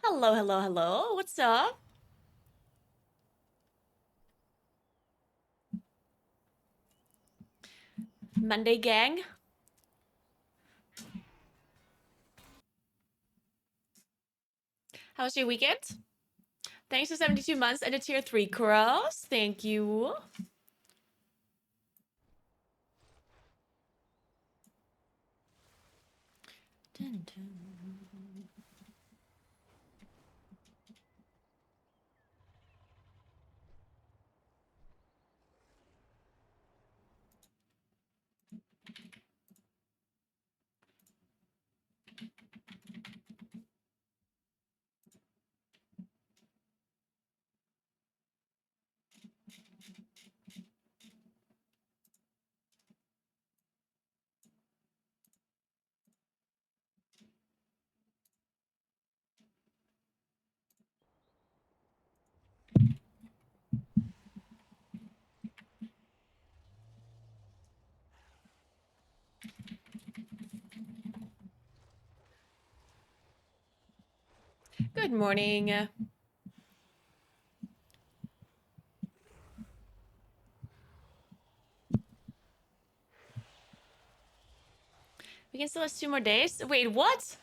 Hello, hello, hello. What's up? Monday gang. How was your weekend? Thanks for 72 months and a tier 3 cross. Thank you. Dun, dun. Good morning. We can still have 2 more days. Wait, what?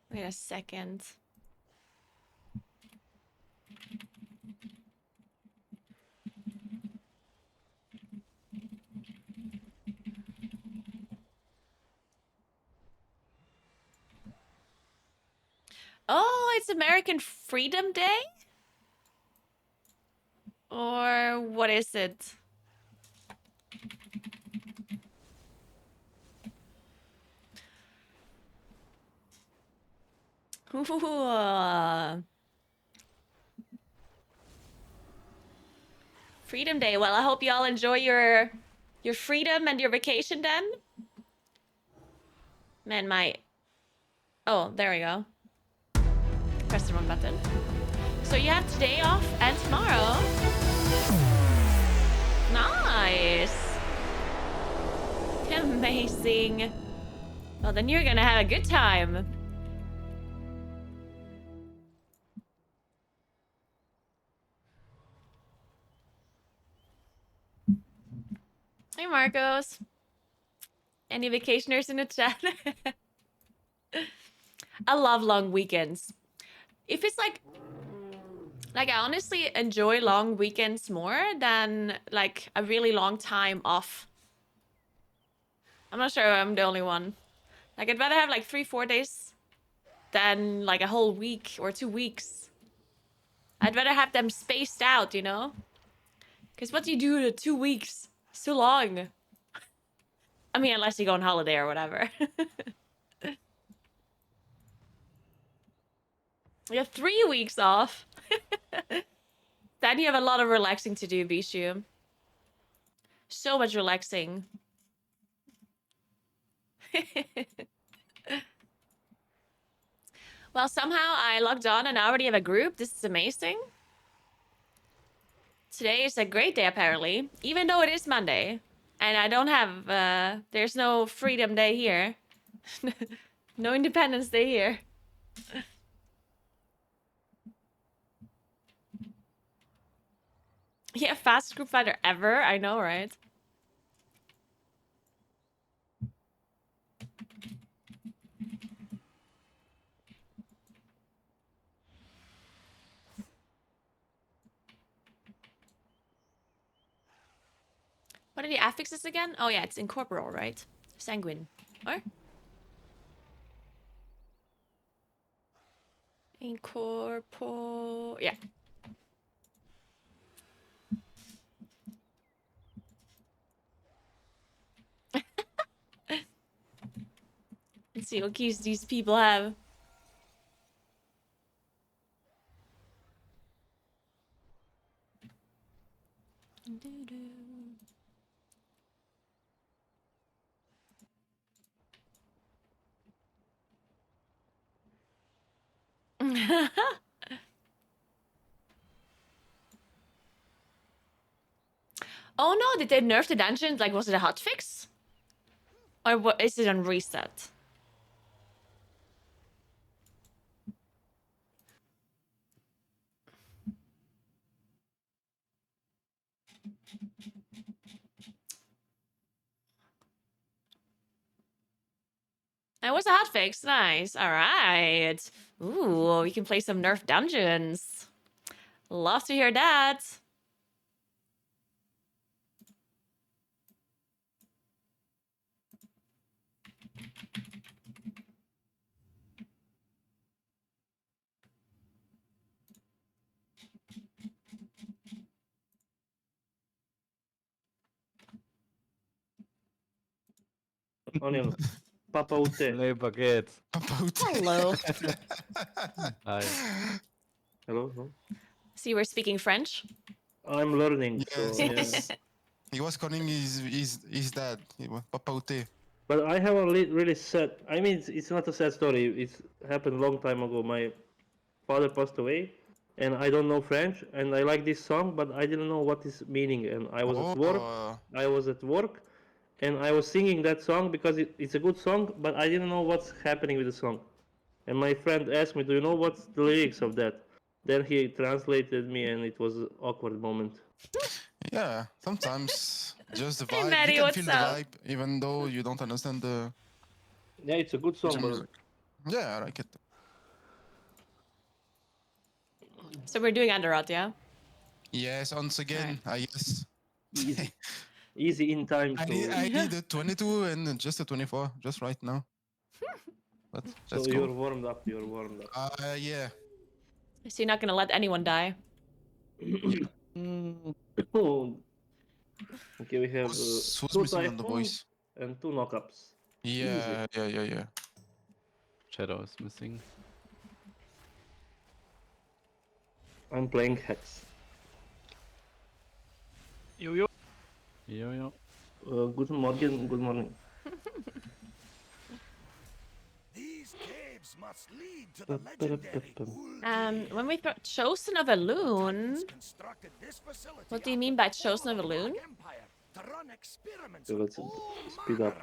Wait a second. Oh, it's American Freedom Day? Or what is it? Ooh, Freedom Day. Well, I hope you all enjoy your freedom and your vacation then. Man, my... Oh, there we go. Press the wrong button. So you have today off and tomorrow. Nice. Amazing. Well, then you're gonna have a good time. Hey, Marcos. Any vacationers in the chat? I love long weekends. If it's like I honestly enjoy long weekends more than like a really long time off. I'm not sure I'm the only one. Like I'd rather have like 3-4 days than like a whole week or 2 weeks. I'd rather have them spaced out, you know? Because what do you do in 2 weeks? It's too long. I mean, unless you go on holiday or whatever. You have 3 weeks off. Then you have a lot of relaxing to do, Bishu. So much relaxing. Well, somehow I logged on and I already have a group. This is amazing. Today is a great day, apparently. Even though it is Monday. And I don't have, there's no Freedom Day here. No Independence Day here. Yeah, fastest group fighter ever. I know, right? What are the affixes again? Oh yeah, it's incorporeal, right? Sanguine. Or? Incorpor... Yeah. Let's see what keys these people have. Oh no, did they nerf the dungeons? Like, was it a hotfix? Or what, is it on reset? It was a hotfix. Nice. All right. Ooh, we can play some nerf dungeons. Love to hear that. Onion. Papa Ute. Nee, pakket. Hello. Hi. Hello, hello. See, we're speaking French. I'm learning, Yes, so yes. He was calling his dad. He was Papa Ute. But I have a really sad. I mean, it's not a sad story. It's happened a long time ago. My father passed away, and I don't know French, and I like this song, but I didn't know what is meaning. And I was at work. I was at work, and I was singing that song because it's a good song, but I didn't know what's happening with the song. And my friend asked me, "Do you know what's the lyrics of that?" Then he translated me, and it was an awkward moment. Yeah, sometimes just the Hey, vibe. Maddie, You can what's feel the up? vibe, even though you don't understand the Yeah, it's a good song, but music. Yeah, I like it. So we're doing Underrot, yeah? Yes, once again, I guess. easy, easy in time. I need a 22 and just a 24, just right now. But So let's you're go. warmed up. You're warmed up. Yeah. So you're not gonna let anyone die? Oh. Okay, we have Who's two missing on the typhoons voice? and two knockups. Yeah, yeah. Shadow is missing. I'm playing Hex. Yo, yo. Yo, yo. Good morning. Good morning. These caves must lead to the legendary When we Chosen of a Loon, what do you mean by Chosen of a Loon? So let's speed up.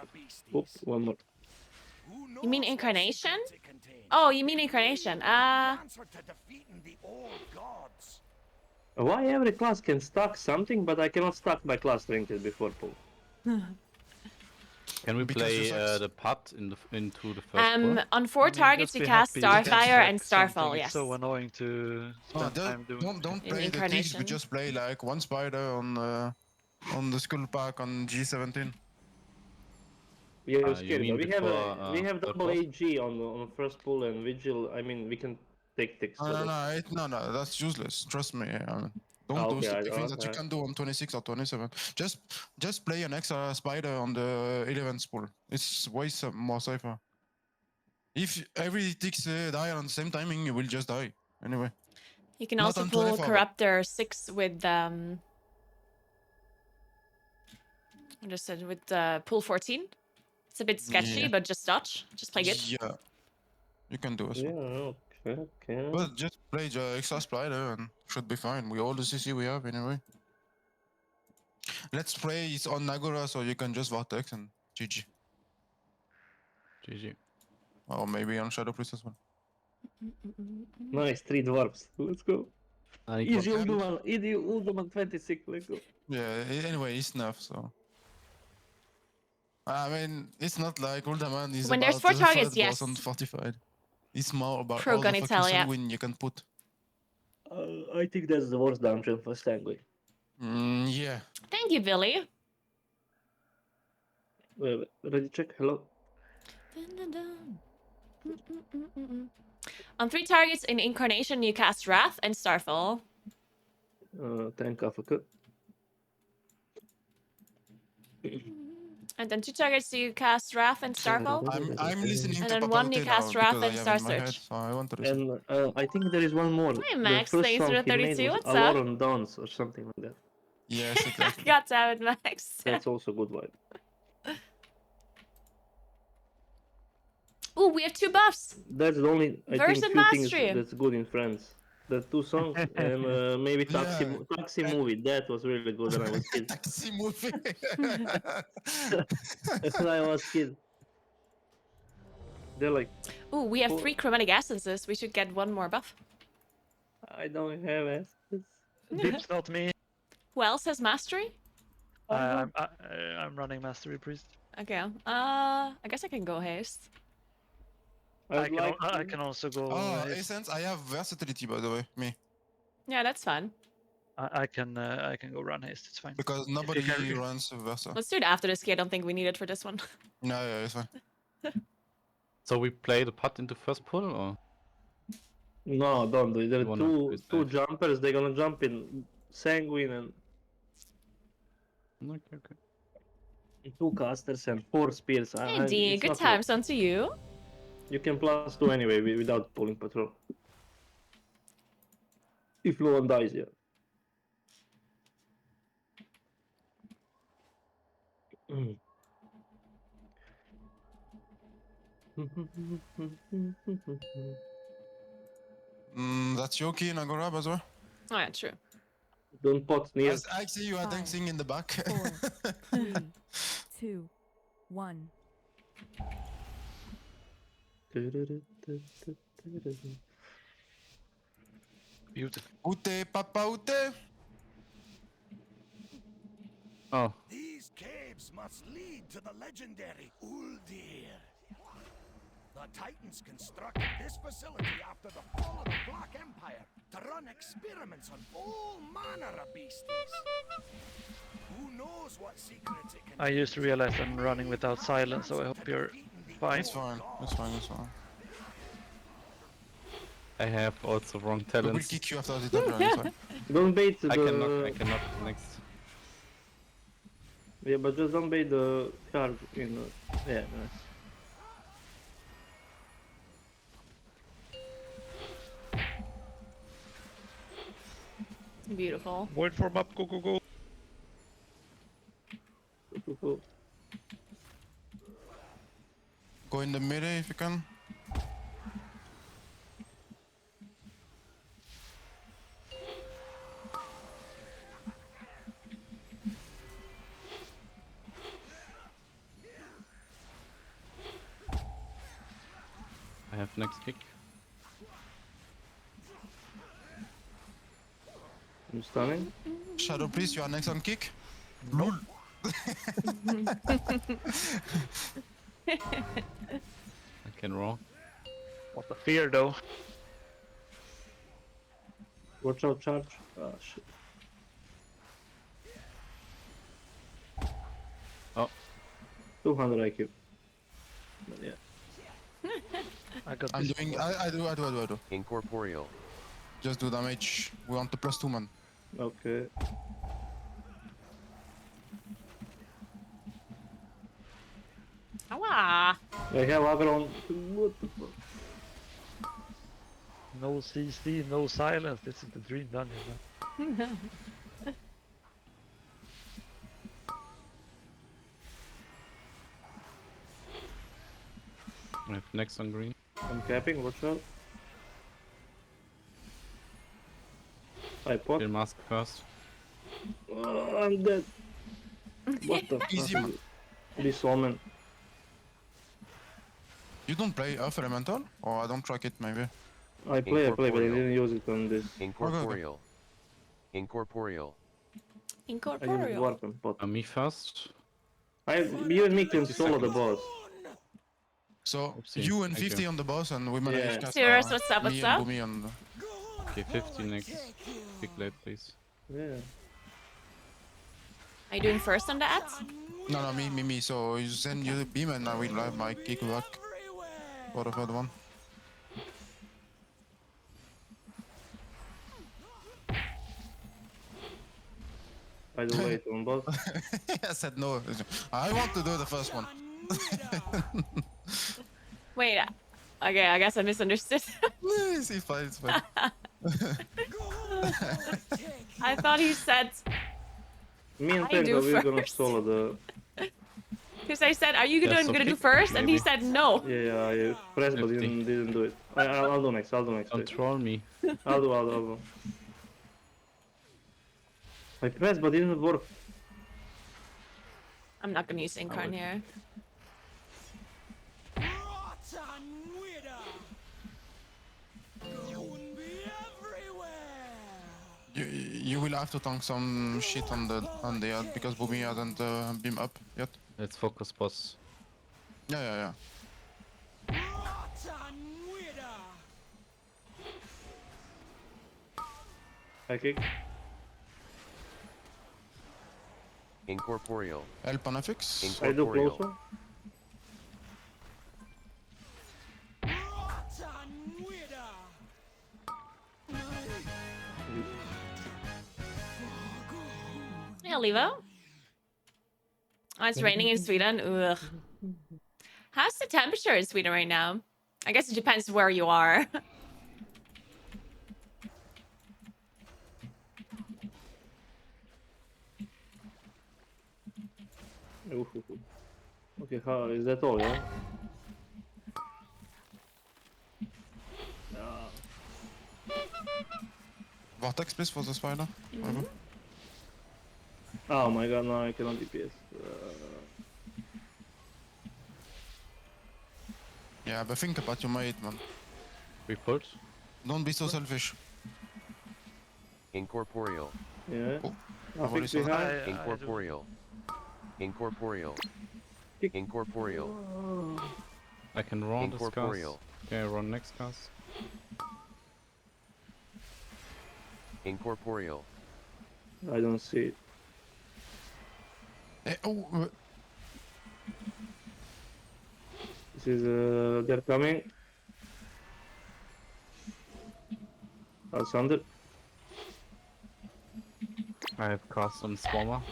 Oop, one more. You mean Incarnation? Oh, you mean Incarnation. Why every class can stack something, but I cannot stack my class trinket before pull? Can we Because play you sucks. the putt into the first pull? On 4 targets, you cast Starfire and Starfall, yes. It's so annoying to spend time doing. Don't In play the things, Incarnation. we just play like one spider on the skull pack on G17. We have You scary, mean but before, we have third double pull? AG on first pull and vigil. I mean, we can take ticks. No, that's useless. Trust me. Don't do okay, stupid things that you can do on 26 or 27. Just play an extra spider on the 11 spool. It's way more safer. If every ticks die on the same timing, you will just die. Anyway. You can Not also on pull 24, Corruptor 6 with just said with pull 14. It's a bit sketchy, Yeah. but just dodge. Just play good. Yeah. You can do as Yeah, well. okay. But just play the extra spider and should be fine. We all the CC we have anyway. Let's play it's on Naguura so you can just vortex and GG. GG. Or maybe on Shadow Priest as well. Nice, 3 dwarfs. Let's go. I need Easy one. Ulduman 26. Let's go. Yeah, anyway, it's enough, so. I mean, it's not like Uldaman is When there's about 4 the targets, third yes. boss on Fortified. It's more about Pro all the Gunny fucking Tell, yeah. sanguine you can put. I think that's the worst dungeon for Stangway. Yeah. Thank you, Billy. Ready check. Hello. Dun, dun, dun. On 3 targets in Incarnation, you cast Wrath and Starfall. Tank AFK. And then 2 targets you cast Wrath and Starfall. I'm listening And to then 1 Papaute you now cast Wrath because I and have Star in my head, Search. so I want to listen. And I think there is one more. Hi The Max, first thanks for song the he made 32. was What's A War up? on Dance or something like that. Yes, exactly. God damn it, Max. That's also good vibe. Ooh, we have 2 buffs. That's the only I Verse think and few things Mastery. that's good in France. The 2 songs and maybe Taxi Yeah. Taxi Movie. That was really good when I was kid. Taxi movie. When I was kid. They're like, Ooh, we have Cool. 3 Chromatic Essences. We should get 1 more buff. I don't have assets. Dip's not me. Who else has Mastery? I'm running Mastery Priest. Okay. I guess I can go haste. I'd like I can also go. Oh, haste. Essence, I have versatility by the way, me. Yeah, that's fun. I can go run haste. It's fine. Because nobody can- runs Versa. Let's do it after this key. I don't think we need it for this one. No, yeah, it's fine. So we play the putt into first pull, or? No, don't do it. There You are wanna two twist two that? jumpers. They're gonna jump in Sanguine and Okay, okay. 2 casters and 4 spears. Hey, D, It's good not times on to you. You can +2 anyway without pulling patrol. If no one dies, yeah. That's Yoki Naguura, by the way. Oh, yeah, true. Don't pot near. I see you are 5, dancing in the back. 4, 3, 2, 1. Beautiful. Ute, papa, ute. Oh, These caves must lead to the legendary Uldir. The Titans constructed this facility after the fall of the Black Empire to run experiments on all manner of beasties. Who knows what secrets it can I just realized I'm running without silence, so I hope you're fine. It's fine. It's fine. It's fine. I have also wrong We will talents. kick you after the dungeon. It's fine. Don't bait the. I cannot next. Yeah, but just don't bait the charge in. Yeah, nice. Beautiful. Void form up. Go, go, go. Cool. Go in the middle if you can. I have next kick. I'm stunning. Shadow, please, you are next on kick. Lul. I can roll. What the fear, though. Watch out, charge. Ah, shit. Oh. 200 IQ. But yeah. I got I'm this. doing. I do. Incorporeal. Just do damage. We want the +2 man. Okay. Ah, I have aggron. What the fuck? No CC, no silence. This is the dream dungeon, man. I have next on green. I'm capping, watch out. I pot. Kill mask first. Oh, I'm dead. What the Easy, fuck? man. This woman. You don't play Earth Elemental? Or I don't track it maybe. I play, but I Incorporeal. didn't use it on this. Incorporeal. Incorporeal. I used incorporeal. warp and pot. Me first. You and me can solo the boss. So Oopsie, you and thank 50 you. on the boss and we manage Yeah. cast, Serious, what's up, me what's and up? Boomy on the... Okay, 50 next. Kick late, please. Yeah. Are you doing first on that? No, me. So you send you the beam and I will have my kick back for the third one. I do wait on boss. I said no. I want to do the first one. Wait. Okay, I guess I misunderstood. It's fine, it's fine. I thought he said, Me and I do Penta, we're gonna first. solo the. because I said, are you Yeah, gonna, so gonna do kick, first? And he maybe. said no. Yeah, press but 50. didn't do it. I'll do next. I'll do next. Don't Wait. troll me. I'll do. I pressed but didn't work. I'm not gonna use Incarn here. You will have to tank some shit on the ad because Boomy hasn't beam up yet. Let's focus boss. Yeah. I kick. Incorporeal. Help on FX. I do Incorporeal. closer. Yeah, Levo. Oh, it's raining in Sweden. Ugh. How's the temperature in Sweden right now? I guess it depends where you are. Okay, how is that all? Yeah. Vortex please for the spider. Whatever. Oh my god, no, I cannot DPS. Yeah, but think about your mate, man. We pulled. Don't be so selfish. Incorporeal. Yeah. Oh, I what think is we that? have. Incorporeal. Incorporeal. Kick. Incorporeal. I can run this cast. Incorporeal. Okay, run next cast. Incorporeal. I don't see it. Oh, This is they're coming. Alexander. I have cast on Swarmer.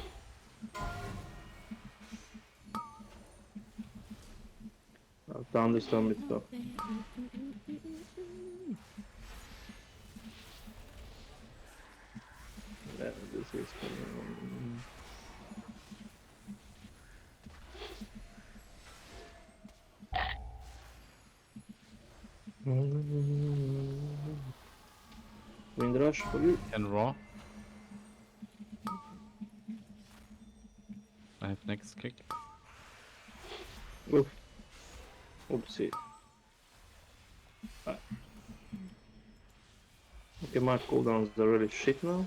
Thunderstorm it stuff. Yeah, this is Wind rush for you. Can raw. I have next kick. Oof. Oopsie. Ah. Okay, my cooldowns are really shit now.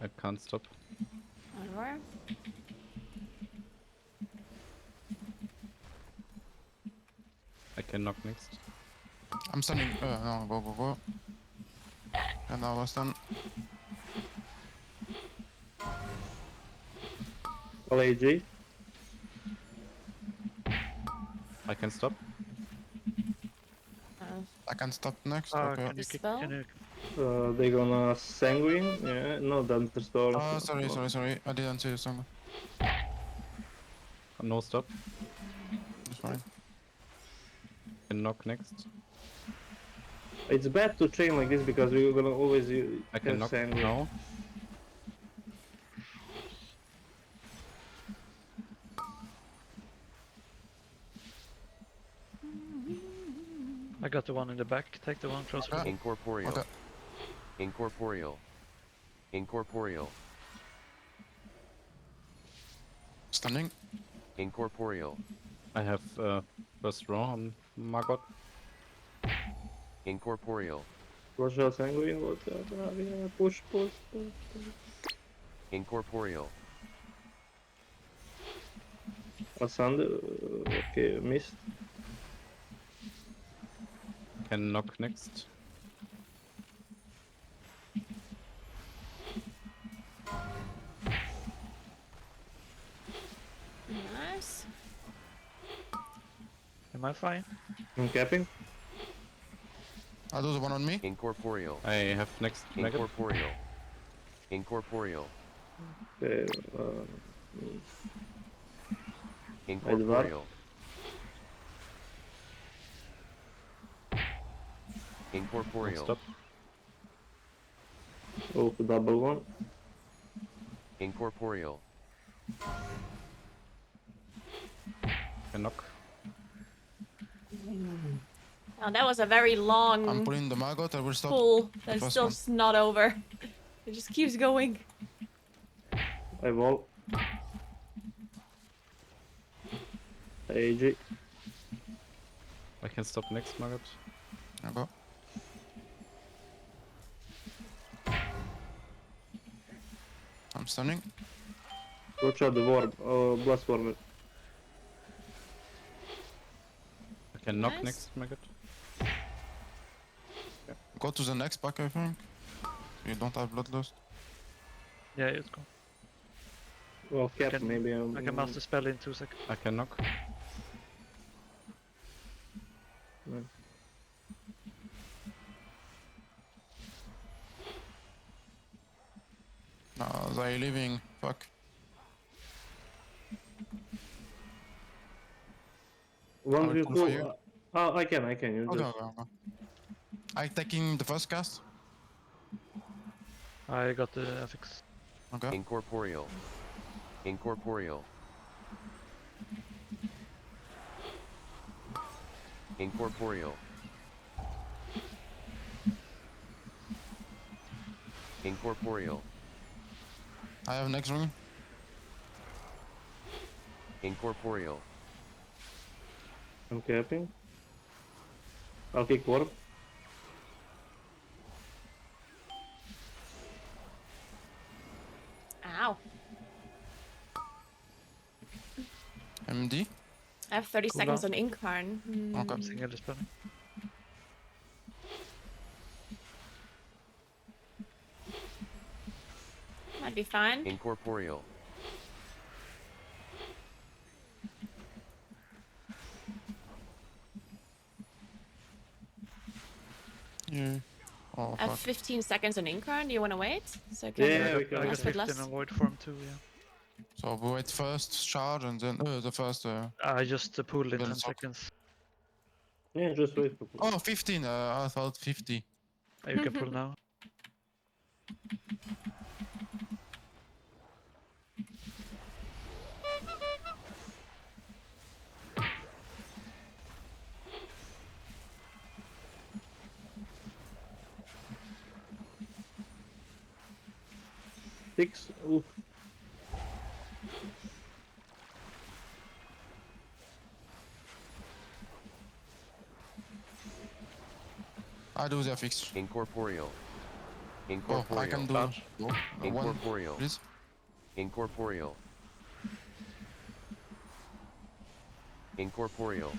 I can't stop. Whatever. I can knock next. I'm stunning. No, go. And I was done. All AG. I can stop. I can stop next. Ah, Okay. can you kick? Spell? Can you? They're gonna sanguine. Yeah, no thunderstorm. Oh, sorry. I didn't see the song. No stop. It's fine. Can knock next. It's bad to chain like this because we're gonna always I can knock sanguine. now. I got the one in the back. Take the one closer. Okay. Incorporeal. Okay. Incorporeal. Incorporeal. Standing. Incorporeal. I have first raw on Margot. Incorporeal. Watch out, sanguine. What? Yeah, push. Incorporeal. Alexander. Okay, missed. Can knock next. Am I fine? I'm capping. I'll do the one on me. Incorporeal. I have next maggot. Incorporeal. Incorporeal. Okay, Incorporeal. One Incorporeal. stop. oh, double one. Incorporeal. Can knock. Oh, that was a very I'm long pulling the maggot. I will stop. pull. That's first still one. just not over. It just keeps going. I wall. AG. I can stop next maggot. I go. I'm stunning. Watch out the worm. Blast warmer. I can knock Nice. next maggot. Go to the next pack, I think. You don't have bloodlust. Yeah, it's go. Well, cap Can- maybe. I can master spell in 2 seconds. I can knock. No. No, they leaving. Fuck. One will view pull for full. you. Oh, I can. You Okay, just. okay, okay. I taking the first cast. I got the affix. Okay. Incorporeal. Incorporeal. Incorporeal. Incorporeal. I have next ring. Incorporeal. I'm capping. I'll kick warp. Ow. MD. I have 30 Cool seconds down. on Incarn. Okay. I'm single spelling. Might be fine. Incorporeal. Yeah. Oh I have fuck. 15 seconds on Incarn. Do you want to wait? So I can Yeah, we I can. got Less with 15 less. on void form too, yeah. So we wait first charge and then the first. I just pulled in Build 10 stock. seconds. Yeah, just wait for. Oh, 15. I thought 50. You can pull now. Six. Oof. I do the fix. Incorporeal. Oh, Incorporeal. I can do. Charge. Oh, one, Incorporeal. please. Incorporeal. Incorporeal.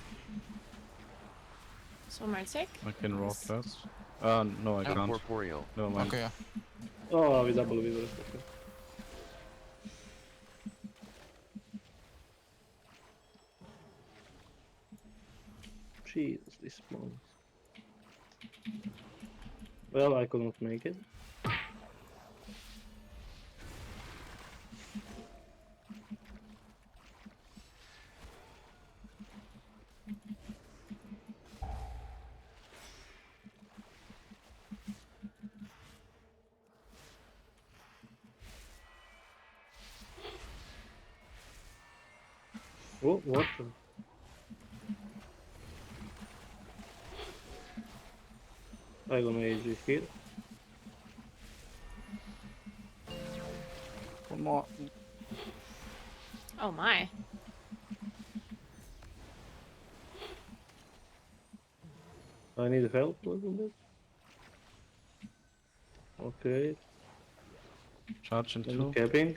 So more tick. I can roll Nice. first. No, I can't. Incorporeal. Never mind. Okay. Yeah. Oh, we double with rest. Okay. Jesus, this spawns. Well, I could not make it. Oh, what? I gonna AG here. One more. Oh my. I need help a little bit. Okay, Charge in I'm 2. capping.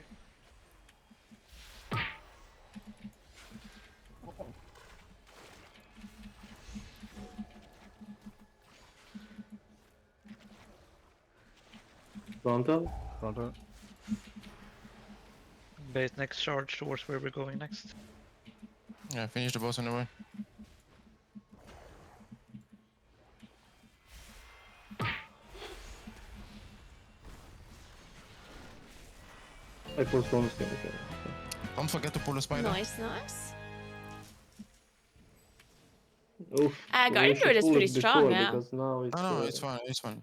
Frontal. Frontal. Base next charge towards where we're going next. Yeah, finish the boss anyway. I pull stones here. Okay. Don't forget to pull a spider. Nice, nice. Oof. Guardian we should Druid is pull pretty it strong, before, yeah. because now it's. No, it's fine. It's fine.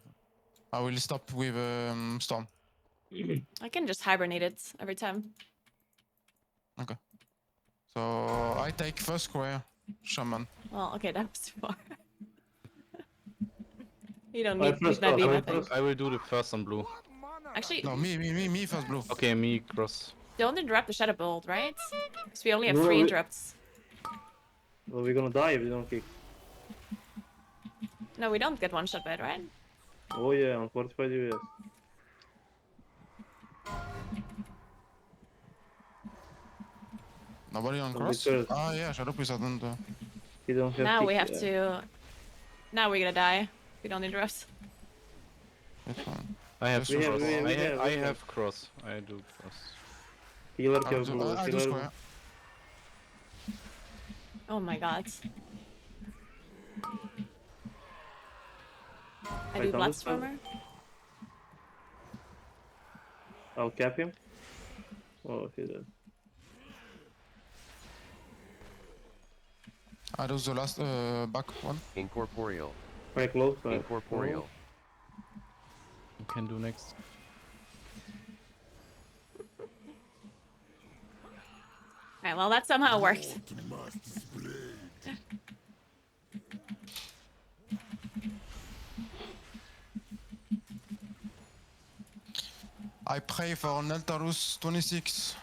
I will stop with storm. I can just hibernate it every time. So I take first square, shaman. Well, okay, that was too far. You don't I need first my thought, beam, I I think. first- I will do the first on blue. What manner Actually, No, me first blue. Okay, me cross. don't interrupt the Shadow Bolt, right? Because we only have No, 3 we- interrupts. Well, we're gonna die if we don't kick. No, we don't get one shot by it, right? Oh yeah, on 45 US. Nobody on So cross? because- Ah, yeah, Shadow Priest hasn't. We don't have Now kick, we have yeah. to... Now we're gonna die. We don't interrupt. It's fine. I have We have- cross. we I have- have cross. I do cross. Healer I'll have do, blue. I'll do Healer. square. Oh my god. I do Right, Bloodstormer. I'll cap him. Oh, he does. I do the last back one. Incorporeal. Quite close. but- Incorporeal. You can do next. Alright, well that somehow worked. I pray for Neltarus 26.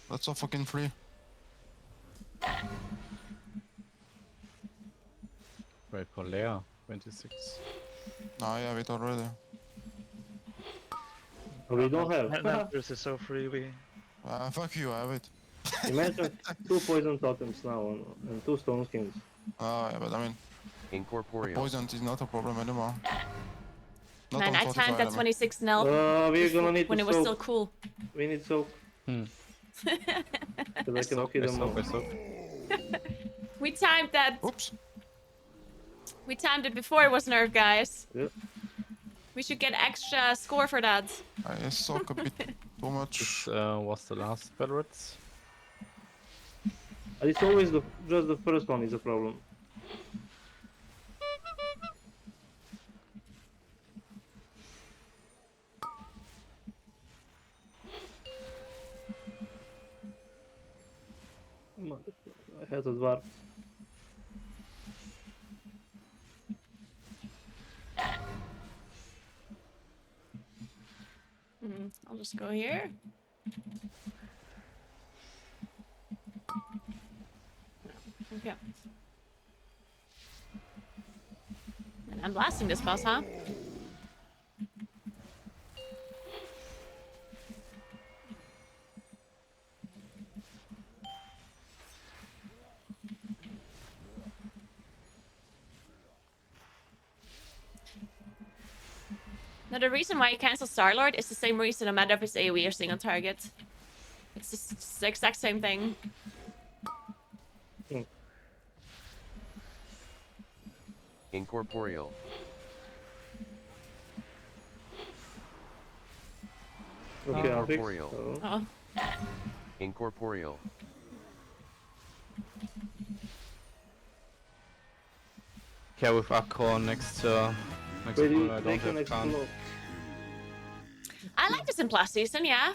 That's so fucking free. Right for Leia, 26. No, I have it already. Oh, we don't have. Nanthers is so free. We Fuck you, I have it. Imagine 2 poison totems now and 2 stone kings. Oh, yeah, but I mean, Incorporeal. poison is not a problem anymore. Not Man, on I 45, timed I that mean. 26 nel We're gonna need when to it was soak. still cool. We need soak. Hmm. Because I cannot Soak, hit I them soak, all. I soak. We timed that. Oops. We timed it before it was nerfed, guys. Yep. We should get extra score for that. I soak a bit too much. This was the last Belrats. And it's always just the first one is a problem. I had a dwarf. I'll just go here. Okay. And I'm blasting this boss, huh? Now the reason why you cancel Starlord is the same reason no matter if it's AoE or single target. It's just the exact same thing. Incorporeal. Okay, I'll fix. Incorporeal. So, Oh, Incorporeal. Yeah, with Akron next next wait, pull, you I don't take the have next Khan. blow. I like this in plus season, yeah.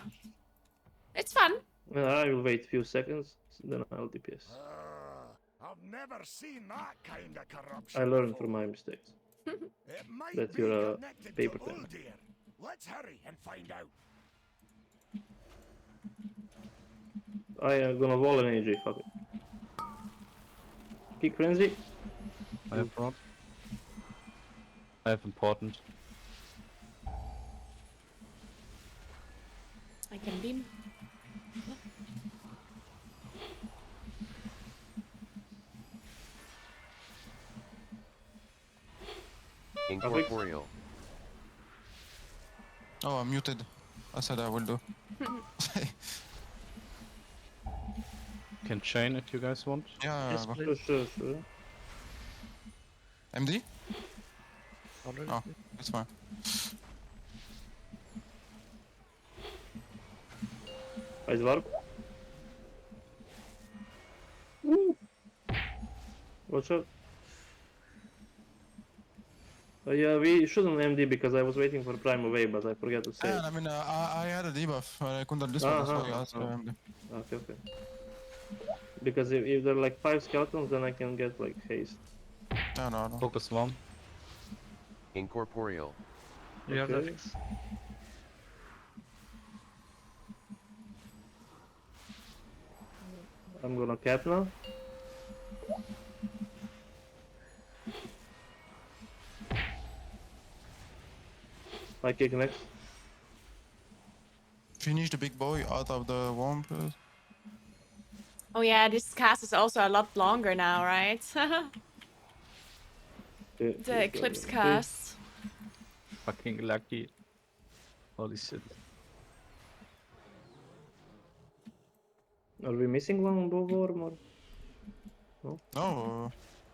It's fun. I will wait a few seconds, then I'll DPS. I've never seen that kind of corruption. I learned before. from my mistakes. It might That's be your, connected paper to thing. Uldir. Let's hurry and find out. I am gonna wall an AJ, fuck it. Kick frenzy. I have rod. I have important. I can beam. Incorporeal. Oh, I'm muted. I said I will do. Can chain if you guys want. Yeah, Yes, go. please. Sure. MD? Already. Oh. It's fine. Ice warp. Watch out. Yeah, we shouldn't MD because I was waiting for Prime away, but I forgot to say. Yeah, I mean, I had a debuff. I couldn't this one, so yeah, Okay, okay. Because if there are like 5 skeletons, then I can get like haste. No. Focus 1. Incorporeal. You have Okay. nothings. I'm gonna cap now. I kick next. Finish the big boy out of the womb, please. Oh yeah, this cast is also a lot longer now, right? Okay, The Eclipse okay. cast. Fucking lucky. Holy shit. Are we missing one bow worm or? No,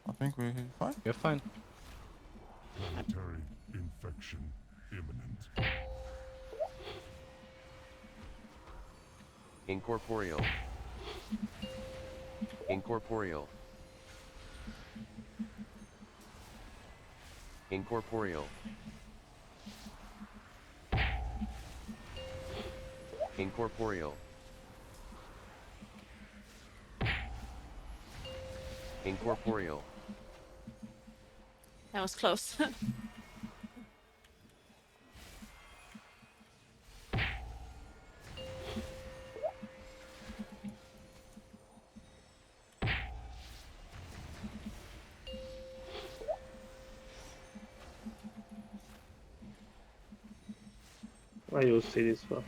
I think we're fine. You're fine. Planetary infection imminent. Incorporeal. Incorporeal. Incorporeal. Incorporeal. Incorporeal. That was close. I use see this one.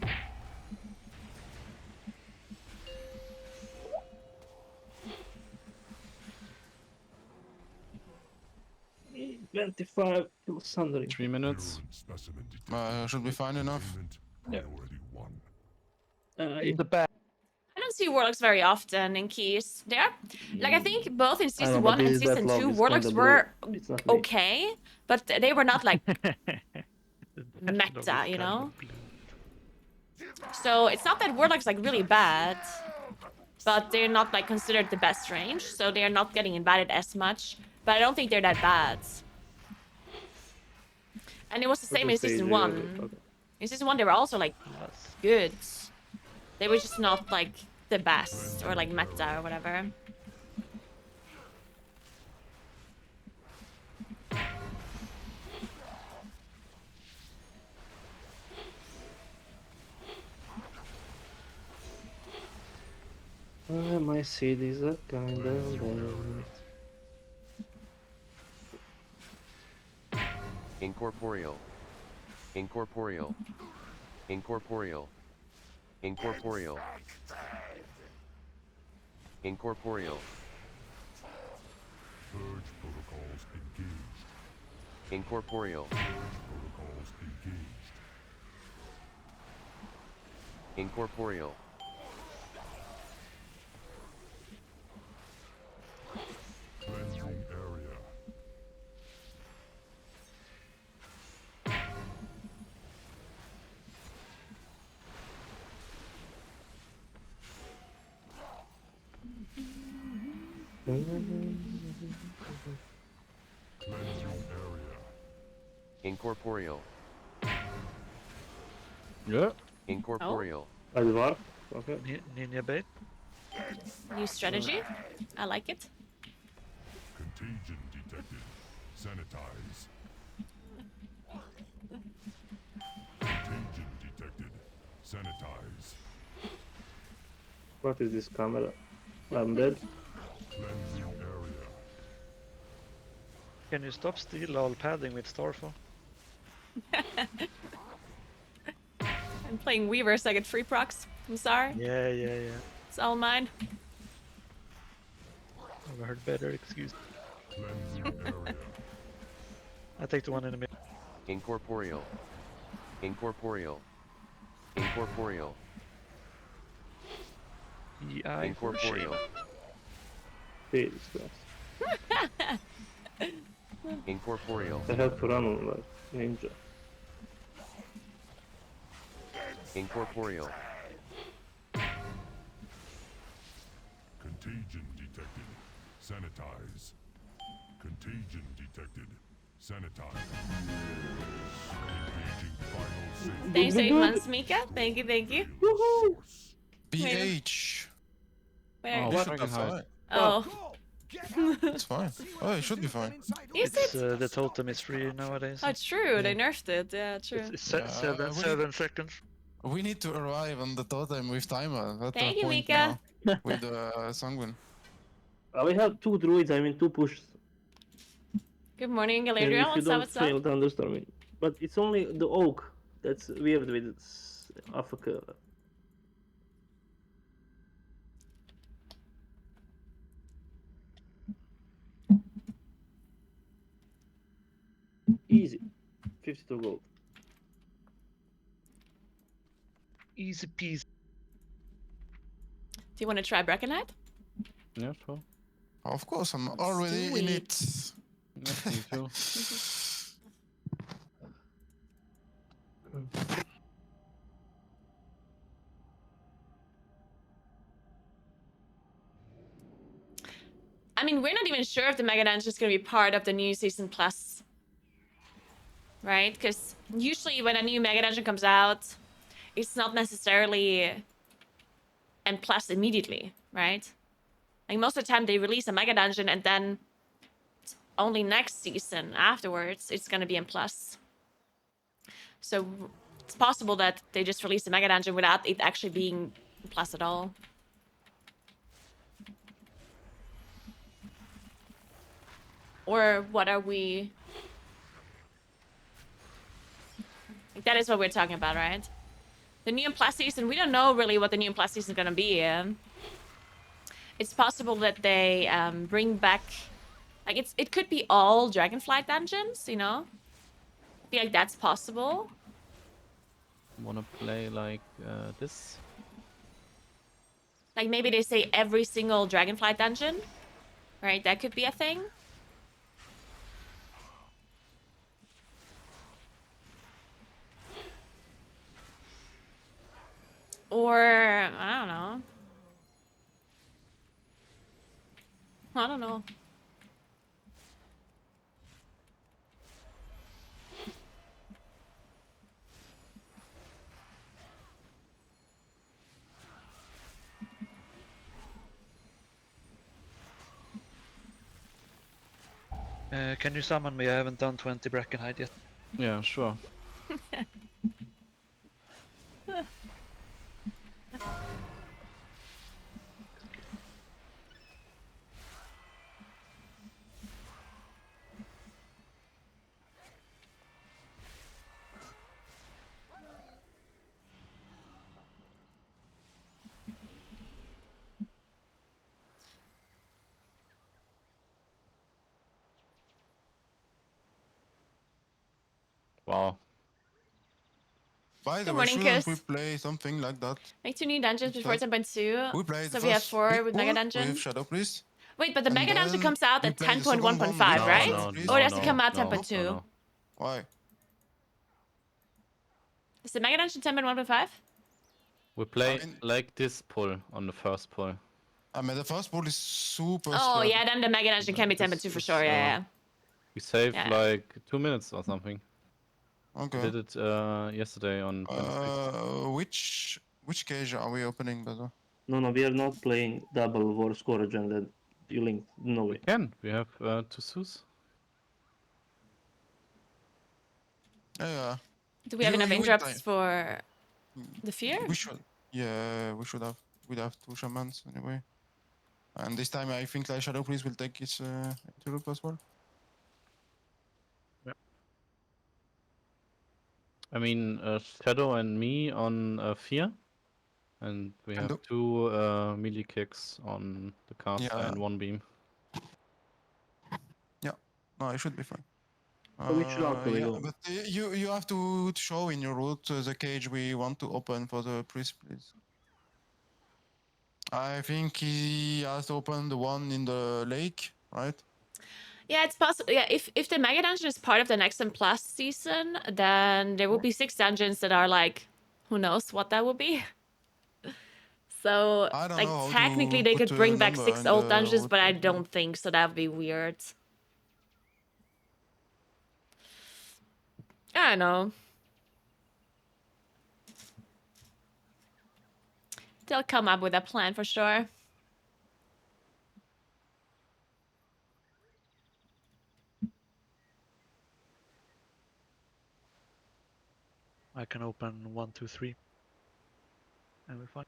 $25 sundering. 3 minutes. Specimen detected. Should be fine enough. Payment Yeah. Priority 1. In the back. I don't see warlocks very often in keys. There, like I think both in I season know, but 1 and this- that season log 2, is warlocks kinda were blue. It's not me. okay, but they were not like The meta, dog is you kind know? of blue. So it's not that warlock's like really bad, but they're not like considered the best range, so they're not getting invited as much. But I don't think they're that bad. And it was the same in season 1. Okay. In season 1, they were also like Yes. good. They were just not like the best or like meta or whatever. My CDs are kinda low. Incorporeal. Incorporeal. Incorporeal. Incorporeal. Incorporeal. Purge protocols engaged. Incorporeal. Protocols engaged. Incorporeal. Cleansing area. Cleansing area. Incorporeal. Yeah. Incorporeal. Ice warp. Okay. Ninja bait. New strategy. I like it. Contagion detected. Sanitize. Contagion detected. Sanitize. What is this camera? I'm dead. Cleansing area. Can you stop steal all padding with Starfall? I'm playing Weaver so I get free procs. I'm sorry. Yeah. It's all mine. Never heard better excuse. Cleansing area. I take the one in the middle. Incorporeal. Incorporeal. Incorporeal. EI for shame. Incorporeal. Jesus Christ. Incorporeal. I have to run on like ninja. Incorporeal. Contagion detected. Sanitize. Contagion detected. Sanitize. Engaging final safety. Thanks for 8 months, Mika. Thank you, thank you. Source. BH. Where? Oh, You What? should fucking be hide. fine. Oh, Go! Get out! It's fine. Oh, it should be fine. is It's it? the totem is free nowadays. Oh, true. They Yeah. nerfed it. Yeah, true. It's Yeah, seven seconds. We need to arrive on the totem with timer. That's Thank the you, point Mika. now. With the Sanguine. We have 2 druids, I mean 2 pushes. Good morning, And Galadriel. if you What's up? don't What's up? fail thunderstorming. But it's only the oak that's weird with its Africa. Easy. 52 gold. Easy peasy. Do you want to try Breckenhead? Yeah, sure. Of course, I'm Let's already do in it. it. Yeah, me too. I mean, we're not even sure if the Mega Dungeon is going to be part of the new Season Plus. Right? Because usually when a new Mega Dungeon comes out, it's not necessarily M Plus immediately, right? Like most of the time they release a Mega Dungeon and then only next season afterwards it's going to be M Plus. So it's possible that they just released a Mega Dungeon without it actually being Plus at all. Or what are we... Like, that is what we're talking about, right? The new Plus season, we don't know really what the new Plus season is gonna be. It's possible that they bring back... Like, it could be all Dragonflight dungeons, you know? I feel like that's possible. Wanna play like this? Like, maybe they say every single Dragonflight dungeon. Right, that could be a thing. Or, I don't know. I don't know. Can you summon me? I haven't done 20 Brackenhide yet. Yeah, sure. Wow. By the Good way, morning, shouldn't we Kiss. play something like that? Make 2 new dungeons before Instead, 10.2. we played So the we have first 4 big with pool Mega Dungeon. with Shadow Priest. Wait, but the And Mega Dungeon then comes out we at played the second one 10.1.5, with right? Shadow Priest. Or does it come out no, 10.2? no. Why? Is the Mega Dungeon 10.1.5? We play mean- like this pull on the first pull. I mean, the first pool is super Oh, spread. yeah, then the Mega Dungeon can be This 10.2 for is, sure, yeah. We saved Yeah. like 2 minutes or something. Okay. Did it yesterday on 26. Which cage are we opening, brother? No, we are not playing double war scourge and then you linked. No We way. can. We have 2 Sus. Yeah. Do we have enough you win interrupts time. for the fear? We should. Yeah, we should have. We'd have 2 shamans anyway. And this time, I think like Shadow Priest will take his interrupt as well. I mean, Shadow and me on Fear. And we Can have do. 2 melee kicks on the caster Yeah. and 1 beam. No, it should be fine. Which route do we yeah, go? but you have to show in your route the cage we want to open for the priest, please. I think he has to open the one in the lake, right? Yeah, it's possible. Yeah, if the Mega Dungeon is part of the Next and Plus season, then there will be 6 dungeons that are like, who knows what that will be. So, I don't like, know how technically to they put could the bring back number 6 in old the dungeons, but I WordPress. don't think so. That would be weird. I don't know. They'll come up with a plan for sure. I can open 1, 2, 3, and we're fine.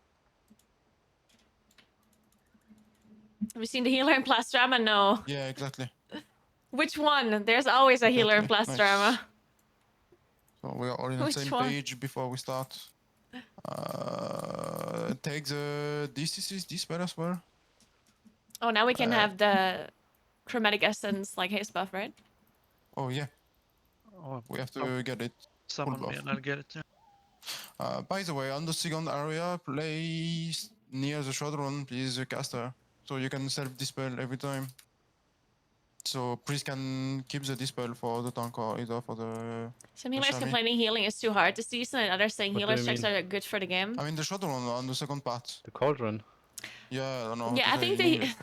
Have you seen the healer in Plastrama? No. Yeah, exactly. Which one? There's always a healer in Exactly. Plastrama. Nice. So we are all in the Which same one? page before we start. Take the DCCs, this spell as well. Oh, now we can Uh, have the chromatic essence like haste buff, right? Oh yeah, Oh, we have to get it. summon me buff. and I'll get it. Yeah. By the way, on the second area, place near the shotgun is a caster, so you can self dispel every time. So priest can keep the dispel for the tank or either for the. Some healers Shami. complaining healing is too hard this season, and others saying What do healer you checks mean? are good for the game. I mean the shotgun on the second part. The cauldron. Yeah, I don't know. How Yeah, to I say think in they English.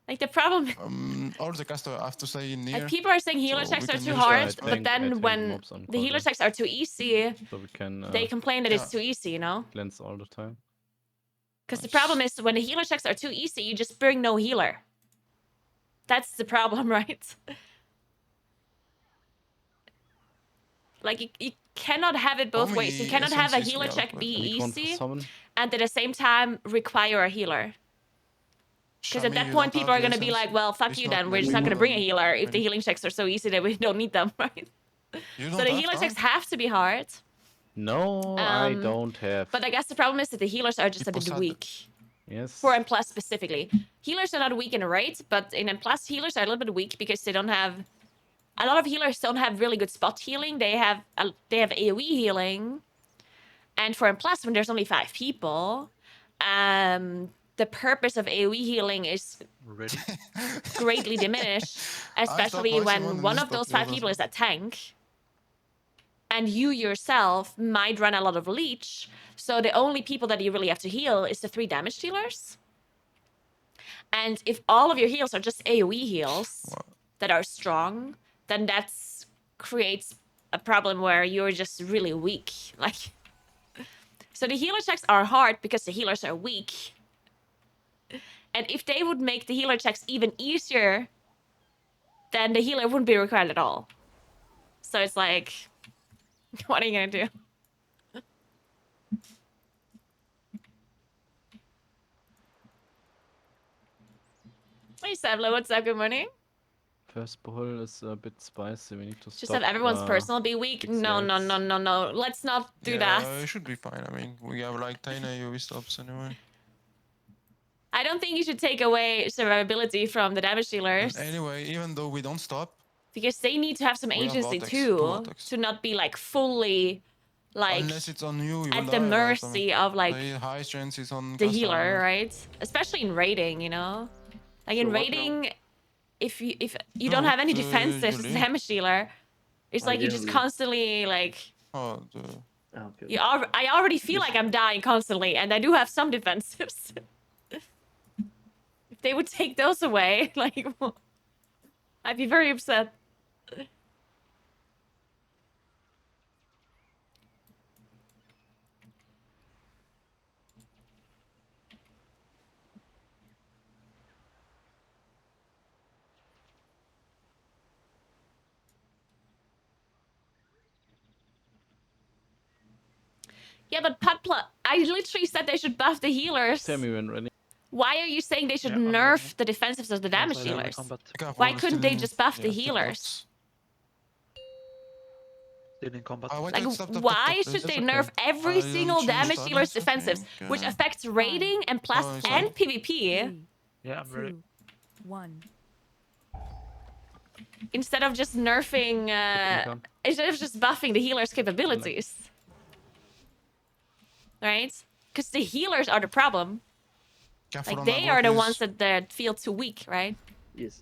like the problem. All the caster have to say near. Like people are saying healer So checks we are can too use hard, that. but I then think when mobs on the healer cauldron. checks are too easy, So we can they complain that yeah. it's too easy, you know? cleanse all the time. Because the Nice. problem is when the healer checks are too easy, you just bring no healer. That's the problem, right? Like you cannot have it both How ways. You many cannot have a essences we healer have check left? be I need one for easy summon. and at the same time require a healer. Because at Shami, that you point, don't people have are the going to be essence? like, well, fuck It's you not then. We're just maybe not going to more bring a than healer if the 20. healing checks are so easy that we don't need them, right? You So don't the have healer checks tank? have to be hard. No, I Um, don't have. But I guess the problem is that the healers are just a bit People said- weak. Yes. For M plus specifically. Healers are not weak in rate, but in M plus healers are a little bit weak because they don't have a lot of healers don't have really good spot healing. They have AoE healing. And for M plus, when there's only 5 people, the purpose of AoE healing is Ready? greatly diminished, especially voicing when one one and of those stop 5 yours people as is a tank. And you yourself might run a lot of leech. So the only people that you really have to heal is the 3 damage dealers. And if all of your heals are just AoE heals that are strong, then that creates a problem where you're just really weak. Like, so the healer checks are hard because the healers are weak. And if they would make the healer checks even easier, then the healer wouldn't be required at all. So it's like, what are you gonna do? Hey Sabla, what's up? Good morning. First pull is a bit spicy. We need to Just stop. have everyone's personal be weak? No, no, no, no, no. Let's not do that. It should be fine. I mean, we have like 10 AoE stops anyway. I don't think you should take away survivability from the damage dealers. And anyway, even though we don't stop, Because they need to have some We have agency vortex, too. 2 vortex. To not be like fully like unless it's on you, you will at the die, right? I mercy mean, of like the highest chance is on the caster, healer, right? right? Especially in raiding, you know? Like in So what raiding, if you No, don't have any what, defense as a usually? damage dealer, it's like you just Ideally. constantly like Oh, the Ah, okay. I already feel like I'm dying constantly, and I do have some defensives. If they would take those away, like, I'd be very upset. Yeah, but Putpla, I literally said they should buff the healers. Tell me when ready. Why are you saying they should Yeah, I'm nerf ready. the defensives of the damage Once I learn the dealers? combat, careful, Why couldn't they still- just buff the yeah, still healers? bots. still in combat. Wait, Like, stop, why stop, should please. they nerf every I single change damage that, dealer's I defensives, think, which affects raiding and plus Oh, it's and not. PvP, 3, Yeah, I'm ready. 2, 1. instead of just nerfing, instead of just buffing the healer's capabilities. Right? Because the healers are the problem. Careful Like, on they that are the please. ones that feel too weak, right? Yes.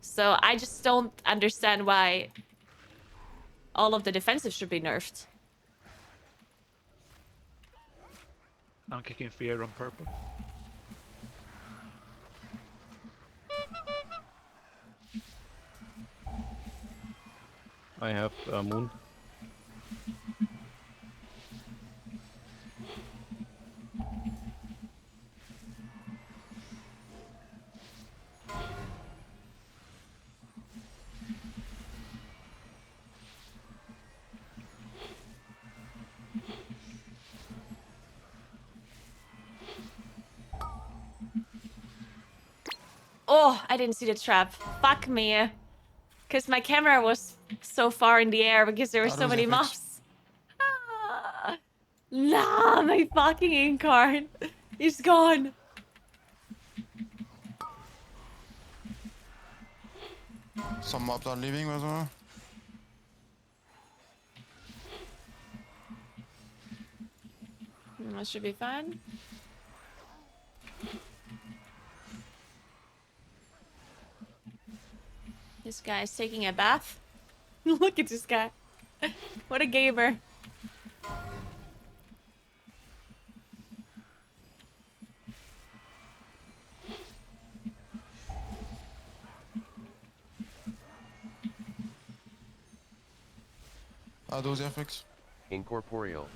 So I just don't understand why all of the defensive should be nerfed. I'm kicking fear on purple. I have moon. Oh, I didn't see the trap. Fuck me. Because my camera was so far in the air because there were so lose many FX. mobs. Ah, nah, my fucking incarn is gone. Some mobs are leaving as well. That should be fine. This guy is taking a bath. Look at this guy. What a gamer. I lose FX. Incorporeal.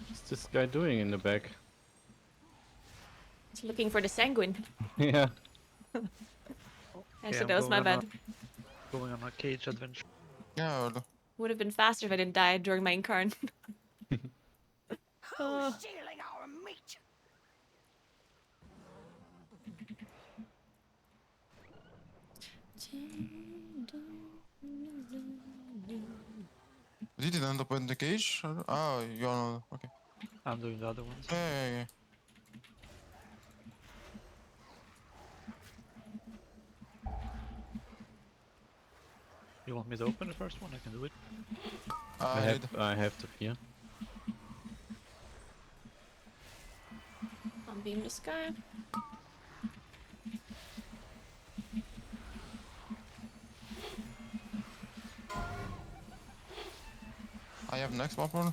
What's this guy doing in the back? He's looking for the sanguine. Yeah. And Yeah, so I'm that was my going on bad. Going on a cage adventure. Yeah, well, Would have been faster if I didn't die during my incarn. Oh. Stealing our meat! did it end up in the cage? Oh, you're not. Okay. I'm doing the other ones. Yeah. You want me to open the first one? I can do it. I have the fear. Beam this guy. I have next weapon.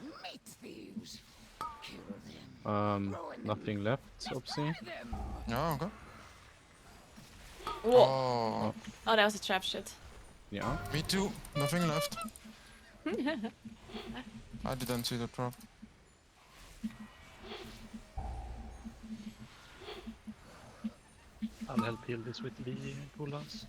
Meat thieves! Kill them. Nothing left, oopsie. Yeah, okay. Whoa. Oh, Oh, that was a trap shit. Yeah. me too. Nothing left. I didn't see the trap. I'll help heal this with the cooldowns.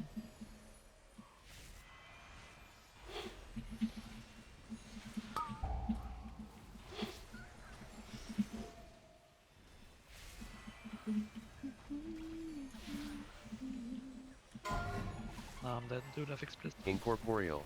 I'm dead. Do the fix, please. Incorporeal.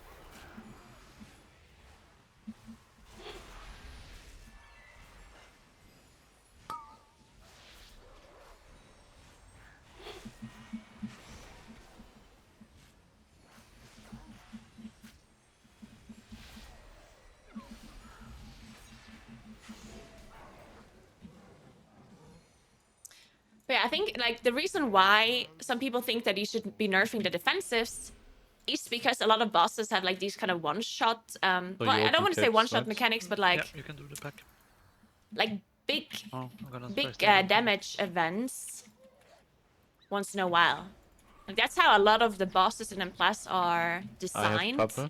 But yeah, I think like the reason why some people think that you should be nerfing the defensives is because a lot of bosses have like these kind of one-shot well, you I don't open want to say caps, one-shot right? mechanics, but Yeah, like you can do the pack. big Oh, I'm gonna big try to open. damage events once in a while. Like that's how a lot of the bosses in M+ are I have designed, purple.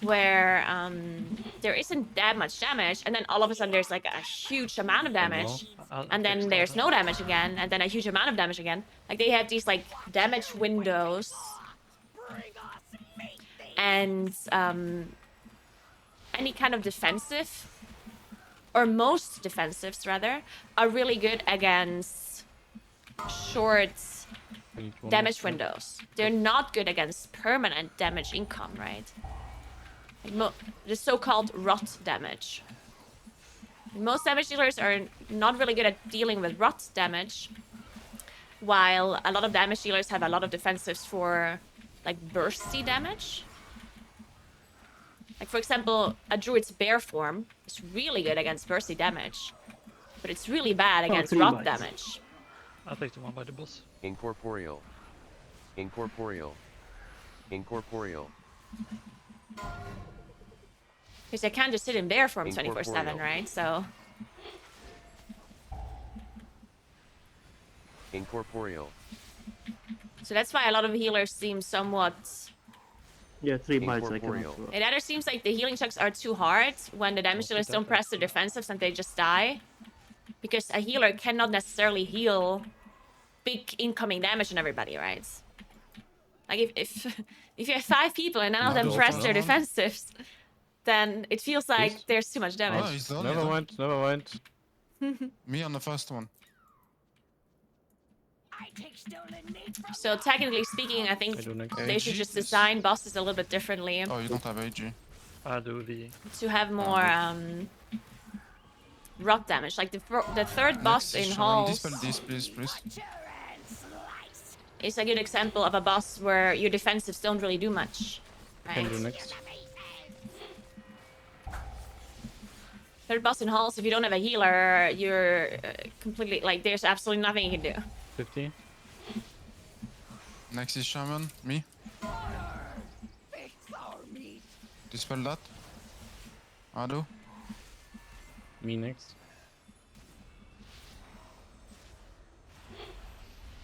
where there isn't that much damage, and then all of a sudden there's like a huge amount of damage, I'll and then fix there's that. no damage again, and then a huge amount of damage again. Like they have these like damage windows, and any kind of defensive, or most defensives rather, are really good against short I need one damage more. windows. They're not good against permanent damage income, right? Like the so-called rot damage. Most damage dealers are not really good at dealing with rot damage, while a lot of damage dealers have a lot of defensives for like bursty damage. Like for example, a druid's bear form is really good against bursty damage, but it's really bad against three rot bites. damage. I'll take the one by the boss. Incorporeal. Incorporeal. Incorporeal. Because I can't just sit in bear form 24/7, Incorporeal. right? So Incorporeal. that's why a lot of healers seem somewhat. Yeah, 3 bites I Incorporeal. cannot. It either seems like the healing chunks are too hard when the damage dealers don't press their defensives and they just die. Because a healer cannot necessarily heal big incoming damage on everybody, right? Like if if you have 5 people and none of them Naguura press for their that one. defensives, then it feels like Please? there's too much Oh, damage. he's done. Never he's done. mind, never mind. Me on the first one. So technically speaking, I think I do next. they should AG, just please. design bosses a little bit differently Oh, you don't have AG. I'll do the. to have more rot damage. Like the third boss Next is in Shaman. halls Dispel this, please, please. is a good example of a boss where your defensives don't really do much. Can Right? do next. Third boss in halls, if you don't have a healer, you're completely like there's absolutely nothing you can do. 50. Next is Shaman. Me. Dispel that. Ado. Me next.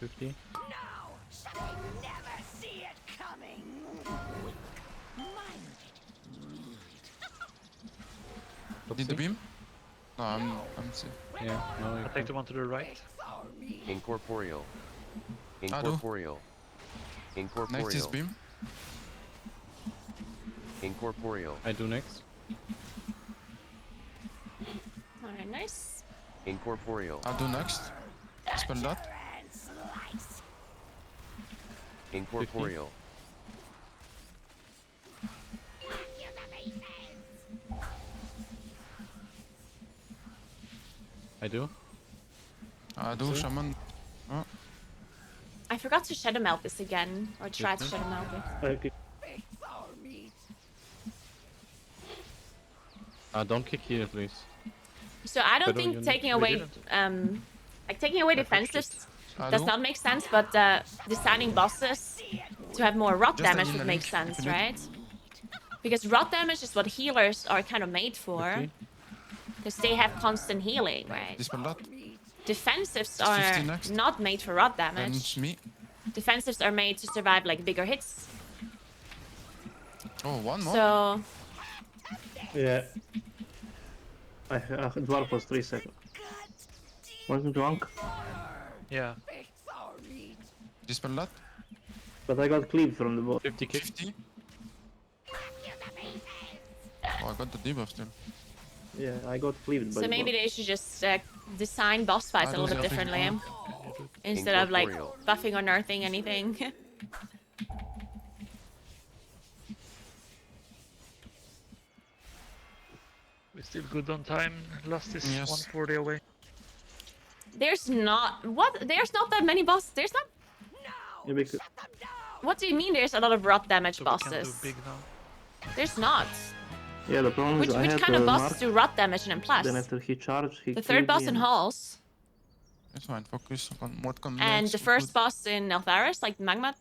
50. Did the beam? No, I'm safe. Yeah, no, you I'll take the one to the right. Incorporeal. Ado. Incorporeal. Next is Incorporeal. beam. Incorporeal. I do next. Alright, nice. Incorporeal. Ado next. Dispel that. Incorporeal. I do. Ado, Shaman. Oh, I forgot to shadow melt this again, or try to Mhm. shadow melt it. Okay. Don't kick here, please. So I don't Shadow think unit. taking We away didn't. like taking away I pushed defensives Ado. does not make sense, but designing bosses to have more rot Just damage add in would the make link, sense, if you need. right? Because rot damage is what healers are kind of made for, 50. because they have constant healing, right? Dispel that. Defensives 50 are next. not made for rot And damage. me. Defensives are made to survive like bigger hits. Oh, one more. So Yeah. Dwarf was 3 seconds. Wasn't drunk, Yeah. Dispel that. but I got cleaved from the boss. 50 kick. 50. Oh, I got the debuff still. Yeah, I got cleaved by so the maybe boss. they should just design boss fights a I little don't bit think- differently instead of like Incorporeal. buffing or nerfing anything. We're still good on time. Last is Yes. 140 away. There's not what? There's not that many bosses. There's not. Yeah, because, What do you mean? There's a lot of rot damage So we can do bosses. big now. There's not. yeah, the problem Which is I which had kind of bosses Mark, do rot damage in plus? then after he charged, he The third cleaved boss me in and- halls It's fine. Focus on what comes and next. the We first could- boss in Eltharis, like magma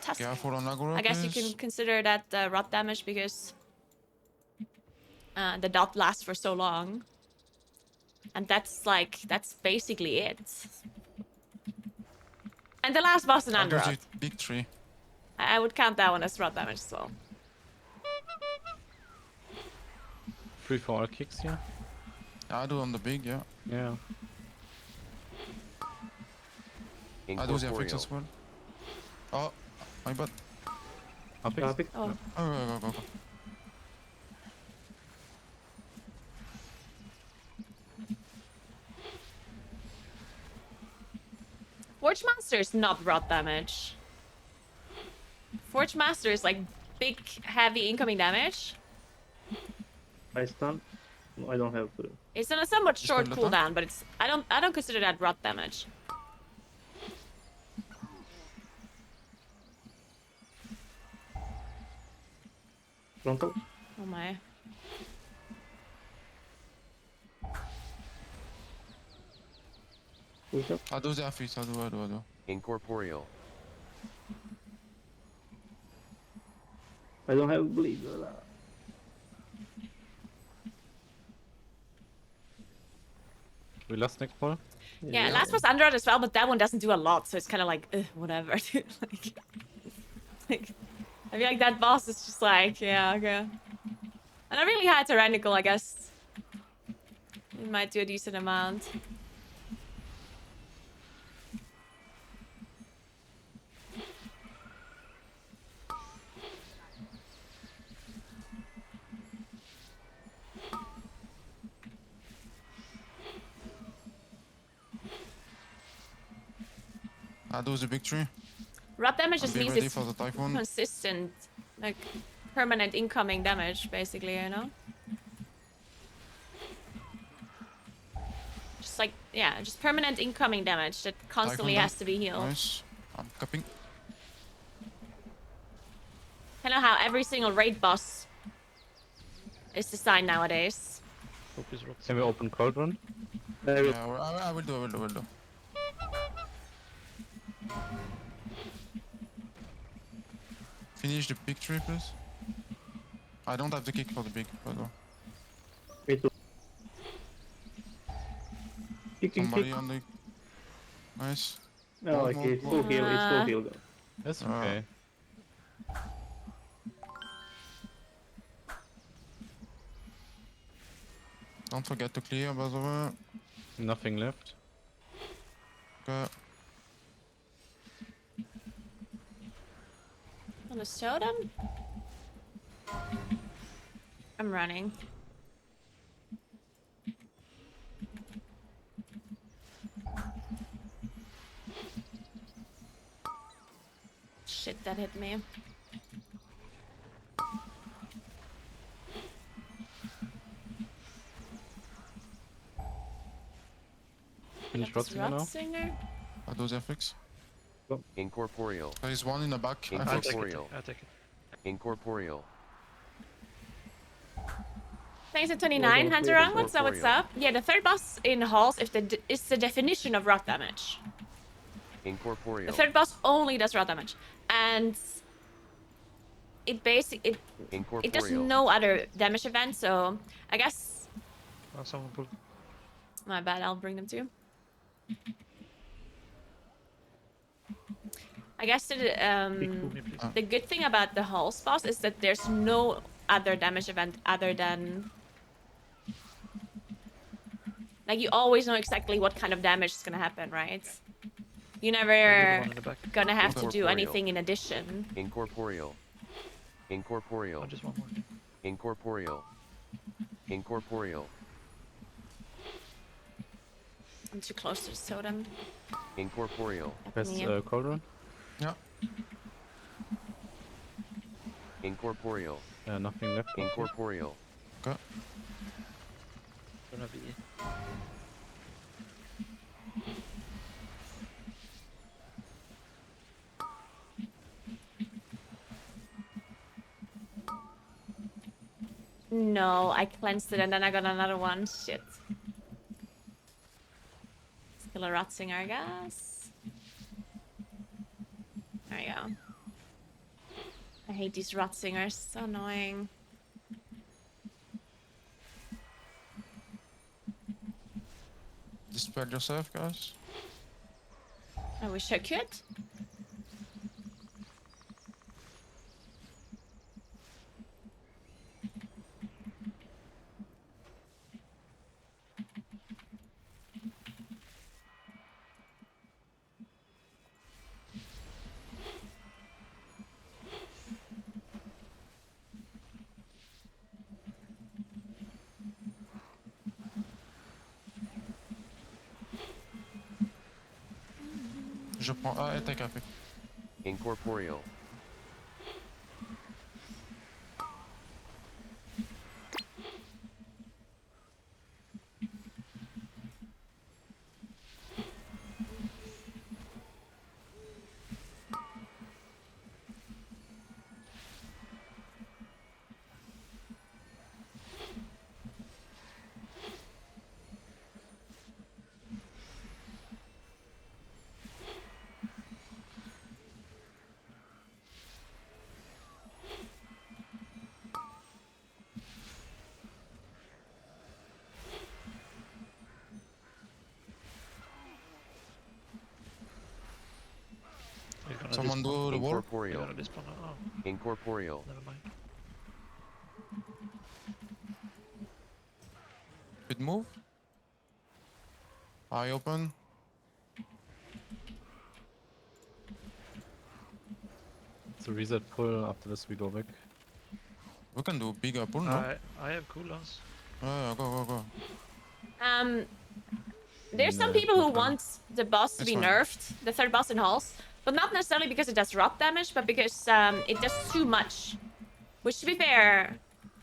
tusk. Careful on Naguura, I guess you please. can consider that rot damage because the dot lasts for so long. And that's basically it. And the last boss in I'll do Android. the big tree. I would count that one as rot damage as well. 3 for all kicks here. I do on the big, yeah. Yeah. I do the FX Incorporeal. as well. Oh, my bad. Up Yeah, I it. picked- Oh, Oh, go. Forge Master is not rot damage. Forge Master is like big, heavy incoming damage. I stun. No, I don't have to. It's on a somewhat Just short spell the cooldown, but it's I don't consider that rot damage. Frontal. Oh my. Push up. Ado the feet, ado. Incorporeal. I don't have bleed. We lost next ball. Yeah, last was Underdog as well, but that one doesn't do a lot, so it's kind of like, whatever. like, I feel like that boss is just like, yeah, okay. And I really high tyrannical, I guess. It might do a decent amount. Ado the big tree. Rub damage And just be means ready it's for the typhoon. consistent, like permanent incoming damage, basically, you know? Just like, yeah, just permanent incoming damage that constantly Typhoon has to be healed. Nice. I'm cupping. Kind of how every single raid boss is designed nowadays. Focus rots. Can we open Cauldron? Yeah, I will do. Finish the big tree, please. I don't have the kick for the big, by the way. Me too. Kick. Somebody on the... Nice. No, More, okay, it's more. full heal. It's full heal. Though. That's Ah. okay. Don't forget to clear, by the way. Nothing left. Okay. On the totem? I'm running. Shit, that hit me. Finish That's Rotsinger now. Rotsinger? I do the FX. Incorporeal. There is one in the back. I I'll fix. take it. Incorporeal. I'll take it. Incorporeal. Thanks to 29, Well, Hunter well, what's up, what's up? Yeah, the third boss in Halls is the definition of rot damage. The Incorporeal. third boss only does rot damage. And it basically it does Incorporeal. no other damage event, so I guess Oh, someone pulled. my bad, I'll bring them to you. I guess Big boomy, please. the good thing about the Halls boss is that there's no other damage event other than like you always know exactly what kind of damage is gonna happen, right? You I'll do the never one in the back. gonna have to do Incorporeal. anything in addition. Incorporeal. Incorporeal. Oh, just one more. Incorporeal. Incorporeal. I'm too close to the totem. Incorporeal. Press Yeah. Cauldron. Yeah. Incorporeal. Nothing left. Incorporeal. Okay. Gonna be. No, I cleansed it and then I got another one. Shit. Still a Rotsinger, I guess. There you go. I hate these Rotsingers. So annoying. Dispel yourself, guys. I wish I could. Je prends A et take AP. Incorporeal. Someone do the wall. They're Incorporeal. gonna despawn now. Oh, Incorporeal. never mind. Good move. Eye open. It's a reset pull. After this, we go back. We can do bigger pull, no? I have cooldowns. Go. There's some No, people who not really. want the boss to It's be fine. nerfed, the third boss in halls, but not necessarily because it does rot damage, but because it does too much. Which, to be fair,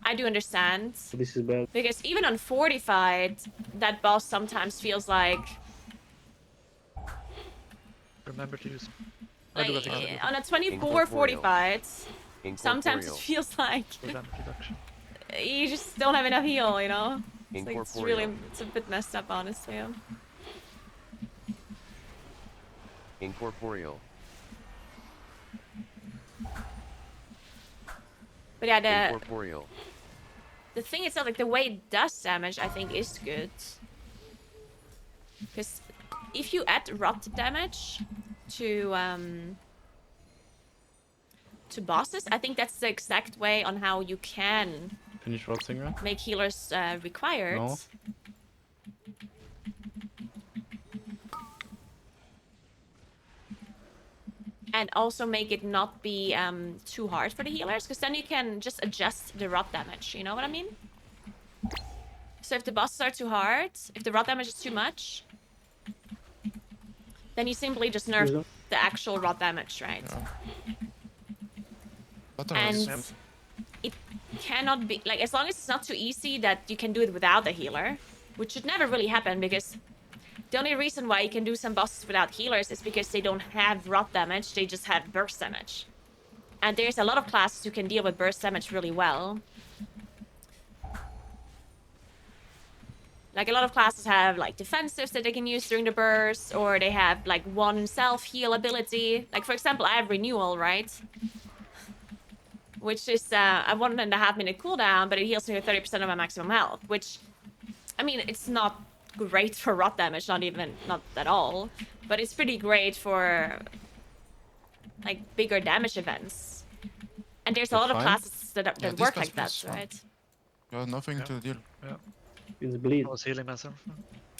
I do understand. This is bad. Because even on fortified, that boss sometimes feels like Remember to use. I do have to like get on a 24 Incorporeal. fortified, sometimes it Incorporeal. feels like full damage reduction. you just don't have enough heal, you know? It's like it's really Incorporeal. it's a bit messed up, honestly. Incorporeal. But yeah, the Incorporeal. thing itself, like the way it does damage, I think is good. Because if you add rot damage to bosses, I think that's the exact way on how you can Finish Rod Singer. make healers required. No. And also make it not be too hard for the healers, because then you can just adjust the rot damage, you know what I mean? So if the bosses are too hard, if the rot damage is too much, then you simply just nerf Yeah. the actual rot damage, right? But And it cannot be, like, as long as it's not too easy that you can do it without a healer, which should never really happen, because the only reason why you can do some bosses without healers is because they don't have rot damage, they just have burst damage. And there's a lot of classes who can deal with burst damage really well. Like, a lot of classes have, like, defensives that they can use during the burst, or they have, like, one self-heal ability. Like, for example, I have Renewal, right? Which is a 1.5 minute cooldown, but it heals me with 30% of my maximum health, which, I mean, it's not great for rot damage, not at all, but it's pretty great for, like, bigger damage events. And there's a That's lot of fine. classes that Yeah, work this like that, is fine. right? you have nothing Yeah. to deal. It's bleed. I was healing myself.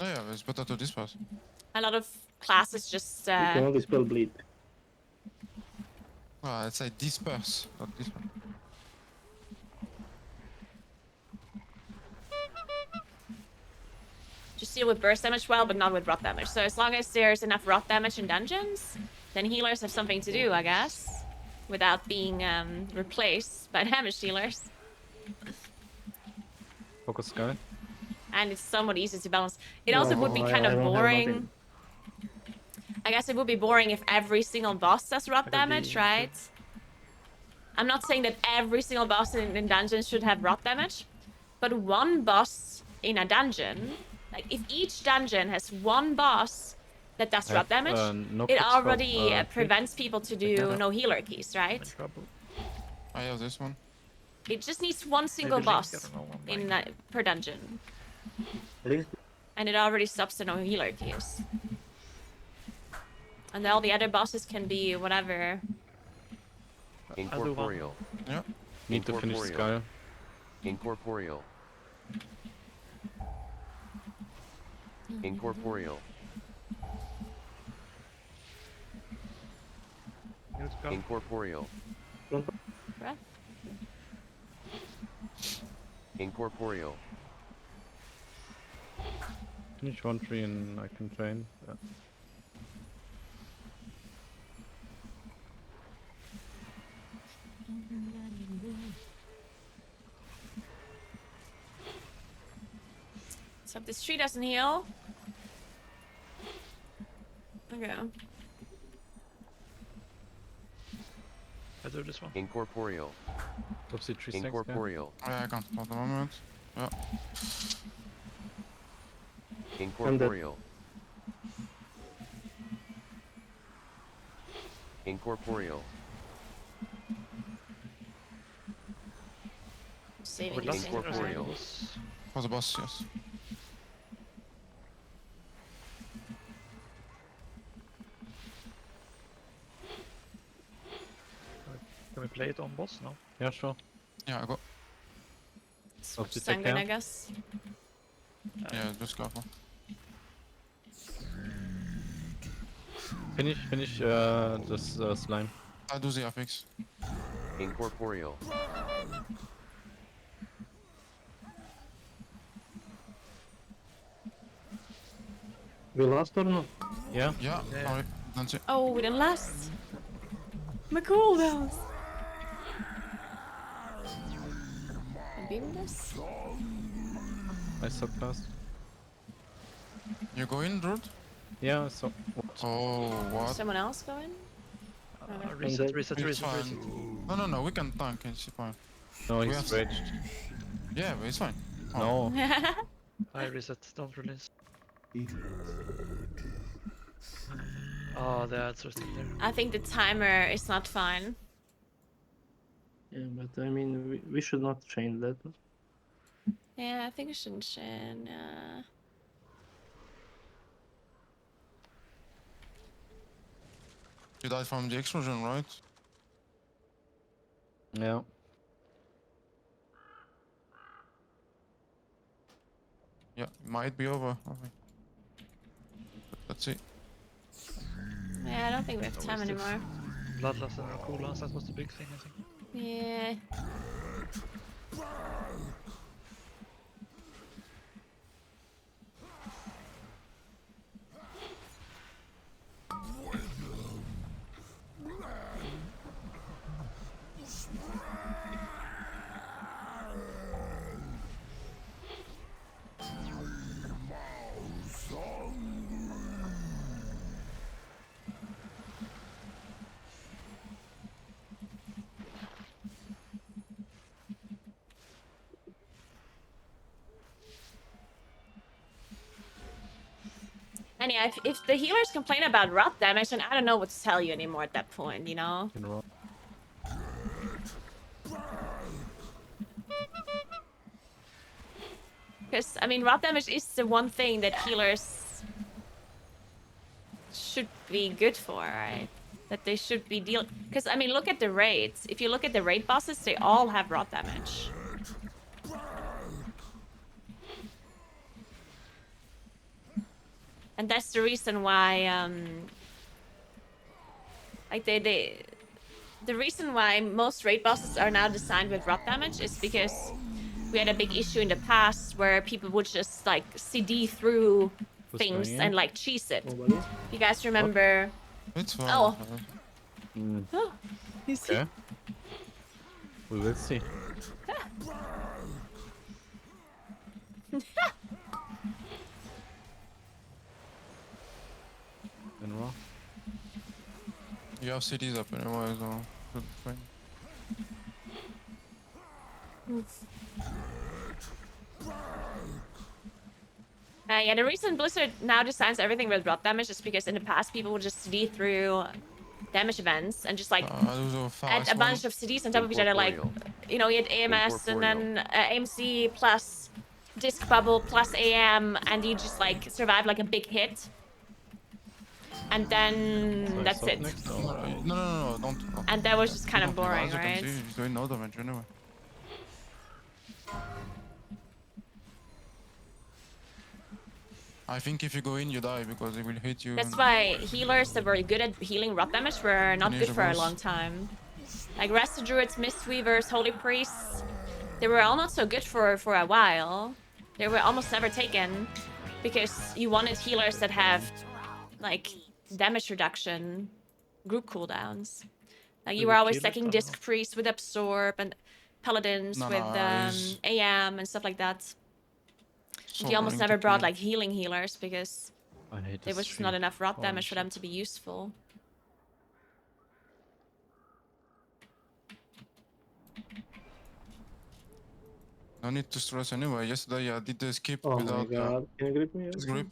Yeah, it's better to disperse. A lot of classes just, You can only spell bleed. I'd say disperse, not disperse. just deal with burst damage well, but not with rot damage. So as long as there's enough rot damage in dungeons, then healers have something to do, I guess, without being replaced by damage dealers. Focus Sky. And it's somewhat easy to balance. It also would be No, kind I of don't have boring. nothing. I guess it would be boring if every single boss does rot That'd damage, be- right? I'm not saying that every single boss in dungeons should have rot damage, but one boss in a dungeon, like if each dungeon has one boss that does rot damage, no it quick stop, already trick. prevents people to do Yeah. no healer keys, I'm right? in trouble. I have this one. It just needs one single Maybe Link, boss I don't know, one in might. per dungeon, Link. and it already stops the no healer keys. And all the other bosses can be whatever. Incorporeal. Yeah. Need to finish Incorporeal. Sky. Incorporeal. Incorporeal. Let's go. Incorporeal. Breath. Incorporeal. Finish 1-3 and I can train. Yeah. So if this tree doesn't heal. Okay. I do this one. Incorporeal. Topsy 3 stacks. Incorporeal. I can't at the moment. Yeah. Incorporeal. Incorporeal. Saving With these last things for Incorporeal. later. For the boss, yes. Can we play it on boss? No. Yeah, sure. Yeah, go. Hope you take Sanguine, care. I guess. Yeah, just careful. Finish this slime. I do the affix. Incorporeal. We lost or not? Yeah. Yeah, Yeah. sorry. That's it. Oh, we didn't last. My cooldowns. Beam this? I suck fast. You go in, Druid? Yeah, so Oh, what? Someone else going? Reset, then- reset, It's reset, reset. fine. No, we can tank, it's fine. no, We he's have- raged. Yeah, but it's fine. No. I reset, don't release. Oh, the ads are still there. I think the timer is not fine. Yeah, but I mean, we should not change that. Yeah, I think we shouldn't change. You died from the explosion, right? Yeah. Yeah, might be over. Okay. Let's see. Yeah, I don't think we have That time was the anymore. Bloodlust and cooldowns, that was the big thing, I think. Yeah. And yeah, if the healers complain about rot damage, then I don't know what to tell you anymore at that point, you know? Can roll. Because, I mean, rot damage is the one thing that healers should be good for, right? That they should be deal. Because, I mean, look at the raids. If you look at the raid bosses, they all have rot damage. And that's the reason why, like the reason why most raid bosses are now designed with rot damage is because we had a big issue in the past where people would just like CD through Who's things going in? and like cheese it. Nobody? You guys remember? It's fine. Oh. Mm, Oh, you see? okay. We will see. And roll. You have cities up anyway, so should be fine. Yeah, the reason Blizzard now designs everything with rot damage is because in the past people would just CD through damage events and just like Those are add fast a bunch one. of CDs on top of each other, like, you know, you had AMS and then AMC plus disc bubble plus AM, and you just like survive like a big hit. And then So I that's stop it. next, or- No, don't. And that was just kind of Don't leave boring, us, you can right? see he's doing no damage anyway. I think if you go in, you die because it will hit you. That's and- why healers that were good at healing rot damage were not good for a Ninja long time. Like Rasta Druids, Mistweavers, Holy Priests, they were all not so good for a while. They were almost never taken because you wanted healers that have like damage reduction, group cooldowns. Like you Maybe were always kill it, stacking I don't Disc know. Priests with Absorb and Paladins No, with it's AM and stuff like that. so You almost boring to never brought kill. like healing healers because I hate there this was not tree. enough rot Holy damage for them shit. to be useful. No need to stress anyway. Yesterday I did the skip Oh my without god. Can you grip me? just grip.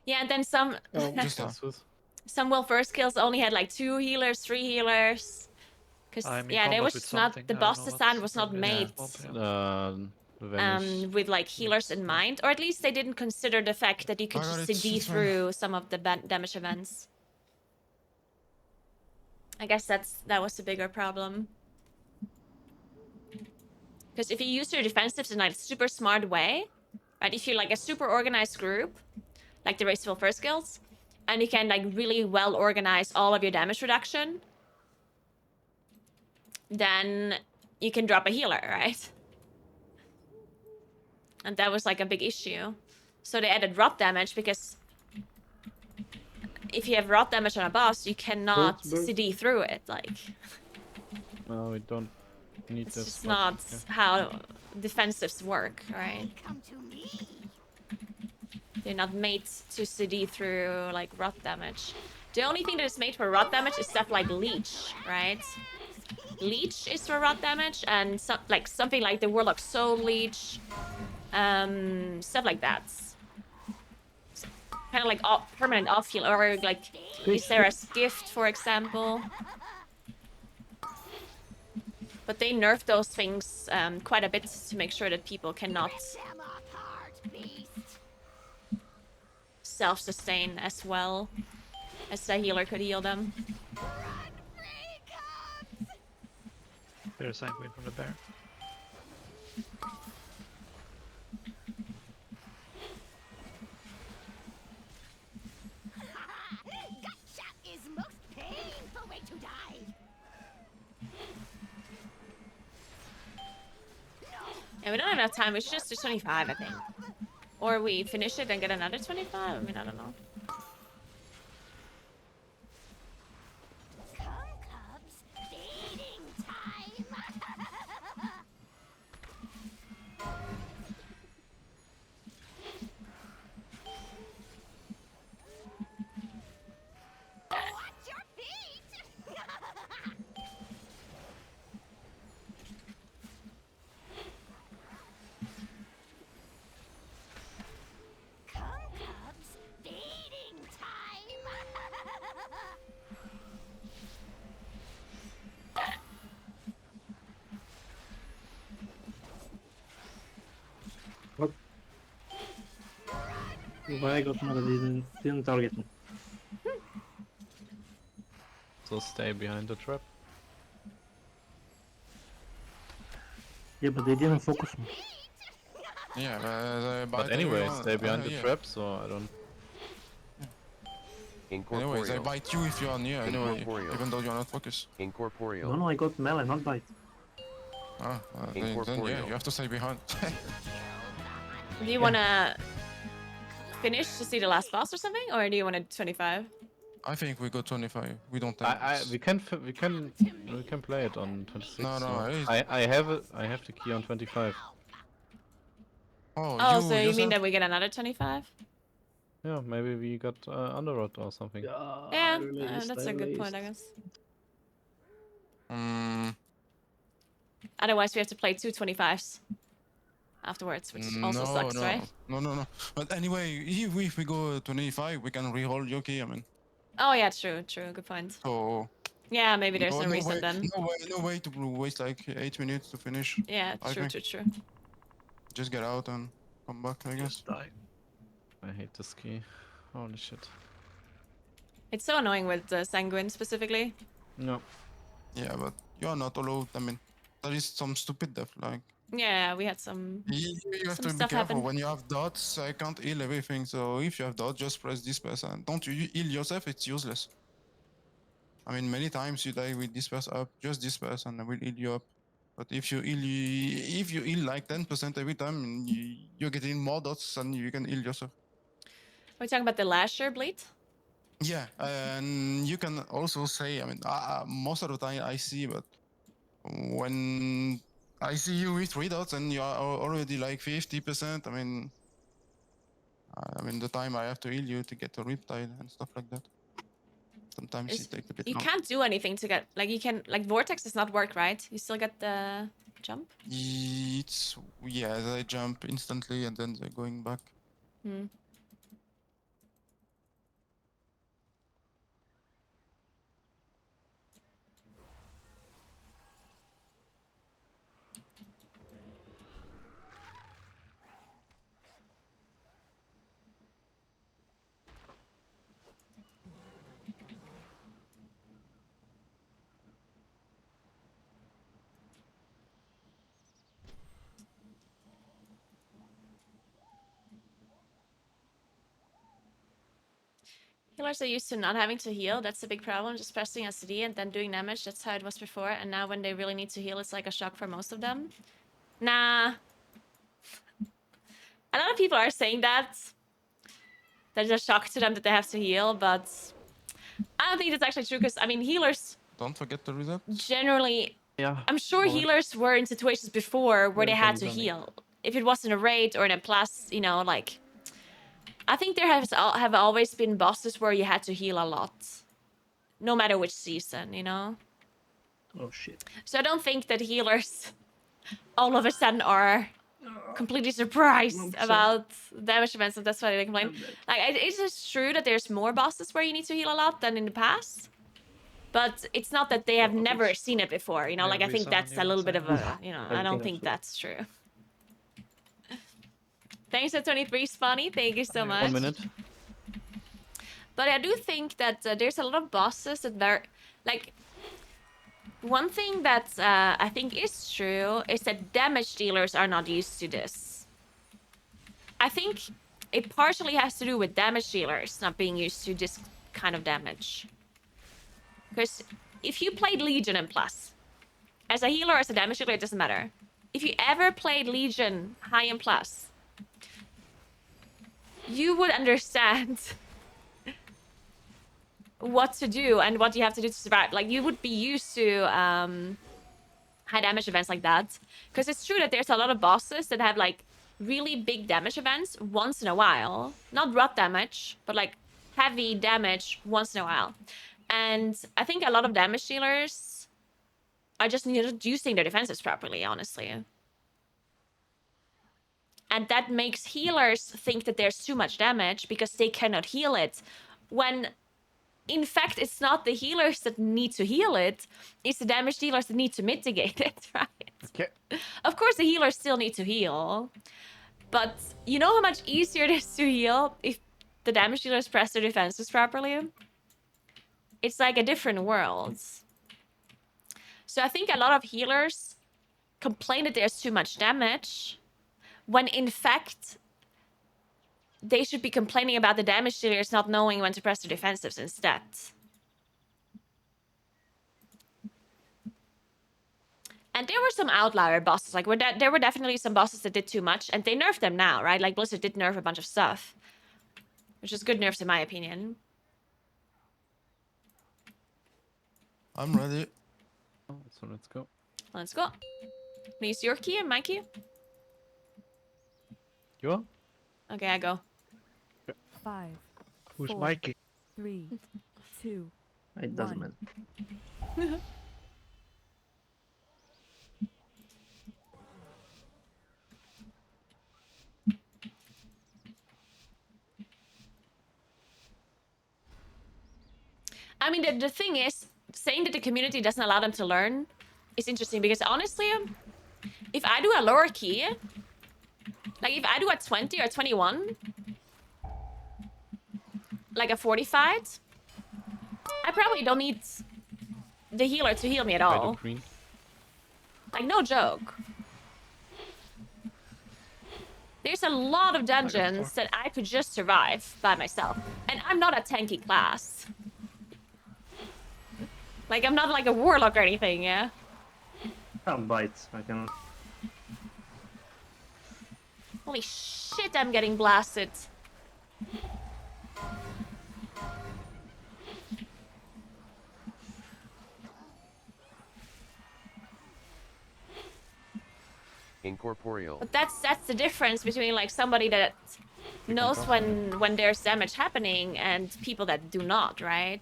Yeah, and then some Oh, Just Cancels. some will first kills only had like 2 healers, 3 healers. Cause I'm in yeah, there combat was with just not something, the I don't boss know design what's was not going on. made. Yeah. Vanish. with like healers in mind, or at least they didn't consider the fact that you could I got just it, CD it's fine. through some of the damage events. I guess that was the bigger problem. Because if you use your defensives in like a super smart way, right? If you're like a super organized group, like the Raceful First Guilds, and you can like really well organize all of your damage reduction, then you can drop a healer, right? And that was like a big issue. So they added rot damage because if you have rot damage on a boss, you cannot Birds. CD through it. Like, No, we don't need it's this. just but not okay. how defensives work, right? Come to me. They're not made to CD through like rot damage. The only thing that is made for rot damage is stuff like leech, right? Leech is for rot damage, and like something like the Warlock Soul Leech, stuff like that. Kind of like permanent off heal, or like Ysera's gift, for example. But they nerfed those things quite a bit to make sure that people cannot Them apart, beast. self-sustain as well as the healer could heal them. Run, free cubs. There's sanguine from the bear. Gotcha is most painful way to die. Yeah, we don't have enough time. We should just do 25, I think. Or we finish it and get another 25? I mean, I don't know. Come, cubs, feeding time. Watch your feet. Come, cubs, feeding time. What? Why I got mad at didn't target me. So stay behind the trap. Yeah, but they didn't focus me. Yeah, But anyway, stay behind the trap, so I don't. Anyways, they Incorporeal. bite you if you're near anyway, Incorporeal. even though you're not focused. Incorporeal. No, I got melee, not bite. Then yeah, Incorporeal. you have to stay behind. Do you want to finish to see the last boss or something? Or do you want to 25? I think we go 25. We don't have. We can play it on 26. No, so it's- I have the key on 25. Oh, so you mean yourself? that we get another 25? Yeah, maybe we got Underrot or something. Yeah, that's a good point, I guess. Otherwise, we have to play two 25s afterwards, which also sucks, right? No. But anyway, if we go 25, we can rehold Yoki. I mean, Oh, yeah, true. Good point. so Yeah, maybe there's no no reason way, then. no way to waste like 8 minutes to finish. Yeah, I true. Just get out and come back, I guess. Just die. I hate this key. Holy shit. It's so annoying with Sanguine specifically. No. Yeah, but you're not allowed. I mean, there is some stupid death. Like Yeah, we had some. you have Some to be stuff careful happened. when you have dots. I can't heal everything, so if you have dots, just press disperse and don't you heal yourself. It's useless. I mean, many times you die with disperse up. Just disperse and I will heal you up. But if you heal like 10% every time, you're getting more dots and you can heal yourself. Are we talking about the Lasher bleed? Yeah, and you can also say, I mean, most of the time I see, but when I see you with 3 dots and you are already like 50%, I mean, the time I have to heal you to get a Riptide and stuff like that. Sometimes it takes a bit You long. can't do anything to get like you can like Vortex does not work, right? You still get the jump. Yeah, they jump instantly and then they're going back. Hmm. Healers are used to not having to heal. That's the big problem. Just pressing SD and then doing damage. That's how it was before. And now when they really need to heal, it's like a shock for most of them. Nah. A lot of people are saying that. There's a shock to them that they have to heal, but I don't think that's actually true because, I mean, healers Don't forget the reset. generally... Yeah. I'm sure Lord. healers were in situations before where they had to Welcome, Johnny. heal. If it was in a raid or in a plus, you know, like... I think there have always been bosses where you had to heal a lot. No matter which season, you know? Oh shit. So I don't think that healers all of a sudden are completely surprised about damage events, and that's why they complain. Like, it is true that there's more bosses where you need to heal a lot than in the past. But it's not that they have never seen it before, you know? Like, I think that's a little bit of a, you know, I don't think that's true. Thanks to 23 Spawny, thank you so much. 1 minute. But I do think that there's a lot of bosses that are, like... One thing that I think is true is that damage dealers are not used to this. I think it partially has to do with damage dealers not being used to this kind of damage. Because if you played Legion in Plus, as a healer or as a damage dealer, it doesn't matter. If you ever played Legion high in Plus, you would understand what to do and what you have to do to survive. Like, you would be used to high damage events like that. Because it's true that there's a lot of bosses that have, like, really big damage events once in a while. Not rot damage, but, like, heavy damage once in a while. And I think a lot of damage dealers are just not using their defenses properly, honestly. And that makes healers think that there's too much damage because they cannot heal it. When... in fact, it's not the healers that need to heal it. It's the damage dealers that need to mitigate it, right? Okay. Of course, the healers still need to heal. But you know how much easier it is to heal if the damage dealers press their defenses properly? It's like a different world. So I think a lot of healers complain that there's too much damage, when in fact... they should be complaining about the damage dealers not knowing when to press their defensives instead. And there were some outlier bosses. Like, there were definitely some bosses that did too much, and they nerfed them now, right? Like, Blizzard did nerf a bunch of stuff. Which is good nerfs in my opinion. I'm ready. So let's go. Let's go. Please, your key and my key? You are? Okay, I go. 5, Who's 4, Mikey? 3, 2, It doesn't One. matter. I mean, the thing is, saying that the community doesn't allow them to learn is interesting because honestly, if I do a lower key, like if I do a 20 or 21, like a fortified, I probably don't need the healer to heal me at I all. do green. Like, no joke. There's a lot of dungeons that I could just survive by myself. And I'm not a tanky class. Like, I'm not like a warlock or anything, yeah? Can't bite. I can. Holy shit, I'm getting blasted. Incorporeal. But that's the difference between like somebody that knows when there's damage happening and people that do not, right?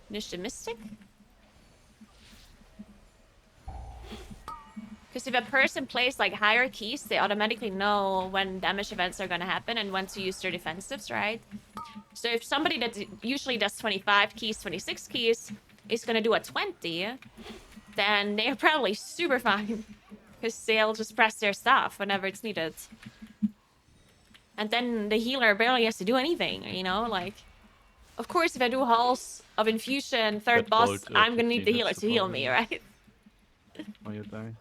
Niche the Mystic? Because if a person plays like higher keys, they automatically know when damage events are gonna happen and when to use their defensives, right? So if somebody that usually does 25 keys, 26 keys is gonna do a 20, then they're probably super fine. Because they'll just press their stuff whenever it's needed. And then the healer barely has to do anything, you know? Like, of course, if I do halls of infusion, third That boss, bolt, I'm gonna need the 15, healer that's to the heal problem. me, right? Oh, you die.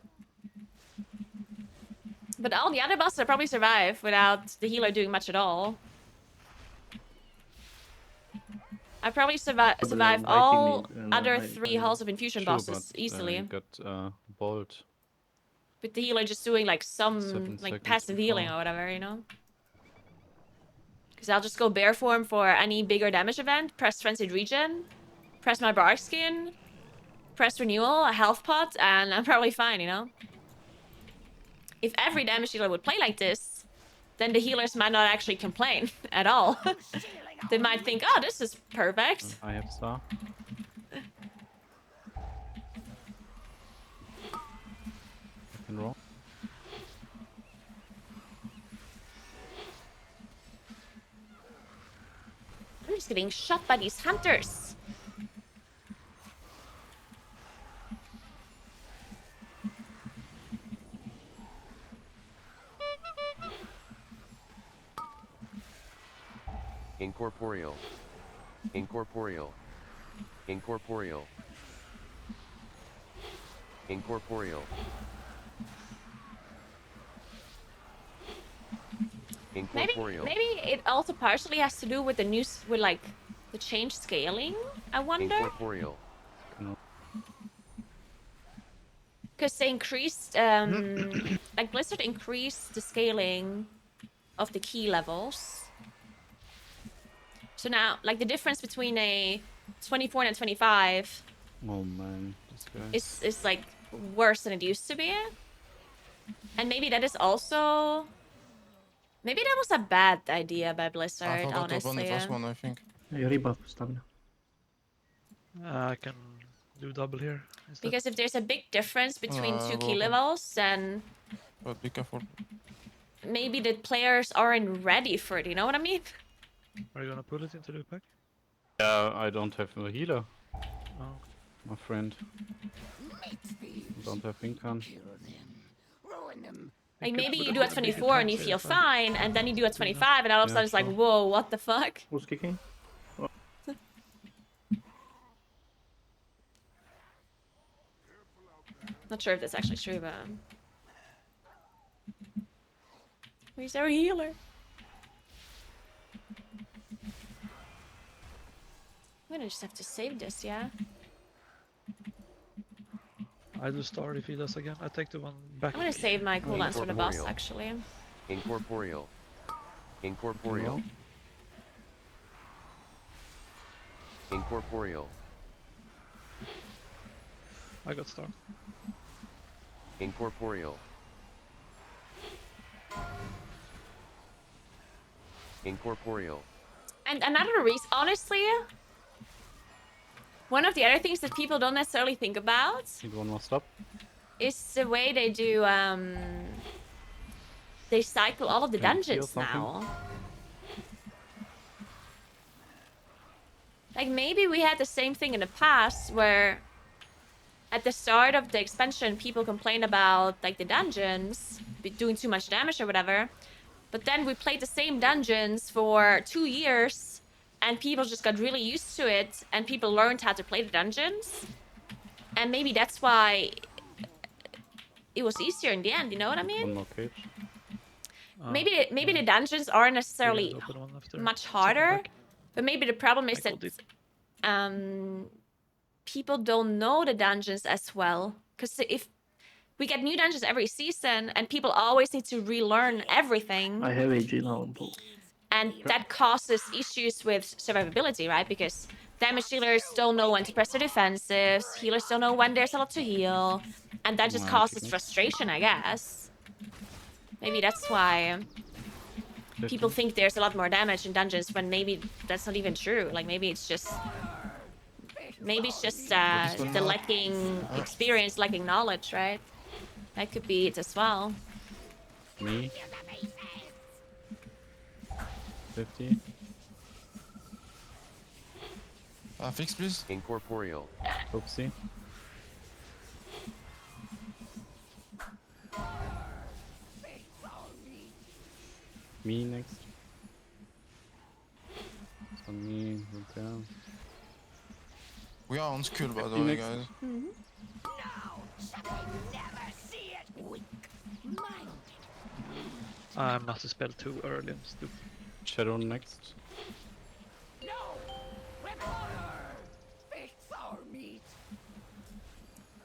But all the other bosses will probably survive without the healer doing much at all. I probably survive Viking all me, and other I- 3 I- Halls of Infusion True, bosses but easily. you got bolt. With the healer just doing like some 7 like seconds passive healing before. or whatever, you know? Because I'll just go bear form for any bigger damage event, press Frenzied Regen, press my Bark Skin, press Renewal, a health pot, and I'm probably fine, you know? If every damage dealer would play like this, then the healers might not actually complain at all. They might think, oh, this is perfect. I have star. I can roll. I'm just getting shot by these hunters. Incorporeal. Incorporeal. Incorporeal. Incorporeal. Incorporeal. Maybe it also partially has to do with the new with like the change scaling. I wonder Incorporeal. because they increased like Blizzard increased the scaling of the key levels. So now like the difference between a 24 and a 25 Oh man, this guy. is like worse than it used to be. And maybe that is also maybe that was a bad idea by Blizzard, I forgot to open the honestly. first one, I think. You rebuff stamina. I can do double here instead. Because if there's a big difference between two key well, levels, then But be careful. maybe the players aren't ready for it, you know what I mean? Are you gonna pull it into the pack? Yeah, I don't have a healer, Oh. my friend. I don't have Incan. Like maybe you put do it a in the 24 and you pack, feel so- fine, and then you do a 25 and all of a Yeah, sudden it's like, sure. whoa, what the fuck? Who's kicking? Not sure if that's actually true, but... Where's our healer? I'm gonna just have to save this, yeah? I do start if he does again. I take the one back. I'm gonna save my cooldowns for the boss, Incorporeal. actually. Incorporeal. Incorporeal. Incorporeal. I got start. Incorporeal. Incorporeal. And another reason, honestly, one of the other things that people don't necessarily think about Need one more stop. is the way they do, they cycle all of the Can you heal dungeons something? now. Like, maybe we had the same thing in the past, where at the start of the expansion, people complained about, like, the dungeons doing too much damage or whatever. But then we played the same dungeons for 2 years, and people just got really used to it, and people learned how to play the dungeons. And maybe that's why it was easier in the end, you know what I mean? One more cage. Maybe the dungeons aren't necessarily Open one after much second harder, pack. but maybe the problem is I that called it. people don't know the dungeons as well. Because if we get new dungeons every season, and people always need to relearn everything, I have AG now on both. and that causes issues with survivability, right? Because damage dealers don't know when to press their defensives, healers don't know when there's a lot to heal, and that just Wow, causes goodness. frustration, I guess. Maybe that's why people think there's a lot more damage in dungeons when maybe that's not even true. Like maybe it's just the lacking experience, lacking knowledge, right? That could be it as well. Me. 50. Fix, please. Incorporeal. Oopsie. Me next. So me, repair. We are on skill, by the way, Phoenix. guys. I must spell too early. I'm stupid. Shadow next.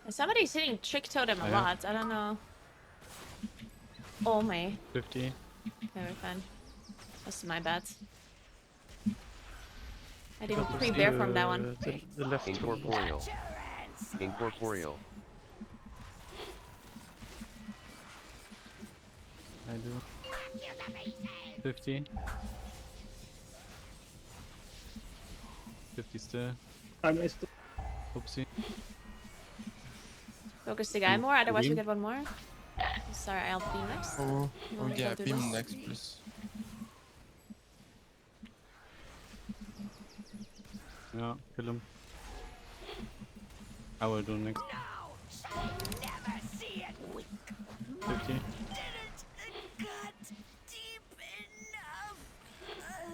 Somebody's hitting Trick Totem a Yeah. lot. I don't know. Oh my. 50. Very fun. That's my bad. I didn't Got to prepare see, from that one. The left tool. Incorporeal. Incorporeal. I do. 50. 50 still. I missed. Oopsie. Focus the guy more, otherwise we Beam. get one more. Sorry, I'll be next. Oh, You oh want me to yeah, go do beam this? next, please. Yeah, kill him. I will do next. 50.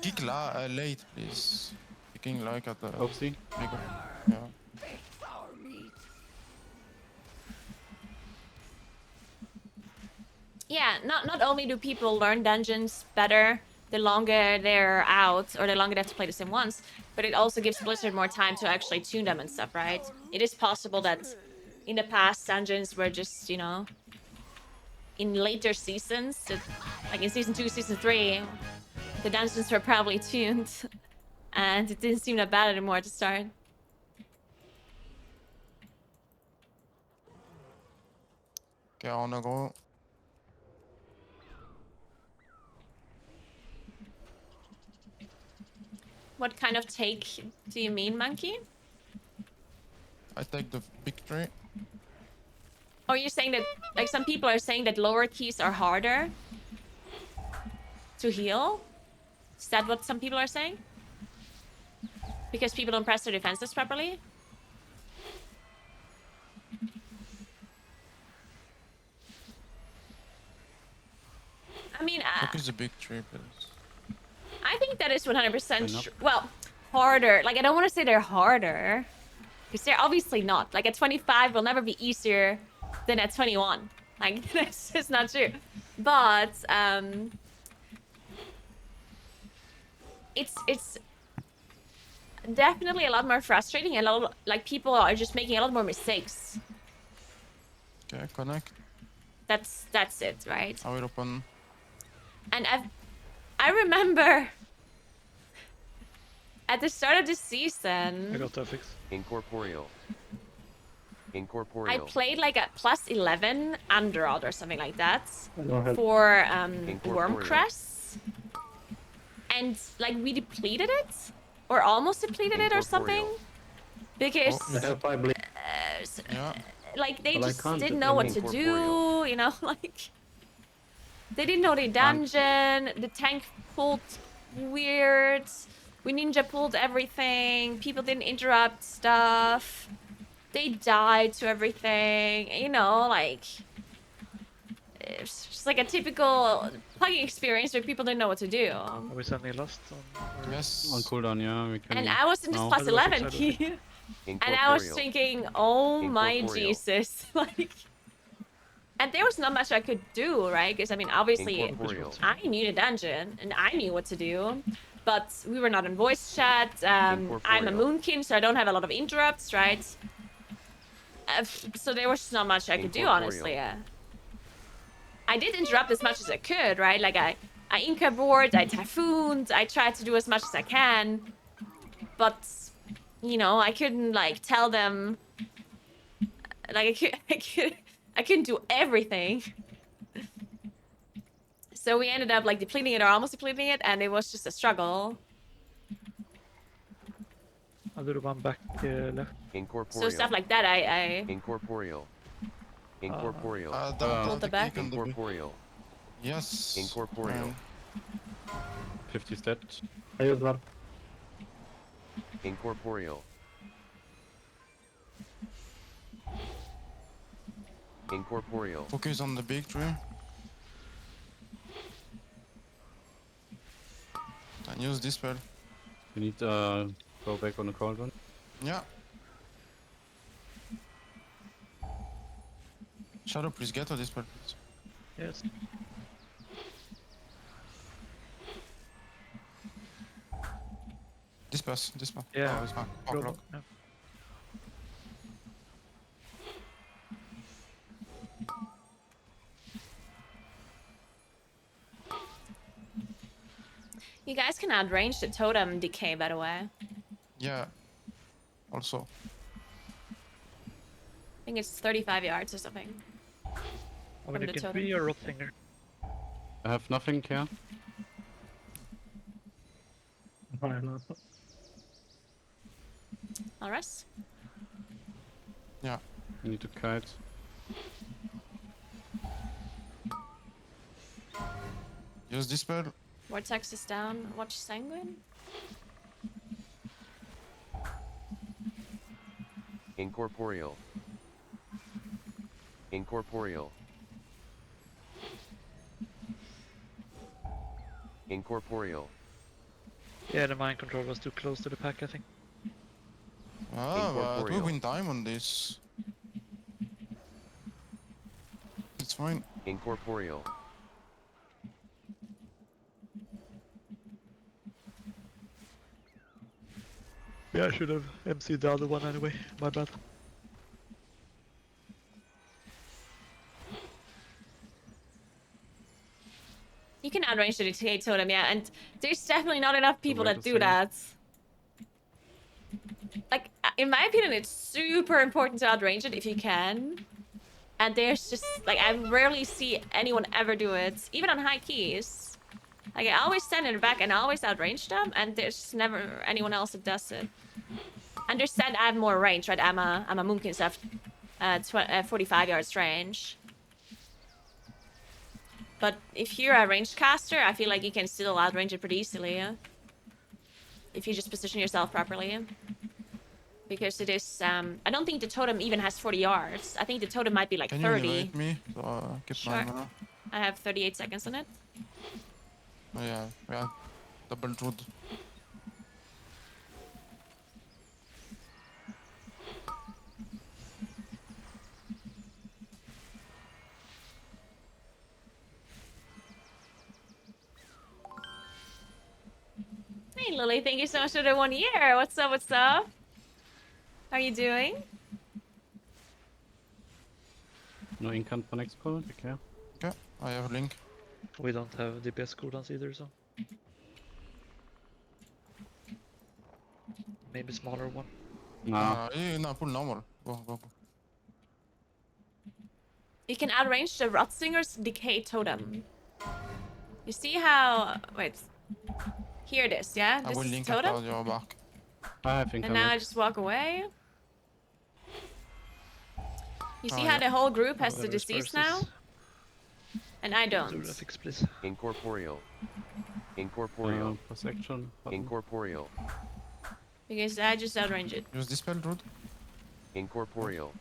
Kick late, please. Kicking like at the. Oopsie. Yeah. Yeah, not only do people learn dungeons better the longer they're out or the longer they have to play the sim once, but it also gives Blizzard more time to actually tune them and stuff, right? It is possible that in the past dungeons were just, you know, in later seasons, like in season 2, season 3, the dungeons were probably tuned and it didn't seem that bad anymore to start. Okay, on a go. What kind of take do you mean, Monkey? I take the victory. Or you're saying that, like, some people are saying that lower keys are harder to heal? Is that what some people are saying? Because people don't press their defenses properly? I mean, Focus the victory, please. I think that is 100% Enough. well, harder. Like, I don't want to say they're harder. Because they're obviously not. Like, at 25 will never be easier than at 21. Like, that's just not true. But, it's definitely a lot more frustrating. And a lot, like, people are just making a lot more mistakes. Okay, connect. That's it, right? I will open. And I remember at the start of the season, I got that fixed. Incorporeal. I Incorporeal. played like a plus 11 Underodd or something like that I don't have. for Incorporeal. Worm Crests. And like we depleted it or almost depleted it or something Incorporeal. because I have 5 blades. Yeah. like they But I just can't didn't know what to Incorporeal. do, you know, like they didn't know the dungeon, the tank pulled weird, we ninja pulled everything, people didn't interrupt stuff, they died to everything, you know, like it's just like a typical plugging experience where people didn't know what to do. Are we suddenly lost on? Or... Yes. On cooldown, yeah, we can. And I was in this now. plus I do it, 11 I do key. And I was Incorporeal. thinking, oh my Incorporeal. Jesus, like, and there was not much I could do, right? Because I mean, obviously, Incorporeal. I knew the dungeon and I knew what to do, but we were not in voice chat. I'm a Incorporeal. moonkin, so I don't have a lot of interrupts, right? So there was not much I could do, honestly. I did interrupt as much as I could, right? Like I Inca board, I typhooned, I tried to do as much as I can, but you know, I couldn't like tell them. Like I couldn't do everything. So we ended up like depleting it or almost depleting it, and it was just a struggle. I'll do the one back left. Incorporeal. So stuff like that, I Incorporeal. Incorporeal. Don't Hold the kick back. on the Incorporeal. Yes. Incorporeal. 50 stats. I use one. Incorporeal. Incorporeal. Focus on the big tree. And use this spell. We need go back on the cauldron. Yeah. Shadow, please get to this spell, please. Yes. This pass. Yeah. Oh, it's fine. Go. Block. Yeah. You guys can outrange the totem decay, by the way. Yeah. Also. I think it's 35 yards or something. I mean, From you the can totem. be a Rotfinger. I have nothing here. I don't know. Alright. Yeah. I need to kite. Use dispel. Vortex is down. Watch Sanguine. Incorporeal. Incorporeal. Incorporeal. Yeah, the mind control was too close to the pack, I think. Ah, but we Incorporeal. win time on this. It's fine. Incorporeal. Yeah, I should have MC'd the other one anyway. My bad. You can outrange the decay totem, yeah, and there's definitely not enough people wait that a do second. that. Like, in my opinion, it's super important to outrange it if you can. And there's just, like, I rarely see anyone ever do it, even on high keys. Like, I always stand in the back and I always outrange them, and there's never anyone else that does it. Understand I have more range, right? I'm a Moonkin, so I have 45 yards range. But if you're a ranged caster, I feel like you can still outrange it pretty easily, yeah? If you just position yourself properly. Because it is, I don't think the totem even has 40 yards. I think the totem might be like Can 30. you invite me? So get Sure. my mana. I have 38 seconds on it. Oh, yeah, yeah. Double root. Hey, Lily, thank you so much for the 1 year. What's up, what's up? How are you doing? No incant for next point, okay. Okay, I have link. We don't have DPS cooldowns either, so. Maybe smaller one. Nah, No, pull normal. Go, go, go. You can outrange the Rotslinger's decay totem. You see how... Wait. Here it is, yeah? I This will is link totem? after your back. I have And incant. now I just walk away. You see Oh, how yeah. the whole group has the Whoever disease first now? is- And I Do don't. the fix, please. Incorporeal. Incorporeal. Plus action. button. Incorporeal. Because I just outrange it. Use dispel root. Incorporeal.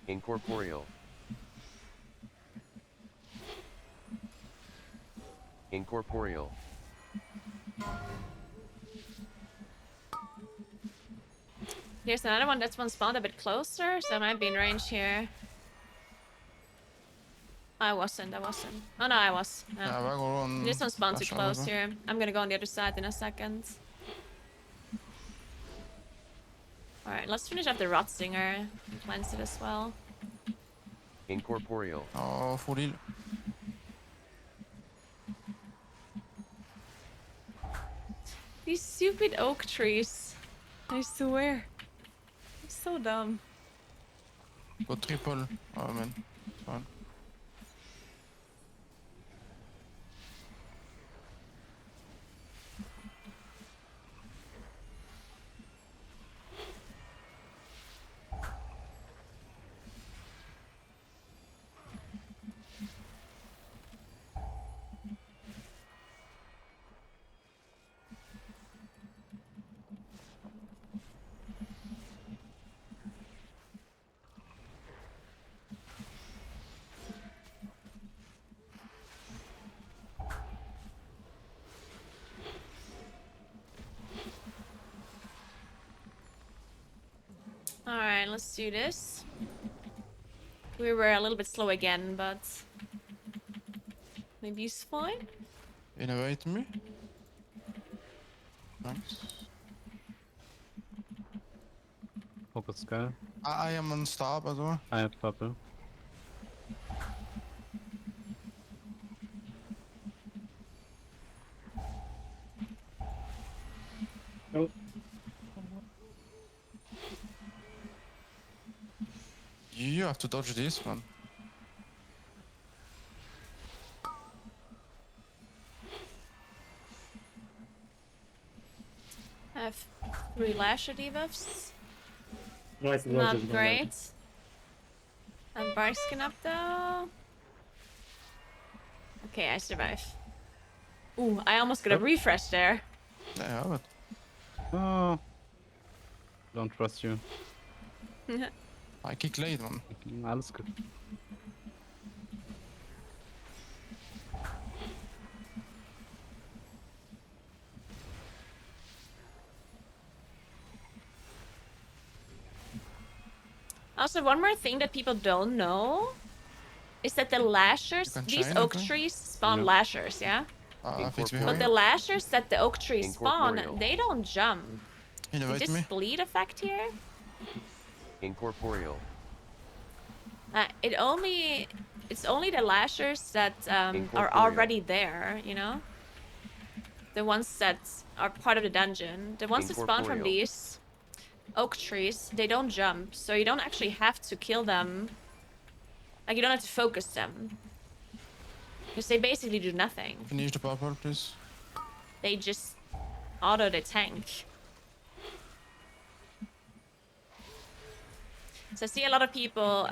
Incorporeal. Incorporeal. Here's another one that's one spawned a bit closer, so I might be in range here. I wasn't. Oh no, I was. No. Yeah, I go on. This one spawned too Asha close also. here. I'm gonna go on the other side in a second. Alright, let's finish up the Rotsinger and cleanse it as well. Incorporeal. Oh, full heal. These stupid oak trees. I swear. It's so dumb. Go triple. Oh man. It's fine. Alright, let's do this. We were a little bit slow again, but maybe it's fine. Innovate me. Nice. Focus sky. I am on stab as well. I have purple. You have to dodge this one. I have 3 lasher debuffs. Right, It's it was not just gonna- great. I'm bark skin up though. Okay, I survive. Ooh, I almost got a refresh there. Yeah, but Oh. Don't trust you. I kick late one. Alles gut. Also, one more thing that people don't know is that the lashers, You can these chain, I oak think. trees spawn Yeah. lashers, yeah? Fix Incorporeal. But behind. the lashers that the oak trees spawn, Incorporeal. they don't jump. Is Innovate this me. bleed effect here? Incorporeal. It's only the lashers that are Incorporeal. already there, you know? The ones that are part of the dungeon. The ones that spawn from Incorporeal. these oak trees, they don't jump, so you don't actually have to kill them. Like, you don't have to focus them. Because they basically do nothing. Finish the purple, please. They just auto the tank. So I see a lot of people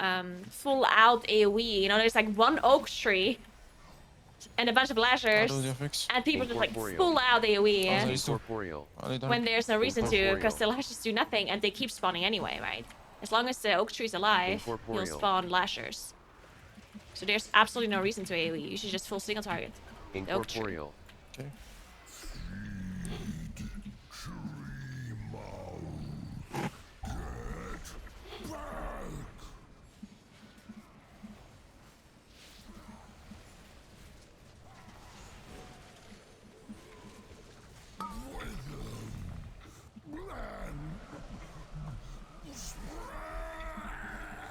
full out AoE. You know, there's like one oak tree and a bunch of I'll lashers, do the fix. and people just like Incorporeal. full out AoE, yeah? Also, it's- Incorporeal. They don't. When there's no reason to, Incorporeal. because the lashers do nothing and they keep spawning anyway, right? As long as the oak tree's alive, he'll Incorporeal. spawn lashers. So there's absolutely no reason to AoE. You should just full single target. oak tree. Incorporeal. Okay.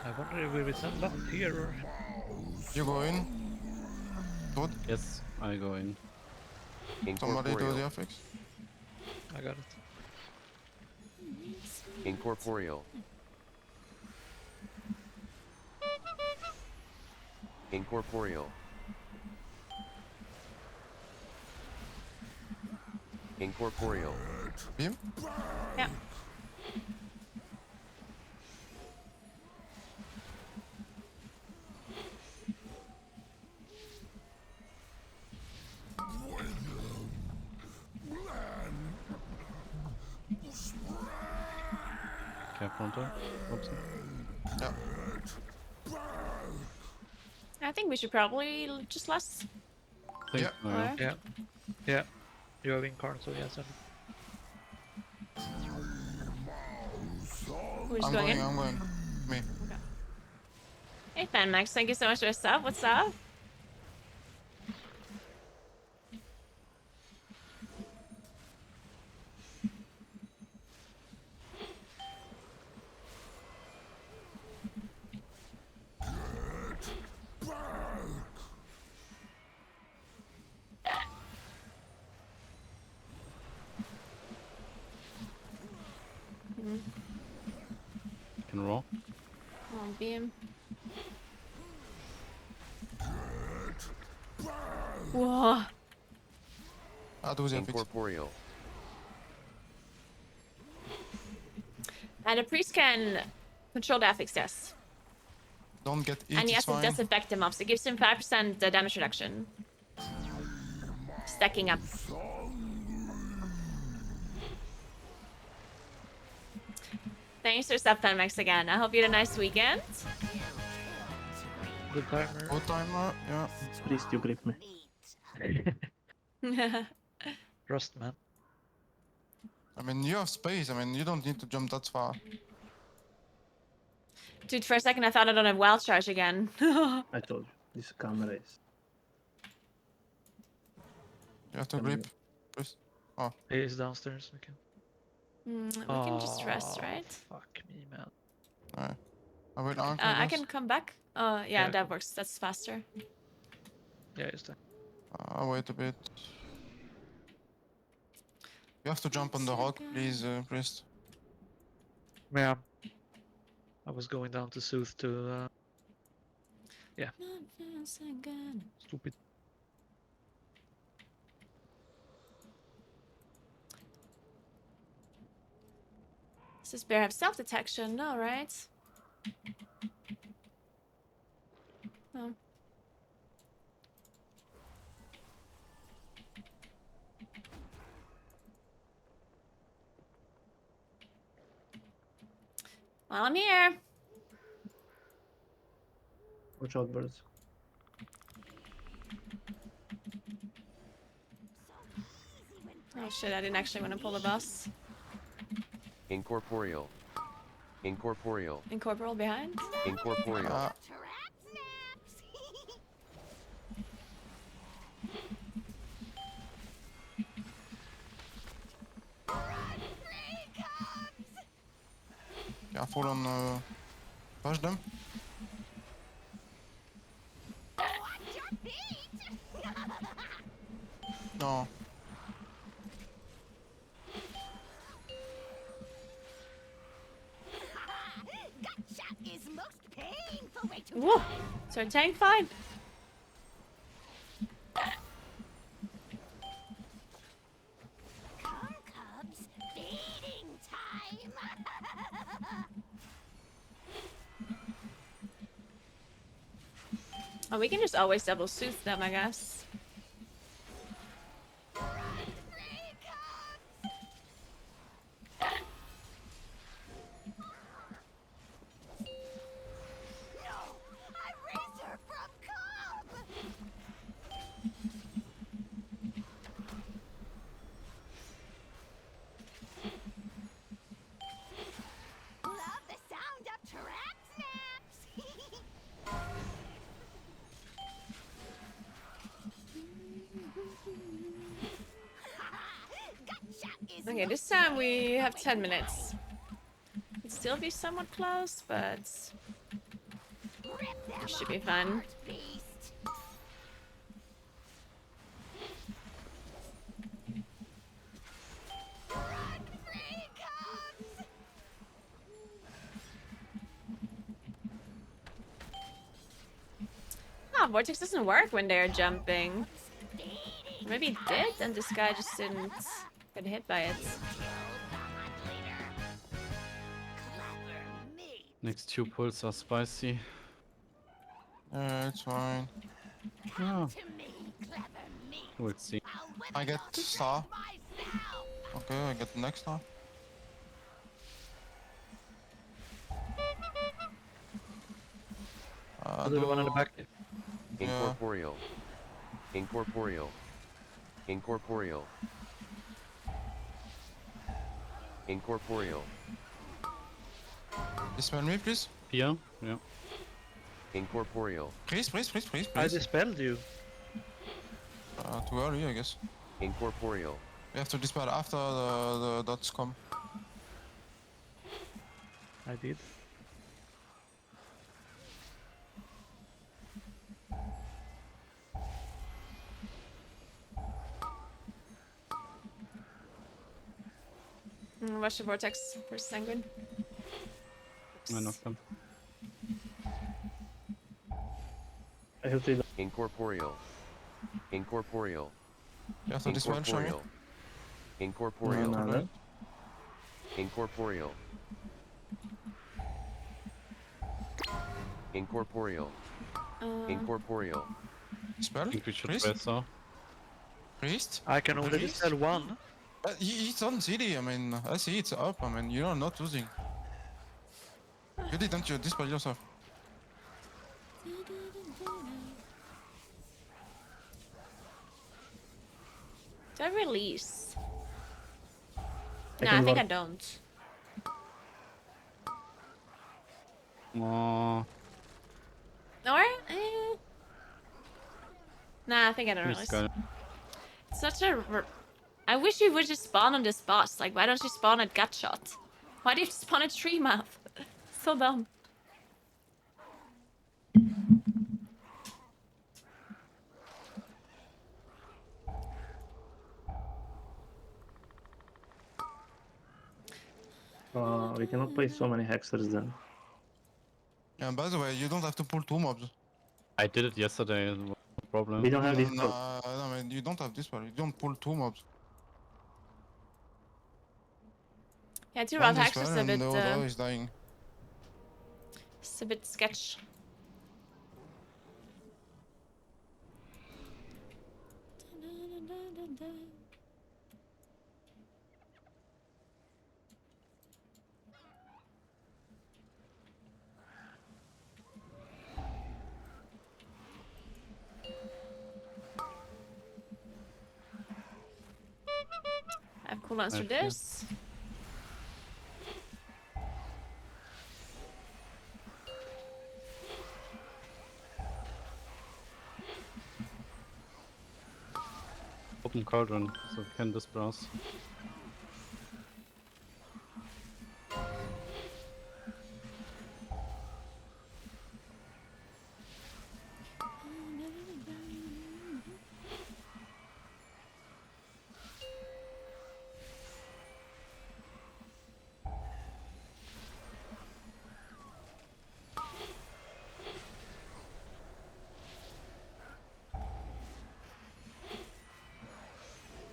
I wonder if we will send left here or... You go in. Good. Yes, I go in. Somebody do the Incorporeal. fix. I got it. Incorporeal. Incorporeal. Incorporeal. Beam. Yeah. Careful on top. Oops. Yeah. I think we should probably just last. Yeah. Oh, yeah. Yeah. Yeah. You have incarn, so yes. We're just I'm going going. in. I'm going. Me. Hey, FanMax, thank you so much for the sub. What's up? Can roll. Come on, beam. Whoa. I'll do the fix. Incorporeal. And a priest can control the affix, yes. Don't get it. And It's yes, it fine. does affect the mobs. It gives him 5% damage reduction. Stacking up. Thanks for stuff, FanMax again. I hope you had a nice weekend. Good timer. Good timer. Yeah. Please, you grip me. Rust, man. I mean, you have space. I mean, you don't need to jump that far. Dude, for a second I thought I don't have wild charge again. I told you, this camera is. You have to grip. Please. He is downstairs. We can. We can just rest, Oh, right? Fuck me, man. Alright. I will anchor I this. can come back. Yeah, Yeah. that works. That's faster. Yeah, just that. I'll wait a bit. You have to jump on the rock, please, priest. Yeah. I was going down to Sooth to stupid. Does this bear have self-detection? No, right? No. Well, I'm here. Watch out, birds. Oh shit, I didn't actually want to pull the bus. Incorporeal. Incorporeal. Incorporeal behind? Incorporeal. Careful on push them. No. Whoa! So tank fine. Oh, we can just always double sooth them, I guess. Okay, this time we have 10 minutes. It'd still be somewhat close, but it should be fun. Ah, Vortex doesn't work when they're jumping. Maybe it did, and this guy just didn't get hit by it. Next 2 pulls are spicy. Yeah, it's fine. Oh. We'll see. I get star. Okay, I get the next star. Do the one in the back. Incorporeal. Incorporeal. Incorporeal. Incorporeal. Dispel me, please. Here? Yeah. Incorporeal. Please. I dispelled you. Too early, I guess. Incorporeal. We have to dispel after the dots come. I did. Watch the Vortex for Sanguine. I knocked them. I have 3 Incorporeal. Incorporeal. You have to dispel, show me. Incorporeal. Incorporeal. Nada. Incorporeal. Incorporeal. Incorporeal. Dispel, I think we should please. press her. Priest. I can only Priest? dispel one. It's on CD, I mean, I see it's up, I mean, you're not losing. You didn't you dispel yourself? Do I release? I No, can I think work. I don't. Oh, Or? Nah, I think I don't this release. guy. It's such a... I wish you would just spawn on this boss. Like, why don't you spawn at Gutshot? Why do you spawn at Tree Mouth? So dumb. We cannot play so many hexers then. And by the way, you don't have to pull 2 mobs. I did it yesterday. No problem. We don't have this. No, you don't have this one. You don't pull 2 mobs. Yeah, 2 One Rotax is dispel a and bit, the other is dying. it's a bit sketch. I have cooldowns for I feel- this. Open cauldron, so can disbrowse.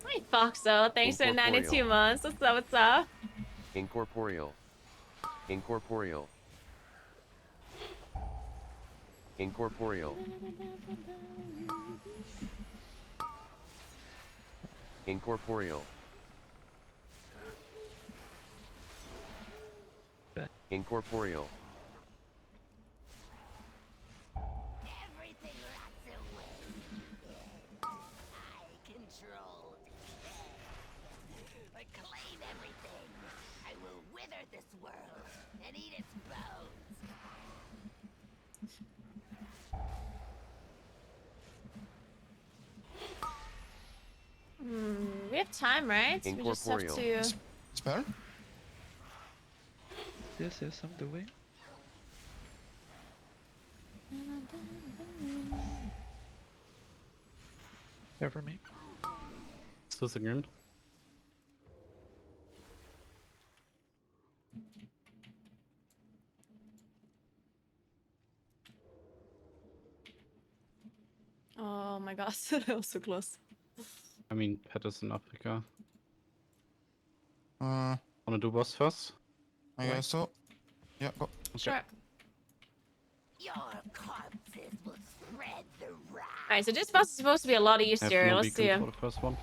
Hi, Foxo. Thanks for the 92 months. What's up? What's up? Incorporeal. Incorporeal. Incorporeal. Incorporeal. Incorporeal. Everything rots away. I control I claim everything. I will wither this world and eat its bones. We have time, right? We just have Incorporeal. to. Spell? Yes, I'm doing. Here for me. Is this again? Oh my gosh, that was so close. I mean, pet is in Africa. Uh, Wanna do boss first? I guess so. Yeah, go. Sure. Your corpses will spread the rot. Alright, so this boss is supposed to be a lot I have easier. no Let's beacon see. for the first one.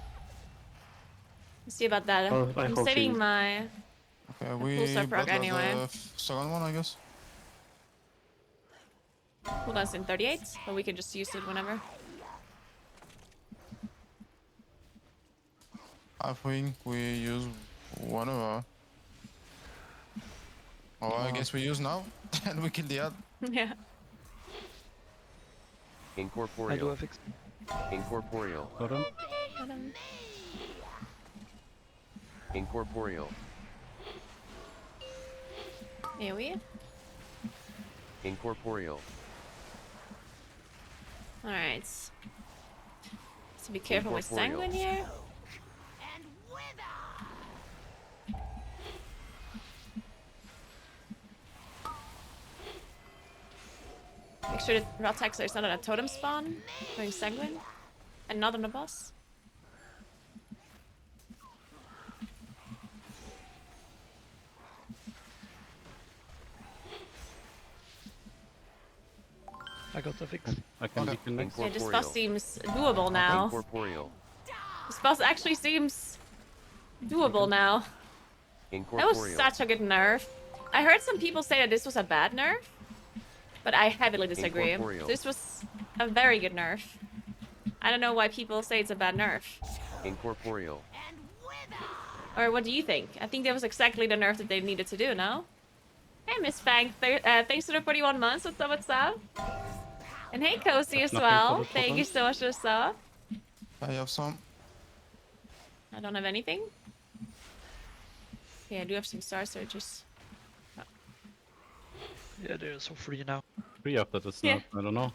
Let's see about that. Oh, I I'm hope saving so. my. Okay, full we start proc battle anyway. the second one, I guess. Cooldowns in 38, but we can just use it whenever. I think we use whatever. Oh, I guess we use now, and we kill the ad. Yeah. I do Incorporeal. a fix. Incorporeal. Hold on. Incorporeal. AoE. Incorporeal. Alright. So be careful with Incorporeal. Sanguine here. And wither. Make sure that Rotax is not at a totem spawn during Sanguine. And not on the boss. I got the fix. I can Okay. beacon next. Yeah, this Incorporeal. boss seems doable now. Incorporeal. This boss actually seems doable now. That was Incorporeal. such a good nerf. I heard some people say that this was a bad nerf, but I heavily disagree. Incorporeal. This was a very good nerf. I don't know why people say it's a bad nerf. Incorporeal. And wither. Or what do you think? I think that was exactly the nerf that they needed to do, no? Hey, Miss Fang, thanks for the 41 months. What's up, what's up? And hey, Cozy as Nothing for well. the Thank you so much for the sub. I have some. I don't have anything. Yeah, I do have some Star Surges. Yeah, they're so free now. 3 after this Yeah. now. I don't know.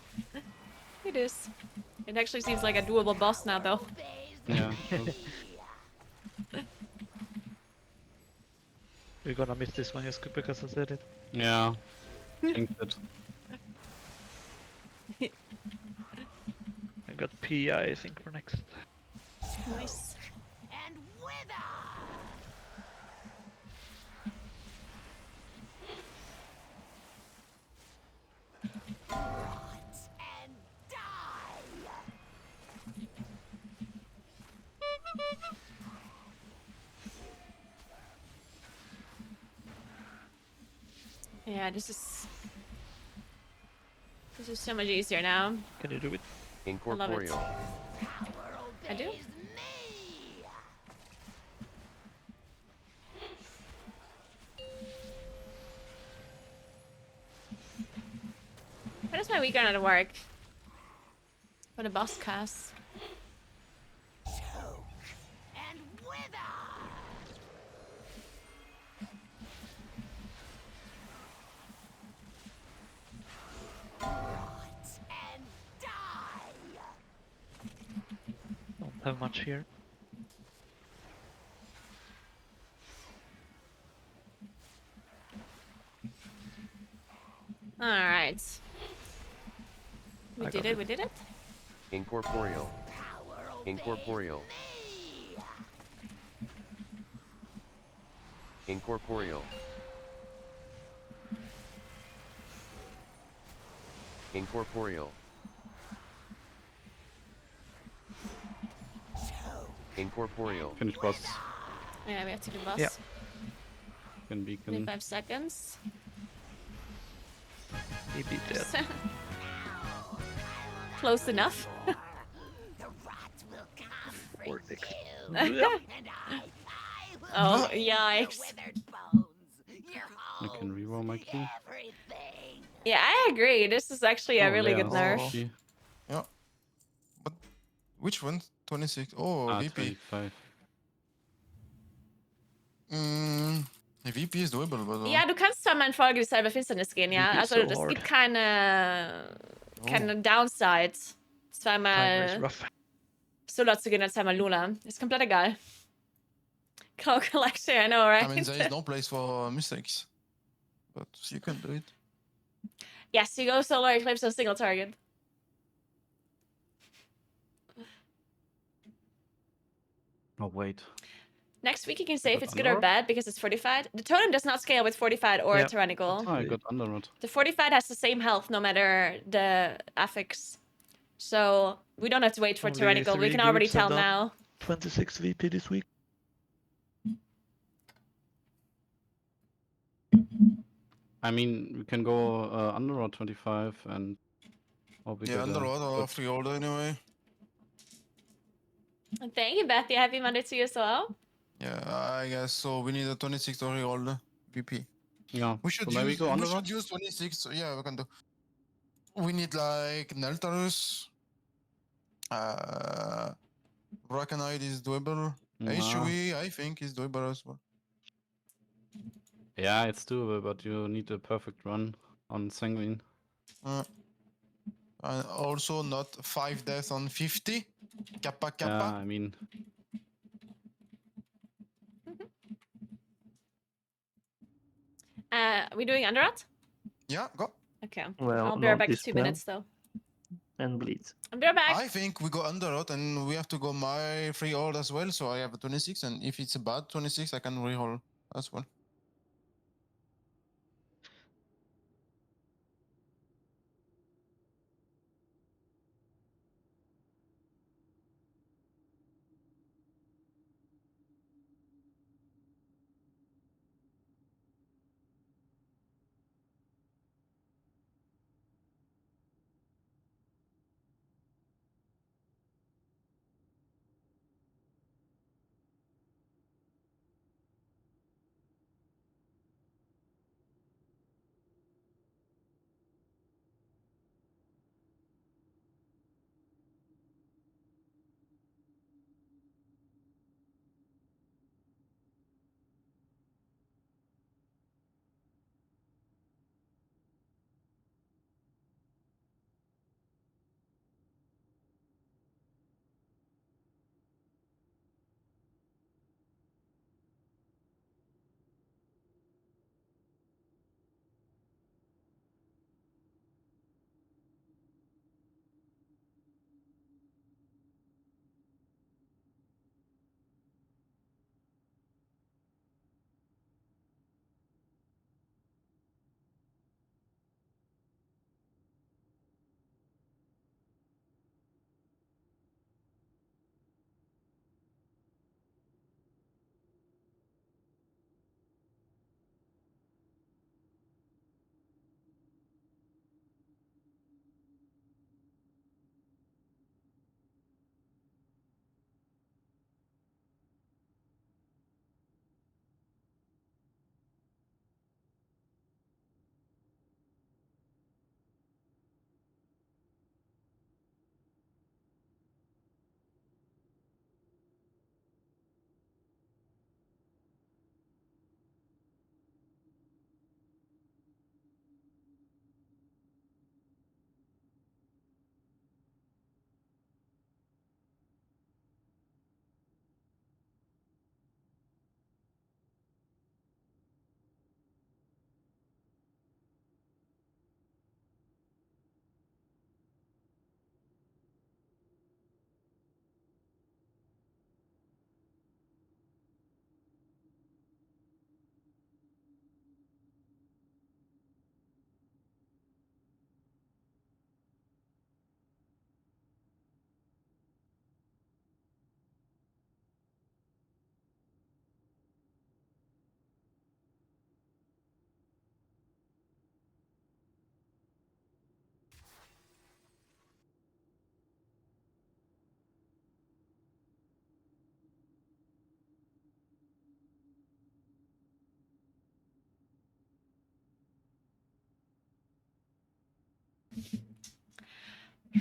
It is. It actually seems like a doable boss now, though. Yeah. We're gonna miss this one just because I said it. Yeah. Jinx it. I got PI, I think, for next. Nice. And wither! Rot and die! Yeah, this is so much easier now. Can you do it? Incorporeal. Power I do. obeys me! How does my weekend at work? For the boss cast. Choke and wither! Rot and die! Don't have much here. All right. We I did got it. We did it. Incorporeal. Power obeys Incorporeal. me! Incorporeal. Incorporeal. Incorporeal. Finish boss. Yeah, we have to do boss. Yeah. Can beacon. 25 seconds. He beat dead. Close enough. The rot will come for Or you! Yeah. And I will Oh, take your yikes. withered bones, your I can homes, reroll my key. everything! Yeah, I agree. This is actually a Oh, really good Leia, nerf. she- Yeah. But which one? 26. Oh, Ah, VP. 25. The VP is doable, but. Ja, du kannst zwar mal in Folge dieselbe Finsternis gehen, ja. VP is Also so es hard. gibt keine Downsides. Timer is Zweimal rough. Solar zu gehen als zweimal Luna. Ist komplett egal. Cloud Collection, I know, right? I mean, there is no place for mistakes. But you can do it. Yes, you go Solar Eclipse on single target. Oh, wait. Next week you can say if got it's good or Underrot? bad because it's fortified. The totem does not scale with fortified or Yeah, tyrannical. Oh, I got Underrot. The fortified has the same health no matter the affix. So we don't have to wait for Only tyrannical. We 3 can already groups have tell done now. 26 VP this week. I mean, we can go Underrot 25 and... Or we Yeah, get a under order or good- free order anyway. Thank you, Bethy. Happy Monday to you as well. Yeah, I guess so. We need a 26 or free order VP. Yeah, We should so maybe use. go We Underrot? should use 26. So yeah, we can do. We need like Neltarus. Braconite is doable. HUE, I think, is doable as well. Yeah, it's doable, but you need a perfect run on Sanguine. And also not 5 deaths on 50. Kappa Yeah, kappa. I mean, We doing Underrot? Yeah, go. Okay. Well, I'll be right not back in this 2 plan. minutes though. And bleeds. I'll be right back. I think we go under it and we have to go my free order as well. So I have a 26, and if it's a bad 26, I can reroll as well.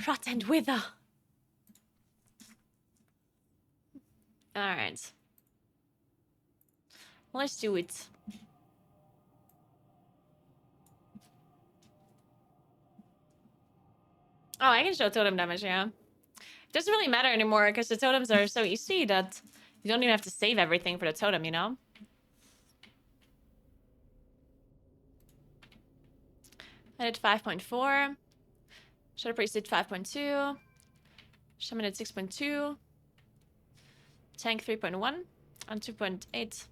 Rot and wither. Alright. Let's do it. Oh, I can show totem damage, yeah. Doesn't really matter anymore because the totems are so easy that you don't even have to save everything for the totem, you know? I did 5.4. Shadow Priest did 5.2. Shaman did 6.2. Tank 3.1 and 2.8.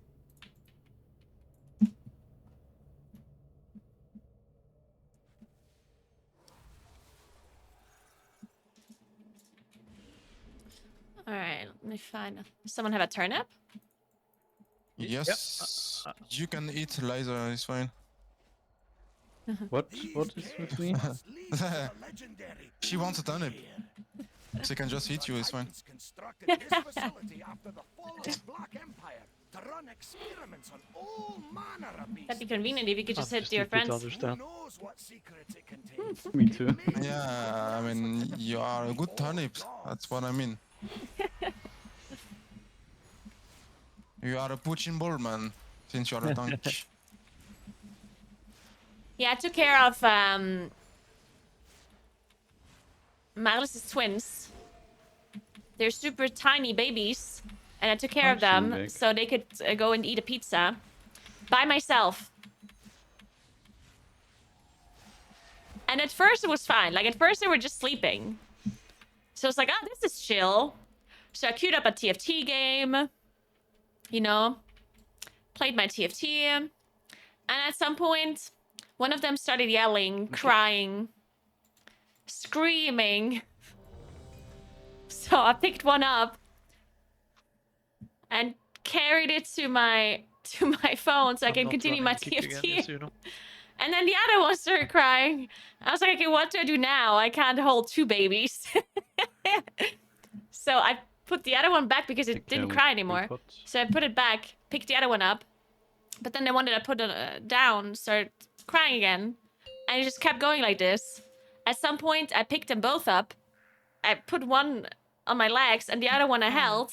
Alright, let me find. Does someone have a turnip? Yes. You can eat laser, it's fine. What is with me? She wants a turnip. She can just eat you, it's fine. Constructed this facility after the fall of the Black Empire to run experiments on all manner of beasts. That'd be convenient if you could just I'm hit your stupid to friends. Who understand. knows what secrets it contains? Me too. Yeah, I mean, you are a good turnip. That's what I mean. You are a punching ball, man, since you are a tank. Yeah, I took care of Malice's twins. They're super tiny babies, and I took care of them Big. so they could go and eat a pizza by myself. And at first it was fine. Like at first they were just sleeping. So it's like, oh, this is chill. So I queued up a TFT game, you know, played my TFT. And at some point, one of them started yelling, crying, screaming. So I picked one up and carried it to my phone so I I'm can not continue my running kick again, TFT. just so you know. And then the other one started crying. I was like, okay, what do I do now? I can't hold two babies. So I put the other one back because it didn't cry anymore. So I put it back, picked the other one up. But then they wanted to put it down, start crying again. And it just kept going like this. At some point, I picked them both up. I put one on my legs and the other one I held.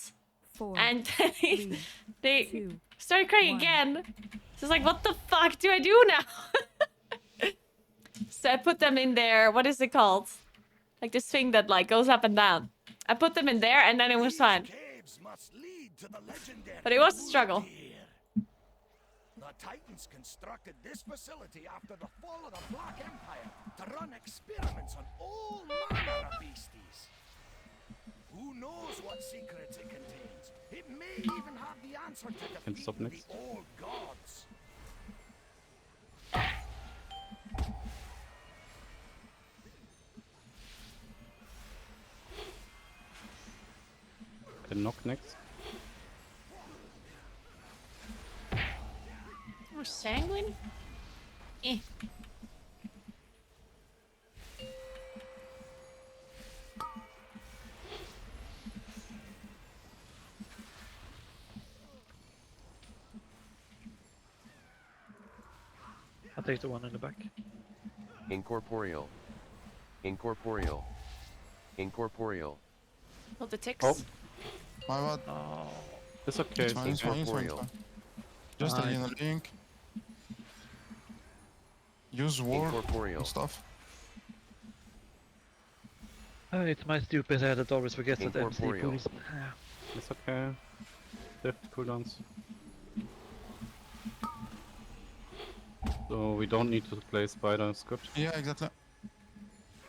4, And 3, they 2, started crying 1. again. So it's like, what the fuck do I do now? So I put them in there. What is it called? Like this thing that like goes up and down. I put them in there and then it was fine. Caves must lead to the legendary But it was a struggle. Uldir. The Titans constructed this facility after the fall of the Black Empire to run experiments on all manner of beasties. Who knows what secrets it contains? It may even have the answer to Can stop defeating next. the old gods. Can knock next. More sanguine? Eh. I'll take the one in the back. Incorporeal. Incorporeal. Incorporeal. Hold the ticks. Oh. My bad. Oh, It's okay. It's fine, it's fine, it's fine, it's fine. Just Nice. in a link. Use ward Incorporeal. and stuff. it's my stupid head that always forgets that MC Incorporeal. pulls. It's okay. Diff cooldowns. So we don't need to play spider script. Yeah, exactly.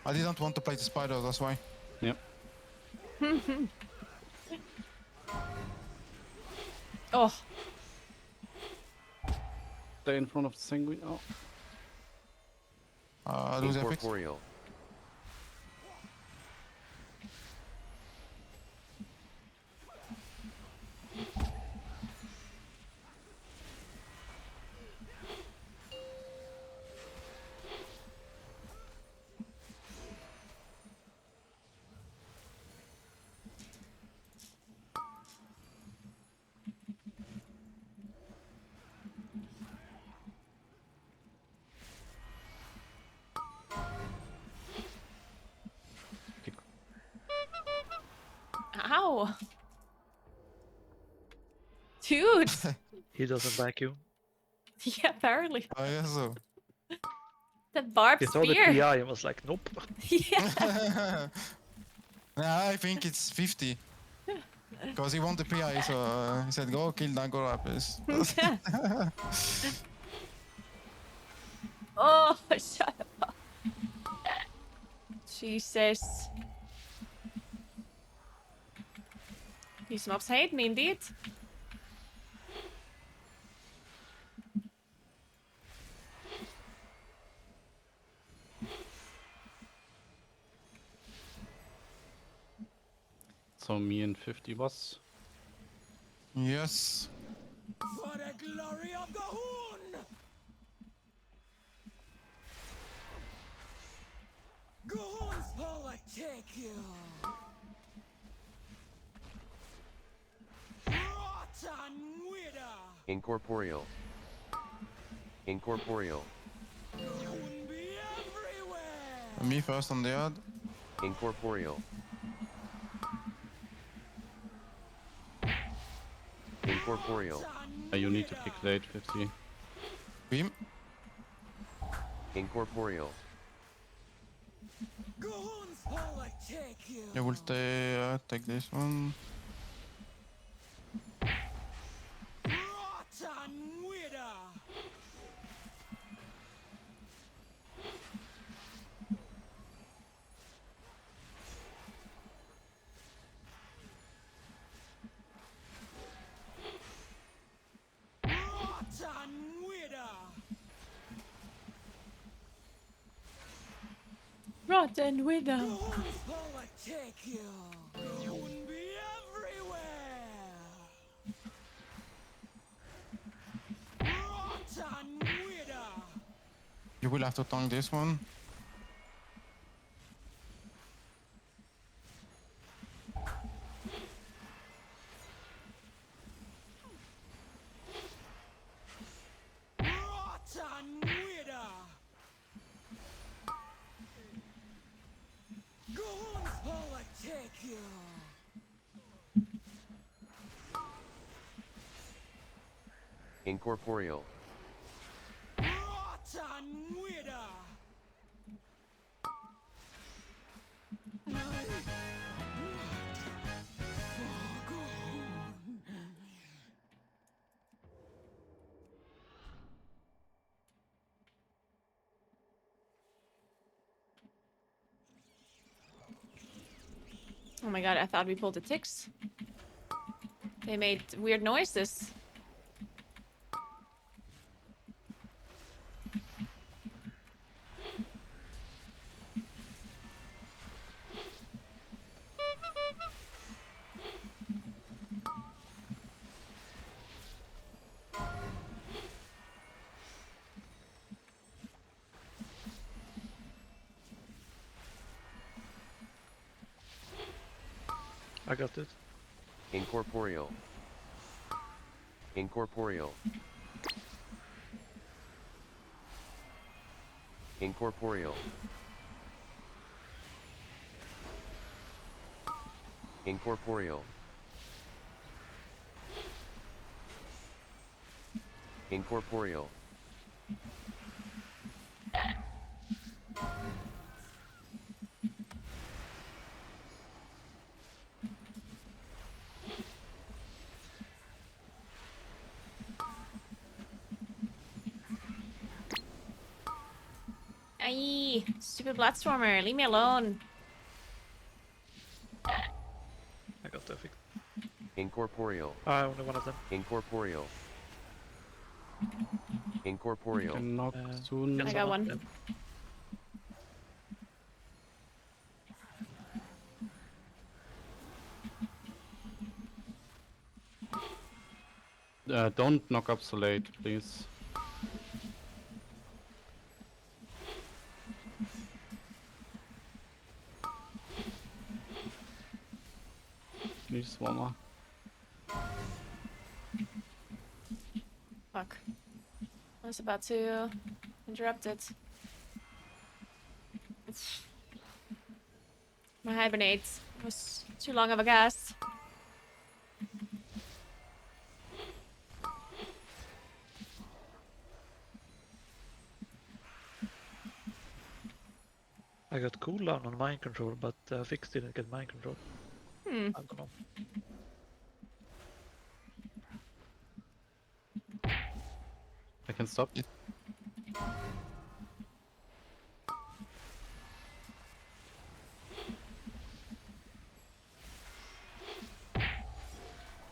I didn't want to play the spider, that's why. Yep. Oh. Stay in front of the sanguine. Oh. Lose epics. Incorporeal. go. Dude. He doesn't like you. Yeah, apparently. I guess so. The barbed He saw the spear. PI and was like, nope. Yeah. Nah, I think it's 50. Because he won the PI, so he said, go kill Naguura, please. Oh, shut up. Jesus. These mobs hate me indeed. So me and 50 was. Yes. For the glory of the Hoon! Goons overtake you! Rotten wither! Incorporeal. Incorporeal. Goon be everywhere! Me first on the ad. Incorporeal. Incorporeal. You need to pick late 50. Beam. Incorporeal. Goons overtake you! I will take this one. Rotten wither! Rotten wither! Rotten widow. Goons overtake you! Goon be everywhere! Rotten wither! You will have to tongue this one. Rotten wither! Goons overtake you! Incorporeal. Rotten wither! Oh my god, I thought we pulled the ticks. They made weird noises. I got it. Incorporeal. Incorporeal. Incorporeal. Incorporeal. Incorporeal. Aye, stupid Bloodstormer, leave me alone. I got the fix. Incorporeal. Only one of them. Incorporeal. Incorporeal. Can knock Uh, soon. I got one. Don't knock up so late, please. Please, one more. Fuck. I was about to interrupt it. My hibernate was too long of a gas. I got cooldown on mind control, but Fix didn't get mind control. Hmm. I don't know. I can stop. It-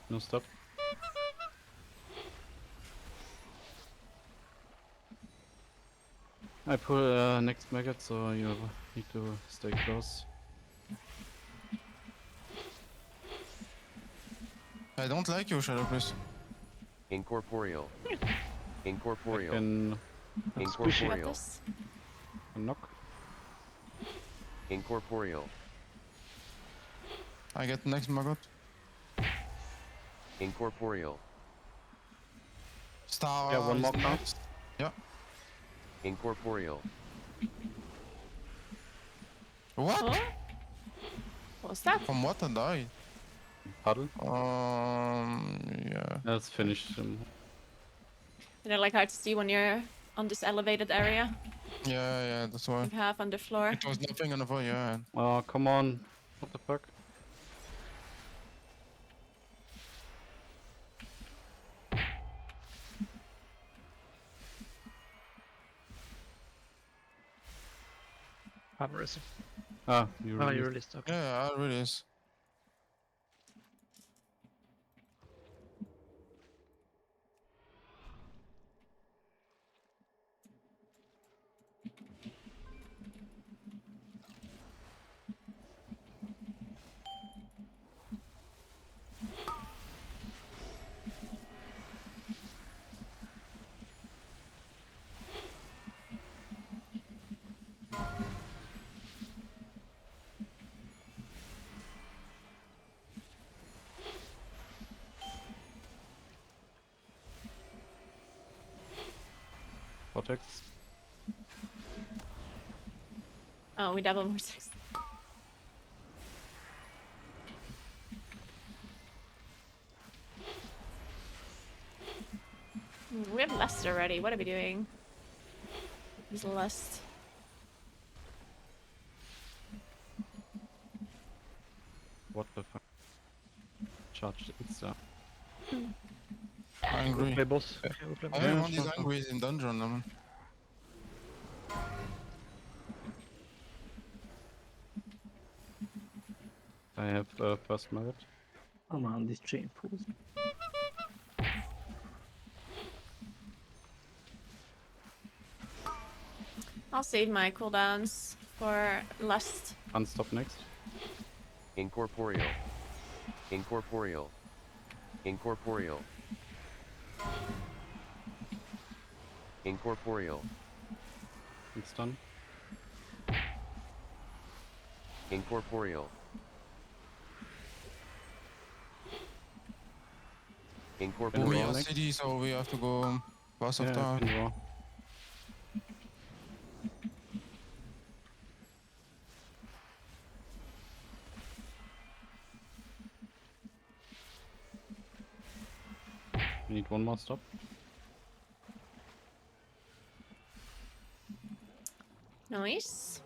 No stop. I pull next maggot, so you need to stay close. I don't like you, Shadow, please. Incorporeal. I Incorporeal. can You got Incorporeal. this. knock. Incorporeal. I get next maggot. Incorporeal. Star. Yeah, one is more count. next. Yeah. Incorporeal. What? Huh? What's that? From what I died? Puddle. Yeah. That's finished. You know, like hard to see when you're on this elevated area. Yeah, that's why. You have on the floor. It was nothing on the floor, yeah. Oh, come on. What the fuck? I'm racing. Ah, you Oh, you released. released. Okay. Yeah, it really is. Vortex. Oh, we double more 6. We have Lust already. What are we doing? Use Lust. What the fuck? Charged insta. Angry. Play boss. Yeah, we'll play boss. Everyone sure, is sure. angry in dungeon, I mean. I have first maggot. Oh man, this chain pulls. I'll save my cooldowns for Lust. Unstop next. Incorporeal. Incorporeal. Incorporeal. Incorporeal. It's done. Incorporeal. We Incorporeal. are next. city, so we have to go pass of Yeah, I time. can draw. We need one more stop. Nice.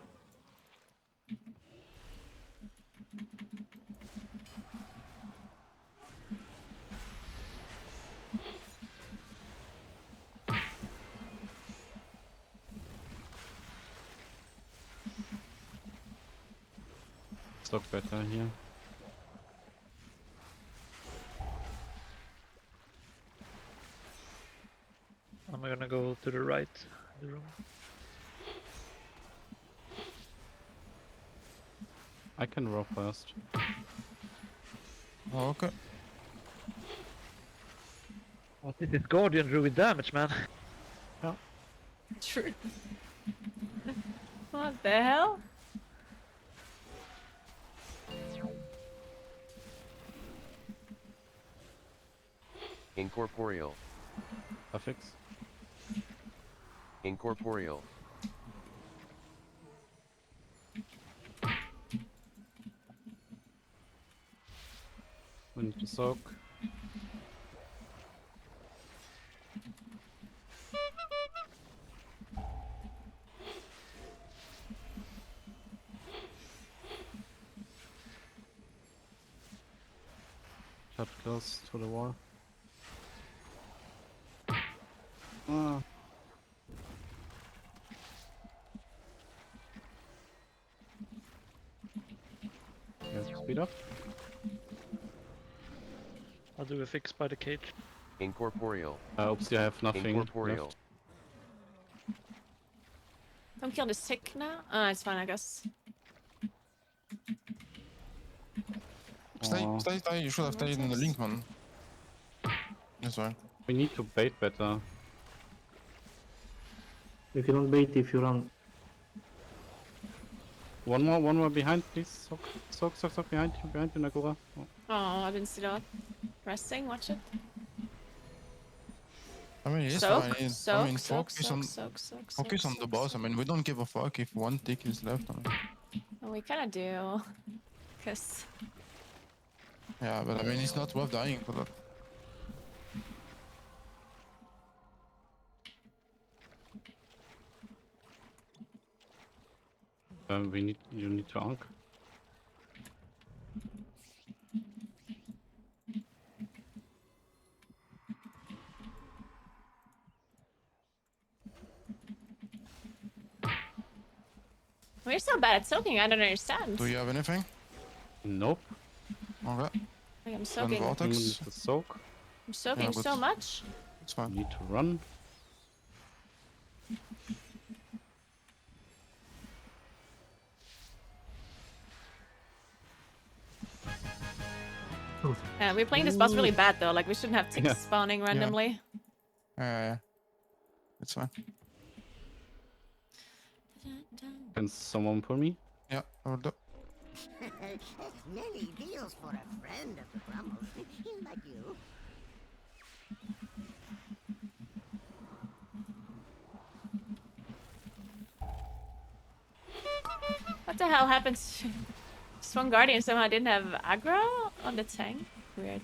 Stock better here. I'm gonna go to the right in the room. I can roll first. Okay. What is this Guardian Druid damage, man? True. What the hell? Incorporeal. Affix. Incorporeal. We need to soak. cut close to the wall. Ah. Yeah, speed up. I'll do a fix by the cage. Incorporeal. Oops, I have nothing Incorporeal. left. Don't kill this tick now. It's fine, I guess. Stay, Aw, stay, stay. You should have stayed in the link, man. That's right. we need to bait better. You cannot bait if you run. One more behind, please. Soak behind you, Naguura. Oh. Oh, I didn't see that. Resting, watch it. I mean, it's Soak, fine. soak, I mean, soak, focus on focus on the boss. I mean, we don't give a fuck if one tick is left. I mean. Well, we kinda do. Cause Yeah, but I mean, it's not worth dying for that. You need to arc. we're so bad at soaking, I don't understand. Do you have anything? Nope. Okay. Like, I'm Then soaking. You vortex. need to soak. I'm soaking but- so much. It's You fine. need to run. Yeah, we're playing this boss really bad though. Like we shouldn't have ticks Yeah. spawning randomly. Yeah. It's fine. Can someone pull me? Yeah, I will do. Many deals for a friend of the Brummels, like you. What the hell happened? Swan Guardian somehow didn't have aggro on the tank. Weird.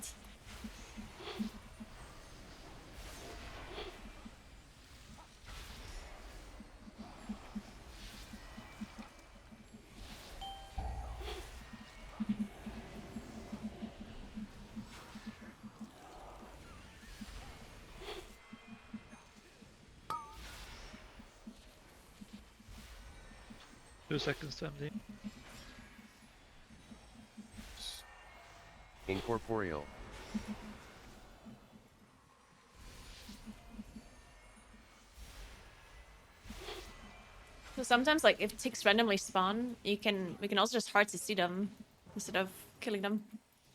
Two seconds to MD. Incorporeal. So sometimes, like, if ticks randomly spawn, we can also just hard to see them instead of killing them.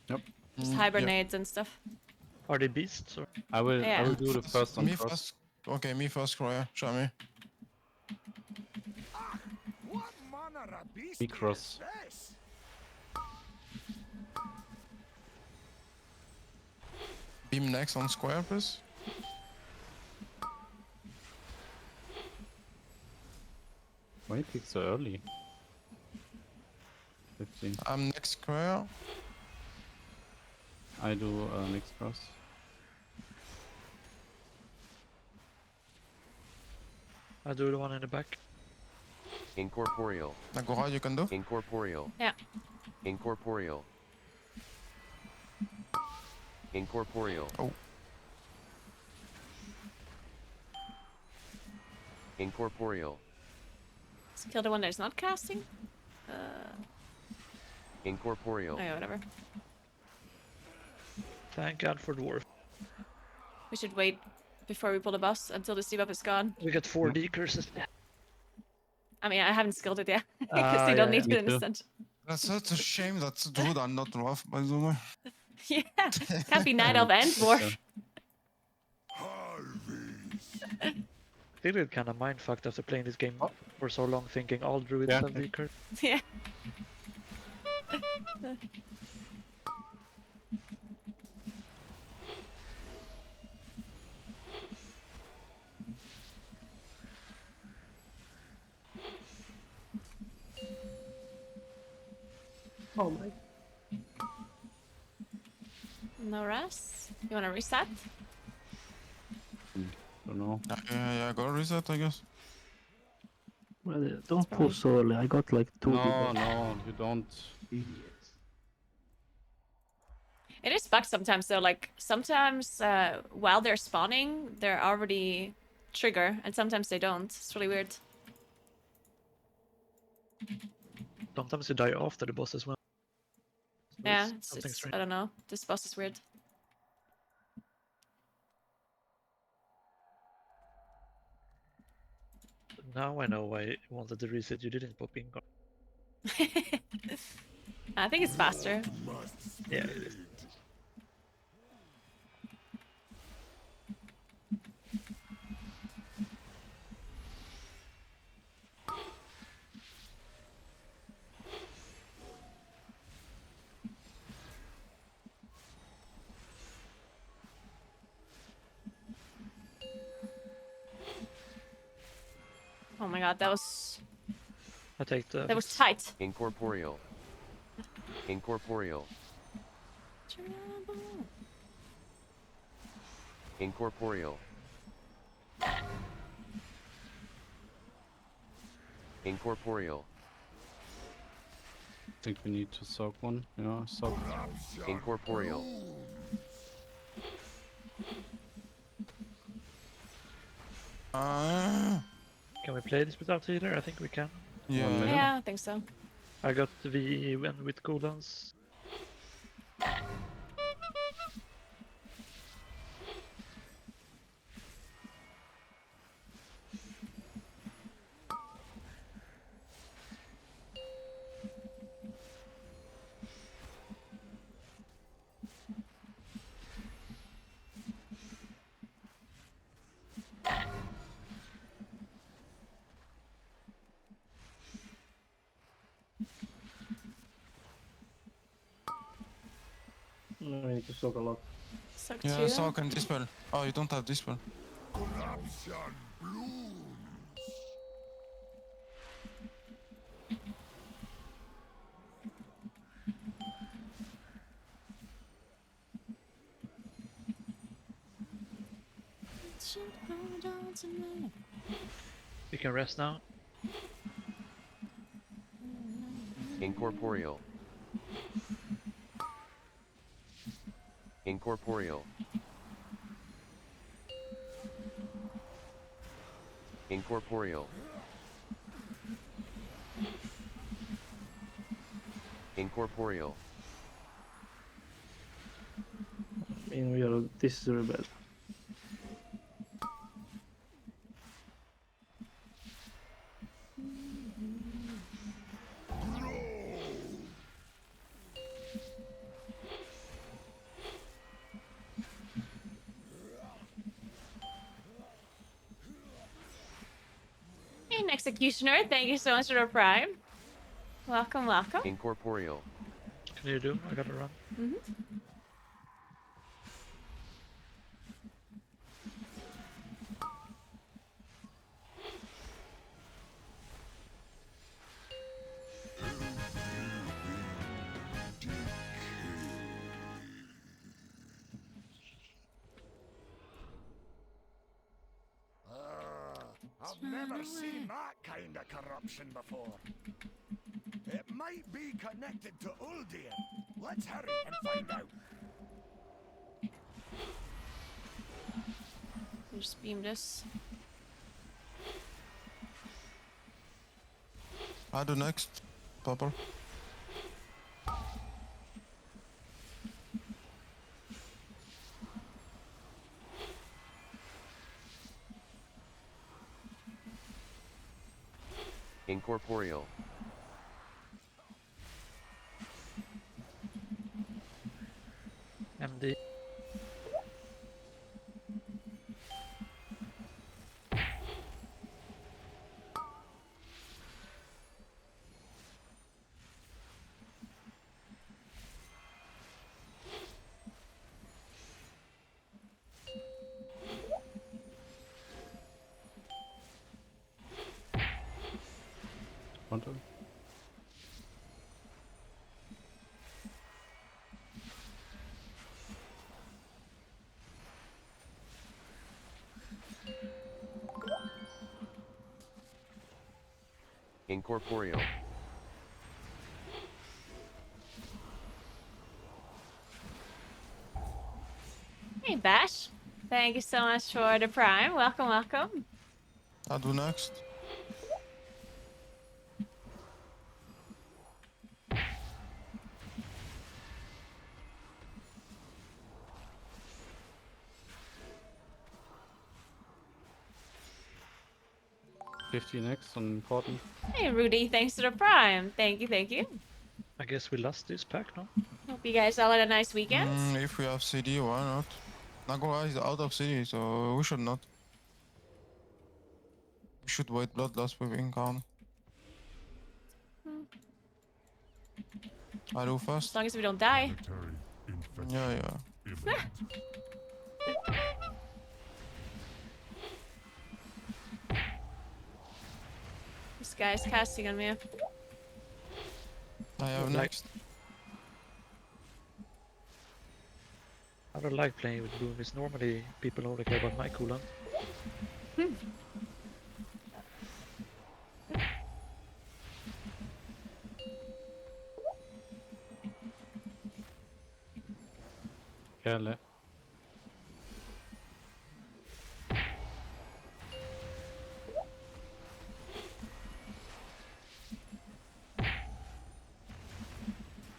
Yep. Just Mm, hibernate and stuff. Are they beasts or? I will Yeah. do the first on Me cross. first. Okay, me first, Croya. Show me. What manner of beast Me cross. is this? Beam next on square, please. Why you click so early? 15. I'm next square. I do next cross. I do the one in the back. Incorporeal. Naguura, you can do. Incorporeal. Yeah. Incorporeal. Incorporeal. Oh. Incorporeal. Let's kill the one that's not casting. Incorporeal. Okay, whatever. Thank God for dwarf. We should wait before we pull the boss until the debuff is gone. We got 4D curses. I mean, I haven't skilled it yet because Ah, you don't yeah, need me it in too. a stint. That's such a shame that Druid are not rough, by the way. Yeah, can't be Night Elf and Dwarf. They get kind of mind fucked after playing this game for so long, thinking all druids Yeah. have the curse. Yeah. Oh my. No rest. You want to reset? Don't know. Yeah, go reset, I guess. Well, don't pull so early. I got like 2 No, debuffs. no, you don't. It is bugged sometimes though. Like sometimes while they're spawning, they're already trigger, and sometimes they don't. It's really weird. Sometimes you die after the boss as well. So Yeah, something it's strange. I don't know. This boss is weird. Now I know why you wanted to reset. You didn't put ping on. I think it's faster. Yeah, it is. Oh my god, that was I take the. that was tight. Incorporeal. Incorporeal. Incorporeal. Incorporeal. I think we need to soak one. Yeah, soak. Incorporeal. Can we play this without healer? I think we can. Yeah. minute. Yeah, I think so. I got the VE and with cooldowns. No, I need to soak a lot. Suck Yeah, too. Sock and Dispel. Oh, you don't have Dispel. Corruption blooms. We can rest now. Incorporeal. Incorporeal. Incorporeal. Incorporeal. I mean, we are. This is very bad. Hey, Executioner, thank you so much for the prime. Welcome, welcome. Incorporeal. Can you do? I gotta run. I've never seen that kind of corruption before. It might be connected to Uldir. Let's hurry and find out. Just beam this. I do next. Purple. Incorporeal. MD. Want to? Incorporeal. Hey, Bash. Thank you so much for the prime. Welcome, welcome. I'll do next. Fifty next on important. Hey, Rudy. Thanks for the prime. Thank you, thank you. I guess we lost this pack, no? Hope you guys all had a nice weekend. If we have CD, why not? Naguura is out of CD, so we should not. We should wait Bloodlust with Income. I do As fast. long as we don't die. Yeah, yeah. This guy's casting on me. I have Like- next. I don't like playing with Boom. It's normally people only care about my cooldown. Kärle.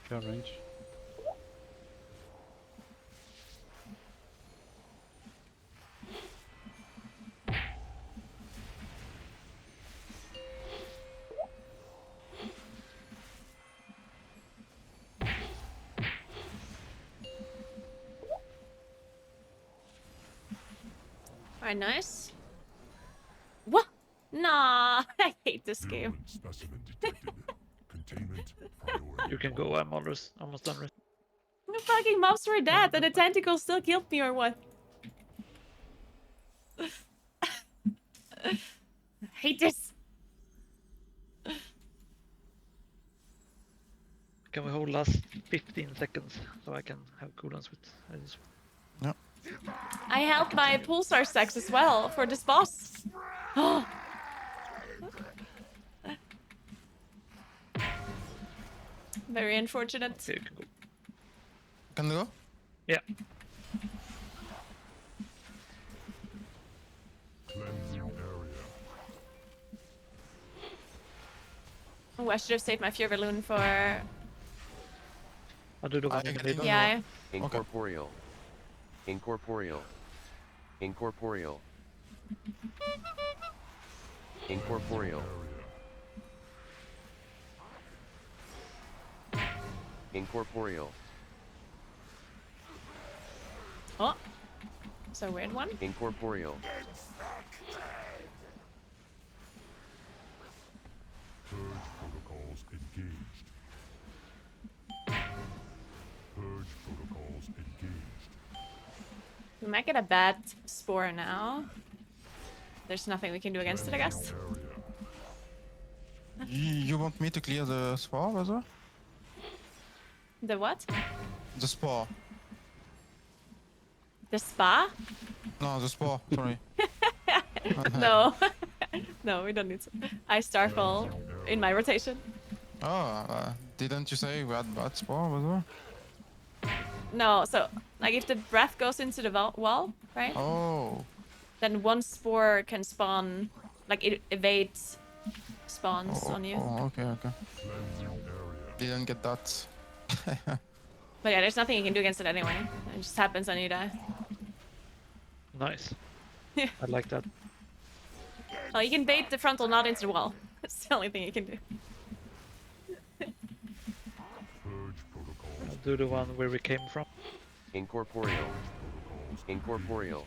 Kär range. Alright, nice. What? Nah, I hate this game. Specimen detected. Containment priority. You can go. I'm almost done. The fucking mobs were dead and the tentacle still killed me or what? I hate this. Can we hold last 15 seconds so I can have cooldowns with this? I held my pulsar stacks as well for this boss. Very unfortunate. Okay, you can go. Can we go? Yeah. Cleansing area. Oh, I should have saved my Fear Balloon for... I'll do the one I in the can middle. even- Yeah, Incorporeal. Incorporeal. Incorporeal. Incorporeal. Incorporeal. Oh, it's a weird one. Incorporeal. Purge protocols engaged. Purge protocols engaged. We might get a bad spore now. There's nothing we can do against it, I guess. Area. You want me to clear the spore as well? The what? The spore. The spa? No, the spore. Sorry. No. No, we don't need to. I Starfall in my rotation. Oh, didn't you say we had bad spore as well? No, so, like, if the breath goes into the wall, right? Oh. Then one spore can spawn, like, it evades spawns on you. Oh, okay, okay. Cleansing area. Didn't get that. But yeah, there's nothing you can do against it anyway. It just happens when you die. Nice. Yeah. I like that. Oh, you can bait the frontal not into the wall. That's the only thing you can do. Purge protocols. I'll do the one where we came from. Incorporeal. Incorporeal.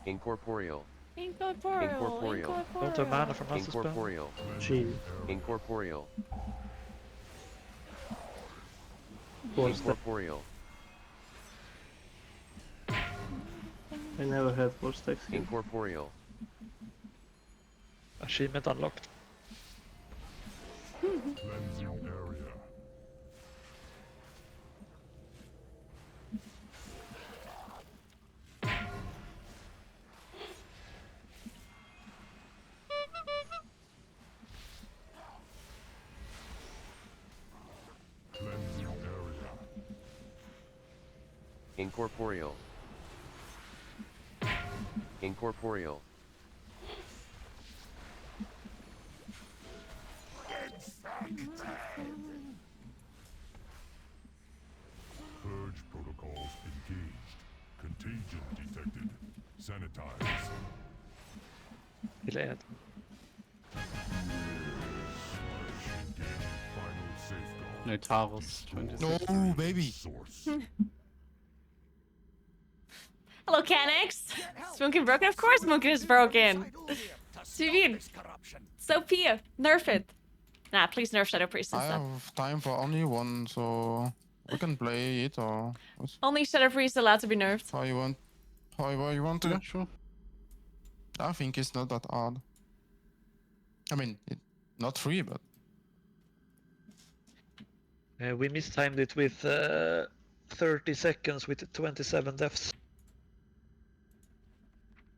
Incorporeal. Incorporeal. Incorporeal. Don't have mana from us to spell. Incorporeal. Gee, Incorporeal. force stack. Incorporeal. I never had 4 stacks here. Incorporeal. Achievement unlocked. Cleansing area. Cleansing area. Incorporeal. Incorporeal. Purge protocols engaged. Contagion detected. Sanitize. Till add. Final safeguard. Netarus 26. No, baby. Source. Hello, Canix. Is Moonkin broken? Of course Moonkin is broken. Sivir. So Pia, nerf it. Nah, please nerf Shadow Priest I instead. have time for only one, so we can play it or Only Shadow Priest allowed to be nerfed. how you want. However you want to. Yeah, sure. I think it's not that hard. I mean, not free, but We mistimed it with 30 seconds with 27 deaths.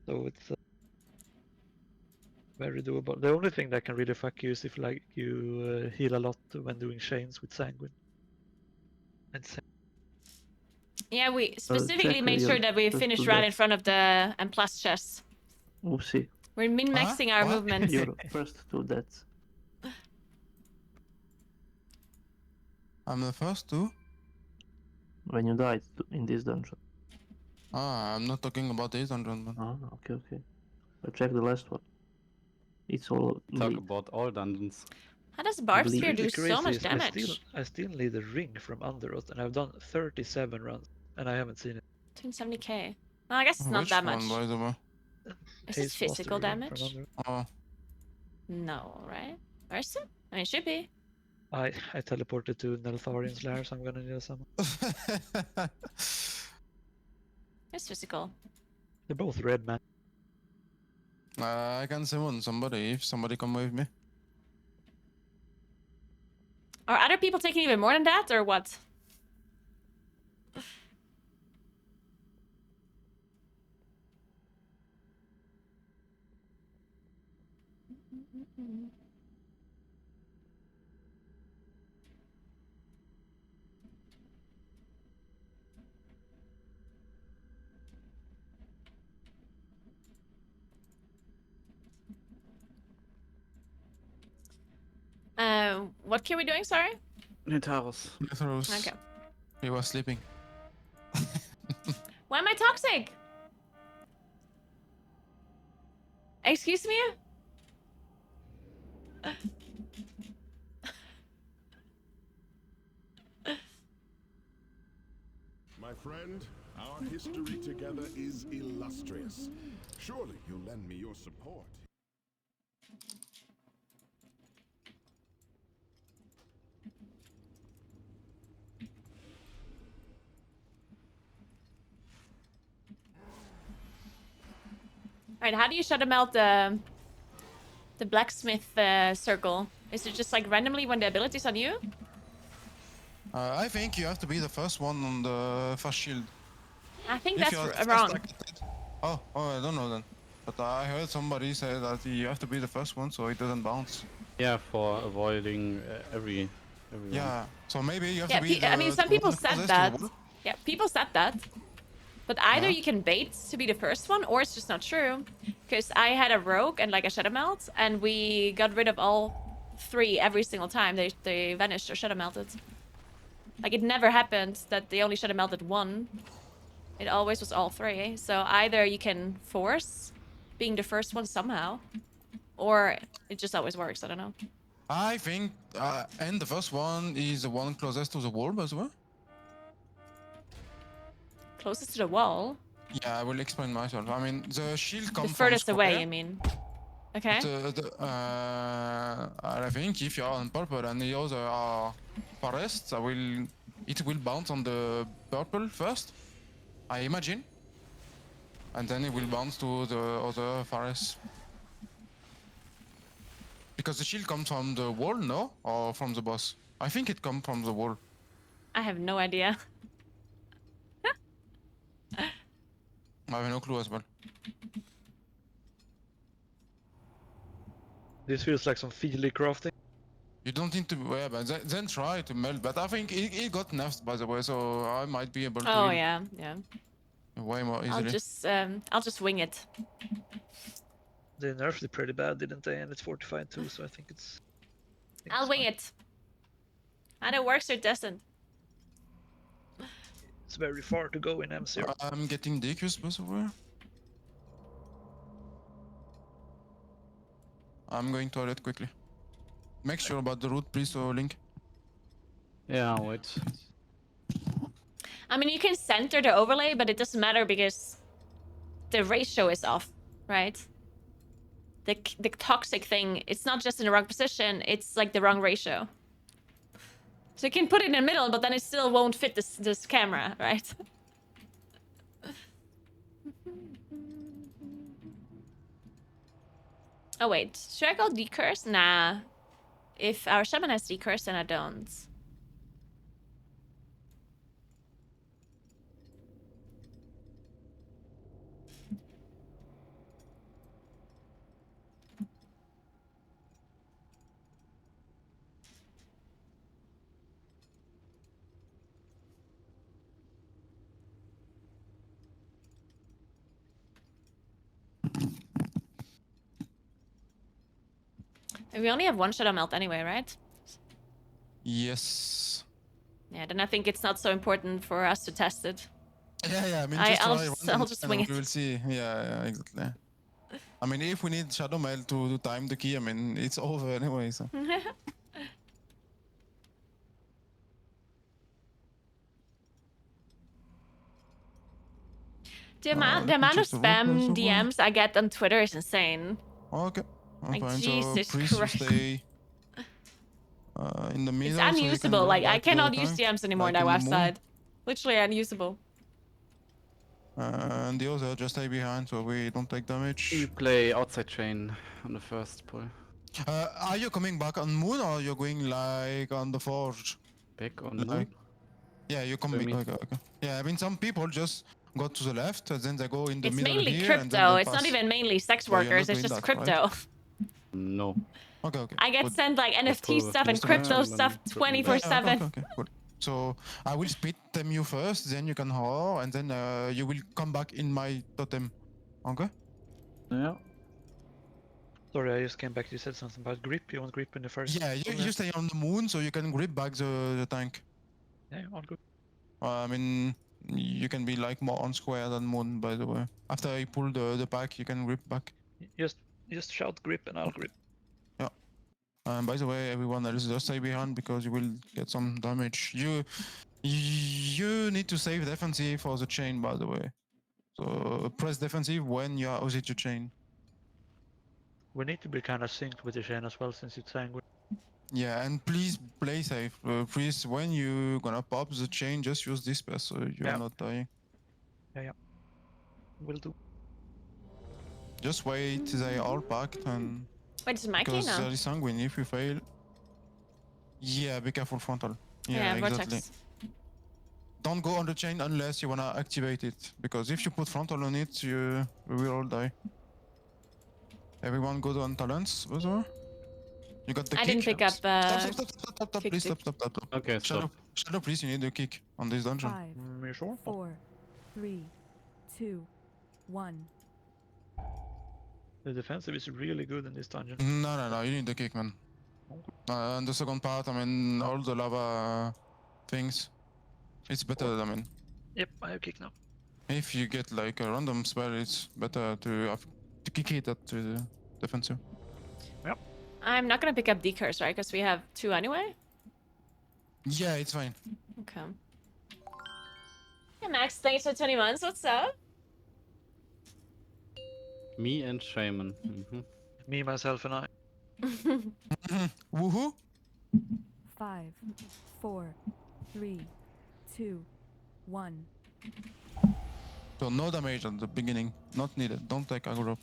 So it's very doable. The only thing that can really fuck you is if like you heal a lot when doing chains with sanguine. And Yeah, we specifically check made your sure that we first finished two right in deaths. front of the M+ chest. Oopsie. We're min-maxing our What? movements. Your first two deaths. I'm the first to. When you died in this dungeon. Ah, I'm not talking about this dungeon, but Ah, okay. But check the last one. It's all Talk bleed. about all dungeons. How does Barb Bleed. Spear do really so crazy much is damage? I still need a ring from Underoath, and I've done 37 runs, and I haven't seen it. 270k. Well, I guess it's not which that one, much. by the way? Is it Haste physical Mastery ring from damage? Underoath. Oh, No, right? Or is it? I mean, it should be. I teleported to Neltharian's lair, so I'm gonna need some. It's physical. They're both red, man. I can summon somebody if somebody come with me. Are other people taking even more than that, or what? What can we doing? Sorry. Netarus. Netarus. Okay. He was sleeping. Why am I toxic? Excuse me? My friend, our history together is illustrious. Surely you'll lend me your support. Alright, how do you shadow melt the blacksmith circle? Is it just like randomly when the ability's on you? I think you have to be the first one on the first shield. I think If that's you're wrong. first oh, I don't know then. But I heard somebody say that you have to be the first one so it doesn't bounce. Yeah, for avoiding every Yeah, so maybe you have Yeah, to be I mean, some the people one said closest to that. the wall. Yeah, people said that. But either Uh-huh. you can bait to be the first one, or it's just not true. Because I had a rogue and like a shadow melt, and we got rid of all three every single time they vanished or shadow melted. Like, it never happened that they only shadow melted one. It always was all three. So either you can force being the first one somehow, or it just always works. I don't know. I think, and the first one is the one closest to the wall as well. Closest to the wall. Yeah, I will explain myself. I mean, the shield comes The furthest from away, square. you mean? Okay. I think if you are on purple and the other are forest, it will bounce on the purple first, I imagine, and then it will bounce to the other forest. Because the shield comes from the wall, no, or from the boss? I think it comes from the wall. I have no idea. I have no clue as well. This feels like some feely crafting. You don't need to, yeah, but then try to melt. But I think it got nerfed by the way, so I might be able to. Oh yeah, yeah. way more easily. I'll just wing it. They nerfed it pretty bad, didn't they? And it's fortified too, so I think it's. I'll wing it. And it works or it doesn't. It's very far to go in M0. I'm getting DQs, by the way. I'm going toilet quickly. Make sure about the route, please, so Link. Yeah, I'll wait. I mean, you can center the overlay, but it doesn't matter because the ratio is off, right? The toxic thing, it's not just in the wrong position, it's like the wrong ratio. So you can put it in the middle, but then it still won't fit this camera, right? Oh wait, should I go decurse? Nah. If our shaman has decurse, then I don't. And we only have one shadow melt anyway, right? Yes. Yeah, then I think it's not so important for us to test it. Yeah, I mean, I'll just wing it. We will see. Yeah, exactly. I mean, if we need Shadow Mail to time the key, I mean, it's over anyway, so. The amount of spam DMs I get on Twitter is insane. Okay. Like, fine. Jesus so please Christ. stay in the middle. It's unusable. Like, I cannot use tank, DMs anymore like now in the moon. outside. Literally unusable. And the other just stay behind so we don't take damage. You play outside chain on the first pull. Are you coming back on moon or you're going like on the forge? Back on Like- moon. Yeah, you come What do back. you mean? Okay. Yeah, I mean some people just go to the left and then they go in the It's middle mainly here and then crypto. they It's not pass. even mainly sex So you're not workers. It's doing just that, crypto. right? No. Okay. I get Good. sent like NFT pull stuff and with crypto Instagram stuff and 24/7. Okay, good. So I will spit them you first, then you can horror, and then you will come back in my totem. Okay? Yeah. Sorry, I just came back. You said something about grip. You want grip in the first? Yeah, you pull, stay on the moon so you can grip back the tank. Yeah, all good. I mean, you can be like more on square than moon, by the way. After I pull the pack, you can grip back. Just shout grip and I'll grip. Yeah. And by the way, everyone else just stay behind because you will get some damage. You need to save defensive for the chain, by the way. So press defensive when you are opposite your chain. We need to be kind of synced with the chain as well, since it's sanguine. Yeah, and please play safe. Please, when you gonna pop the chain, just use this pass so you're Yeah. not dying. Yeah. Will do. Just wait till they all packed and Wait, is my key because now? there is sanguine. If you fail, yeah, be careful frontal. Yeah, exactly. vortex. Don't go on the chain unless you wanna activate it, because if you put frontal on it, we will all die. Everyone go on talents, Buzzer. You got the I kick. didn't pick up Stop, kick please, stick. stop. Okay, stop. Shadow, please, you need a kick on this dungeon. 5, You sure? 4, 3, 2, 1. The defensive is really good in this dungeon. No, you need the kick, man. And the second part, I mean, all the lava things, it's better, I mean. Yep, I have kick now. If you get like a random spell, it's better to kick it at the defensive. I'm not gonna pick up decurse, right? Because we have 2 anyway? Yeah, it's fine. Okay. Hey Max, thanks for 20 months. What's up? Me and Shaman. Me, myself, and I. Woohoo! 5, 4, 3, 2, 1. So no damage at the beginning, not needed. Don't take aggro.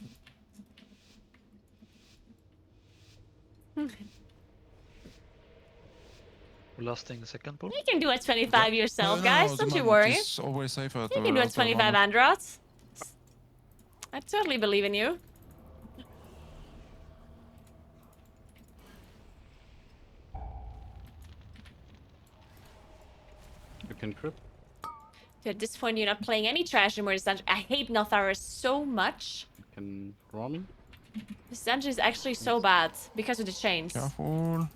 Last thing, second pull. You can do a 25 yourself, No, guys. the Don't you mammoth worry. is always safer You to can do a auto 25 mammoth. Androts. I totally believe in you. You can crit. At this point, you're not playing any trash anymore. This dungeon. I hate Notharis so much. You can draw me. This dungeon is actually so bad because of the chains. Careful.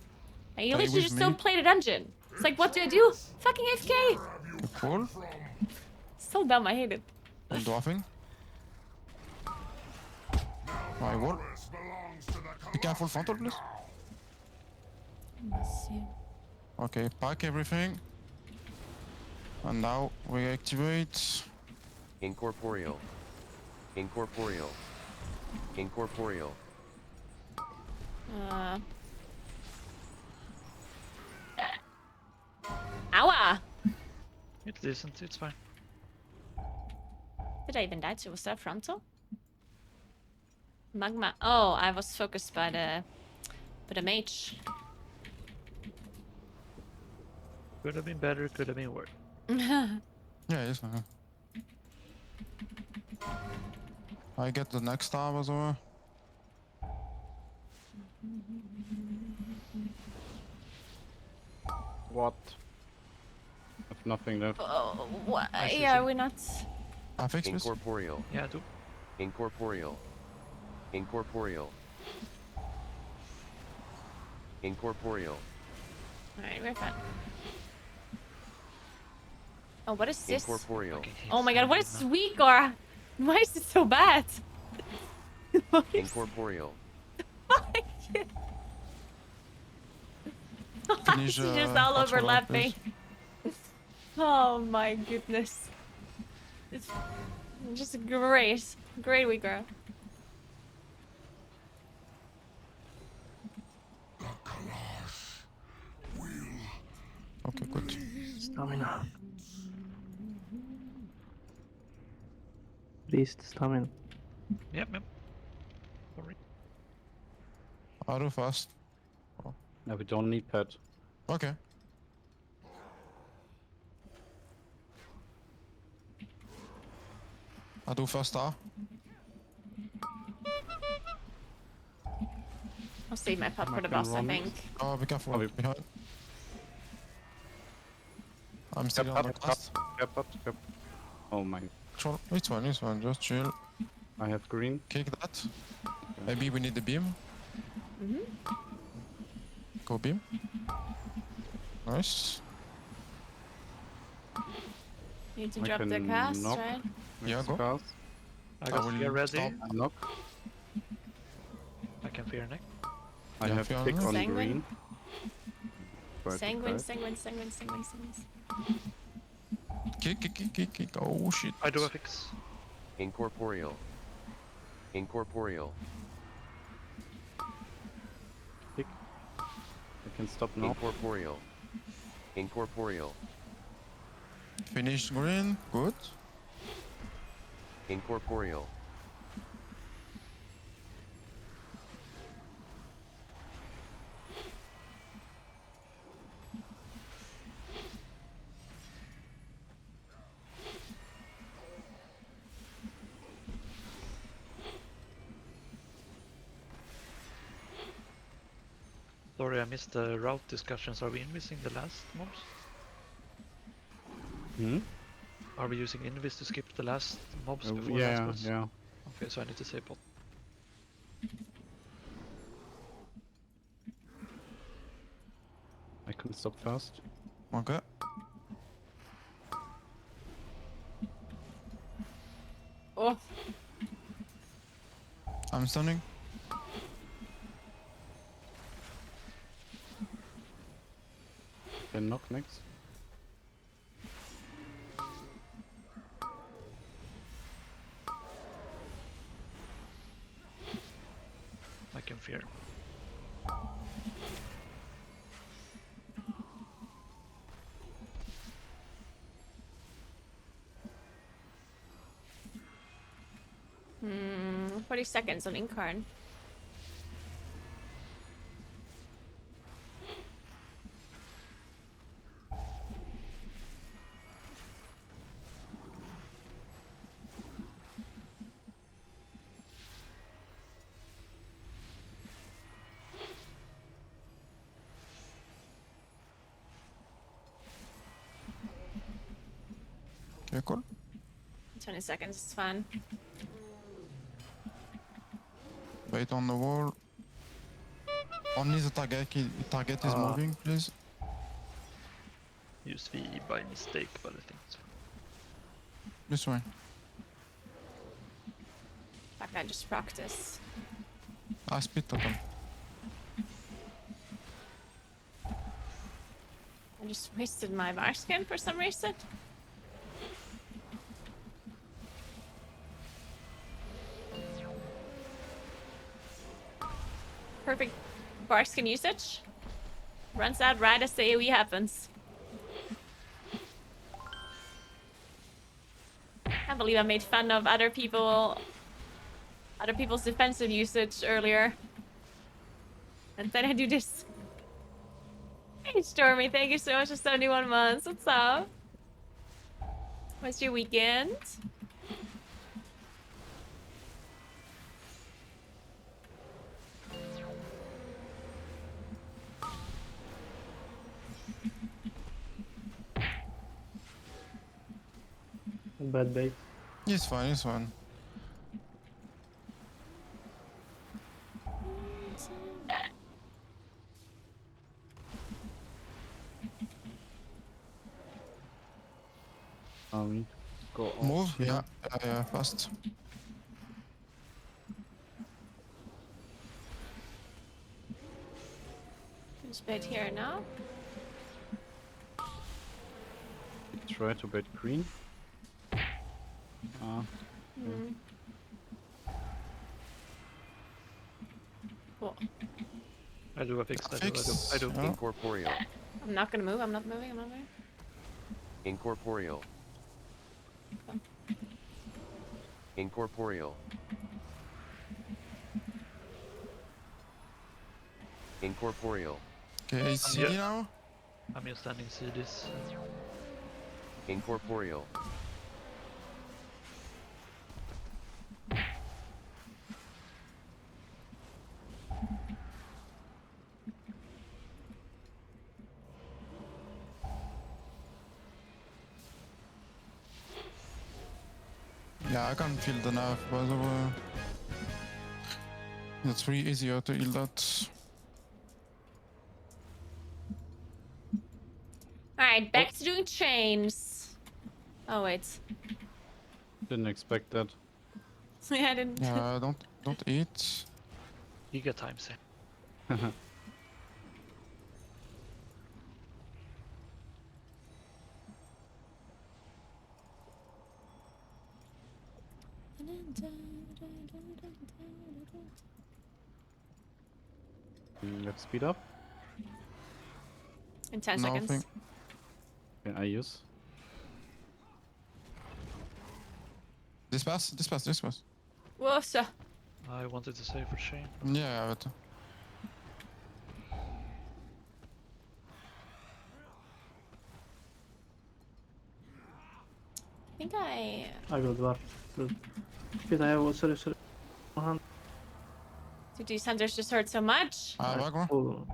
And you Stay literally with just me. don't play the dungeon. It's like, what do I do? Fucking AFK! Careful. So dumb, I hate it. I'm dwarfing. My wall. Be careful, frontal, please. Let's see. Okay, pack everything. And now we activate. Incorporeal. Incorporeal. Incorporeal. Ow! It's decent, it's fine. Did I even die to? Was that frontal? Magma. Oh, I was focused by the mage. Could have been better, could have been worse. Yeah, it's fine. I get the next star as well. What? I've nothing left. Oh, what? I see, Yeah, see. we're not. I fix this. Incorporeal. Yeah, I do. Incorporeal. Incorporeal. Incorporeal. Alright, we're fine. Oh, what is this? Incorporeal. Oh my god, what is weak or why is it so bad? What is- Incorporeal. Finish, She's just all watch for that, overlapping. Oh my goodness. It's just great. Great week, girl. Okay, good. Stamina. Beast stamina. Yep, yep. Sorry. I'll do fast. No, we don't need pet. Okay. I'll do first star. I'll save my pup for the can boss, I run it. think. Oh, be careful. Oh, we- Behind. I'm still on the cast. Yep. Oh my. Control. It's fine. Just chill. I have green. Kick that. Maybe we need the beam. Go beam. Nice. Need to I drop the can cast, knock. right? Yeah, Next go. cast. I got will fear ready. stop. I knock. I can fear next. I Yeah, have fear pick on on Sanguine. green. Try to Sanguine, fight. sanguine. Kick. Oh shit. I do a fix. Incorporeal. Incorporeal. Pick. I can stop now. Incorporeal. Incorporeal. Finish green. Good. Incorporeal. Sorry, I missed the route discussions. Are we missing the last mobs? Hmm? Are we using Invis to skip the last mobs before last Yeah, boss? yeah. Okay, so I need to save bot. I can stop fast. Okay. Oh, I'm stunning. Then knock next. I can fear. hmm, 40 seconds on Incarn. Okay, cool. 20 seconds is fine. Wait on the wall. Only the target is moving, please. Use V by mistake, but I think it's fine. This way. Fuck, I just practice. I split totem. I just wasted my bar skin for some reason. Perfect bar skin usage. Runs out right as the AoE happens. Can't believe I made fun of other people's defensive usage earlier. And then I do this. Hey Stormy, thank you so much for 71 months. What's up? What's your weekend? Bad bait. It's fine, it's fine. Go off Move? here. Yeah, fast. Just bait here now. Try to bait green. Cool. I do a fix. Fix. I do. Yeah. Incorporeal. I'm not gonna move. I'm not moving. I'm not moving. Incorporeal. Incorporeal. Incorporeal. Okay, CD now. I'm just standing CDs. Incorporeal. Yeah, I can feel the nerf, by the way. It's really easier to heal that. Alright, back to doing chains. Oh, wait. Didn't expect that. Yeah, I didn't. Yeah, don't eat. Giga times. Let's speed up. In 10 Nothing. seconds. Okay, I use. This pass. Whoa, so. I wanted to say for shame. Yeah, but I think I will dwarf. Shit, I have sorry. Dude, these hunters just hurt so much. Agro. Oh,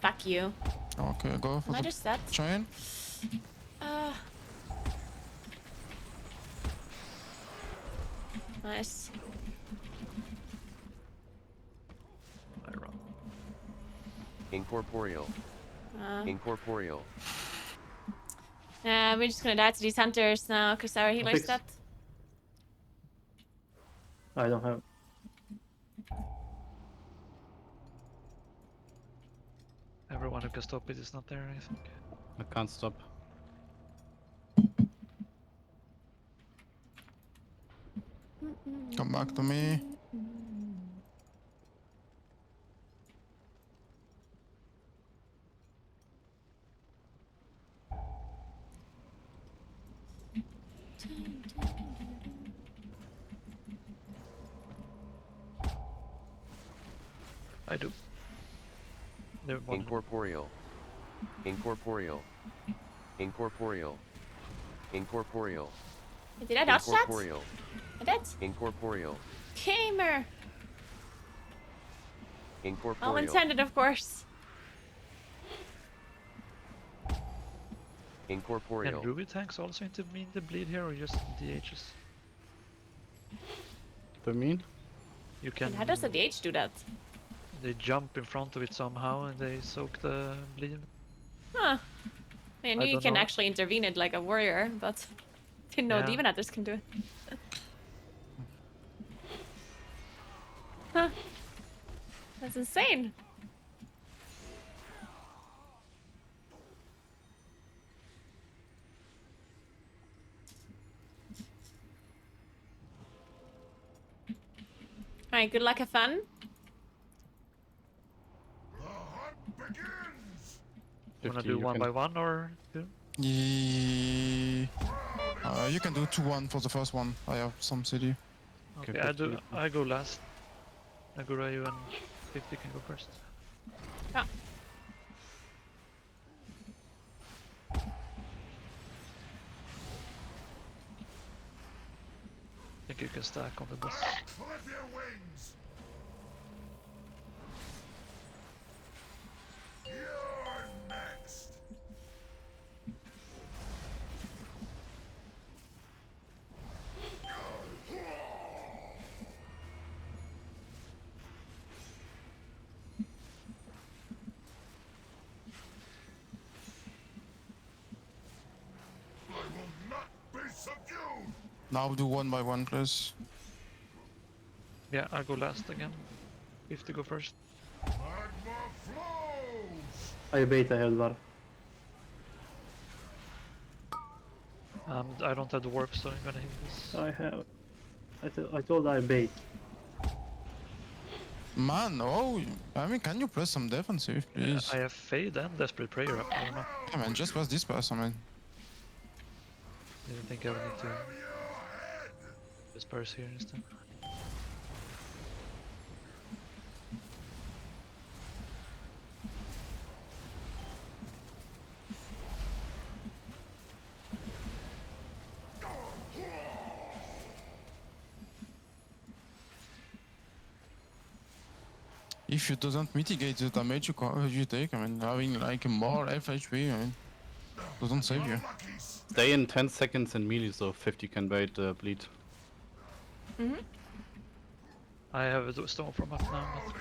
Fuck you. Okay, go for Am I the just set? chain. Nice. I run. Incorporeal. Incorporeal. Yeah, we're just gonna die to these hunters now because our healer's Fix. dead. I don't have. Everyone who can stop it is not there, I think. I can't stop. Come back to me. I do. Never mind. Incorporeal. Incorporeal. Incorporeal. Incorporeal. Did I dodge that? Incorporeal. I did. Incorporeal. Gamer. All Incorporeal. intended, of course. Can Incorporeal. Ruby tanks also intervene the bleed here, or just DHs? The mean? You can. How does the DH do that? They jump in front of it somehow and they soak the bleed. Huh. I knew you don't can know. actually intervene it like a warrior, but didn't know Yeah. Demon Hunters can do it. Huh. That's insane. Alright, good luck, have fun. The hunt begins. Wanna 50, do you one can- by one or two? Yeah. You can do 2-1 for the first one. I have some city. Okay, Okay, 50. I go last. Naguura, you and 50 can go first. Yeah. I think you can stack on the bus. Clip your wings. You're next. I will not be subdued. Now do 1 by 1, please. Yeah, I'll go last again. 50 go first. Magma flows. I bait ahead, Var. I don't have the warp, so I'm gonna hit this. I have. I told I bait. Man, oh, I mean, can you press some defensive, please? I have Fade and Desperate Prayer up. I don't know. Yeah, man, just press this pass, I mean. Didn't think I would need to disperse here instead. If it doesn't mitigate the damage you take, I mean, having like more FHP, I mean, doesn't save you. Stay in 10 seconds in melee, so 50 can bait the bleed. I have a stone from up now, but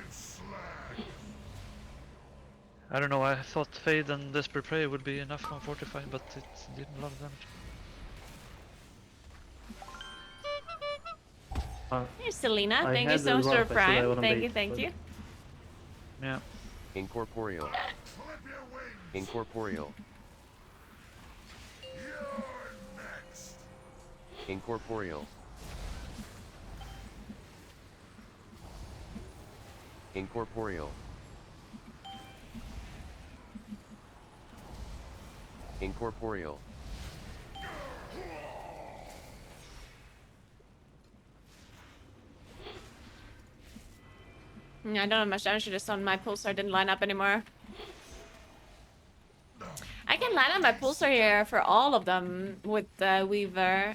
I don't know. I thought Fade and Desperate Prayer would be enough on Fortify, but it did a lot of damage. Here's Selena. I Thank you had so much the for warp, I said I Prime. wanna Thank bait, you, thank but- you. Yeah. Incorporeal. Clip your wings. Incorporeal. You're next. Incorporeal. Incorporeal. Incorporeal. I don't have much damage to this on my pulsar. Didn't line up anymore. I can line up my pulsar here for all of them with the Weaver.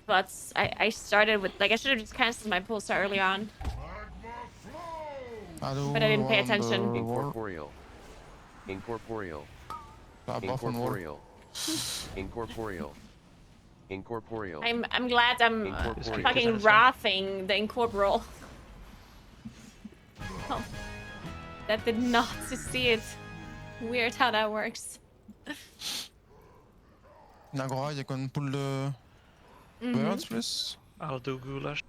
But I started with, like, I should have just cancelled my pulsar early on. Magma flows. But I didn't pay attention. Incorporeal. Incorporeal. Buff on war. Incorporeal. Incorporeal. Incorporeal. I'm glad I'm Incorporeal. fucking wrathing the incorporeal. Oh, that did not succeed. Weird how that works. Naguura, you can pull the birds, please. I'll do Goulash.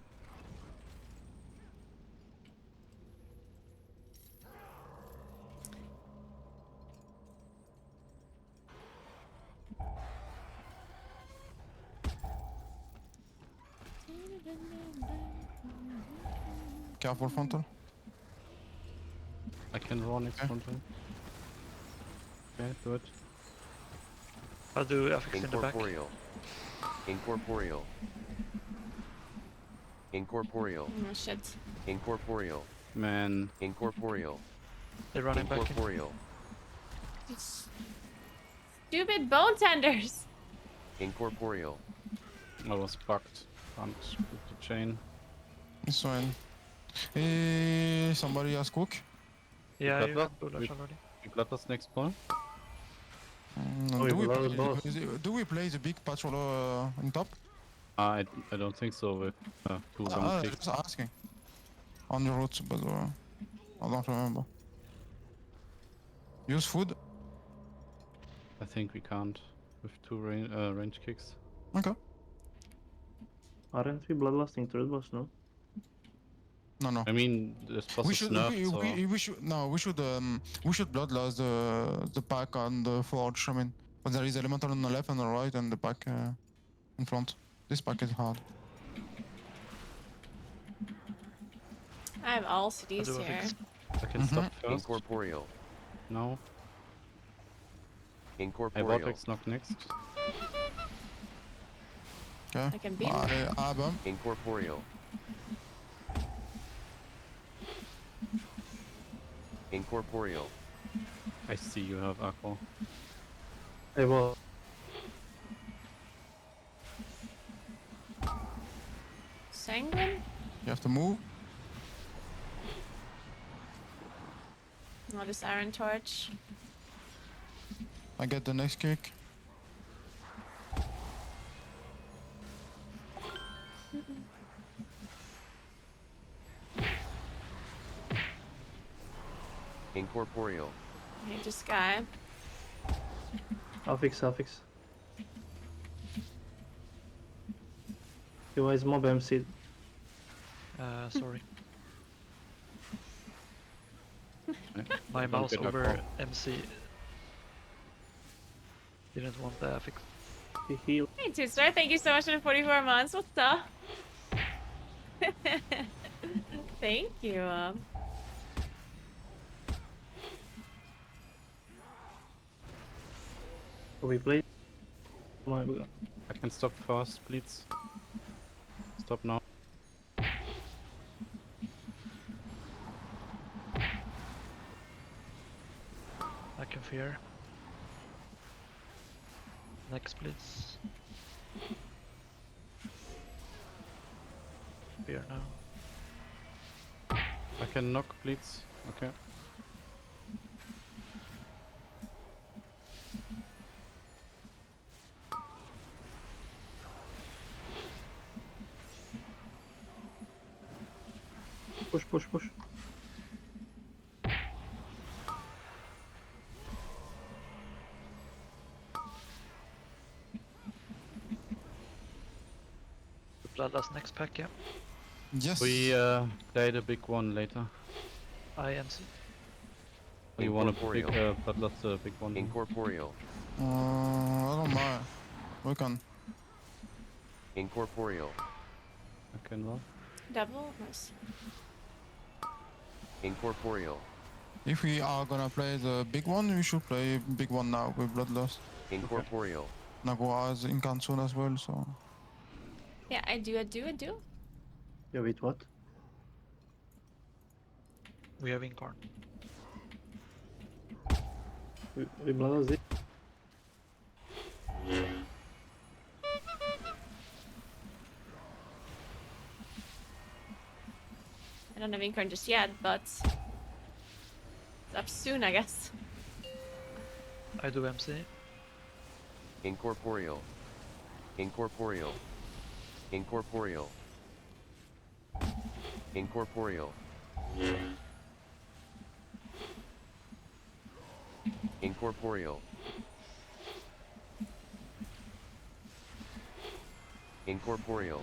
Careful frontal. I can run next Okay. frontal. Okay, do it. I'll do affix in the back. Incorporeal. Incorporeal. Incorporeal. Oh shit. Incorporeal. Man, Incorporeal. They're running back in. Incorporeal. Stupid bone tenders. Incorporeal. I was bugged. Can't with the chain. It's fine. Somebody has cook? Yeah, got you that? have Goulash We- already. You got us next ball? Oh, do, we blood the boss. do we play the big patrol in top? I don't think so with 2 long clicks. Just asking. On the route, but I don't remember. Use food? I think we can't with 2 range kicks. Okay. Aren't we bloodlusting third boss, no? No. I mean, this boss We is should nerfed, so we should bloodlust the pack on the forge. I mean, but there is elemental on the left and the right, and the pack in front. This pack is hard. I have all I CDs do a here. fix. I can stop first. Incorporeal. No. I Incorporeal. vortex knock next. Okay. I can beam. Bomb. Incorporeal. Incorporeal. I see you have aqua. I will. Sanguine? You have to move. Oh, this Iron Torch. I get the next kick. Incorporeal. I hate this guy. I'll fix. Why is mob MC? Sorry. My Don't mouse get over aqua. MC didn't want the affix. He heal. Hey, Two-Star, thank you so much for the 44 months. What's up? Thank you. We play. My God. I can stop first, please. Stop now. I can fear. Next, please. Fear now. I can knock, please. Okay. Push. Bloodlust next pack, yeah. Yes. We play the big one later. IMC. You want a big Incorporeal. bloodlust, the big one. Incorporeal. I don't mind. We can. Incorporeal. I can well. Devil? Nice. Incorporeal. If we are gonna play the big one, we should play big one now with Bloodlust. Incorporeal. Naguura is in soon as well, so. Yeah, I do. Yeah, wait, what? We have Incarn. We blood it. I don't have Incarn just yet, but it's up soon, I guess. I do MC. Incorporeal. Incorporeal. Incorporeal. Incorporeal. Incorporeal. Incorporeal.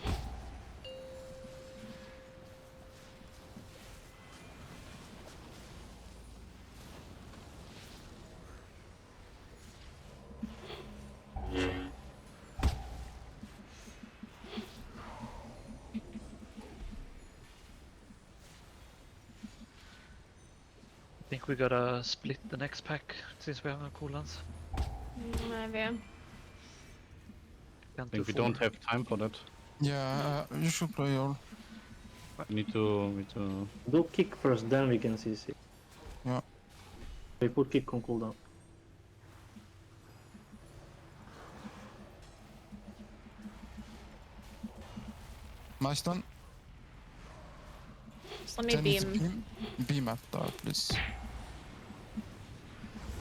I think we gotta split the next pack since we have no cooldowns. Maybe. I think we don't have time for that. Yeah, you should play all. We need to Do kick first, then we can CC. Yeah. We put kick on cooldown. My stun. Just let me 10 is beam. Beam after, please.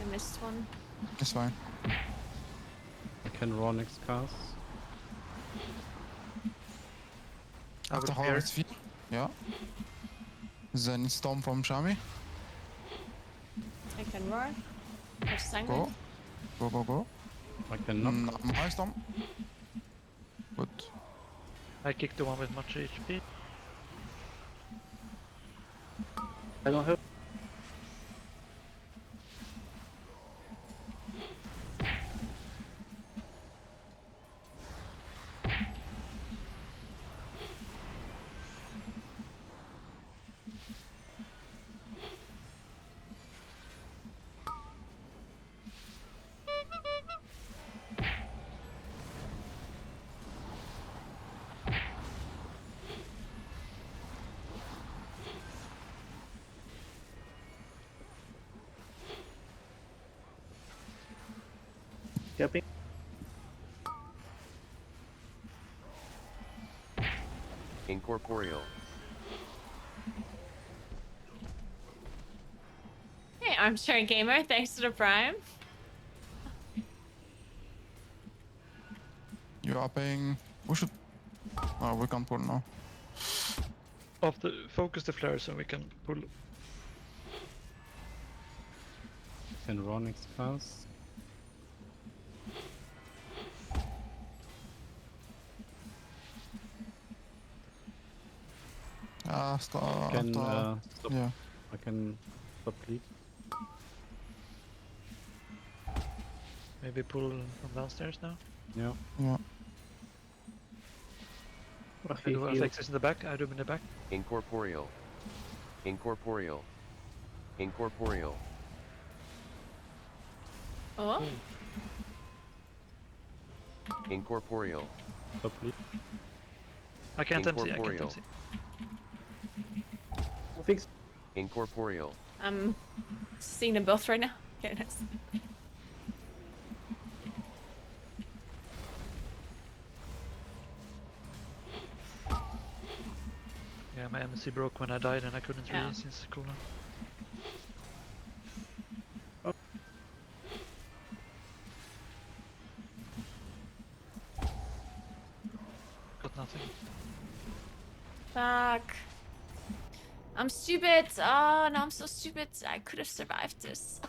I missed one. It's fine. I can raw next cast. I After will fear. Harvest Fear. Yeah. Then Storm from Shami. I can roar. There's sanguine. Go. I can knock. My Storm. Good. I kicked the one with much HP. I don't have. Capping. Incorporeal. Hey, Armchair Gamer, thanks to the Prime. You are paying. We should. Oh, we can't pull now. Focus the flare so we can pull. Can raw next cast. Can stop. Yeah. I can stop bleed. Maybe pull from downstairs now. Yeah. Yeah. I do affects in the back. I do him in the back. Incorporeal. Incorporeal. Incorporeal. Oh, Incorporeal. Stop bleed. I can't MC. I can't Incorporeal. MC. Fix. Incorporeal. I'm seeing them both right now. Okay, nice. Yeah, my MC broke when I died and I couldn't Yeah. really since cooldown. Got nothing. Fuck. I'm stupid. Oh, no, I'm so stupid. I could have survived this.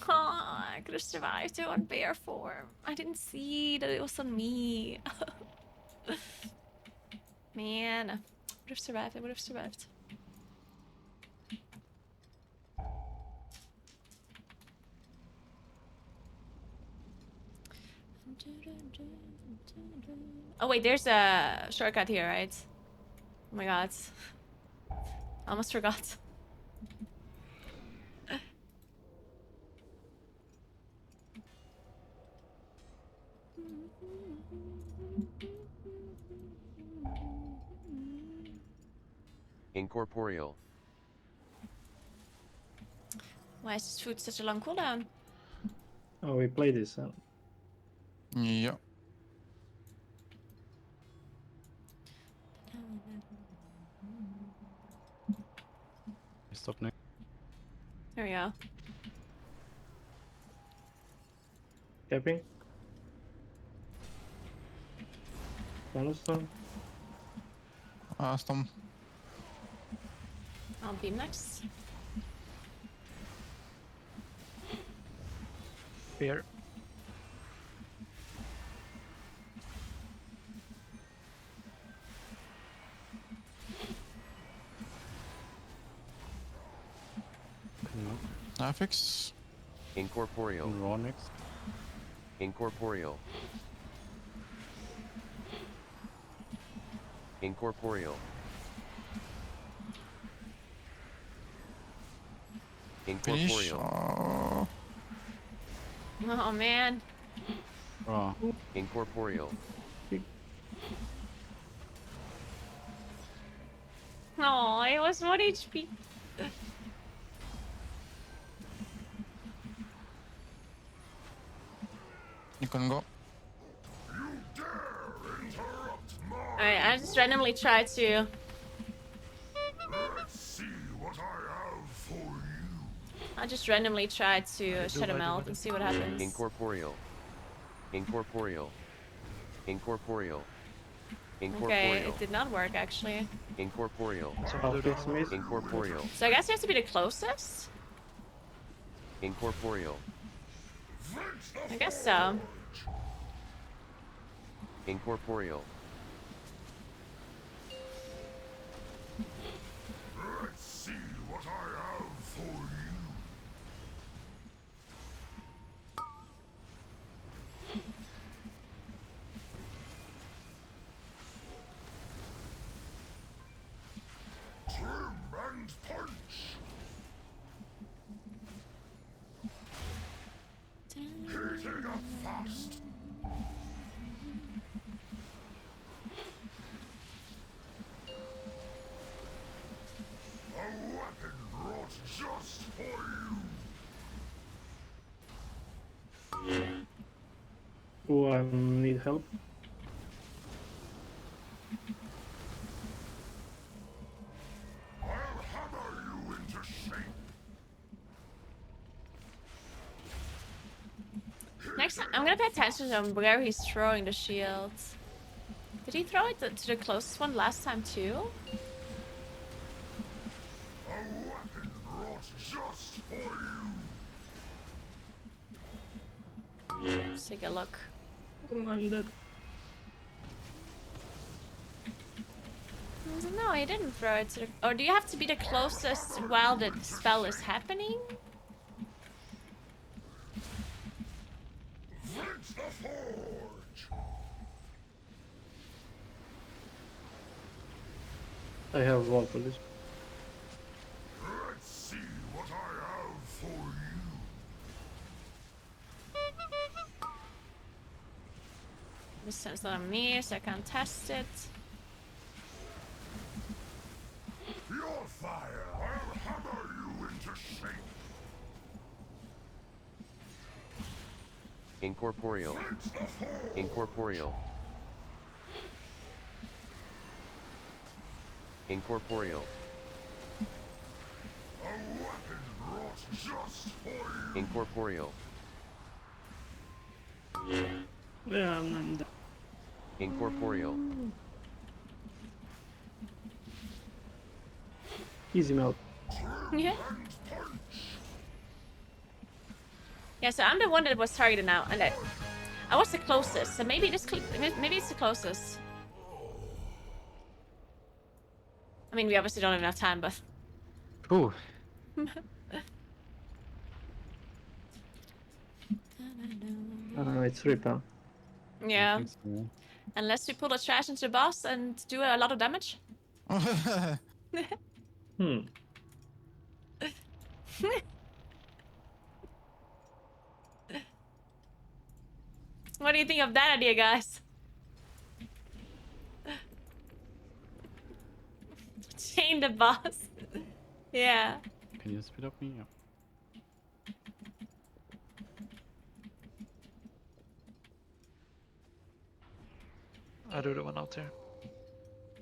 Oh, I could have survived it on bear form. I didn't see that it was on me. Man, I would have survived. I would have survived. Oh wait, there's a shortcut here, right? Oh my god. I almost forgot. Incorporeal. Why is this food such a long cooldown? Oh, we played this. Yeah. Stop next. There we go. Capping. Thunderstorm. Storm. I'll beam next. Fear. Can knock. Affix. Incorporeal. Can raw next. Incorporeal. Incorporeal. Finish. Incorporeal. Oh man. Raw. Incorporeal. Oh, it was 1 HP. You can go. Alright, I just randomly tried to. Let's see what I have for you. I'll just randomly try to do Shadow I do Melt I do? and see what happens. Incorporeal. Incorporeal. Incorporeal. Okay, Incorporeal. it did not work actually. Incorporeal. So Oh, do it on it's a missed. Incorporeal. So I guess you have to be the closest? Incorporeal. I guess so. Incorporeal. Let's see what I have for you. Trim and punch. Hitting up fast. A weapon brought just for you. Oh, I need help. I'll hammer you into shape. Next time, I'm gonna pay attention to where he's throwing the shields. Did he throw it to the closest one last time too? A weapon brought just for you. Let's take a look. I'm dead. No, he didn't throw it to the... Or do you have to be the closest while the spell is happening? Rinse the forge. I have one for this. Let's see what I have for you. This one's not on me, so I can't test it. Your fire, I'll hammer you into shape. Incorporeal. Rinse the forge. Incorporeal. Incorporeal. A weapon brought just for you. Incorporeal. Yeah, I'm dead. Incorporeal. Easy melt. Yeah. Yeah, so I'm the one that was targeted now, and I was the closest, so maybe this maybe it's the closest. I mean, we obviously don't have enough time, but Ooh. It's rip. yeah. I think so. Unless we pull the trash into the boss and do a lot of damage. Hmm. What do you think of that idea, guys? Chain the boss. Yeah. Can you speed up me? Yeah. I do the one out here.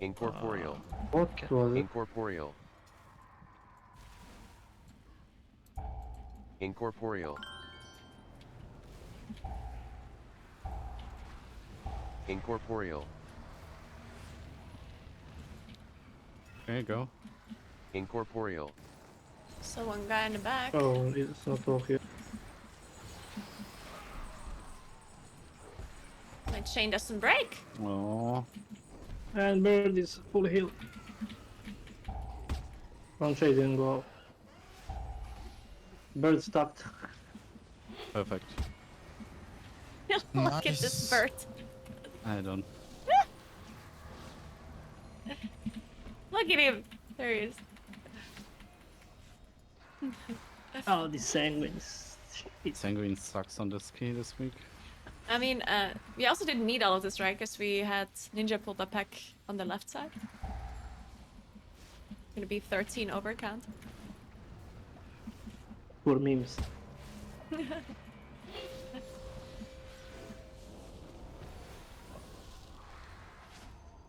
Incorporeal. What was it? Incorporeal. Incorporeal. Incorporeal. Okay, go. Incorporeal. So one guy in the back. Oh, it's not all here. My chain doesn't break. Oh. And bird is full heal. One shade didn't go out. Bird stuck. Perfect. Look at this Nice. bird. I don't. Look at him. There he is. Oh, the sanguines. Shit. Sanguine sucks on this key this week. I mean, we also didn't need all of this, right? Because we had Ninja pulled a pack on the left side. Gonna be 13 overcount. Poor memes.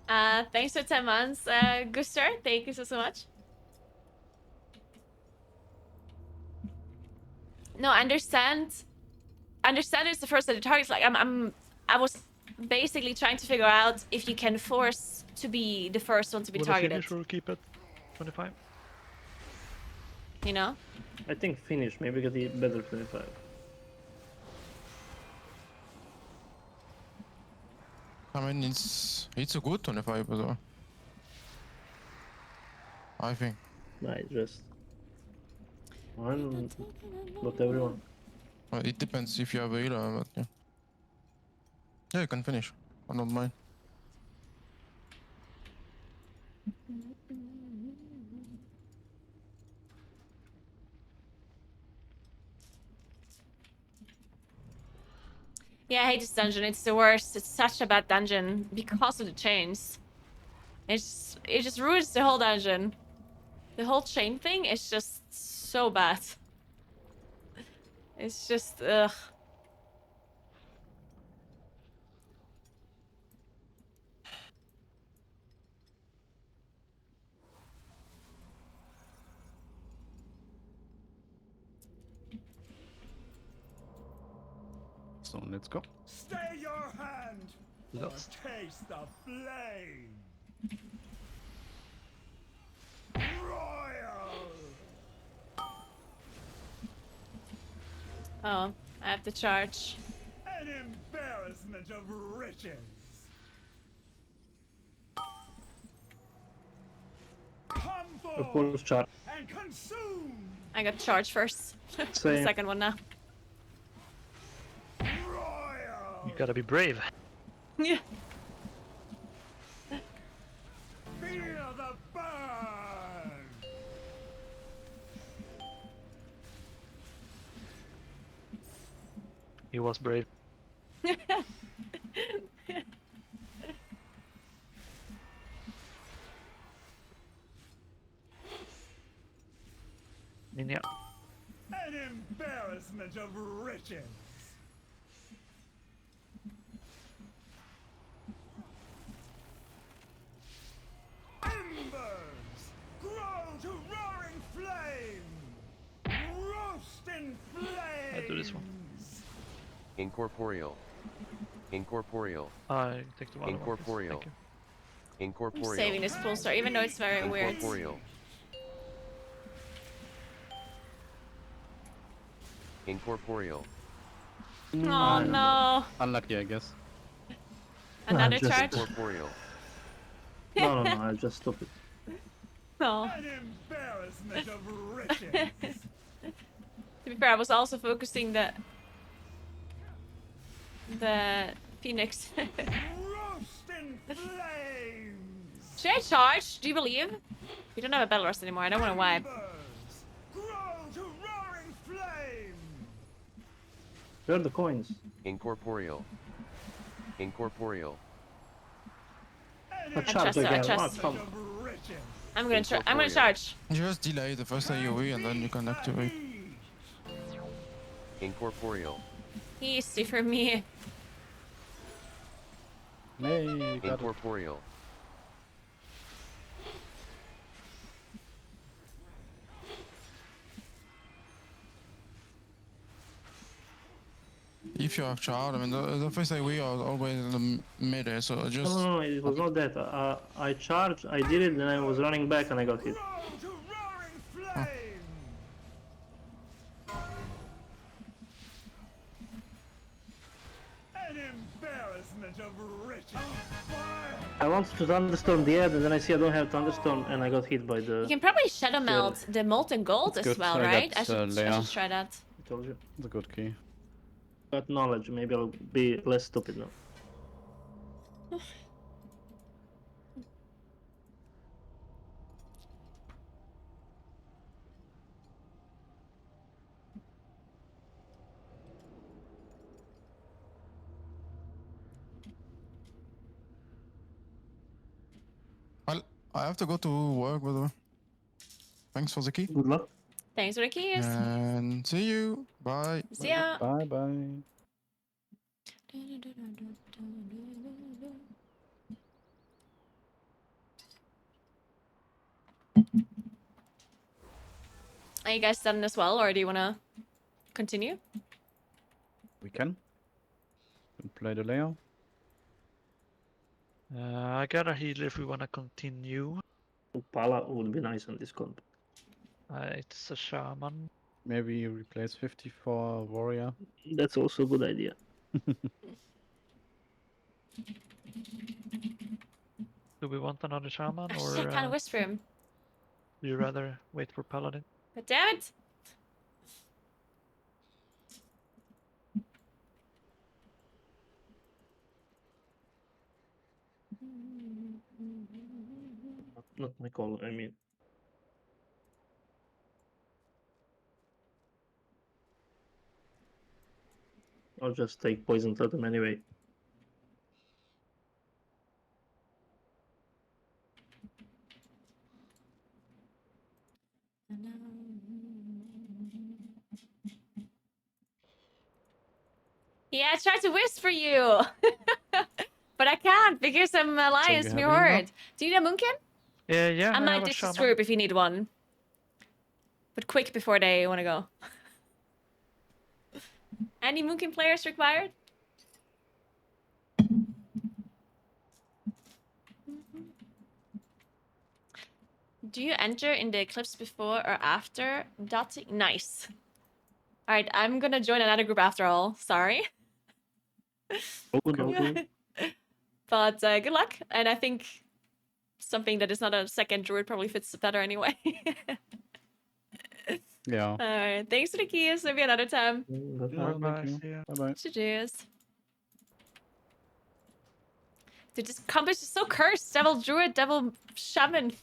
Thanks for 10 months, Guster. Thank you so much. No, I understand. Understand it's the first of the targets. Like I was basically trying to figure out if you can force to be the first one to be Wanna targeted. finish or keep at 25? You know? I think finish, maybe get the better 25. I mean, it's a good 25 as well. I think. I just one, not everyone. Well, it depends if you have a healer, but yeah. Yeah, you can finish. I don't mind. Yeah, I hate this dungeon. It's the worst. It's such a bad dungeon because of the chains. It just ruins the whole dungeon. The whole chain thing is just so bad. It's just ugh. So let's go. Stay your hand. Or Lost. taste the flame. Royal. Oh, I have to charge. An embarrassment of riches. Come Of forth course, charge. and consume. I got to charge first. The Same. second one now. Royal. You gotta be brave. Yeah. Feel the burn. He was brave. Ninja. An embarrassment of riches. Embers grow to roaring flame. Roast in flames. I do this one. Incorporeal. Incorporeal. I take the one. Incorporeal. Thank you. I'm Incorporeal. saving this pool star, even though it's very weird. Incorporeal. Incorporeal. Oh no. Unlucky, I guess. Another just- charge? Incorporeal. No, I just stop it. No. An embarrassment of riches. To be fair, I was also focusing the Phoenix. Roast in flames. Should I charge? Do you believe? We don't have a battle rust anymore. I don't want to wipe. Embers grow to roaring flame. Where are the coins? Incorporeal. Incorporeal. I charge trust it, I again. trust Oh, come. Of riches. I'm gonna I'm gonna Incorporeal. charge. Just delay the first AoE and then you can activate. Incorporeal. Easy for me. Hey, you got it. Incorporeal. If you have charge, I mean, the first AoE are always in the middle, so just. No, it was not that. I charged, I did it, then I was running back and I got hit. Grow to roaring flame. An embarrassment of riches. I wanted to thunderstorm the air, and then I see I don't have thunderstorm, and I got hit by You the. can probably shadow melt the molten gold That's as good. well, I right? got, I Leia. should try that. I told you. It's a good key. Got knowledge, maybe I'll be less stupid now. Well, I have to go to work, by the way. Thanks for the key. Good luck. Thanks for the keys. And see you. Bye. See ya. Bye bye. Are you guys done as well, or do you wanna continue? We can. We'll play the layout. I got a healer if we want to continue. Pala would be nice on this comp. It's a shaman. Maybe you replace 50 for warrior. That's also a good idea. Do we want another shaman, Oh, or shit, I can't whisper him. do you rather wait for paladin? God damn it! Not my call, I mean. I'll just take poison totem anyway. Yeah, I tried to whisper you, but I can't because I'm alliance have me any now? horde. Do you need a moonkin? Yeah, I I might have a ditch the shaman. group if you need one, but quick before they want to go. Any moonkin players required? Do you enter in the eclipse before or after dotting? Nice. All right, I'm gonna join another group after all. Sorry. Oh, no. But good luck, and I think something that is not a second druid probably fits better anyway. Yeah. All right, thanks for the keys. Maybe another time. No, thank you. Yeah. Bye-bye. Cheers. Dude, this combo is so cursed. Devil druid, devil shaman.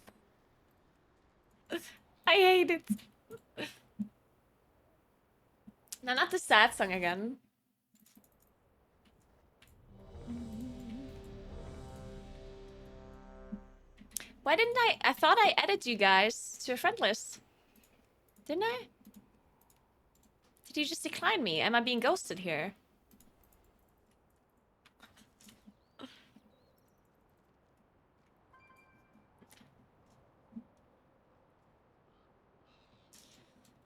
I hate it. No, not the sad song again. Why didn't I thought I added you guys to a friend list. Didn't I? Did you just decline me? Am I being ghosted here?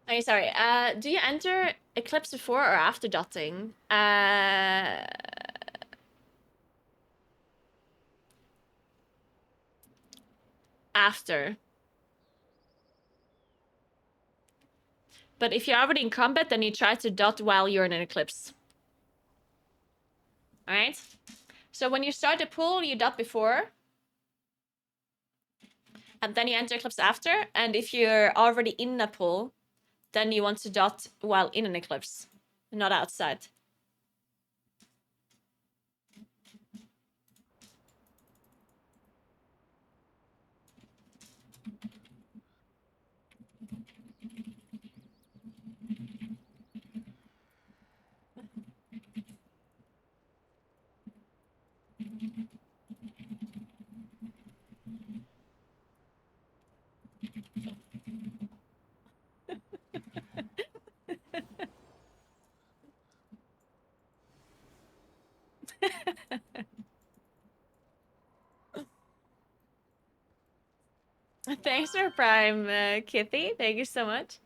Okay, sorry. Do you enter Eclipse before or after dotting? After. But if you're already in combat, then you try to dot while you're in an eclipse. Alright? So when you start the pool, you dot before. And then you enter eclipse after. And if you're already in a pool, then you want to dot while in an eclipse, not outside. Thanks for Prime, Kitty. Thank you so much.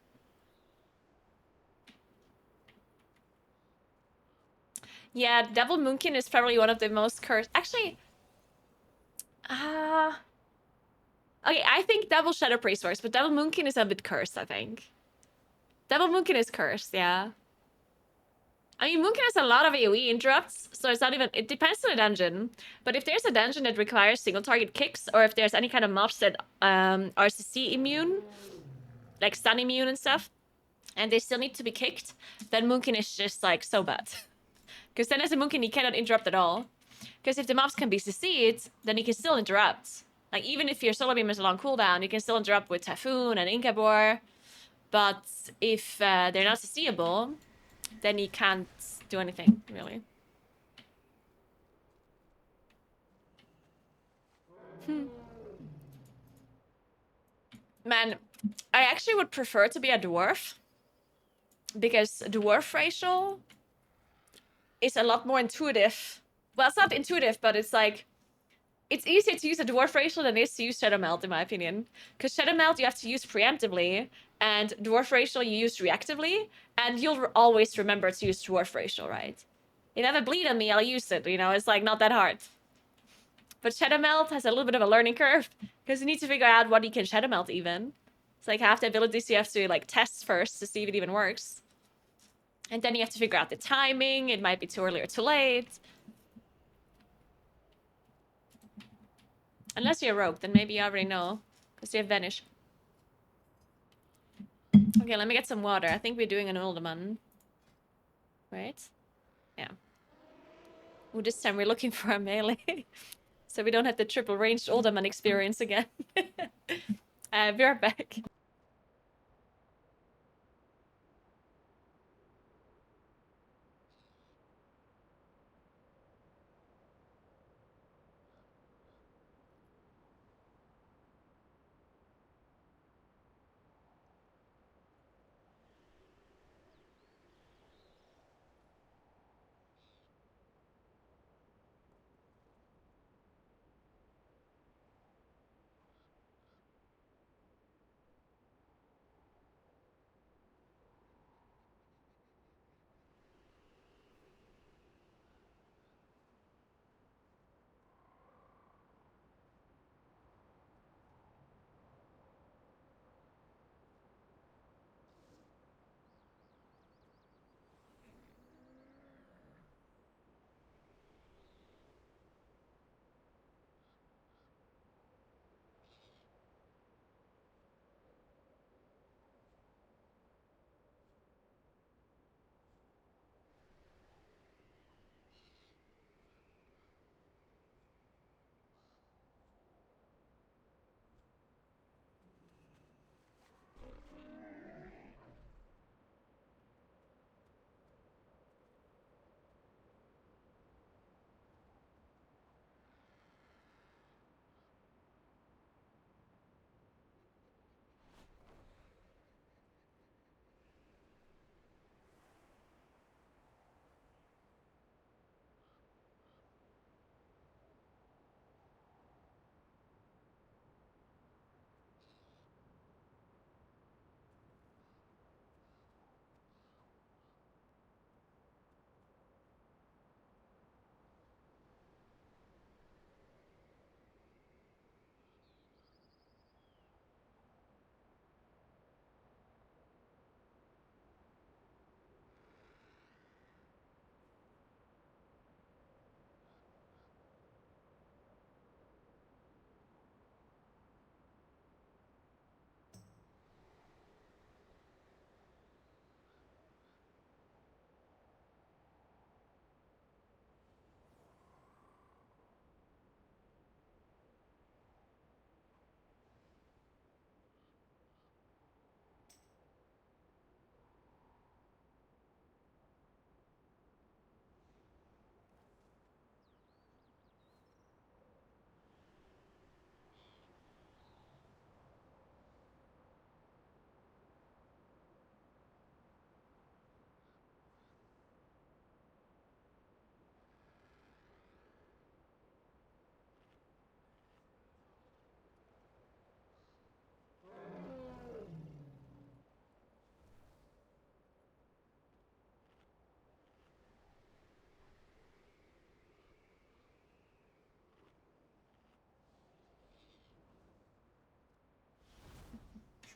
Yeah, Devil Moonkin is probably one of the most cursed. Actually, okay, I think Devil Shadow Priest works, but Devil Moonkin is a bit cursed, I think. Devil Moonkin is cursed, yeah. I mean, Moonkin has a lot of AoE interrupts, so it's not even... It depends on the dungeon. But if there's a dungeon that requires single target kicks, or if there's any kind of mobs that are CC immune, like stun immune and stuff, and they still need to be kicked, then Moonkin is just, like, so bad. Because then as a Moonkin, he cannot interrupt at all. Because if the mobs can be CC'd, then he can still interrupt. Like, even if your Solar Beam is a long cooldown, you can still interrupt with Typhoon and Inkabor. But if they're not CCable, then he can't do anything, really. Man, I actually would prefer to be a dwarf. Because dwarf racial is a lot more intuitive. Well, it's not intuitive, but it's like... it's easier to use a Dwarf Racial than it is to use Shadow Melt, in my opinion. Because Shadow Melt you have to use preemptively, and Dwarf Racial you use reactively, and you'll always remember to use Dwarf Racial, right? You have a bleed on me, I'll use it, you know, it's like not that hard. But Shadow Melt has a little bit of a learning curve, because you need to figure out what you can Shadow Melt even. It's like half the abilities you have to like test first to see if it even works. And then you have to figure out the timing, it might be too early or too late. Unless you're a rogue, then maybe you already know, because you have Vanish. Okay, let me get some water. I think we're doing an Uldaman. Right? Yeah. Ooh, this time we're looking for a melee. So we don't have the triple ranged Uldaman experience again. Be right back.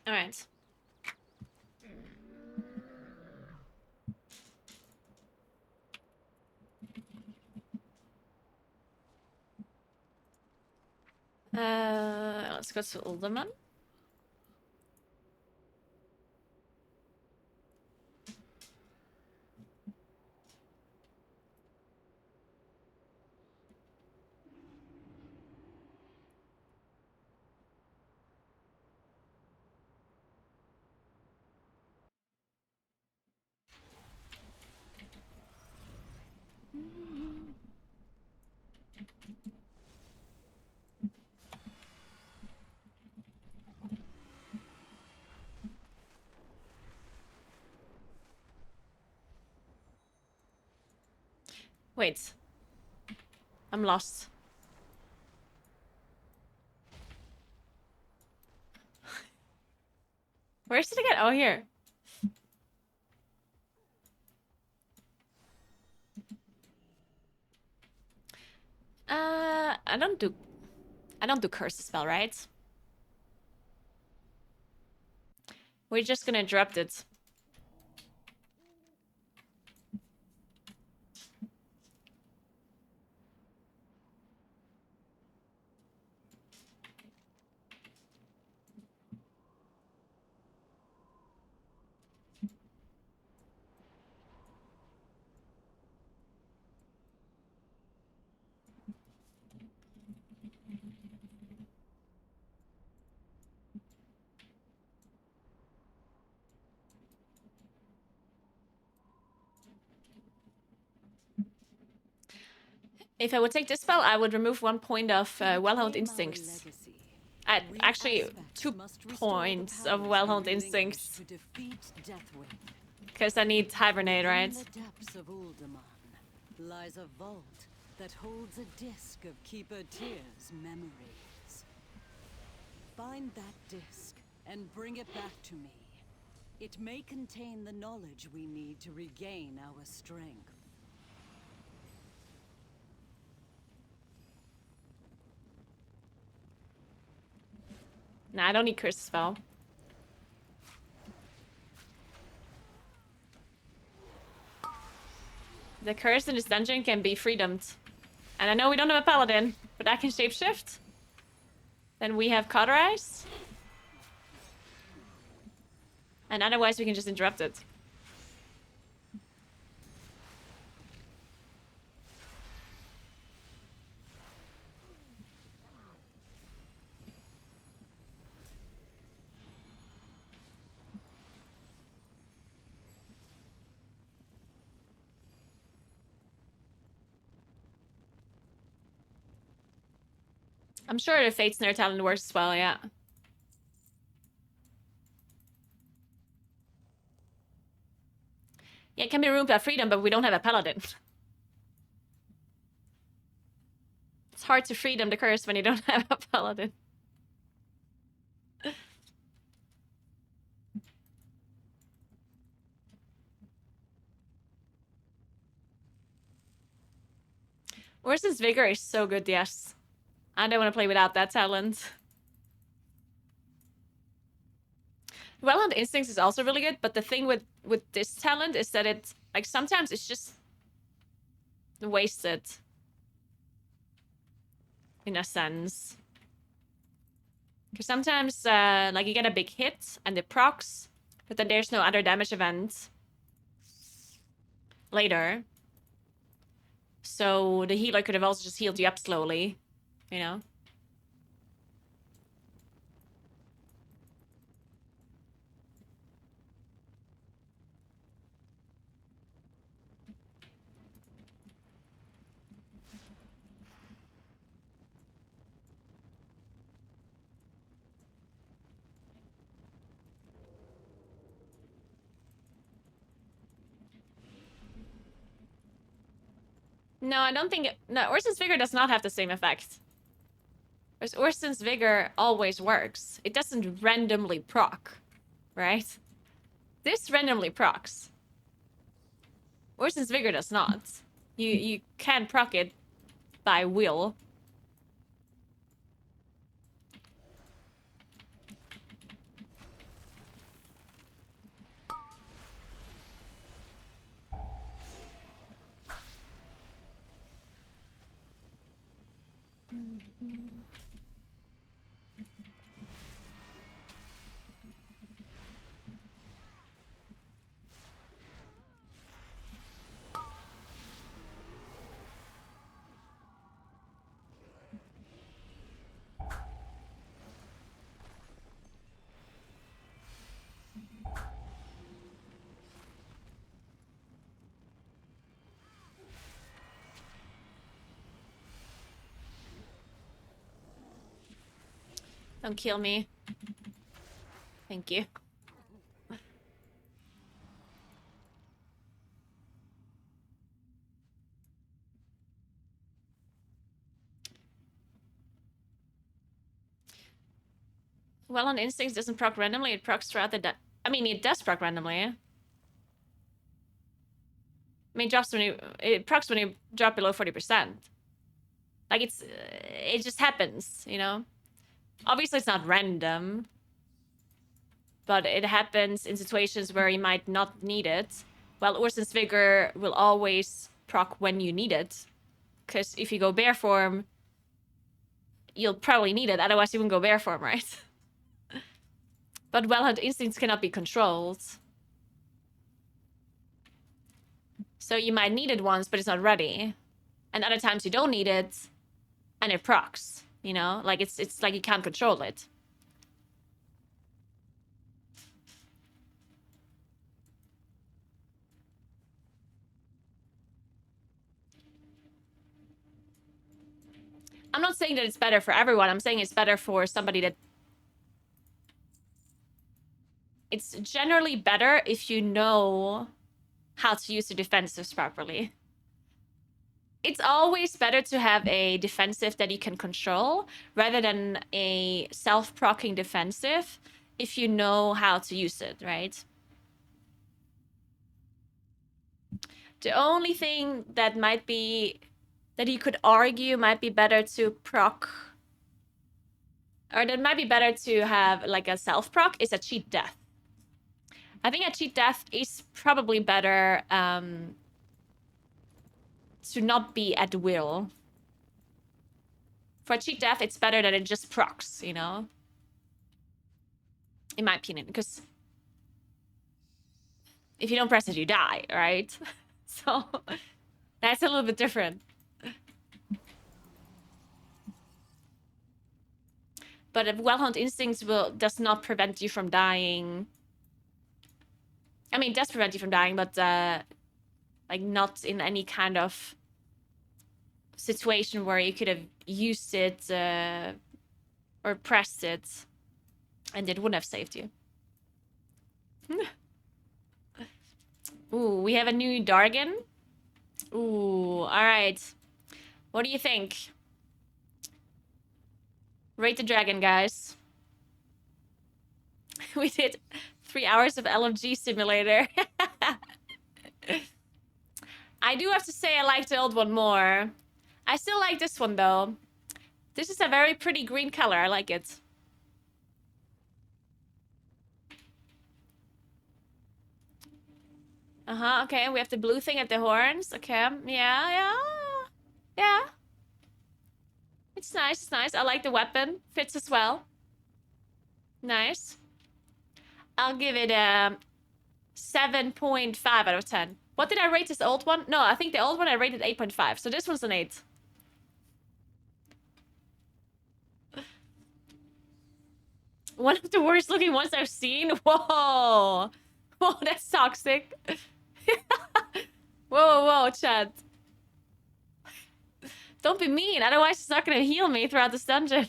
Alright. Let's go to Uldaman. Wait. I'm lost. Where's it again? Oh, here. I don't do curse spell, right? We're just gonna interrupt it. If I would take this spell, I would remove 1 point of well-honed instincts. Actually, 2 points of well-honed instincts. Because I need hibernate, right? In the depths of Uldaman lies a vault that holds a disc of Keeper Tyr's memories. Find that disc and bring it back to me. It may contain the knowledge we need to regain our strength. Nah, I don't need curse spell. The curse in this dungeon can be freedomed. And I know we don't have a paladin, but I can shapeshift. Then we have cauterize. And otherwise we can just interrupt it. I'm sure the Fate Snare talent works as well, yeah. Yeah, it can be removed by freedom, but we don't have a paladin. It's hard to freedom the curse when you don't have a paladin. Orson's Vigor is so good, yes. I don't want to play without that talent. Well-honed Instincts is also really good, but the thing with this talent is that it, like, sometimes it's just wasted. In a sense. Because sometimes, like, you get a big hit and it procs, but then there's no other damage event later. So the healer could have also just healed you up slowly, you know? No, I don't think... No, Orson's Vigor does not have the same effect. Because Orson's Vigor always works. It doesn't randomly proc, right? This randomly procs. Orson's Vigor does not. You can proc it by will. Don't kill me. Thank you. Well, on instincts doesn't proc randomly, it procs throughout the I mean, it does proc randomly. I mean, it procs when you drop below 40%. Like, it just happens, you know? Obviously, it's not random. But it happens in situations where you might not need it. While Ursen's Vigor will always proc when you need it. Because if you go bear form, you'll probably need it. Otherwise, you wouldn't go bear form, right? But Well-Hunt Instincts cannot be controlled. So you might need it once, but it's not ready. And other times you don't need it, and it procs. You know? Like, it's like you can't control it. I'm not saying that it's better for everyone. I'm saying it's better for somebody that... It's generally better if you know how to use the defensives properly. It's always better to have a defensive that you can control rather than a self-proccing defensive if you know how to use it, right? The only thing that might be... that you could argue might be better to proc... or that might be better to have like a self-proc is a cheat death. I think a cheat death is probably better to not be at will. For a cheat death, it's better that it just procs, you know? In my opinion, because if you don't press it, you die, right? So that's a little bit different. But if Well-Hunt Instincts does not prevent you from dying. I mean, it does prevent you from dying, but like not in any kind of situation where you could have used it or pressed it and it wouldn't have saved you. Ooh, we have a new Dargan. Ooh, alright. What do you think? Rate the dragon, guys. We did 3 hours of LFG simulator. I do have to say I like the old one more. I still like this one, though. This is a very pretty green color. I like it. Uh-huh, okay. We have the blue thing at the horns. Okay, yeah. Yeah. It's nice, it's nice. I like the weapon. Fits as well. Nice. I'll give it a 7.5 out of 10. What did I rate this old one? No, I think the old one I rated 8.5. So this one's an 8. One of the worst looking ones I've seen? Whoa. Whoa, that's toxic. Whoa, chat. Don't be mean, otherwise it's not gonna heal me throughout this dungeon.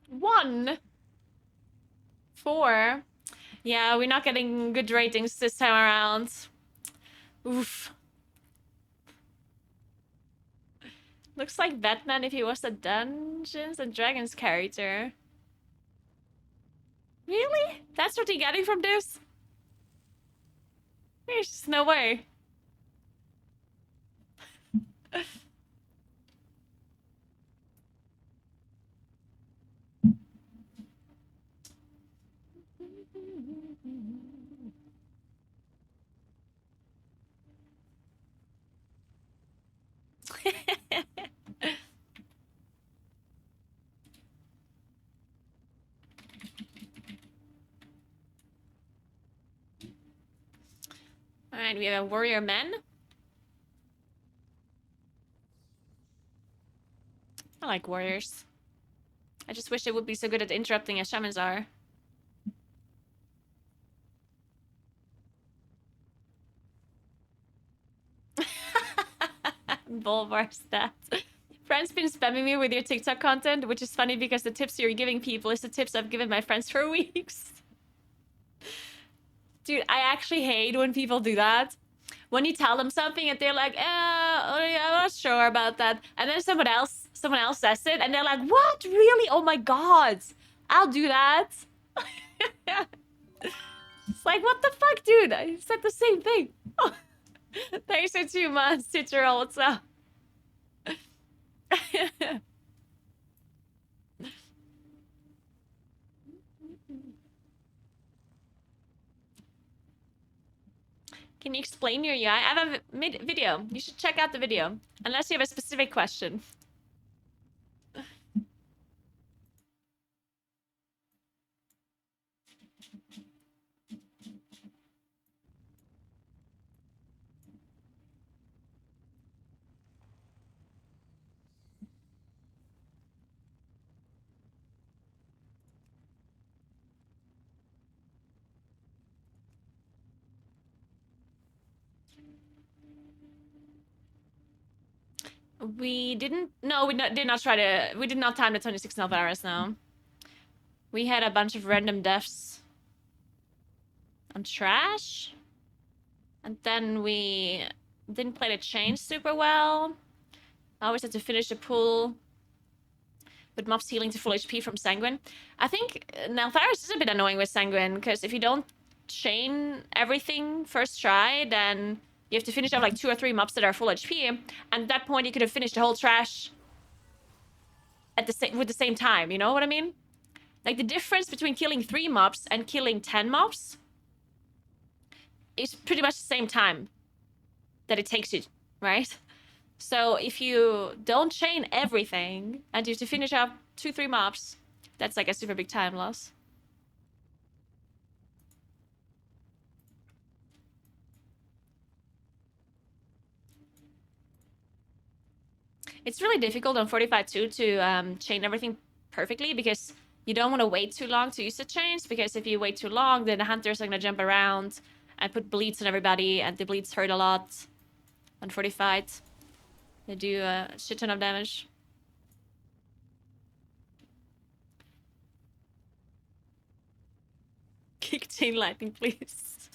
One. 4. Yeah, we're not getting good ratings this time around. Oof. Looks like Batman if he was a Dungeons and Dragons character. Really? That's what you're getting from this? There's just no way. Alright, we have a warrior man. I like warriors. I just wish they would be so good at interrupting as shamans are. Bulbar stats. Friends been spamming me with your TikTok content, which is funny because the tips you're giving people is the tips I've given my friends for weeks. Dude, I actually hate when people do that. When you tell them something and they're like, I'm not sure about that. And then someone else says it and they're like, what? Really? Oh my god. I'll do that. It's like, what the fuck, dude? I said the same thing. Thanks for 2 months, Teacher. What's up? Can you explain your UI? I have a video. You should check out the video. Unless you have a specific question. We didn't... No, we did not try to... We did not time the 26 Nalvaras now. We had a bunch of random deaths. On trash. And then we didn't play the chain super well. I always had to finish the pool. With mobs healing to full HP from Sanguine. I think Nalvaras is a bit annoying with Sanguine, because if you don't chain everything first try, then you have to finish off like 2 or 3 mobs that are full HP. And at that point, you could have finished the whole trash at with the same time, you know what I mean? Like, the difference between killing 3 mobs and killing 10 mobs is pretty much the same time that it takes you, right? So if you don't chain everything and you have to finish up 2-3 mobs, that's like a super big time loss. It's really difficult on 45-2 to chain everything perfectly because you don't want to wait too long to use the chains, because if you wait too long, then the hunters are going to jump around and put bleeds on everybody, and the bleeds hurt a lot on 45. They do a shit ton of damage. Kick chain lightning, please.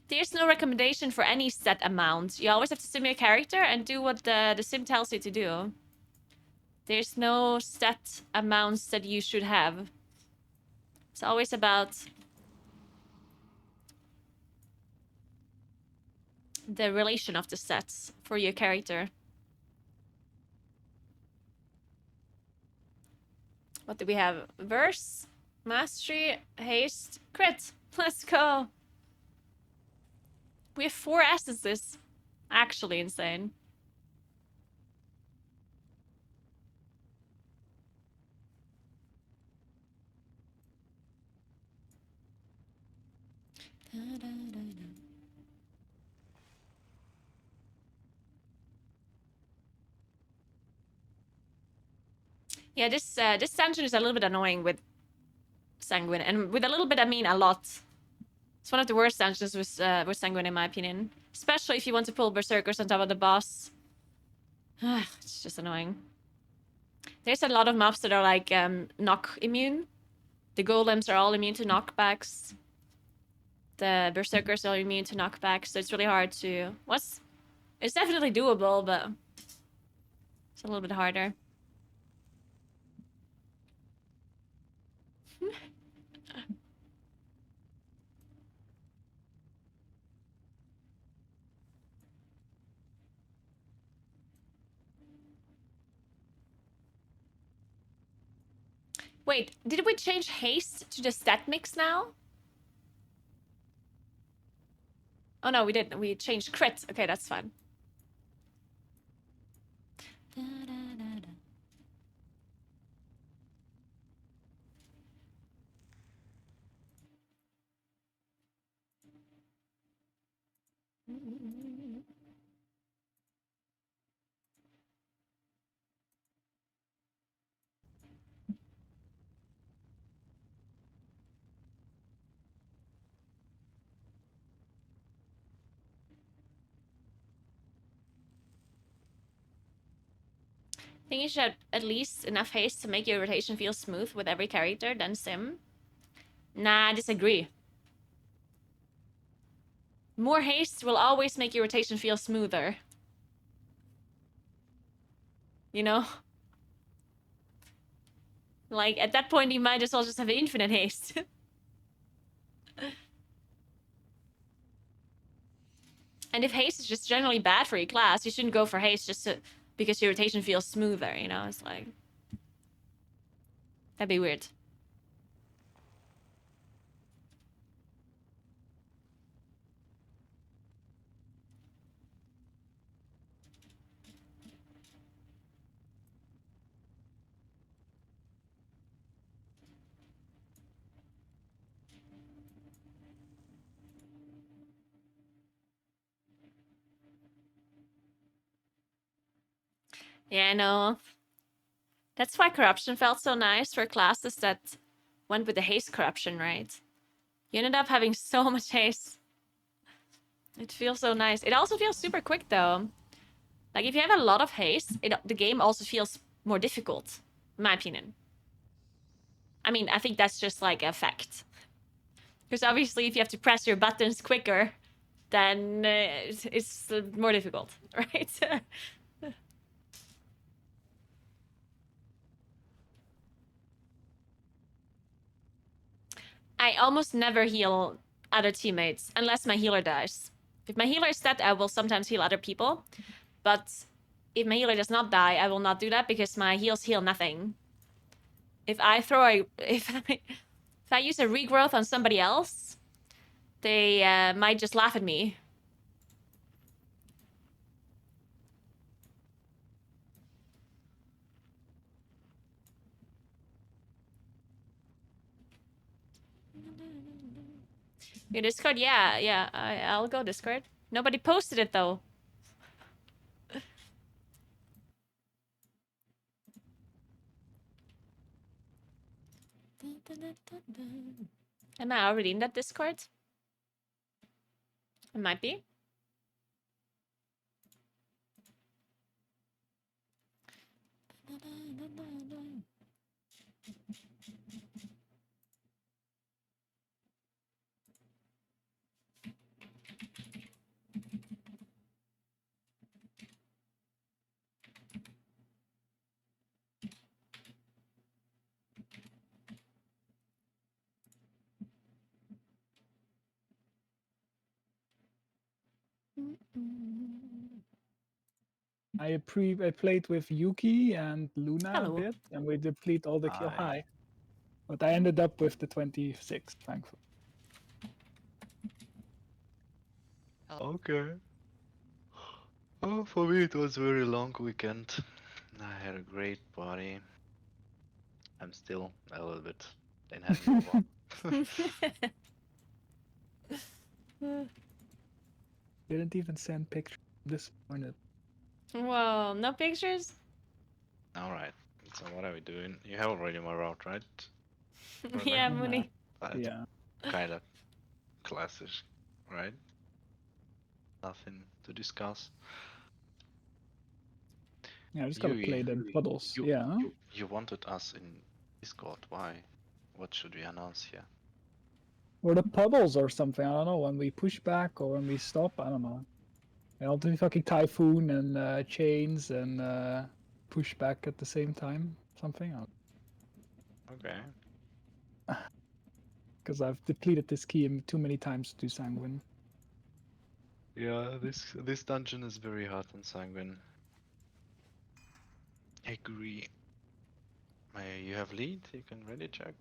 There's no recommendation for any set amount. You always have to sim your character and do what the sim tells you to do. There's no set amounts that you should have. It's always about the relation of the sets for your character. What do we have? Verse, mastery, haste, crit. Let's go. We have 4 essences. Actually insane. Yeah, this dungeon is a little bit annoying with Sanguine, and with a little bit I mean a lot. It's one of the worst dungeons with Sanguine in my opinion, especially if you want to pull berserkers on top of the boss. It's just annoying. There's a lot of mobs that are like knock immune. The golems are all immune to knockbacks. The berserkers are immune to knockbacks, so it's really hard to... It's definitely doable, but it's a little bit harder. Wait, did we change haste to the stat mix now? Oh no, we didn't. We changed crit. Okay, that's fine. Think you should have at least enough haste to make your rotation feel smooth with every character, then sim. Nah, I disagree. More haste will always make your rotation feel smoother. You know? Like, at that point, you might as well just have infinite haste. And if haste is just generally bad for your class, you shouldn't go for haste just because your rotation feels smoother, you know? It's like... That'd be weird. Yeah, I know. That's why corruption felt so nice for classes that went with the haste corruption, right? You ended up having so much haste. It feels so nice. It also feels super quick, though. Like, if you have a lot of haste, the game also feels more difficult, in my opinion. I mean, I think that's just, like, a fact. Because obviously, if you have to press your buttons quicker, then it's more difficult, right? I almost never heal other teammates unless my healer dies. If my healer is dead, I will sometimes heal other people. But if my healer does not die, I will not do that because my heals heal nothing. If I use a regrowth on somebody else, they might just laugh at me. Your Discord? Yeah. I'll go Discord. Nobody posted it though. Am I already in that Discord? It might be. I played with Yuki and Luna Hello. a bit, and we deplete all the kill high. But I ended up with the 26, thankfully. Okay. Oh, for me it was a very long weekend. I had a great party. I'm still a little bit in hangover. Didn't even send pictures. I'm disappointed. Whoa, no pictures? Alright, so what are we doing? You have already my route, right? Yeah, Mooney. Yeah. Kinda classic, right? Nothing to discuss. Yeah, I just gotta play the puddles. You wanted us in Discord, why? What should we announce here? Or the puddles or something, I don't know, when we push back or when we stop, I don't know. And I'll do fucking typhoon and chains and push back at the same time. Something. Okay. Because I've depleted this key too many times to do sanguine. Yeah, this dungeon is very hard on Sanguine. Agree. You have lead, you can ready check.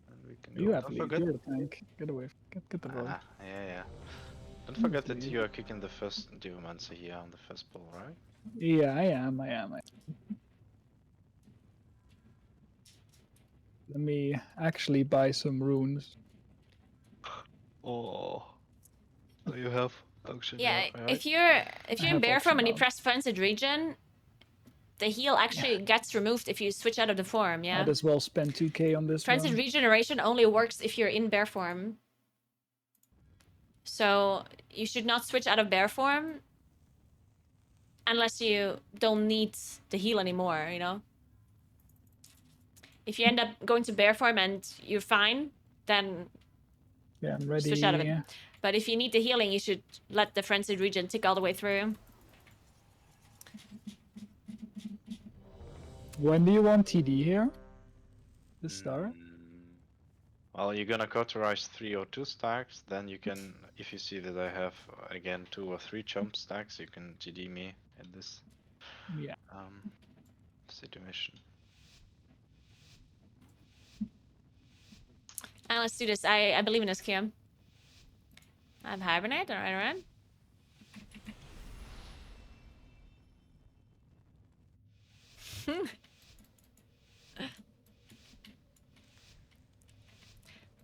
And we can You go. have Don't lead, forget... you're the tank. Get away, get the road. Yeah. Don't forget that you are kicking the first Geomancer here on the first pull, right? Yeah, I am. Let me actually buy some runes. Oh, you have auction. Yeah, right? if you're in bear form and you press Frenzied Region, the heal actually gets removed if you switch out of the form, yeah? Might as well spend 2k on this Frenzied run. Regeneration only works if you're in bear form. So, you should not switch out of bear form. unless you don't need the heal anymore, you know? If you end up going to bear form and you're fine, then Yeah, I'm switch out of it. ready. But if you need the healing, you should let the frenzied regen tick all the way through. When do you want TD here? The start? Well, you're gonna cauterize 3 or 2 stacks, then you can, if you see that I have again 2 or 3 jump stacks, you can GD me in this Yeah. situation. And let's do this. I believe in this, Kim. I have Hibernate, alright.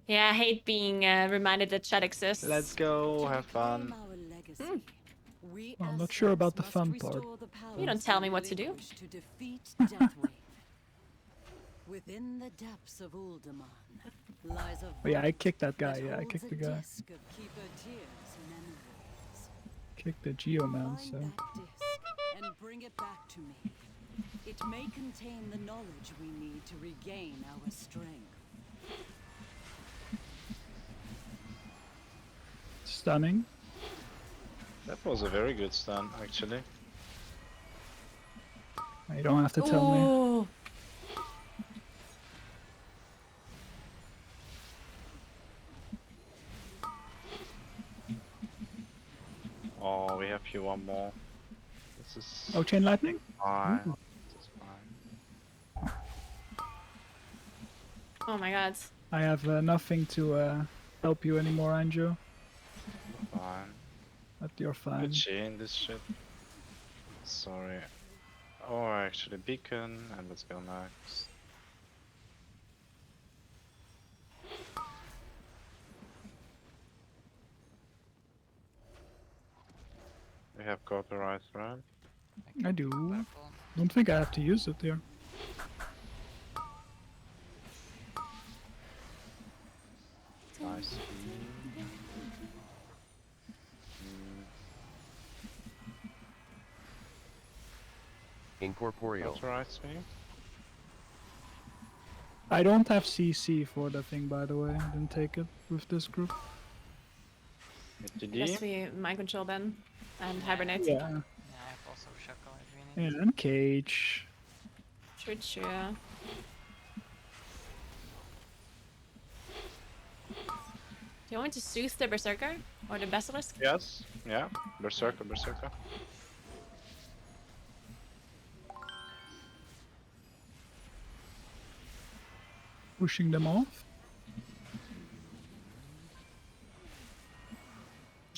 Yeah, I hate being reminded that chat exists. Let's go, have fun. Well, I'm not sure about the fun part. You don't tell me what to do. To defeat Deathwing. Within the depths of Uldaman lies a Oh, yeah, I vault kicked that guy. that Yeah, I holds kicked the a guy. disc of Keeper Tyr's memories. Kicked the Geoman, so. Find that disc and bring it back to me. It may contain the knowledge we need to regain our strength. Stunning. That was a very good stun, actually. You don't have to tell me. Ooh. Oh, we have here one more. This is Oh, Chain Lightning? fine. Ooh. This is fine. Oh my god. I have nothing to help you anymore, Anjo. Fine. But you're fine. Good chain this shit. Sorry. Oh, actually beacon, and let's go next. We have cauterized, right? I do. Don't think I have to use it here. Nice. Incorporeal. Cauterize me. I don't have CC for the thing, by the way. I didn't take it with this group. I guess we mind control then. And hibernate. Yeah. Yeah, I have also Shackle if we need. And Cage. True. Do you want me to soothe the Berserker? Or the Basilisk? Yes. Yeah. Berserker, Berserker. Pushing them off.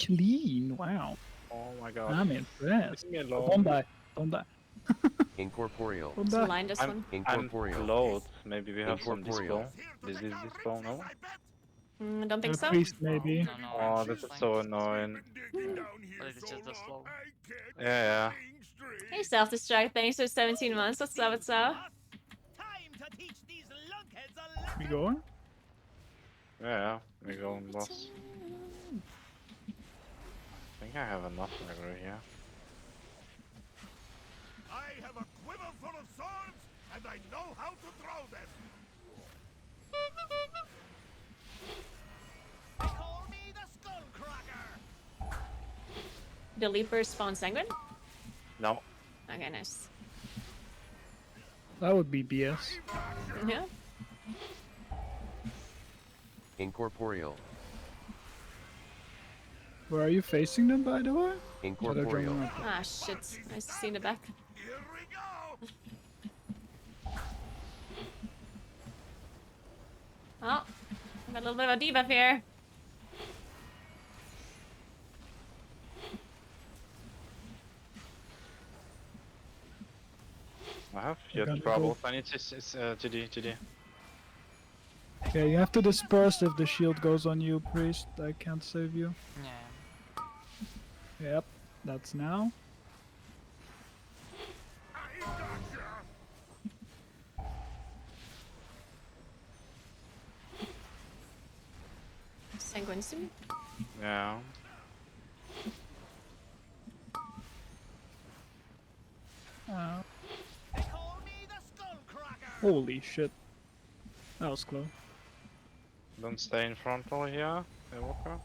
Clean, wow. Oh my god. I'm impressed. Leave me Oh, alone. don't die. Don't die. Incorporeal. Don't So die. line this one? I'm Incorporeal. load. Maybe we have some Incorporeal. dispel. This is dispel, no? I don't think so. Priest, maybe. Oh, this is so annoying. But it's just a slow. Yeah, Hey, self-destruct. Thanks for 17 months. What's up? We going? yeah. We go on boss. I think I have enough aggro here. I have a quiver full of swords, and I know how to throw them. They call me the Skullcracker. The Leaper spawn Sanguine? No. Okay, nice. That would be BS. Yeah. Incorporeal. Where are you facing them, by the way? Incorporeal. Ah, shit. Nice to see in the back. Here we go. Oh, got a little bit of a debuff here. I have Gotta yet go. trouble. I need TD. Yeah, you have to disperse if the shield goes on you, Priest. I can't save you. Yeah. Yep, that's now. Sanguine soon. Yeah. They call me the Skullcracker. Holy shit. That was close. Don't stay in frontal here, Evoker.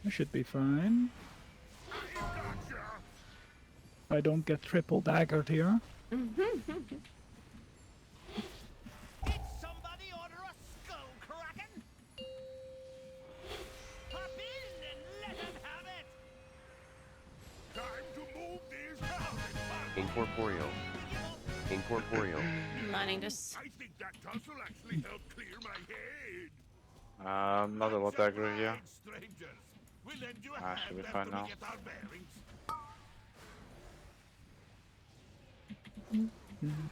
I should be fine. I don't get triple daggered here. Did somebody order a Skullcracken? Hop in and let him have it. Time to move these houses. Incorporeal. Incorporeal. Lining this. I think that tussle will actually help clear my head. Not a lot aggro here. Strangers, we'll lend you a Ah, should be hand fine after now. we get our bearings. I'm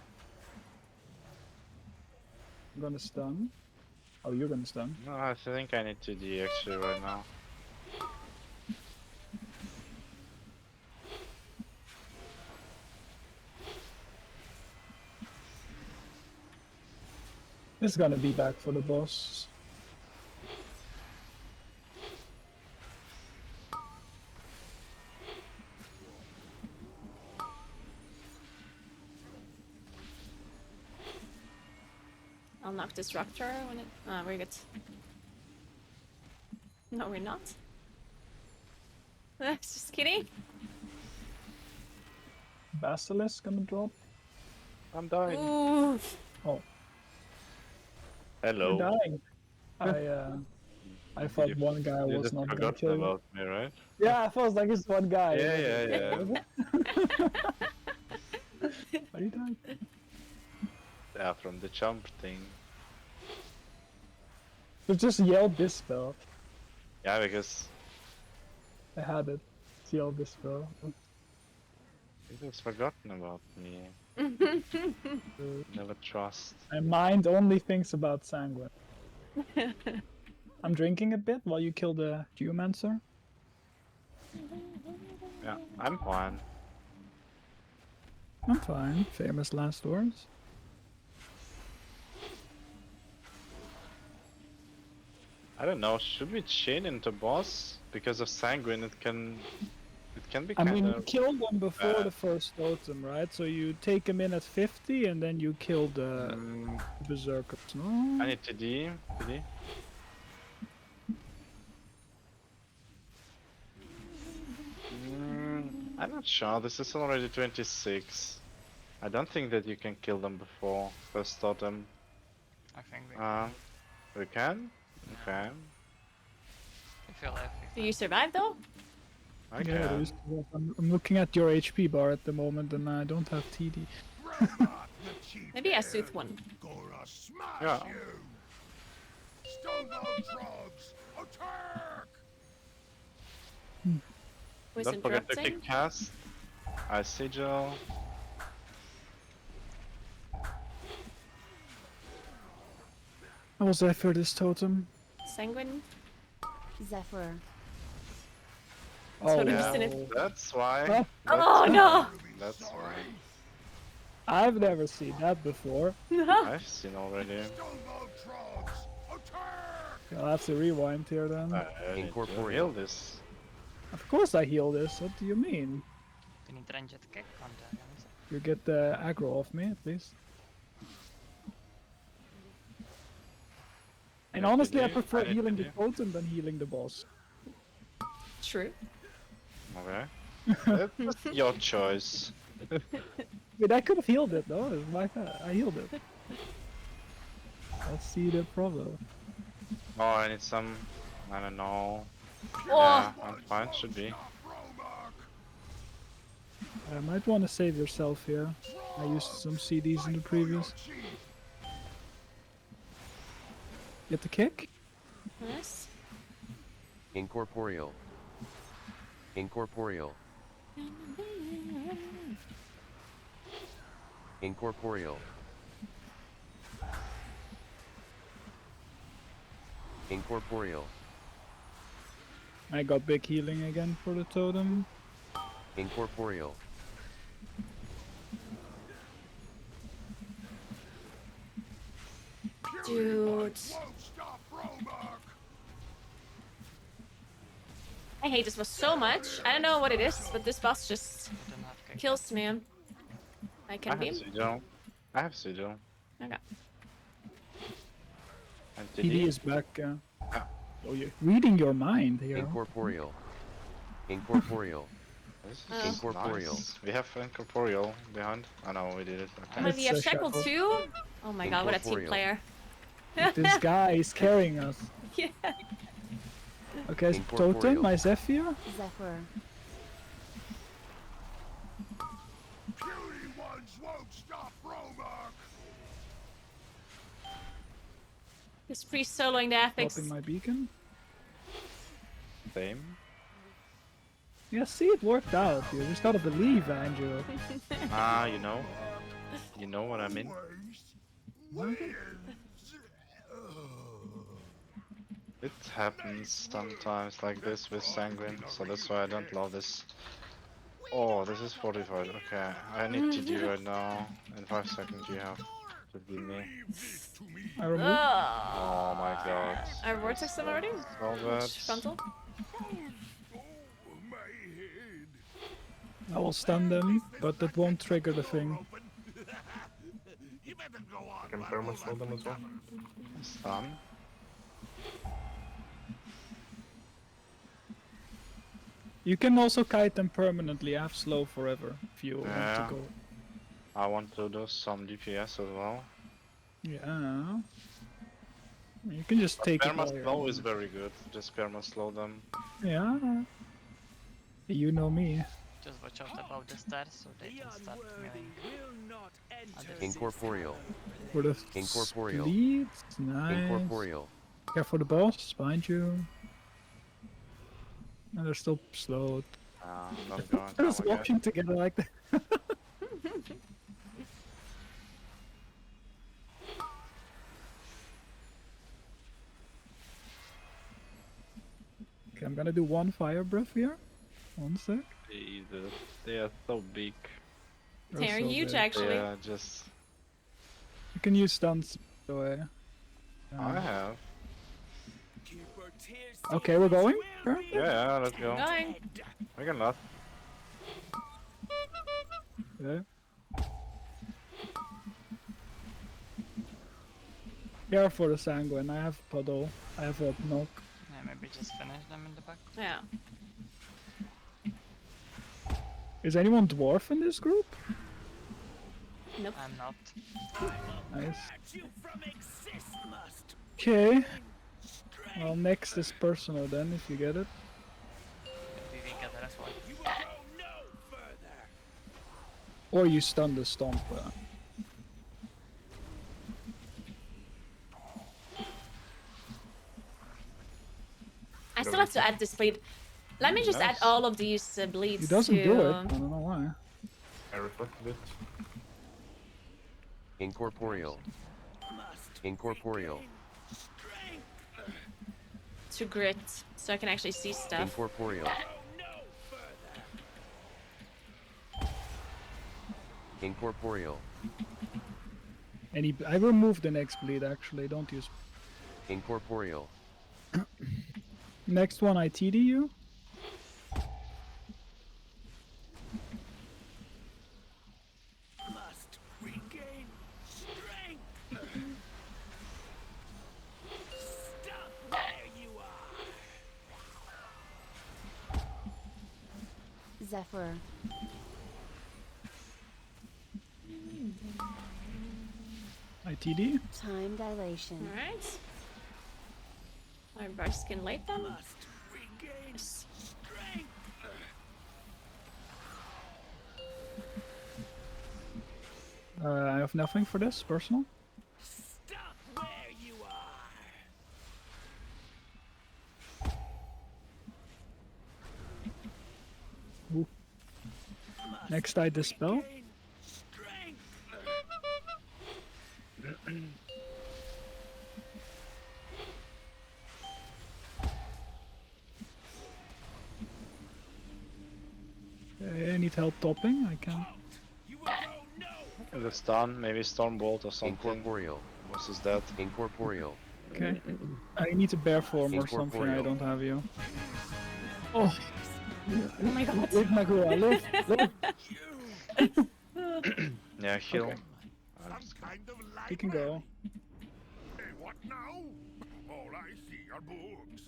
gonna stun. Oh, you're gonna stun. No, I think I need to D actually right now. It's gonna be back for the boss. I'll knock Destructor when it. Ah, we're good. No, we're not. Just kidding. Basilisk gonna drop. I'm dying. Ooh. Oh, Hello. you're dying. I thought one guy You was just not gonna forgot kill you. about me, right? Yeah, I thought it was like it's one guy. Yeah. Are you dying? Yeah, from the jump thing. So just yell this spell. Yeah, because I had it. Just yell this spell. you just forgotten about me. Never trust. My mind only thinks about Sanguine. I'm drinking a bit while you kill the Geomancer. Yeah, I'm fine. I'm fine. Famous last words. I don't know, should we chain into boss? Because of Sanguine it can be I kind mean, you of kill them before bad. the first totem, right? So you take them in at 50 and then you kill the berserkers. No? I need to D. I'm not sure, this is already 26. I don't think that you can kill them before first totem. I think we can. We can? Okay. If you're left, Do you survive though? I Yeah, can. there is- I'm looking at your HP bar at the moment and I don't have TD. Maybe a Sooth one. Gonna smash Yeah. you. Stonebound frogs, attack! Who's Don't forget to interrupting? kick cast. I sigil. How was I for this totem? Sanguine. Zephyr. Oh, Totem Yeah, Sinif- that's why. Huh? Oh no! That's why. I've never seen that before. I've seen already. Stonebound frogs, attack! I'll have to rewind here then. I need to Incorporeal. heal this. Of course I heal this. What do you mean? Do you need ranged kick on dragons? You get the aggro off me at least. And Yeah, honestly, I did you? prefer I did, healing did the you? totem than healing the boss. True. Okay. That's your choice. Wait, I could have healed it though. It's my fault. I healed it. Let's see the problem. Oh, I need some. I don't know. Oh. Yeah, I'm fine. Should be. I might want to save yourself here. I used some CDs in the previous. Get the kick? Yes. Incorporeal. Incorporeal. Incorporeal. Incorporeal. I got big healing again for the totem. Incorporeal. Dude. Won't stop Romark. I hate this boss so much. I don't know what it is, but this boss just You don't have kick. kills me. I I can have beam. Pseudo. I have Pseudo. Okay. And TD TD. is back. Ah. Oh, you're reading your mind here. Incorporeal. Incorporeal. This is Incorporeal. nice. We have Incorporeal behind. I know we did it. Okay. But we have It's a Shackle shackle. too? Oh my god, what a team Incorporeal. player. This guy is carrying us. Yeah. Okay, Incorporeal. Totem, my Zephyr. Zephyr. Puny ones won't stop Romark. This priest soloing the epics. Dropping my beacon. Same. Yeah, see, it worked out. You just gotta believe, Andrew. You know. You know what I mean? It happens sometimes like this with Sanguine, so that's why I don't love this. Oh, this is 45. Okay, I need to do right now. In 5 seconds you have to beat me. I removed. Oh my god. I vortex them already? So Which bad. frontal? I will stun them, but that won't trigger the thing. I can perma slow them as well. Stun. You can also kite them permanently. I have slow forever if you want Yeah. to go. I want to do some DPS as well. Yeah. You can just take it Perma while you're slow on. is very good. Just perma slow them. Yeah. You know me. Just watch out above the stairs so they can start milling. Incorporeal. For the Incorporeal. leads, nice. Incorporeal. Care for the boss behind you. And they're still slowed. Not going They're just down again. walking together like that. Okay, I'm gonna do one fire breath here. 1 sec. Jesus, they are so big. They're so huge big. actually. Yeah, just. You can use stuns away. I have. Okay, we're going? Sure. Yeah, let's go. Going. We can last. Okay. Care for the sanguine. I have puddle. I have a knock. Yeah, maybe just finish them in the back. Yeah. Is anyone dwarf in this group? Nope. I'm not. Nice. Okay. Well, next is personal then, if you get it. We will get the rest one. Or you stun the stomp. I still have to add this bleed. Let me just add Nice. all of these bleeds He doesn't to... do it. I don't know why. I reflected it. Incorporeal. Incorporeal. to grit, so I can actually see stuff. Incorporeal. Incorporeal. And I removed the next bleed actually, don't use. Incorporeal. Next one I TD you. Must regain strength. Stop where you are. Zephyr. I TD. Time dilation. Alright. My burst can light them. Must regain Yes. strength. I have nothing for this personal. Stop where you are. Ooh. Next I dispel. Regain strength. I need help topping. I can. You will go no The stun, maybe Stormbolt or something. Incorporeal. Boss is dead. Incorporeal. Okay. I need a bear form or something. I Incorporeal. don't have you. Oh, Oh my god. live Naguura, live, live. Yeah, heal. Okay. You can go. What now? All I see are books.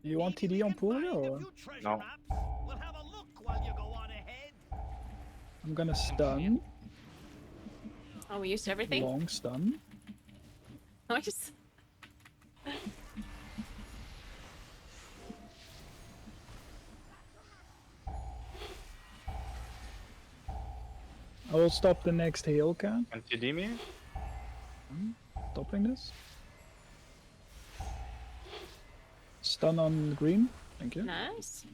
You want TD on pool or? No. We'll have a look while you go on ahead. I'm gonna stun. Oh, we used everything? Long stun. Nice. I will stop the next heal can. Can TD me? Stopping this. Stun on green. Thank you. Nice.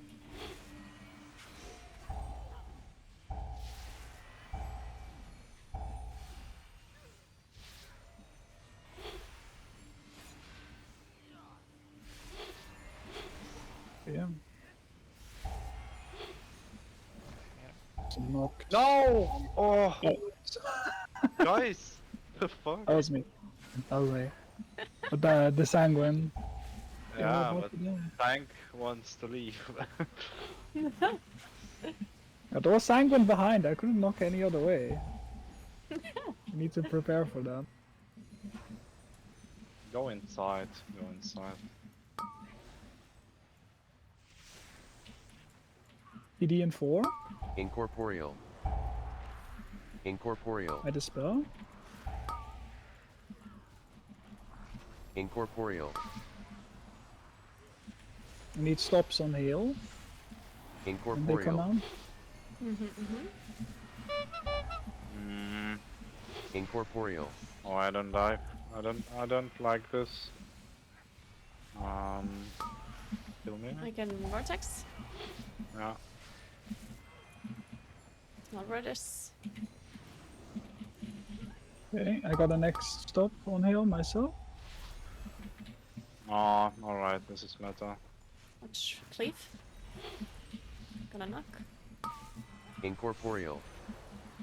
Yeah. Knock. No! Oh, guys, the fuck? That was me. That was me. But the sanguine. Yeah, what but to do? tank wants to leave. Yeah, there was sanguine behind. I couldn't knock any other way. You need to prepare for that. Go inside. Go inside. PD in 4. Incorporeal. Incorporeal. I dispel. Incorporeal. I need stops on heal. When they come Incorporeal. out. Incorporeal. Oh, I don't dive. I don't like this. Kill me. I can vortex. Yeah. I'll roll this. Okay, I got a next stop on heal myself. Oh, alright, this is meta. Watch cleave. Gonna knock. Incorporeal.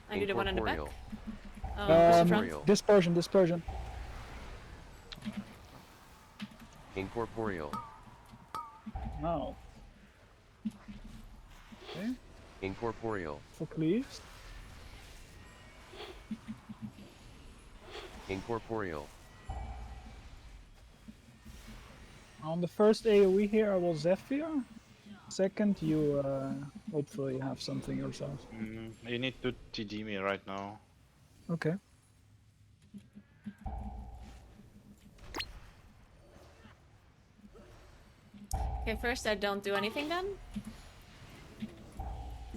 I do the one in the back. Incorporeal. Push in front. Dispersion, dispersion. Incorporeal. Now. Okay, Incorporeal. for cleaves. Incorporeal. On the first AoE here, I will Zephyr. Second, you hopefully have something yourself. You need to TD me right now. Okay. Okay, first I don't do anything then.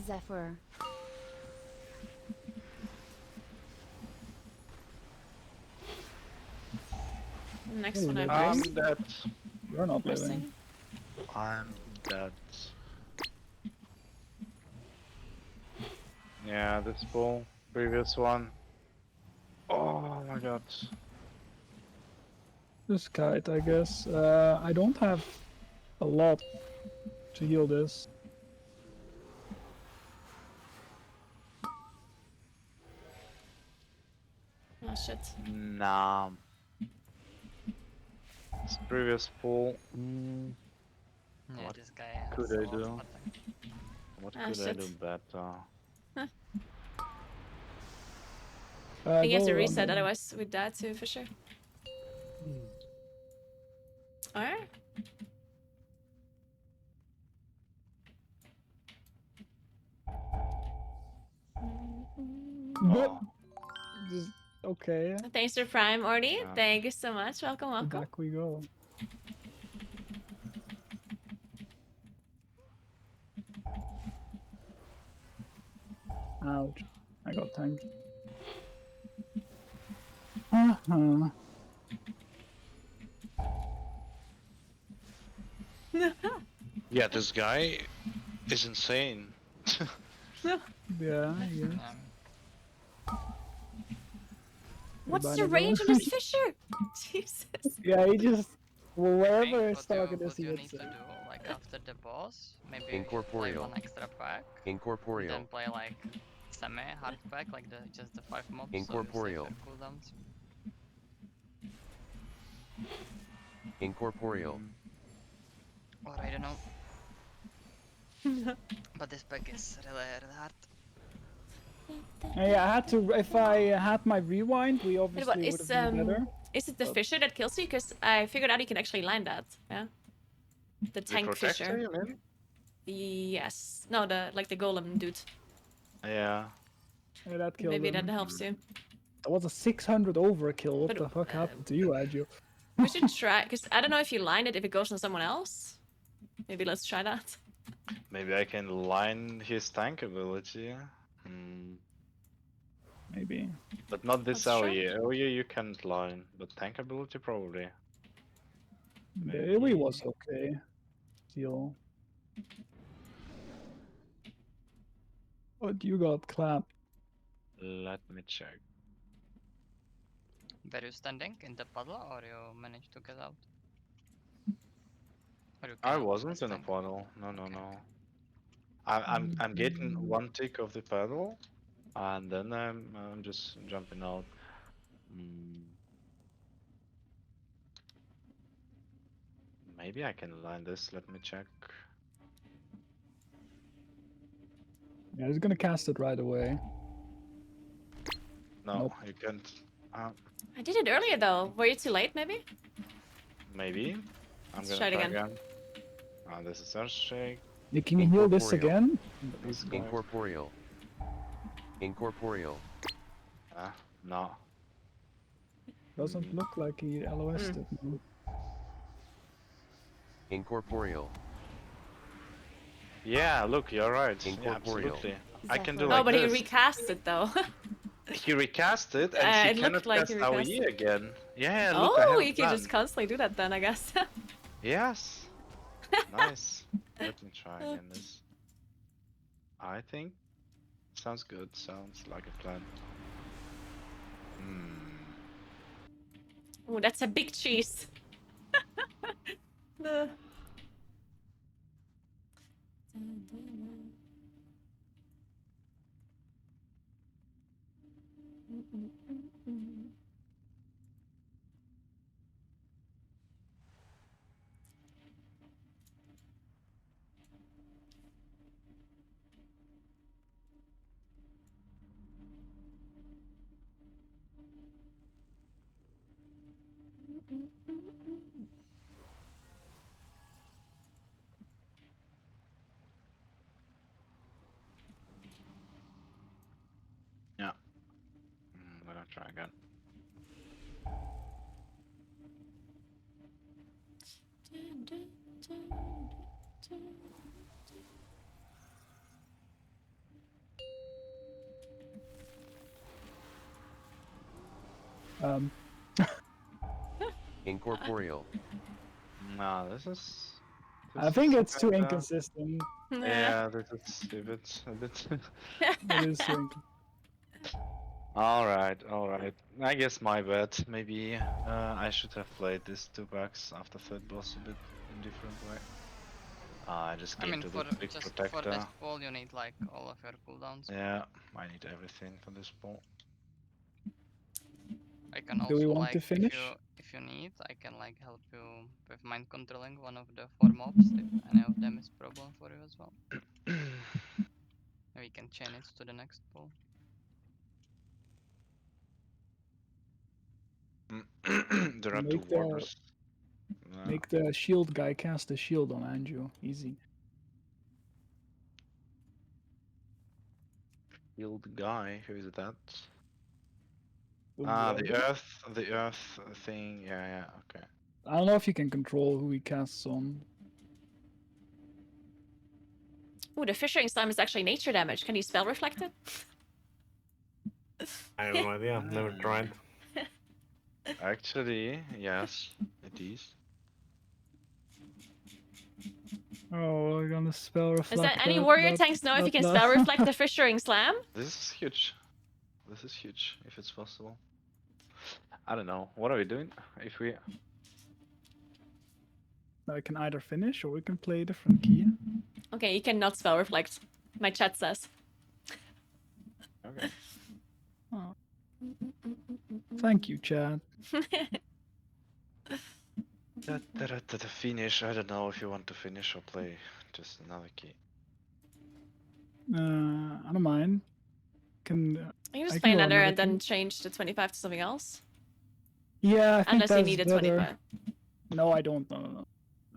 Zephyr. Next one I I'm burst. dead. You're not living. Bursting. I'm dead. Yeah, this ball. Previous one. Oh my god. This kite, I guess. I don't have a lot to heal this. Oh shit. Nah. This previous pool. Yeah, What this guy has could a I lot do? of attack. What Ah, could I shit. do better? I think you have to Go reset, on. otherwise with that too, for sure. Alright. But, just, okay, Thanks for Prime, Orny. Yeah. Thank you so much. Welcome, welcome. back we go. Ouch. I got tanked. Uh-huh. Yeah, this guy is insane. Yeah, I guess. What's Goodbye, the Naguura. range on this fisher? Jesus. Yeah, he just wherever his What target you is, he need hits to it. do, like after the boss, maybe play Incorporeal. one extra pack, Incorporeal. then play like semi-hard pack, like just the 5 mobs. Incorporeal. So you save your cooldowns. Incorporeal. Or I don't know. But this pack is really hard. Yeah, I had to. If I had my rewind, we But obviously would have been better. is it the but- fisher that kills you? Because I figured out you can actually line that. Yeah. The tank protector, fisher. you mean? Yes. No, the golem dude. Yeah. Yeah, that killed Maybe him. that helps you. That was a 600 overkill. What But, the fuck happened to you, Adjo? We should try, because I don't know if you line it if it goes on someone else. Maybe let's try that. Maybe I can line his tank ability. Hmm. Maybe. But not this Let's try. AoE. AoE you can't line, but tank ability probably. The AoE was okay. Still. But you got clapped. Let me check. Were you standing in the puddle or you managed to get out? Or you I cannot wasn't in a stand? puddle. No, no, no. I'm getting one tick of the pedal, and then I'm just jumping out. Hmm. Maybe I can line this. Let me check. Yeah, he's gonna cast it right away. No, Nope. you can't. I did it earlier though. Were you too late maybe? Maybe. I'm Let's gonna try it try again. again. This is Earthshake. You can heal this Incorporeal. again? Incorporeal. Incorporeal. No. Doesn't look like he LOS'd it. No. Incorporeal. Yeah, look, you're right. Yeah, Incorporeal. absolutely. I can do Oh, like but he this. recast it though. He recast it, and he It cannot looked like cast he recast AoE it. again. Yeah, look, I have Oh, a you can plan. just constantly do that then, I guess. Yes. Nice. Let me try again this. I think sounds good. Sounds like a plan. Oh, that's a big cheese. The- Yeah. I'm gonna try again. Incorporeal. No, this is. I think it's too kinda- inconsistent. Yeah, this is a bit. It is too inconsistent. All right. I guess my bad. Maybe I should have played these two packs after third boss a bit in different way. I just I came mean, to for the big just protector. for this ball, you need like all of your cooldowns. Yeah, I need everything for this ball. I can Do we also want like to finish? if you need, I can like help you with mind controlling one of the 4 mobs if any of them is problem for you as well. We can chain it to the next ball. There are two Make the warders. make the shield guy cast a shield on Anju. Easy. Shield guy, who is that? The The warder? earth thing. Yeah, okay. I don't know if you can control who he casts on. Ooh, the fishing slime is actually nature damage. Can you spell reflect it? I have no idea. Never tried. Actually, yes, it is. Oh, we're gonna spell reflect. Is that any warrior that- tanks know if you can that- spell reflect the fissuring slam? This is huge. This is huge, if it's possible. I don't know. What are we doing? If we... I can either finish or we can play a different key. Okay, you cannot spell reflect. My chat says. Okay. Oh. Thank you, Chad. The finish, I don't know if you want to finish or play just another key. I don't mind. Can You can I just can play go another another and then team? change the 25 to something else. Yeah, I think Unless you that's need a better. 25. No, I don't. No.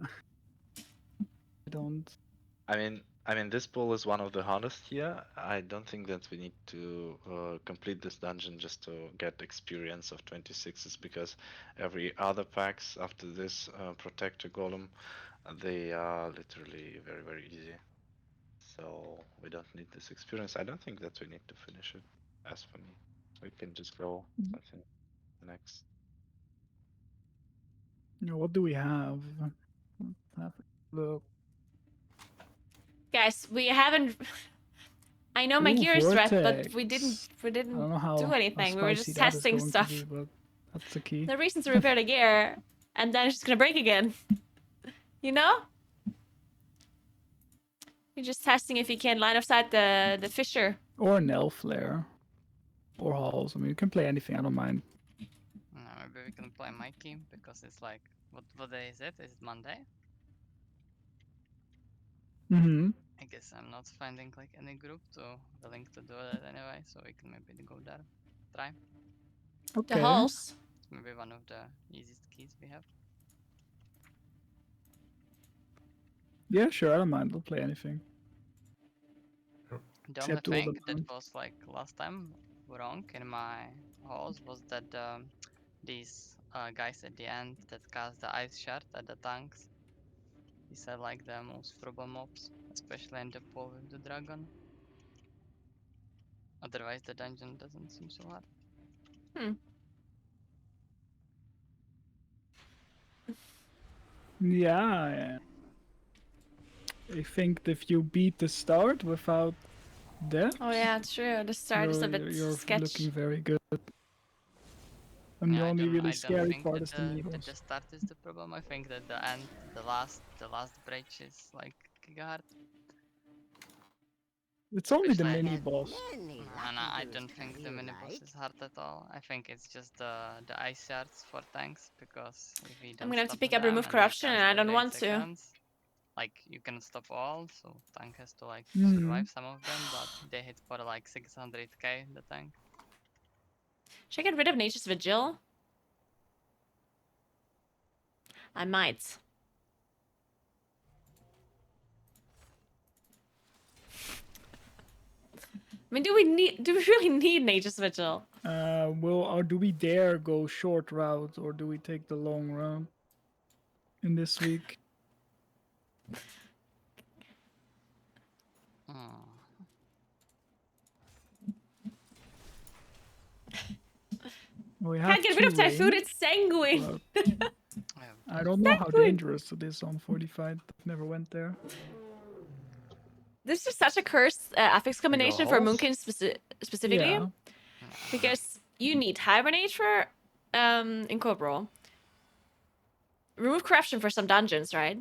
I don't. I mean, this pool is one of the hardest here. I don't think that we need to complete this dungeon just to get experience of 26s, because every other packs after this Protector Golem, they are literally very, very easy. So we don't need this experience. I don't think that we need to finish it, as for me. We can just go something next. What do we have? Let's have a look. Guys, we haven't. I know my Ooh, gear is red, but we vortex. I didn't don't know how do anything. We were spicy just that is testing going stuff. to be, but that's the key. No reason to repair the gear, and then it's just gonna break again. You know? You're just testing if you can line of sight the fissure. Or an elf flare. Or halls. I mean, you can play anything. I don't mind. Maybe we can play my team because it's like what day is it? Is it Monday? Mm-hmm. I guess I'm not finding like any group willing to do that anyway, so we can maybe go there. Try. Okay. The halls. Maybe one of the easiest keys we have. Yeah, sure. I don't mind. We'll play anything. The only Except thing that Uldaman. was like last time wrong in my halls was that these guys at the end that cast the ice shard at the tanks. These are like the most trouble mobs, especially in the pool with the dragon. Otherwise the dungeon doesn't seem so hard. Yeah. I think if you beat the start without death, Oh yeah, true. The start is a bit you're sketch. looking very good. And the Yeah, only really I don't scary think part that is the needles. the start is the problem. I think that the end, the last bridge is like giga hard. It's only the Especially- mini boss. No, I don't think the mini boss is hard at all. I think it's just the ice shards for tanks, because if we don't I'm gonna have to stop pick up them remove and they corruption, cast and I don't every 8 want to. seconds, like you can stop all, so tank has to like Mhm. survive some of them, but they hit for like 600k the tank. Should I get rid of Nature's Vigil? I might. I mean, do we really need Nature's Vigil? Or do we dare go short route, or do we take the long route in this week? We have Can't get rid of 2 Typhoon, range, it's Sanguine! but I don't know how dangerous it is on 45. I've never went there. This is such a cursed affix combination for halls? Moonkin specifically. Yeah. Because you need Hibernate for Incorporal. Remove Corruption for some dungeons, right?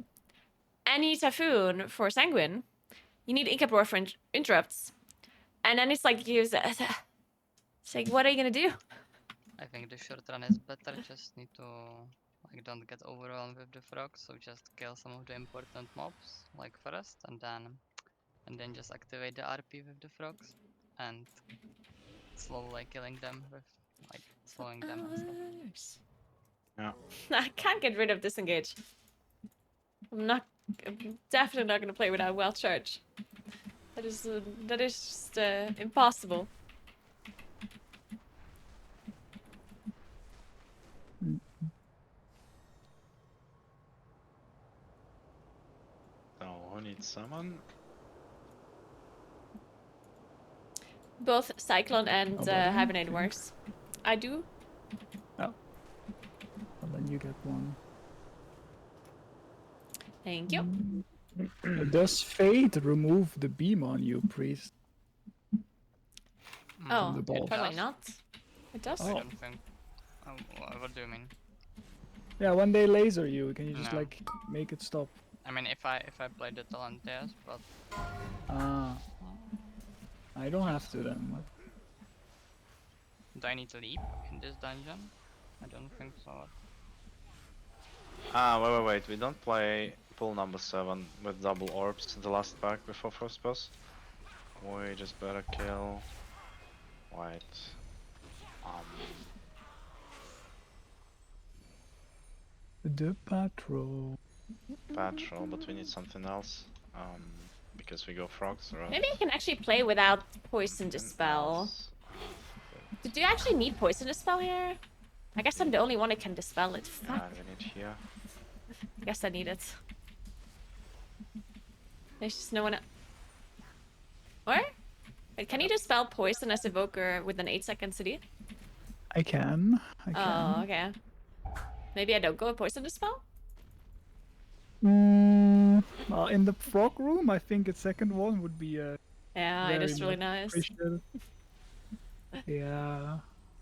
And you need Typhoon for Sanguine. You need Incorporal for interrupts. And then it's like, it's like, what are you gonna do? I think the short run is better, just need to like don't get overwhelmed with the frogs, so just kill some of the important mobs like first, and then just activate the RP with the frogs and slowly killing them with like slowing them and stuff. Yeah. I can't get rid of Disengage. I'm definitely not gonna play without Wild Charge. That is just impossible. So who needs summon? Both Cyclone and Oh, but Hibernate works. I do. Oh. Well, then you get one. Thank you. Does Fate remove the beam on you, priest? Oh, the balls. probably not. It does. I Oh. don't think. Oh, what do you mean? Yeah, when they laser you, can you just No. like make it stop? I mean, if I play the talent, yes, but Ah. I don't have to then. do I need to leap in this dungeon? I don't think so. Wait. We don't play pool number 7 with double orbs in the last pack before first boss. We just better kill white. The patrol. Patrol, but we need something else. Because we go frogs, right? Maybe I can actually play without poison dispel. Do you actually need poison dispel here? I guess I'm the only one that can dispel it. Fuck. Yeah, we need here. I guess I need it. There's just no one. Or? Wait, can you dispel poison as evoker with an 8-second CD? I can. Oh, okay. Maybe I don't go with poison dispel? Well, in the frog room, I think a second one would be Yeah, it is really nice. appreciated. Yeah,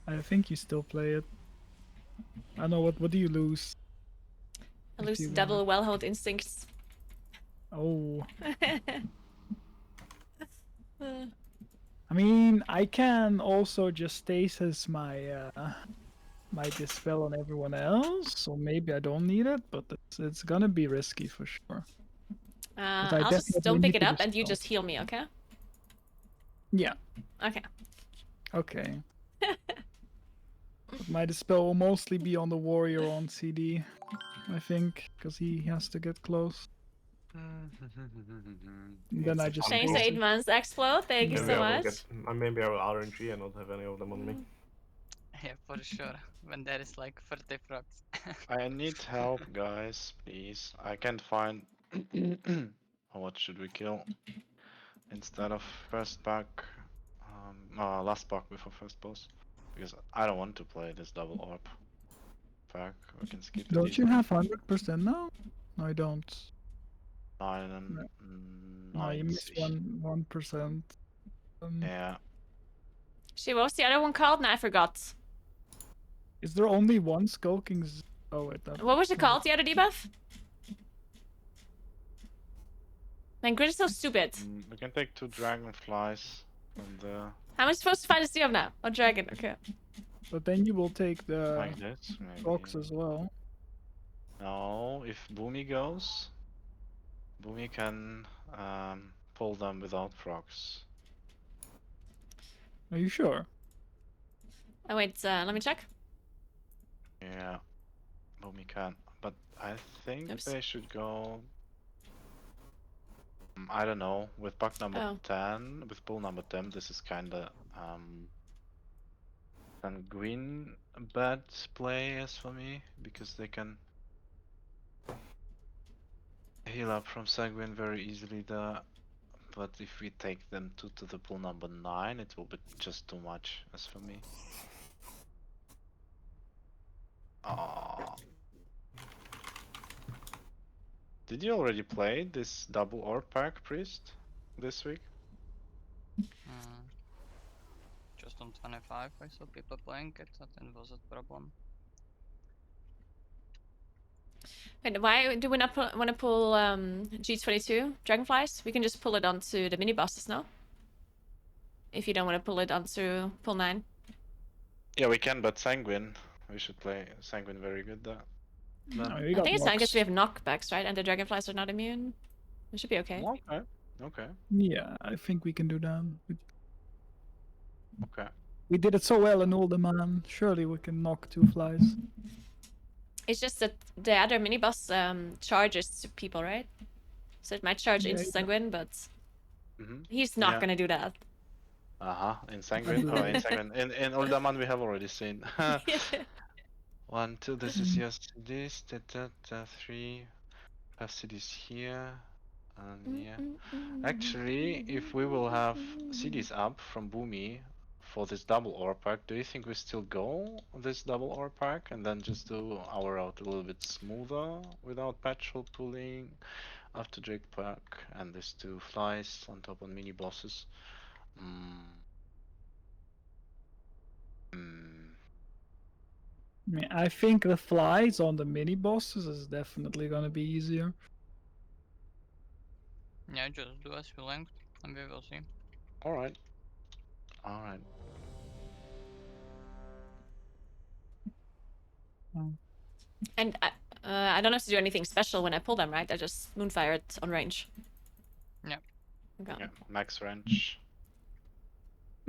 I think you still play it. I know what do you lose? I lose double well-held instincts. Oh. I mean, I can also just stasis my my dispel on everyone else, so maybe I don't need it, but it's gonna be risky for sure. I'll just don't pick it up and you just heal me, okay? Yeah. Okay. Okay. But my dispel will mostly be on the warrior on CD, I think, because he has to get close. Then I just Thanks for 8 months, Explode. Thank you Maybe so I will much. get, maybe I will RNG and not have any of them on me. Yeah, for sure. When there is like 30 frogs. I need help, guys, please. I can't find. What should we kill instead of first pack? Last pack before first boss, because I don't want to play this double orb pack. We can skip it. Don't you easily. have 100% now? No, I don't. 9 and No, you missed 90. 1%. Yeah. Shit, what was the other one called? No, I forgot. Is there only one skulking? Oh wait, that. What was it called, the other debuff? Man, Grid is so stupid. We can take 2 dragonflies from the. How am I supposed to find this debuff now? Oh, dragon, okay. But then you will take the Like this, maybe. rocks as well. No, if Boomy goes, Boomy can pull them without frogs. Are you sure? Oh wait, let me check. Yeah, Boomy can, but I think Oops. they should go. I don't know. With pack number 10, with pull number 10, this is kinda green bad players for me because they can heal up from Sanguine very easily there. But if we take them to the pool number 9, it will be just too much as for me. Oh. Did you already play this double orb pack, Priest, this week? Just on 25, I saw people playing it, that was a problem. Wait, why do we not want to pull G22 dragonflies? We can just pull it onto the mini bosses now. If you don't want to pull it onto pull 9. Yeah, we can, but Sanguine. We should play Sanguine very good there. I think it's fine because we have knockbacks, right? And the dragonflies are not immune. It should be okay. Okay. Okay. Yeah, I think we can do that. Okay. We did it so well in Uldaman. Surely we can knock 2 flies. It's just that the other mini boss charges people, right? So it might charge into Sanguine, but he's not gonna do that. In Sanguine? Oh, in Sanguine. In Uldaman we have already seen. 1, 2, this is your CDs, 3, have CDs here, and here. Actually, if we will have CDs up from Boomy for this double ore pack, do you think we still go this double ore pack and then just do our route a little bit smoother without patrol pulling after Drake pack and these 2 flies on top of mini bosses? I mean, I think the flies on the mini bosses is definitely gonna be easier. Yeah, just do as you like, and we will see. Alright. Alright. And I don't have to do anything special when I pull them, right? I just moonfire it on range. Yeah. Okay. Yeah, max range.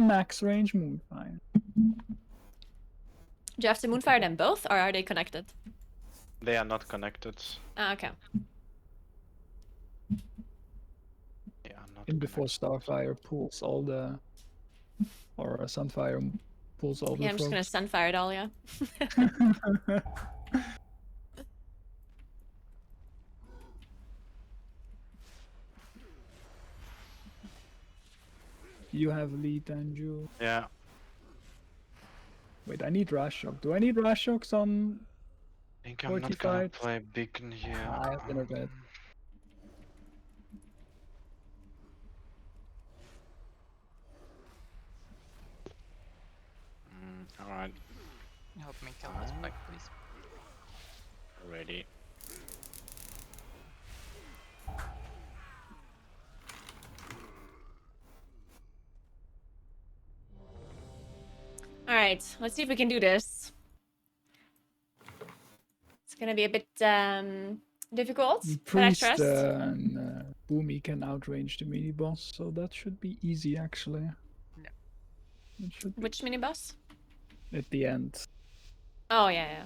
Max range Moonfire. Do you have to Moonfire them both, or are they connected? They are not connected. Ah, okay. They are not In before Starfire pulls all the, or Sunfire pulls all the Yeah, I'm just gonna frogs. Sunfire it all, yeah. You have lead, Andrew. Yeah. Wait, I need Rashok. Do I need Rashoks on I think I'm not gonna fortified? play Beacon here. I have internet. Alright. Help me kill this back, please. Ready. Alright, let's see if we can do this. It's gonna be a bit difficult, but I Priest trust. and Boomy can outrange the mini boss, so that should be easy actually. Yeah. It should be Which mini boss? at the end. Oh yeah.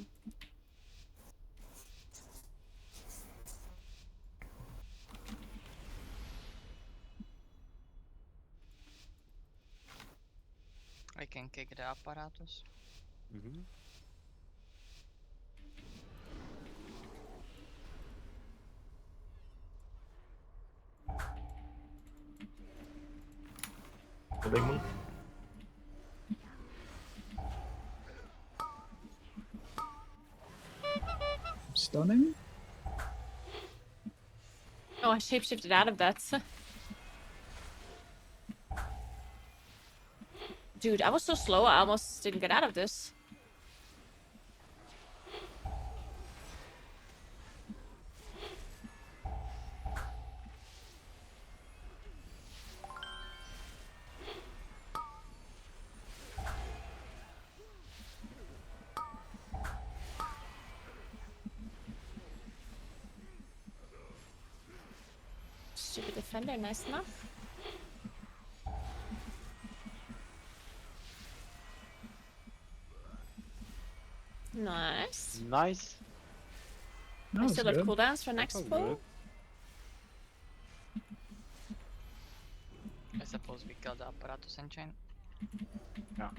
I can kick the apparatus. The big one. Stunning? Oh, I shapeshifted out of that. Dude, I was so slow, I almost didn't get out of this. Stupid defender, nice enough. Nice. Nice. I still have cooldowns for next pull. I suppose we kill the apparatus and chain. Yeah.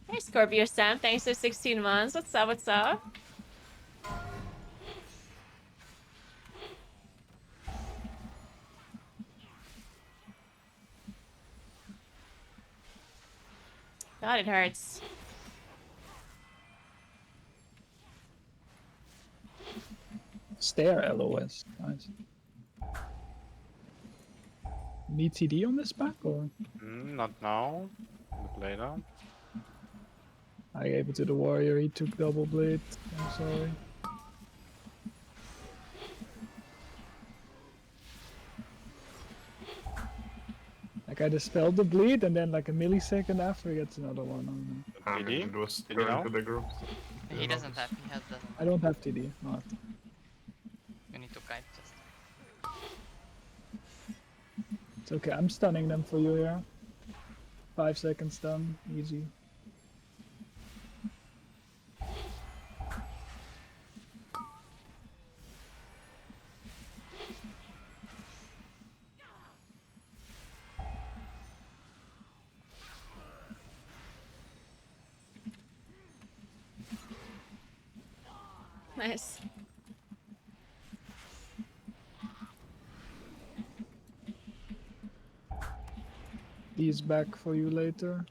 Hey Scorpio Sam, thanks for 16 months. What's up, what's up? God, it hurts. Stare LOS. Nice. Need TD on this back or? Not now. But later. I gave it to the warrior, he took double blade. I'm sorry. Like I dispelled the bleed and then like a millisecond after he gets another one on him. TD? It was Did you know? turned to the group. He doesn't have, he has doesn't. I don't have TD, not. You need to kite just. It's okay, I'm stunning them for you here. 5 seconds stun, easy. Nice. These back for you later.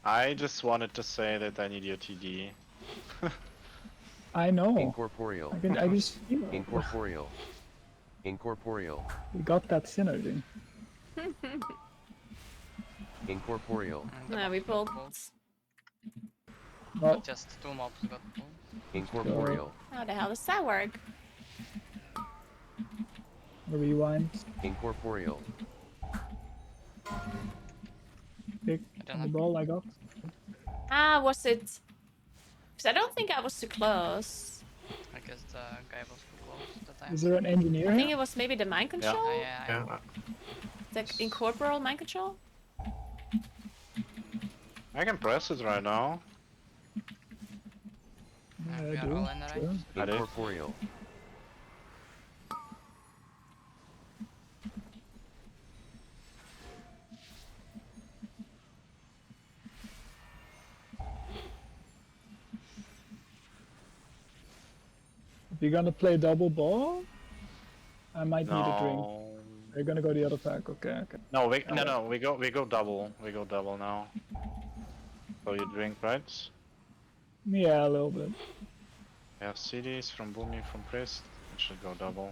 I just wanted to say that I need your TD. I know. Incorporeal. I just feel it. Incorporeal. Incorporeal. We got that synergy. Incorporeal. No, we pulled. What? Just 2 mobs got pulled. Incorporeal. How the hell does that work? Rewind. Incorporeal. Pick on the ball I got. Ah, was it? Because I don't think I was too close. I guess the guy was too close at the time. Is there an engineer I think here? it was maybe the mind control? Yeah. The incorporeal mind control? I can press it right now. Yeah, we I are do. all in the Sure. range. Incorporeal. If you're gonna play double ball, I might need a drink. No. You're gonna go the other pack, okay, okay. No, we go double. We go double now. So you drink, right? Yeah, a little bit. We have CDs from Boomy, from Priest. It should go double.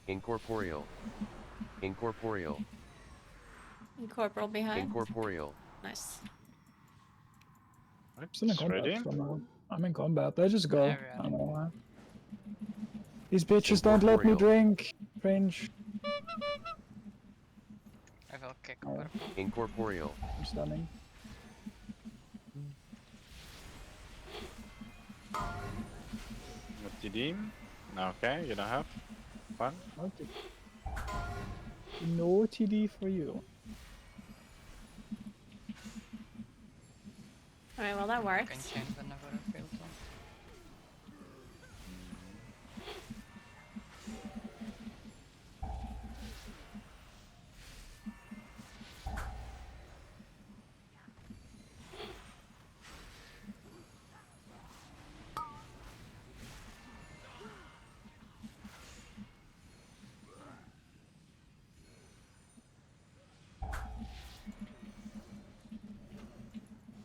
Incorporeal. Incorporeal. Incorporeal behind? Incorporeal. Nice. I'm still in combat ready? somehow. I'm in combat. I just go. Yeah, I don't know why. These bitches don't let me drink. Range. I will kick Oh. purple. Incorporeal. I'm stunning. With TD. Okay, you don't have. Fine. Okay. No TD for you. Alright, well that You worked. can change whenever I feel so.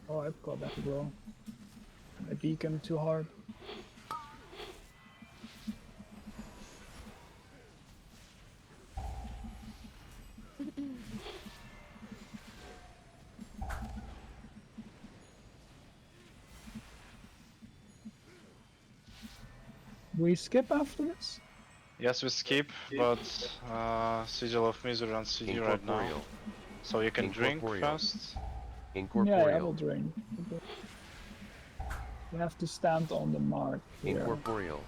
Oh, I've got that bro. I beacon too hard. We skip after this? Yes, we skip, but Sigil of Misery on CD right now. Incorporeal. So you can drink Incorporeal. first. Incorporeal. Yeah, I will drink. You have to stand on the mark here. Incorporeal.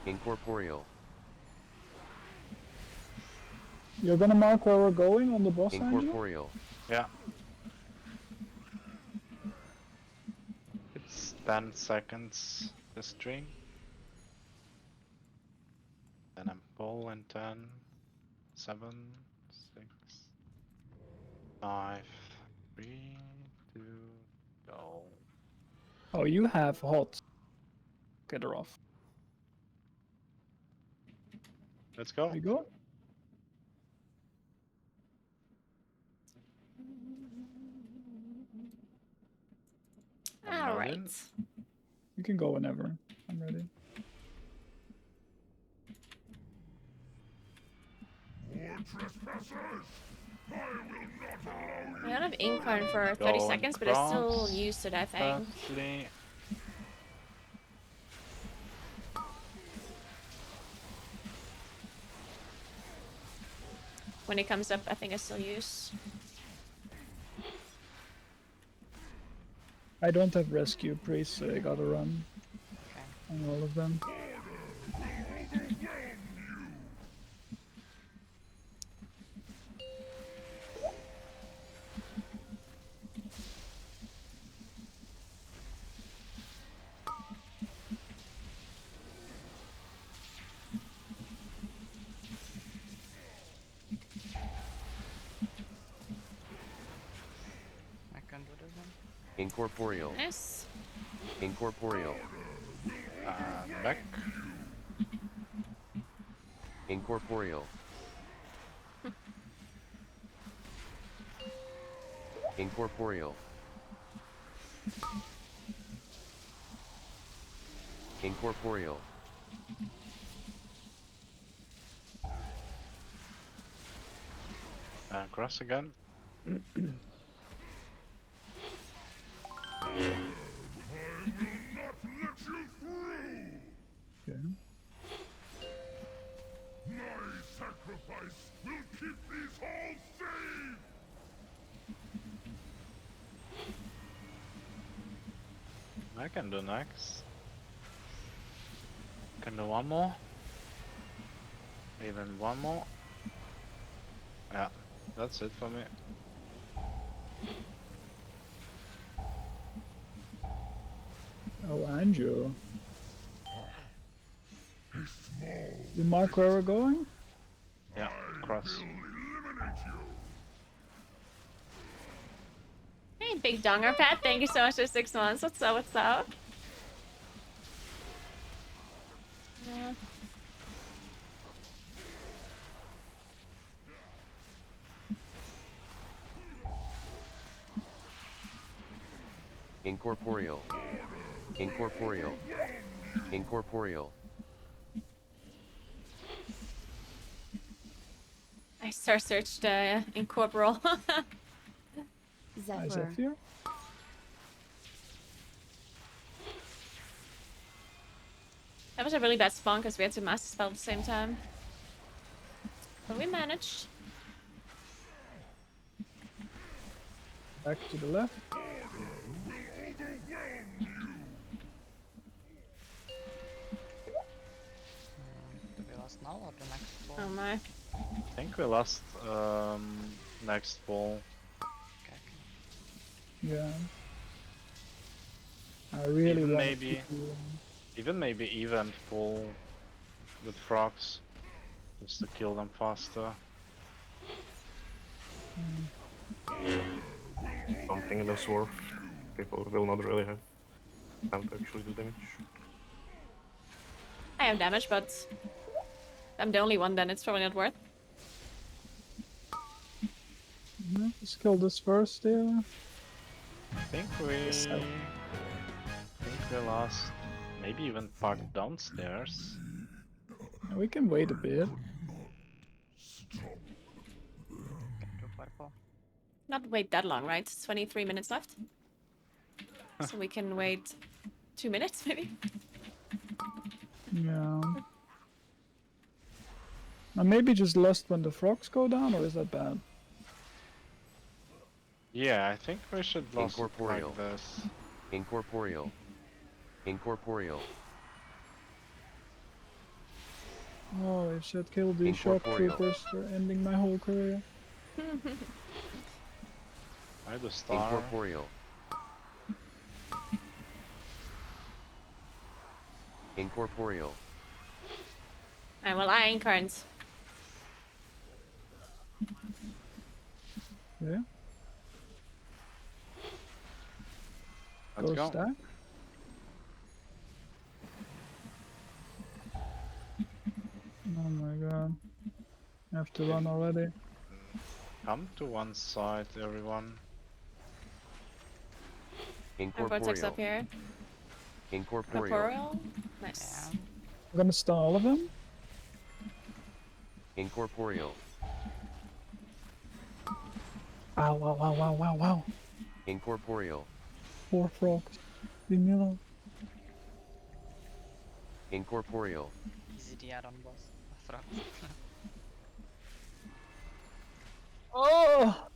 Incorporeal. You're gonna mark where we're going on the boss angel? Incorporeal. Yeah. It's 10 seconds this drink. Then I'm pull in 10, 7, 6, 5, 3, 2, go. Oh, you have hot. Get her off. Let's go. There you go. Alright. You can go whenever. I'm ready. I don't have Incarn for 30 Go seconds, but I still across. used it, I think. Firstly, When it comes up, I think I still use. I don't have rescue priest, so I gotta run. Okay. On all of them. I can do this one. Incorporeal. Yes. Incorporeal. back. Incorporeal. Incorporeal. Incorporeal. Cross again. Okay. My sacrifice will keep these halls safe! I can do next. Can do one more. Even one more. Yeah, that's it for me. Oh, Andrew. You mark where we're going? Yeah, cross. Hey, Big Donger Pet, thank you so much for 6 months. What's up? What's up? Incorporeal. Incorporeal. Incorporeal. I star searched Incorporeal. Hi, Zephyr. That was a really bad spawn because we had to master spell at the same time. But we managed. Back to the left. Do we lost now or the next ball? Oh my. I think we lost next ball. Okay, okay. Yeah. I really Even want maybe, even maybe event ball with frogs, just to kill them faster. Something in the swarf. People will not really have time to actually do damage. I have damage, but I'm the only one, then it's probably not worth. Let's kill this first there. I think we lost maybe even parked downstairs. We can wait a bit. Do purple. Not wait that long, right? 23 minutes left. So we can wait 2 minutes, maybe? Yeah. And maybe just lust when the frogs go down, or is that bad? Yeah, I think we should lost it Incorporeal. like this. Incorporeal. Incorporeal. Holy shit, kill these shock Incorporeal. troopers for ending my whole career. I do star. Incorporeal. Incorporeal. And well, I ain't current. Yeah. Let's Go go. stack. Oh my god. I have to run already. Come to one side, everyone. And Vortex up Incorporeal. here. Incorporeal. Corporeal. Nice. I'm gonna stun all of them. Incorporeal. Wow, wow, wow, wow, wow, wow. Incorporeal. 4 frogs. Leave me alone. Incorporeal. Easy the add-on boss. Frog. Oh!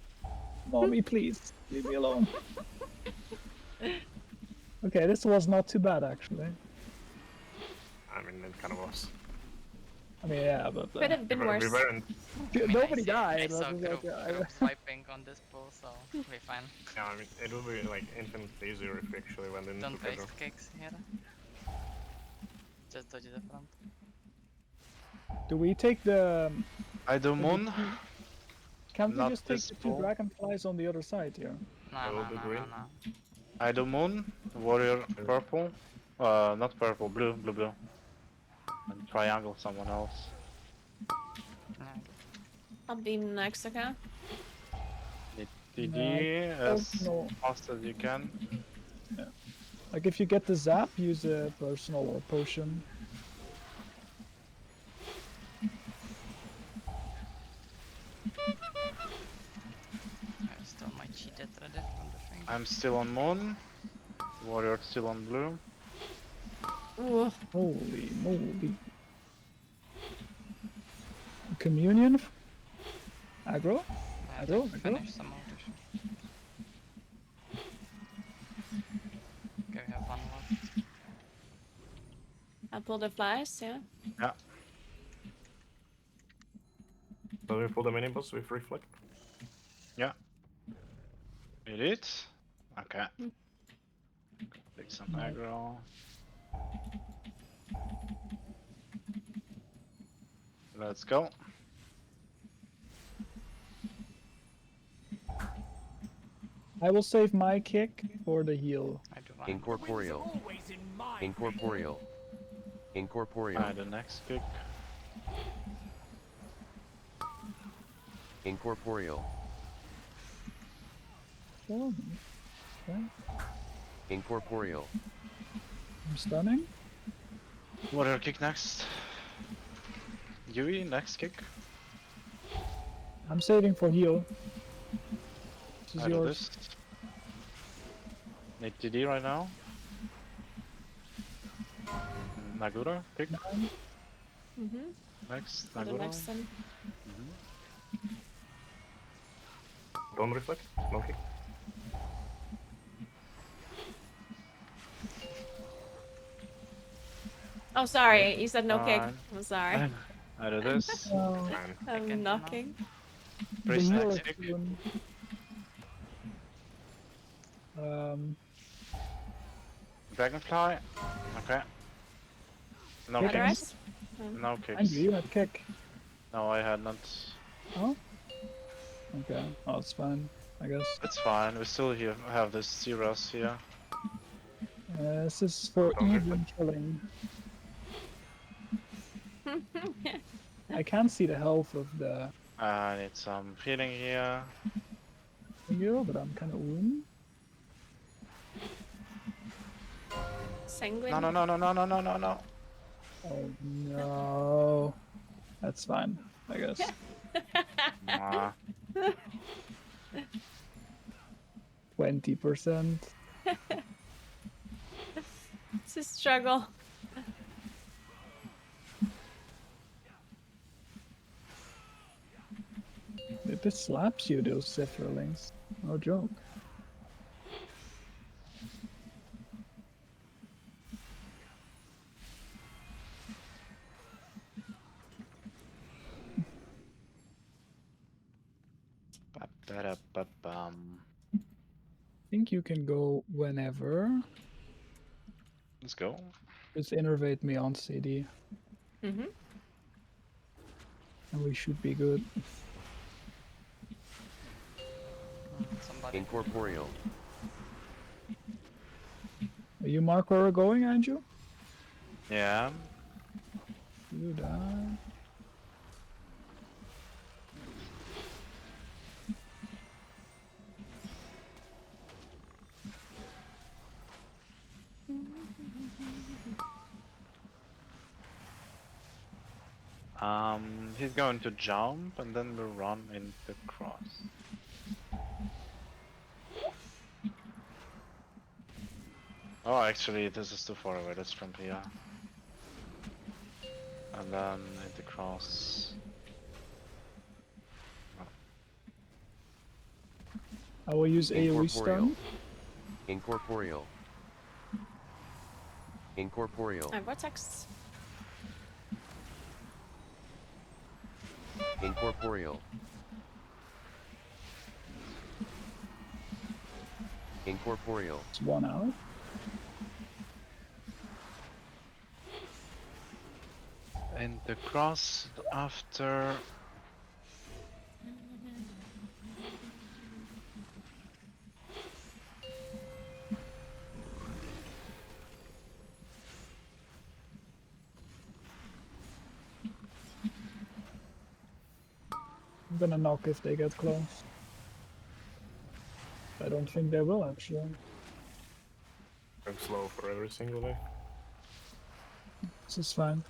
Mommy, please. Leave me alone. Okay, this was not too bad, actually. I mean, it kind of was. I mean, yeah, but... Could have been We worse. weren't. Nobody I died. saw but it's group okay. swiping on this pool, so we'll be fine. Yeah, I mean, it would be like infinitely easier if we actually went in Don't together. waste kicks here. Just dodge the front. Do we take the... I do moon. Can't we Not just take this the 2 pool. dragonflies on the other side here? No, I no, will no, do no, green. no. I do moon. Warrior purple. Not purple. Blue. Blue. Blue. And triangle someone else. Yeah. I'll beam next, okay? Need TD as no. fast as you can. Yeah. Like if you get the zap, use a personal or potion. I still my cheated ready from the thing. I'm still on moon. Warrior still on blue. Ooh. Holy moly. Communion? Aggro? I have Aggro? to Aggro? finish some of this. Okay, we have one left. I'll pull the flies, yeah. Yeah. So we pull the mini boss with reflect. Yeah. You did? Okay. Take some aggro. Let's go. I will save my kick for the heal. I do one. Incorporeal. Incorporeal. Incorporeal. Ah, the next kick. Incorporeal. Oh, okay. Incorporeal. I'm stunning. Warrior kick next. Yui next kick. I'm saving for heal. This is I do yours. this. Need TD right now. Naguura kick. Mm-hmm. Next For the Naguura. next one. Don't reflect. No kick. Oh, sorry. You said no kick. Fine. I'm sorry. I do this. Oh, I'm knocking. the Priest heal next is kick. doing. Dragonfly. Okay. No Kick kicks. Rest? No And kicks. you had kick. No, I had not. Oh? Okay. Oh, it's fine, I guess. It's fine. We still here have this Zeros here. This is for even killing. I can't see the health of the I need some healing here. heal, but I'm kind of wounded. Sanguine. No, no, no, no, no, no, no, no, no. Oh no. That's fine, I guess. Nah. 20%. It's a struggle. It just slaps you, those Zephyrlings. No joke. Ba-da-ba-bum. I think you can go whenever. Let's go. Just innervate me on CD, Mm-hmm. and we should be good. Somebody. Incorporeal. You mark where we're going, Andrew? Yeah. Do that. He's going to jump and then we'll run in the cross. Oh, actually, this is too far away. Let's jump here. And then in the cross. I will use AoE stun. Incorporeal. Incorporeal. Vortex. Incorporeal. Incorporeal. It's 1 hour. In the cross after. I'm gonna knock if they get close. I don't think they will, actually. I'm slow for every single day. This is fine.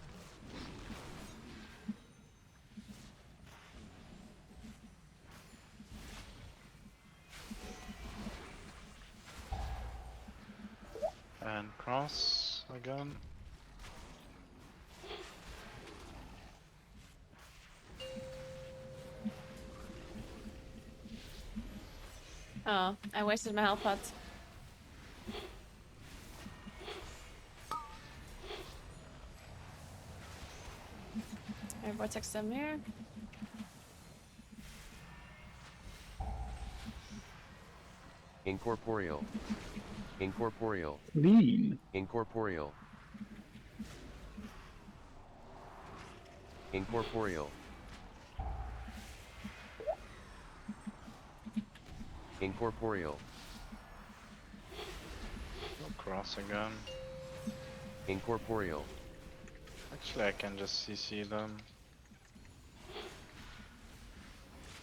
And cross again. Oh, I wasted my health pot. I vortex them here. Incorporeal. Incorporeal. Clean. Incorporeal. Incorporeal. Incorporeal. No cross again. Incorporeal. Actually, I can just CC them.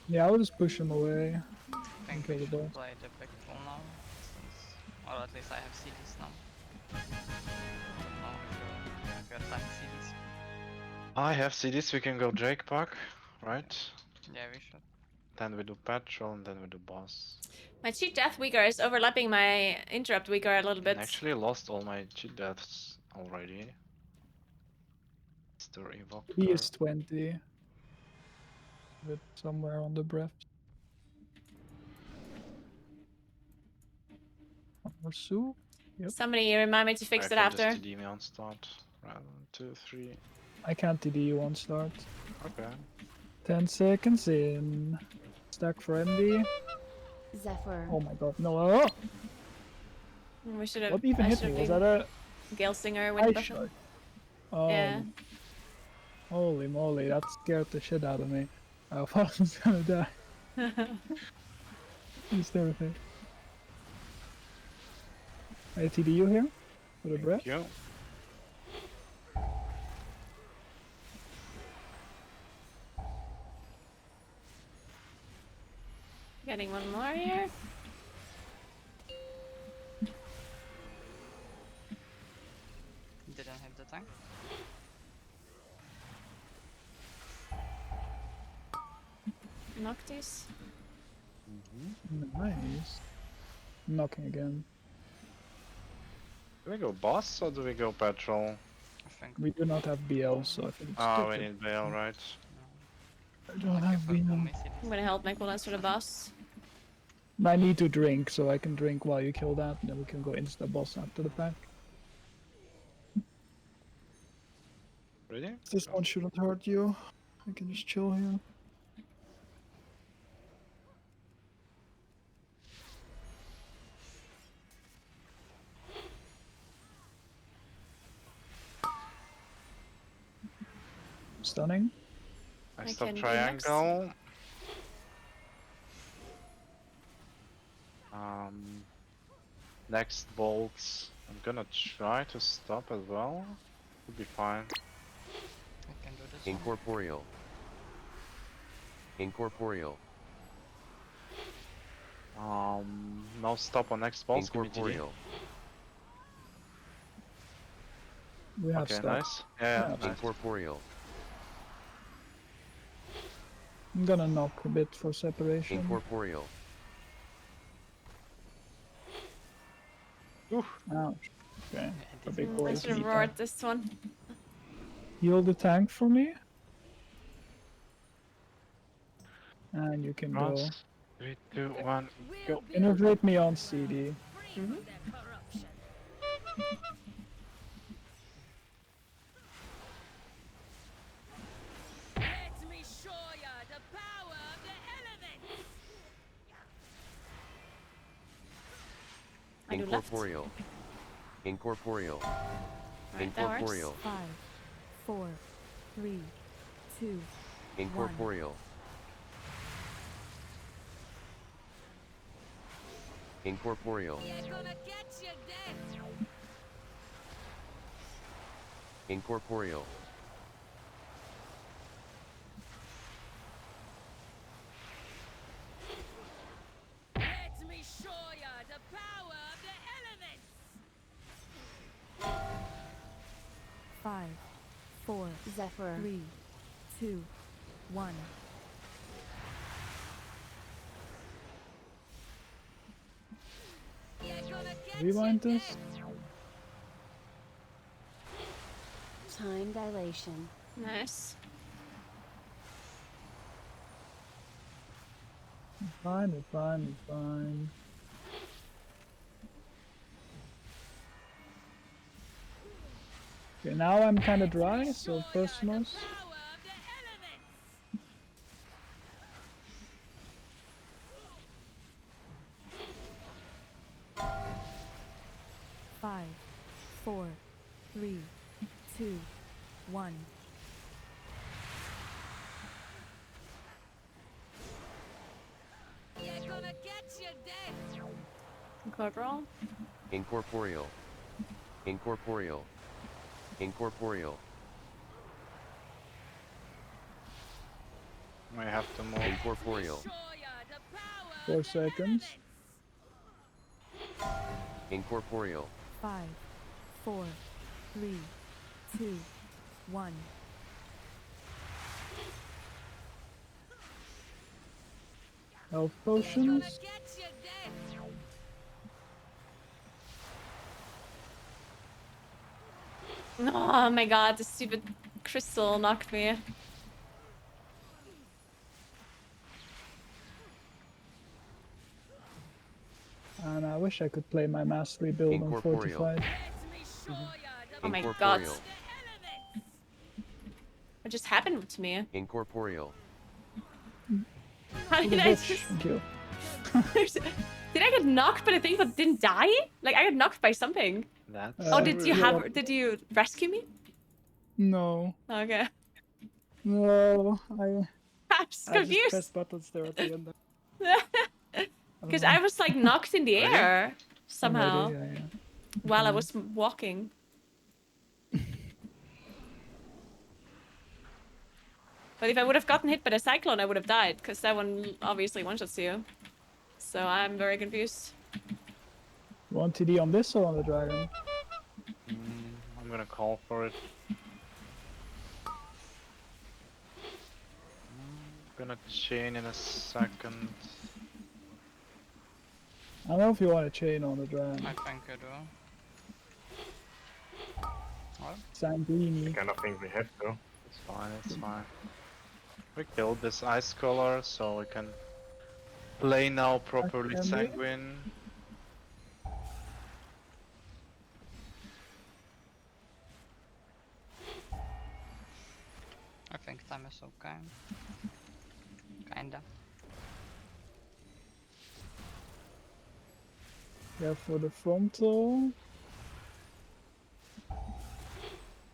Yeah, I'll just push him away. I think Kill we the should boss. play the big pool now, since, or at least I have CDs now. Oh, if you're attacking CDs. I have CDs, we can go Drake Park, right? Yeah, we should. Then we do Patrol and then we do Boss. My cheat death weaker is overlapping my interrupt weaker a little I bit. actually lost all my cheat deaths already. Mr. Evoker. He is 20. But somewhere on the breath. Or Sue? Yep. Somebody remind me to fix it after. Just TD me on start. 1, 2, 3. I can't TD you on start. Okay. 10 seconds in. Stack for MD. Zephyr. Oh my god, no. Oh! We should have. What even hit me? Was that a Gale Singer with ice the shot? Oh, yeah. holy moly, that scared the shit out of me. I thought I was gonna die. It's terrifying. I TD you here for the breath. Thank you. Getting one more here. Didn't hit the tank. Noctis. Nice. Knocking again. Do we go Boss or do we go Patrol? I think. We do not have BL, so I think it's Ah, we stupid. need bail, right? I don't have BL. I'm gonna help make one for the boss. I need to drink, so I can drink while you kill that, and then we can go insta boss after the pack. Ready? This one shouldn't hurt you. I can just chill here. Stunning. I I stop can do triangle. Next bolts. I'm gonna try to stop as well. Should be fine. I can do this. Incorporeal. Incorporeal. No stop on next bolts. Give me TD. Incorporeal. We have Okay, stuff. nice. Yeah, nice. Incorporeal. I'm gonna knock a bit for separation. Incorporeal. Ouch. Okay. A big I boys should have need roared that. this one. Heal the tank for me. And you can go. Cross. 3, 2, 1, go. Integrate me on CD. Let me show ya the power of the elements! I do left. Incorporeal. Incorporeal. Right, that works. Incorporeal. 5, 4, 3, 2, Incorporeal. Incorporeal. You're gonna get your death! Incorporeal. Let me show ya the power of the elements! Zephyr. 3, 2, 1. Rewind this. Time dilation. Nice. Fine, fine, fine. Okay, now I'm kind of dry, so personals. Five, 4, 3, 2, 1. Code roll. Incorporeal. Incorporeal. Incorporeal. We have to move. Incorporeal. 4 seconds. Incorporeal. 5, 4, 3, 2, 1. Health potions. Oh my god, the stupid crystal knocked me. And I wish I could play my mastery build on Incorporeal. fortified. Oh my god. Incorporeal. What just happened to me? Incorporeal. How With did a I bush, just... thank you. Did I get knocked by the thing but didn't die? Like I got knocked by something. That's Oh, did you yeah. have... Did you rescue me? No. Okay. No, I'm just I just confused. pressed buttons there at the end. Because I was like knocked in the Really? air somehow Maybe, yeah. while I was walking. But if I would have gotten hit by the cyclone, I would have died, because that one obviously one-shots you. So I'm very confused. You want TD on this or on the dragon? I'm gonna call for it. Gonna chain in a second. I don't know if you want to chain on the dragon. I think I do. What? Sanguini. I kind of think we have to. It's fine, it's fine. We killed this ice color, so we can play now properly Okay. sanguine. I think time is okay. Kinda. Yeah, for the frontal.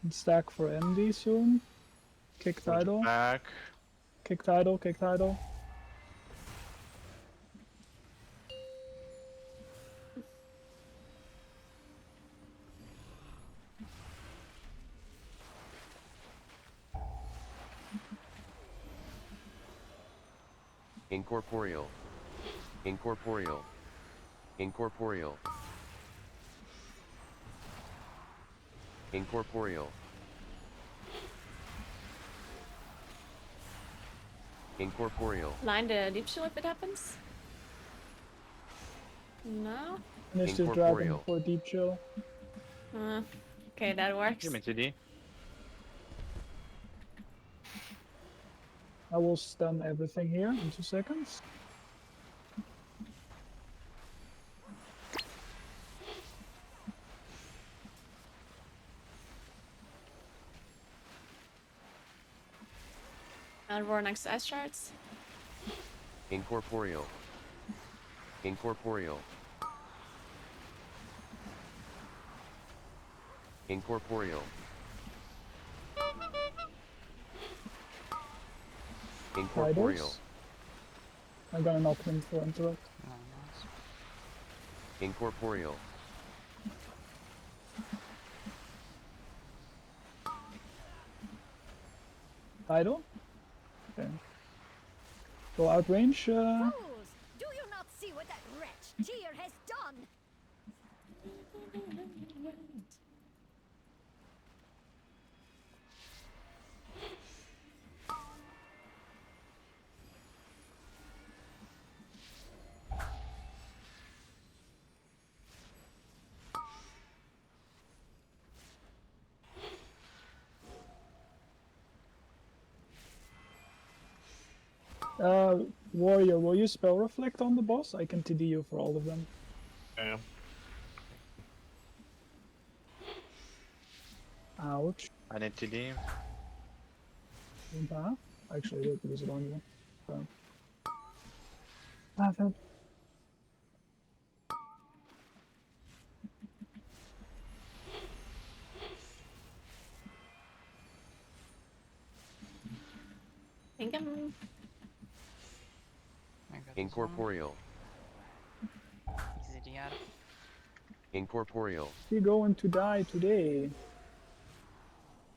And stack for MD soon. Kick Put it tidal. back. Kick tidal, kick tidal. Incorporeal. Incorporeal. Incorporeal. Incorporeal. Incorporeal. Line the deep chill if it happens. No? Finish the dragon Incorporeal. for deep chill. Okay, that works. Give me TD. I will stun everything here in 2 seconds. And roar next to ice shards. Incorporeal. Incorporeal. Incorporeal. Incorporeal. Tidals. I'm gonna knock him for interrupt. No, nice. Incorporeal. Tidal? Okay. Go outrange. Fools! Do you not see what that wretch Tyr has done? Warrior, will you spell reflect on the boss? I can TD you for all of them. Yeah. Ouch. I need TD. Actually, wait, use it on you. So. Perfect. think I'm... Incorporeal. Easy DR. Incorporeal. You're going to die today.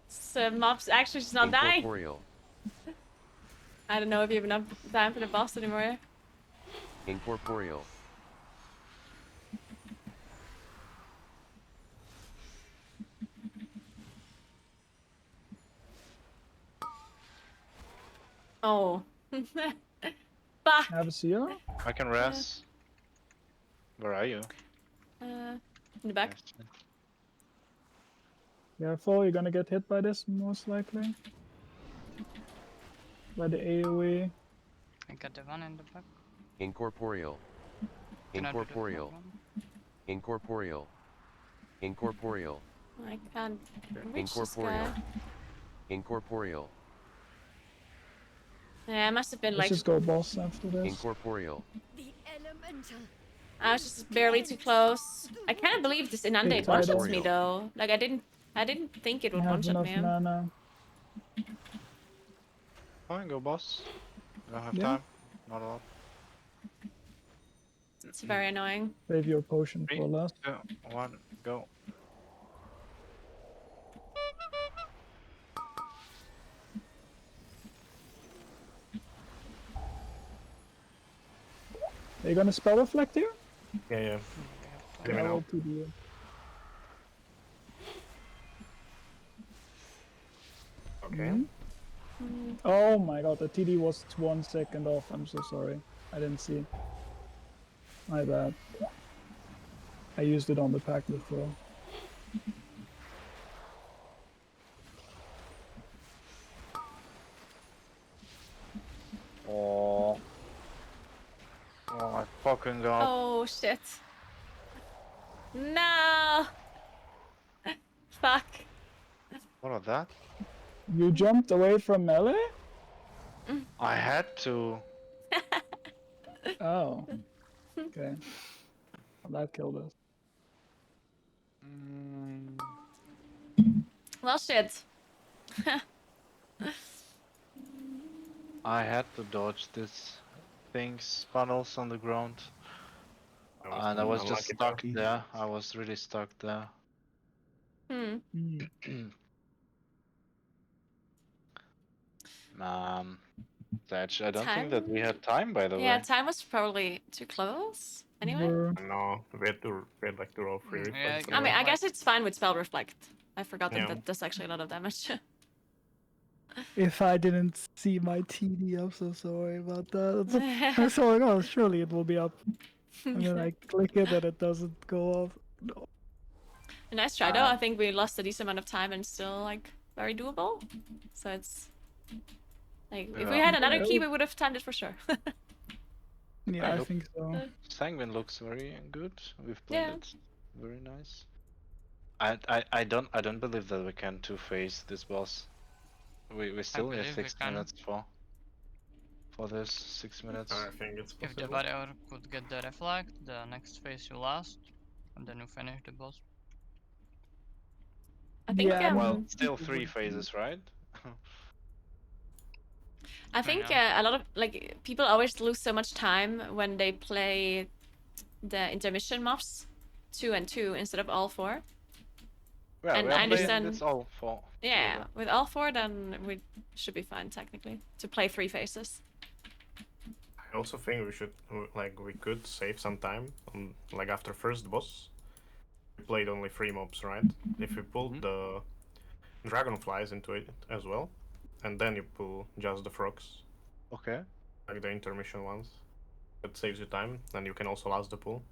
So mobs actually just not die. Incorporeal. I don't know if you have enough time for the boss anymore. Incorporeal. Oh. Fuck. Have a seal? I can rest. Where are you? In the back. Careful, you're gonna get hit by this most likely. By the AoE. I got the one in the back. Incorporeal. Can I do the Incorporeal. front one? Incorporeal. Incorporeal. I can't reach this Incorporeal. guy. Incorporeal. Yeah, I must have been Let's like... just go boss after this. Incorporeal. The elemental. I was just barely too close. I can't believe this Inundate one-shots me though. Like I didn't think it You would have one-shot enough me. mana. Fine, go boss. I don't have Yeah. time. Not a lot. It's very annoying. Save your potion for last. 2, 1, go. Are you gonna spell reflect here? Yeah. Let me I know. will TD you. Okay. Oh my god, the TD was 1 second off. I'm so sorry. I didn't see. My bad. I used it on the pack before. Oh. Oh my fucking god. Oh shit. No. Fuck. What was that? You jumped away from melee? I had to. Oh. Okay. Well, that killed us. Well shit. I had to dodge this things funnels on the ground. And I was just stuck there. I was really stuck there. Thatch, I don't think that we had time, by the Yeah, way. time was probably too close. Anyway. No, we had like to roll 3 reflects. I mean, I guess it's fine with spell reflect. I forgot Yeah. that does actually a lot of damage. If I didn't see my TD, I'm so sorry about that. I'm so like, oh, surely it will be up. And then I click it and it doesn't go off. No. A nice try though. I think we lost a decent amount of time and still like very doable. So it's like if we had another key, we would have timed it for sure. Yeah, I think so. Sanguine looks very good. We've played Yeah. it very nice. I don't believe that we can two-phase this boss. We still need believe we 6 can. minutes for this 6 minutes. I think it's If the possible. warrior could get the reflect, the next phase you last, and then you finish the boss. I think Well, still 3 phases, right? I think a lot of like people always lose so much time when they play the intermission mobs 2 and 2 instead of all 4. Well, And we I are playing understand. this all 4. Yeah, with all 4, then we should be fine technically to play 3 phases. I also think we should, we could save some time on, after first boss. We played only 3 mobs, right? If we pulled the dragonflies into it as well, and then you pull just the frogs. Okay. Like the intermission ones. That saves you time, and you can also last the pull.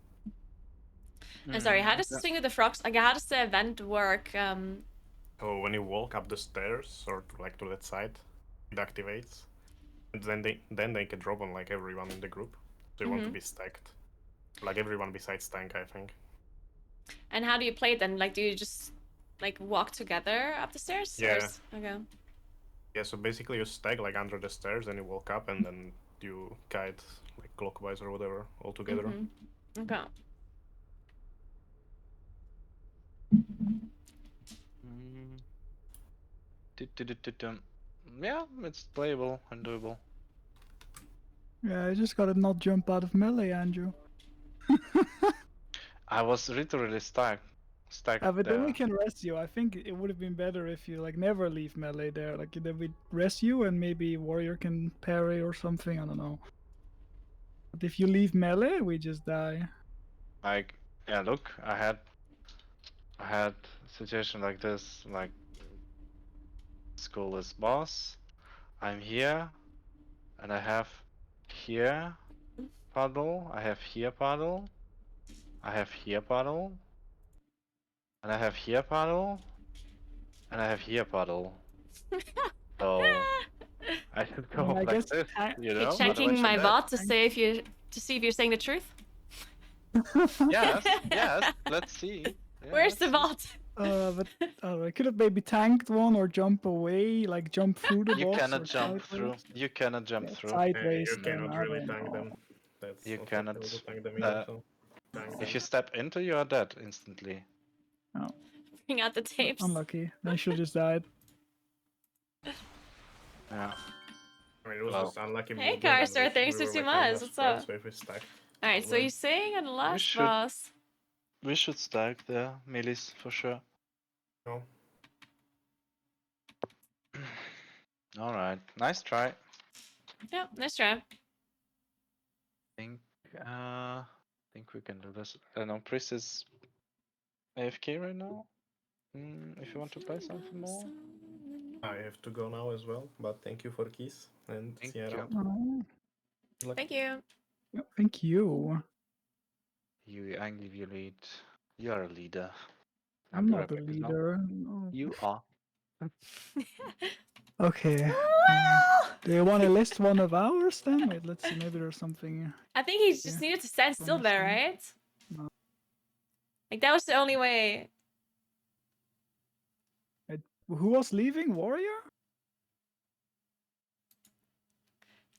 I'm sorry, how does this thing with the frogs, like how does the event work? So when you walk up the stairs, or to that side, it activates. And then they can drop on like everyone in the group. So you want to Mhm. be stacked. Like everyone besides tank, I think. And how do you play it then? Like, do you just like walk together up the stairs? Or Yeah. okay. Yeah, so basically you stack like under the stairs, and you walk up, and then you kite like clockwise or whatever all together. Mm-hmm. Okay. Yeah, it's playable and doable. Yeah, I just gotta not jump out of melee, Andrew. I was literally stuck But then we there. can rest you. I think it would have been better if you like never leave melee there. Like then we rest you and maybe warrior can parry or something. I don't know. But if you leave melee, we just die. Like, yeah, look, I had a situation like this, like school is boss, I'm here, and I have here puddle, I have here puddle, I have here puddle, and I have here puddle, and I have here puddle. So I should go I like guess this, you You're know? checking Otherwise you're my dead. bot to say if you see if you're saying the truth. Yes, yes, let's see. Yeah, Where's the let's see. bot? But I could have maybe tanked one or jump away, like jump through the You boss cannot or jump through. sideways. You cannot jump Yeah, through. sideways, You then cannot I really don't tank know. them. That's You not cannot. possible to tank them either, so tank If them. you step into, you are dead instantly. Oh, Bring out the tapes. unlucky. I should just died. Yeah. I mean, it was Well. just unlucky Hey, game, and Carster, thanks we for were 2 like on months. the What's spread, up? so if we stacked. Alright, so you're saying on the last should- boss. We should stack there, melees for sure. No. Alright, nice try. Yeah, nice try. Think we can do this. I don't know, Priest is AFK right now. If you want to play something more. I have to go now as well, but thank you for keys and Thank see you you. around. Oh, Good luck. Thank you. thank you. I give you lead. You are a leader. I'm be not right the back as well. leader. No. You are. Okay. Do you want to list one of ours then? Wait, let's see. Maybe there's something. I think he just needed to stand still there, right? No. Like that was the only way. Who was leaving? Warrior?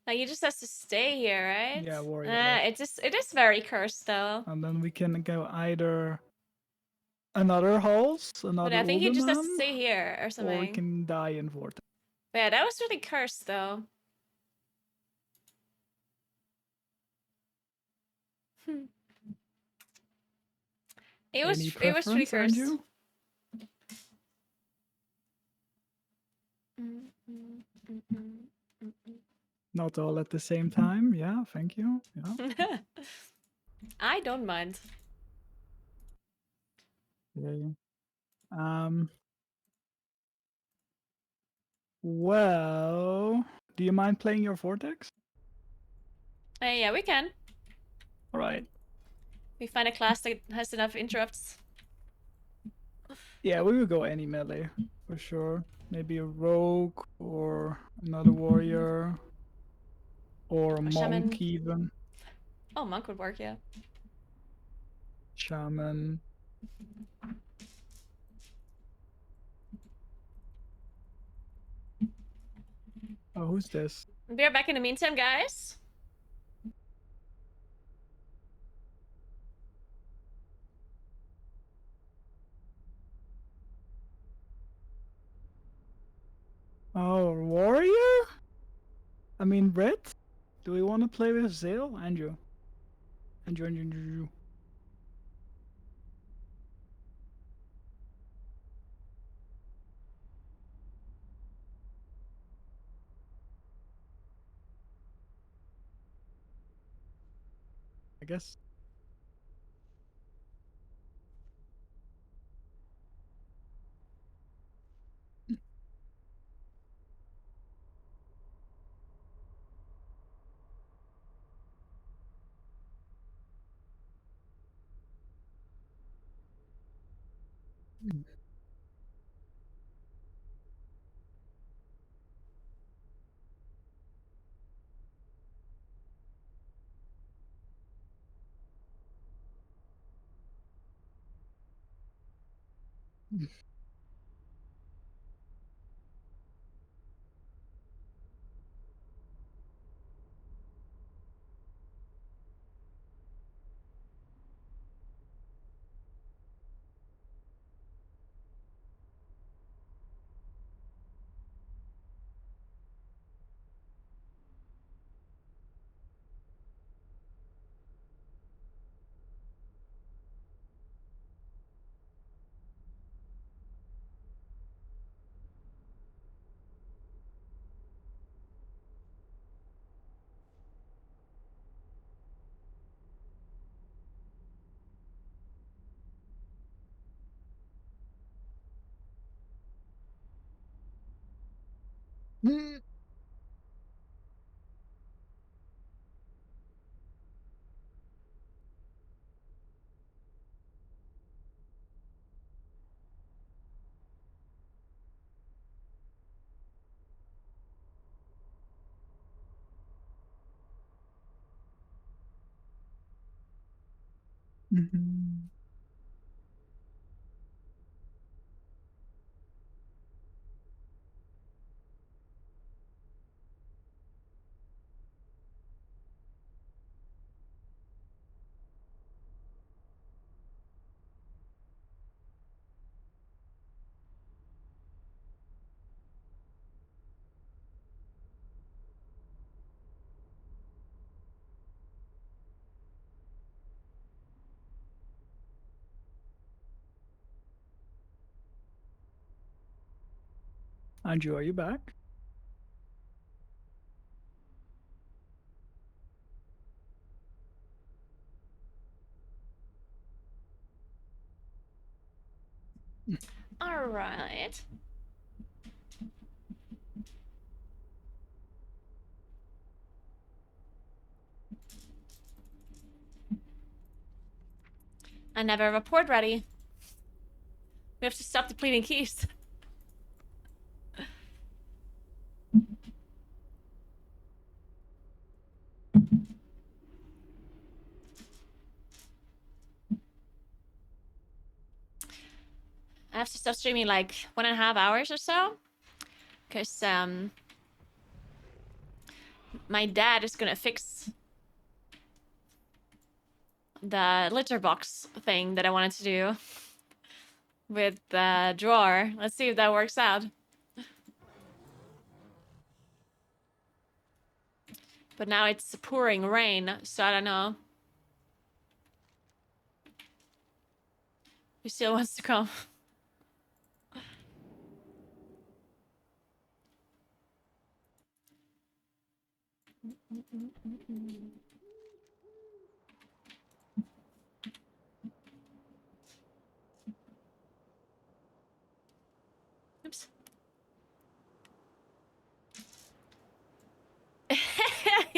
Like he just has to stay here, right? Yeah, warrior left. It is very cursed though. And then we can go either another halls, But another I think he just has to Ulderman, stay here or or we something. can die in Vortex. But yeah, that was really cursed though. It was Any pretty preference, cursed. Andrew? Not all at the same time. Yeah, thank you. Yeah. I don't mind. Yeah. Well, do you mind playing your Vortex? Yeah, we can. All right. We find a class that has enough interrupts. Yeah, we will go any melee for sure. Maybe a rogue or another warrior or a monk shaman. even. Oh, monk would work, yeah. Shaman. Oh, who's this? Be right back in the meantime, guys. Oh, warrior? I mean, red? Do we want to play with Zale? Andrew. Andrew. I guess. Mhm. Andrew, are you back? All right. I never have a port ready. We have to stop depleting keys. I have to stop streaming like 1.5 hours or so. Because my dad is gonna fix the litter box thing that I wanted to do with the drawer. Let's see if that works out. But now it's pouring rain, so I don't know. He still wants to come. Oops.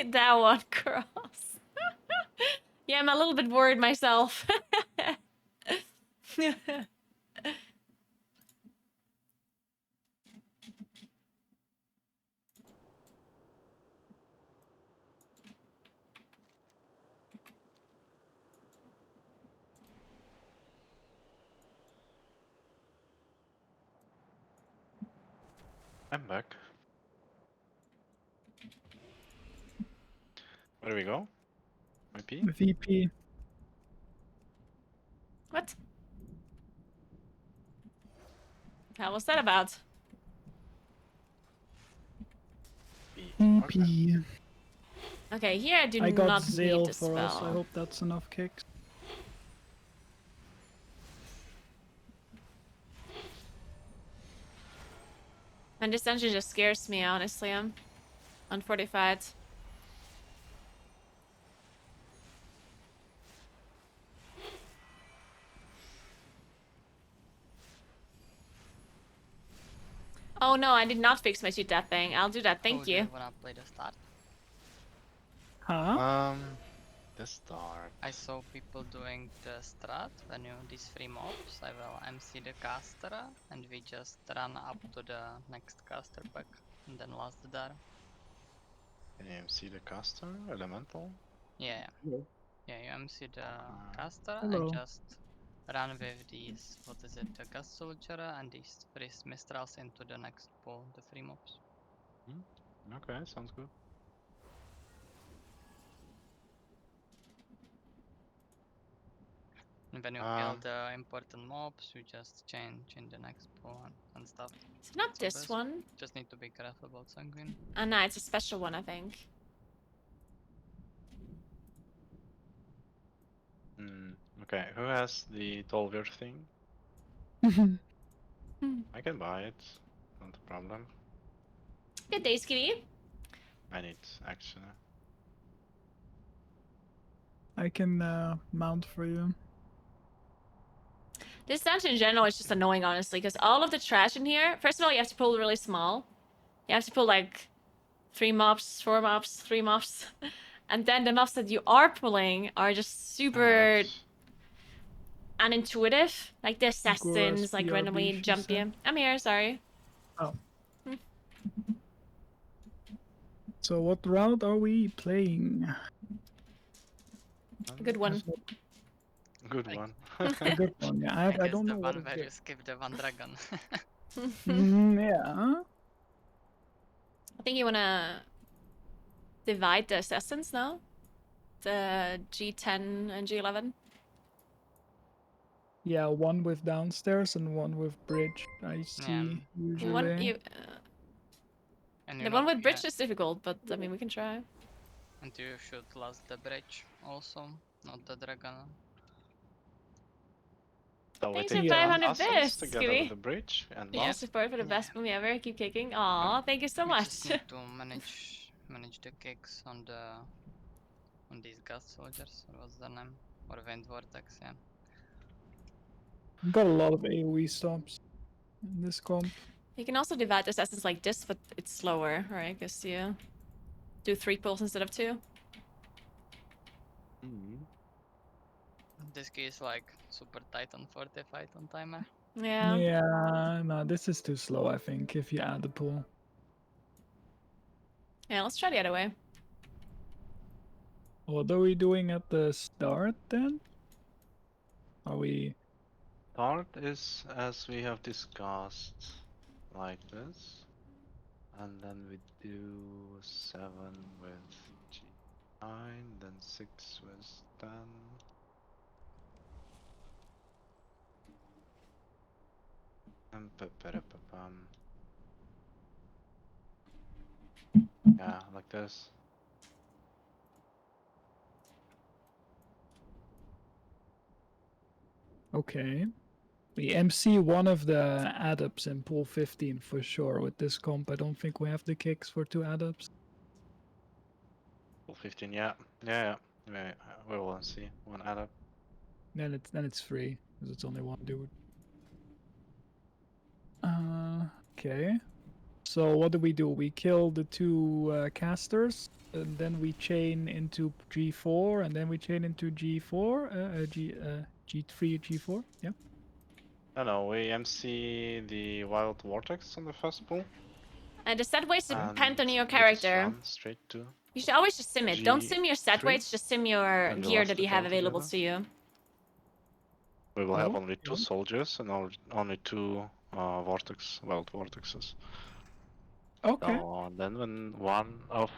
That one cross. Yeah, I'm a little bit worried myself. I'm back. Where do we go? IP? VP. What? How was that about? VP. Okay, here I do I got not need Zale to for us. I spell. hope that's enough kicks. And this dungeon just scares me, honestly. I'm unfortified. Oh no, I did not fix my shoot that thing. I'll do that, thank Do you. you wanna play the start? Huh? The start. I saw people doing the strat when you these 3 mobs. I will MC the caster and we just run up to the next caster pack and then last there. Can you MC the caster? Elemental? Yeah. Hello. Yeah, you MC the caster and Hello. just run with these, what is it, the Gas Soldier and these 3 Mistrals into the next pool, the 3 mobs. Okay, sounds good. And when you kill the important mobs, you just change in the next pool and stuff. It's not So this one. Just need to be careful about Sanguine. Oh no, it's a special one, I think. Okay, who has the Tolver thing? I can buy it. Not a problem. Good day, Skitty. I need action. I can mount for you. This dungeon in general is just annoying, honestly, because all of the trash in here, first of all, you have to pull really small. You have to pull like 3 mobs, 4 mobs, 3 mobs. And then the mobs that you are pulling are just super unintuitive. Like the assassins, like BRB, randomly she jump said. you. I'm here, sorry. Oh. So what route are we playing? A good one. Good one. A good one. Yeah, I guess don't the know what one it where is. you skip the one dragon. Yeah. I think you wanna divide the assassins now. The G10 and G11. Yeah, one with downstairs and one with bridge. I see usually. And The one with bridge is difficult, but I mean we can try. And you should last the bridge also, not the dragon. So we Thanks take for the 500 assassins bits, together Skitty. with the bridge and Your last. support for the best boom ever. Keep kicking. Aw, thank you so We just much. need to manage the kicks on these gas soldiers, or what's their name? Or vent vortex, yeah. Got a lot of AoE stops in this comp. You can also divide the assassins like this, but it's slower, right? Because you do 3 pulls instead of 2. This key is like super tight on fortified on timer. Yeah. Yeah, no, this is too slow, I think, if you add the pool. Yeah, let's try the other way. What are we doing at the start then? Are we... Start is as we have discussed, like this. And then we do 7 with G9, then 6 with 10. And yeah, like this. Okay. We MC one of the add-ups in pool 15 for sure. With this comp, I don't think we have the kicks for 2 add-ups. Pool 15, yeah. Yeah. We will see one add up. Then it's free, because it's only one dude. Okay. So what do? We kill the 2 casters, and then we chain into G4, and then we chain into G4, G3, G4. Yeah. No, we MC the Wild Vortex on the first pool. And the set weights And depend on your we just character. run straight to You should always just sim it. Don't sim your set G3, weights, just sim your and we gear last that you it have all available together. to you. We will have Hello? only 2 soldiers and only 2 wild vortexes. Okay. So then when one of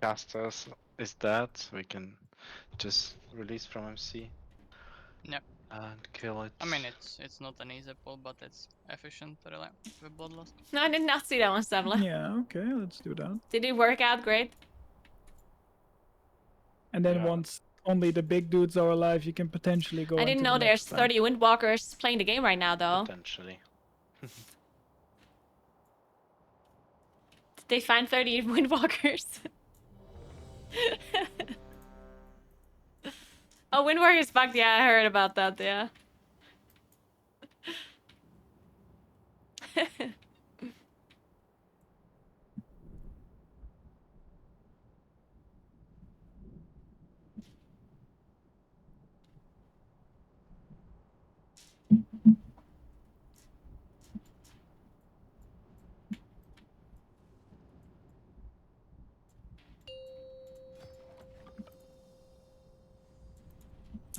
casters is dead, we can just release from MC. Yep. And kill it. I mean, it's not an easy pull, but it's efficient really with Bloodlust. No, I did not see that one, Stavla. Yeah, okay, let's do that. Did it work out great? And then once only the big dudes are alive, you can potentially go I didn't into know the there's next 30 Windwalkers playing the game right now, though. Potentially. Did they find 30 Windwalkers? Oh, Windwalkers bugged. Yeah, I heard about that, yeah.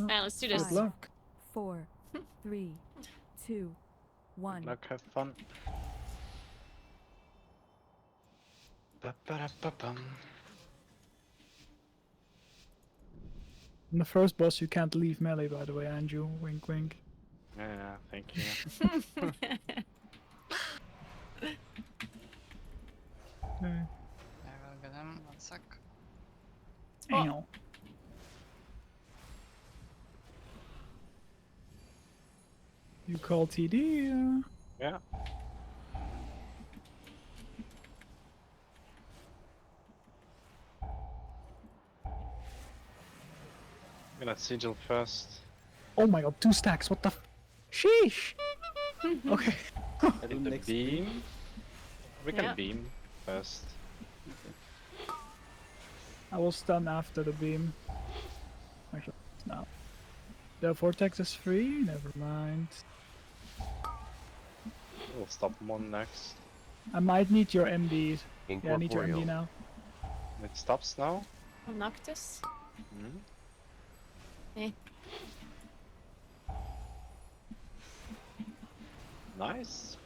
Alright, let's do this. Good luck. 4, 3, 2, 1. Luck, have fun. Ba-ba-da-ba-bum. In the first boss, you can't leave melee, by the way, Andrew. Wink, wink. Yeah, thank you. Okay. I will get him. 1 sec. Ow. You call TD? Yeah. I'm gonna sigil first. Oh my god, 2 stacks, what the sheesh! Okay. Hit the beam. We can Yeah. beam first. I will stun after the beam. Actually, no. The vortex is free? Never mind. We'll stop Mon next. I might need your MD. Yeah, I need your Incorporeal. MD now. It stops now. Oh, Noctis. Mhm. Eh. Nice.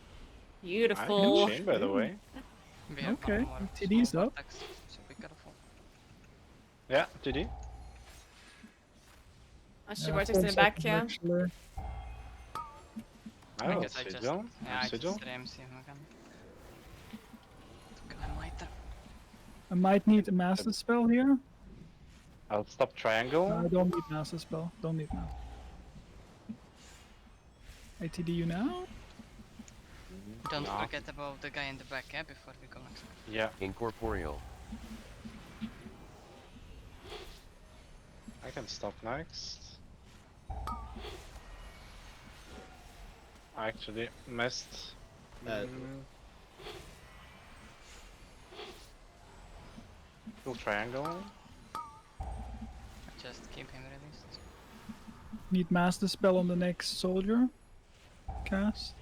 Beautiful. Chain, by the way. We have Okay, one more TD's small up. vortex, so be careful. Yeah, GD. She vortex in the back, yeah. Actually. I will guess I just, sigil. yeah, I Sigil. just RMC him again. Took him later. I might need a master spell here. I'll stop triangle. I don't need master spell. Don't need master. ATD you now? Don't No. forget about the guy in the back, yeah, before we go next. Yeah, Incorporeal. I can stop next. I actually missed. Full triangle. Just keep him released. Need master spell on the next soldier. Cast.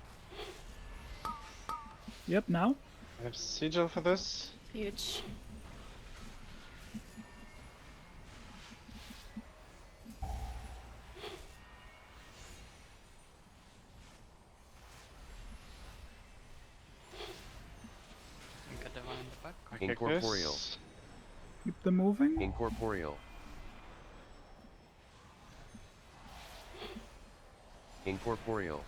Yep, now. I have sigil for this. Huge. Got the one in the back. I kick Incorporeal. this. Keep them moving. Incorporeal. Incorporeal.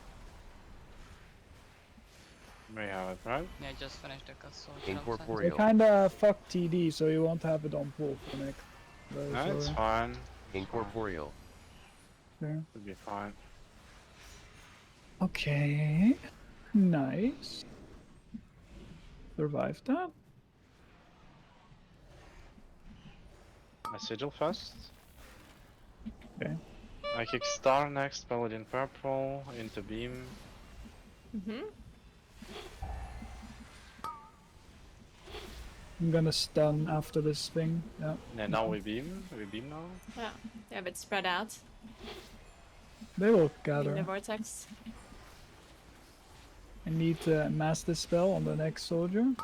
May have it, right? Yeah, I just finished the castle. They Incorporeal. kinda fuck TD, so you won't have it on pull for next. Very No, it's sorry. fine. Incorporeal. Yeah. It'll be fine. Okay. Nice. Survived that. I sigil first. Okay. I kick star next, paladin purple, into beam. Mm-hmm. I'm gonna stun after this thing. Yeah. And now we beam. We beam now. Yeah. They're a bit spread out They will in gather. the vortex. I need to master spell on the next soldier.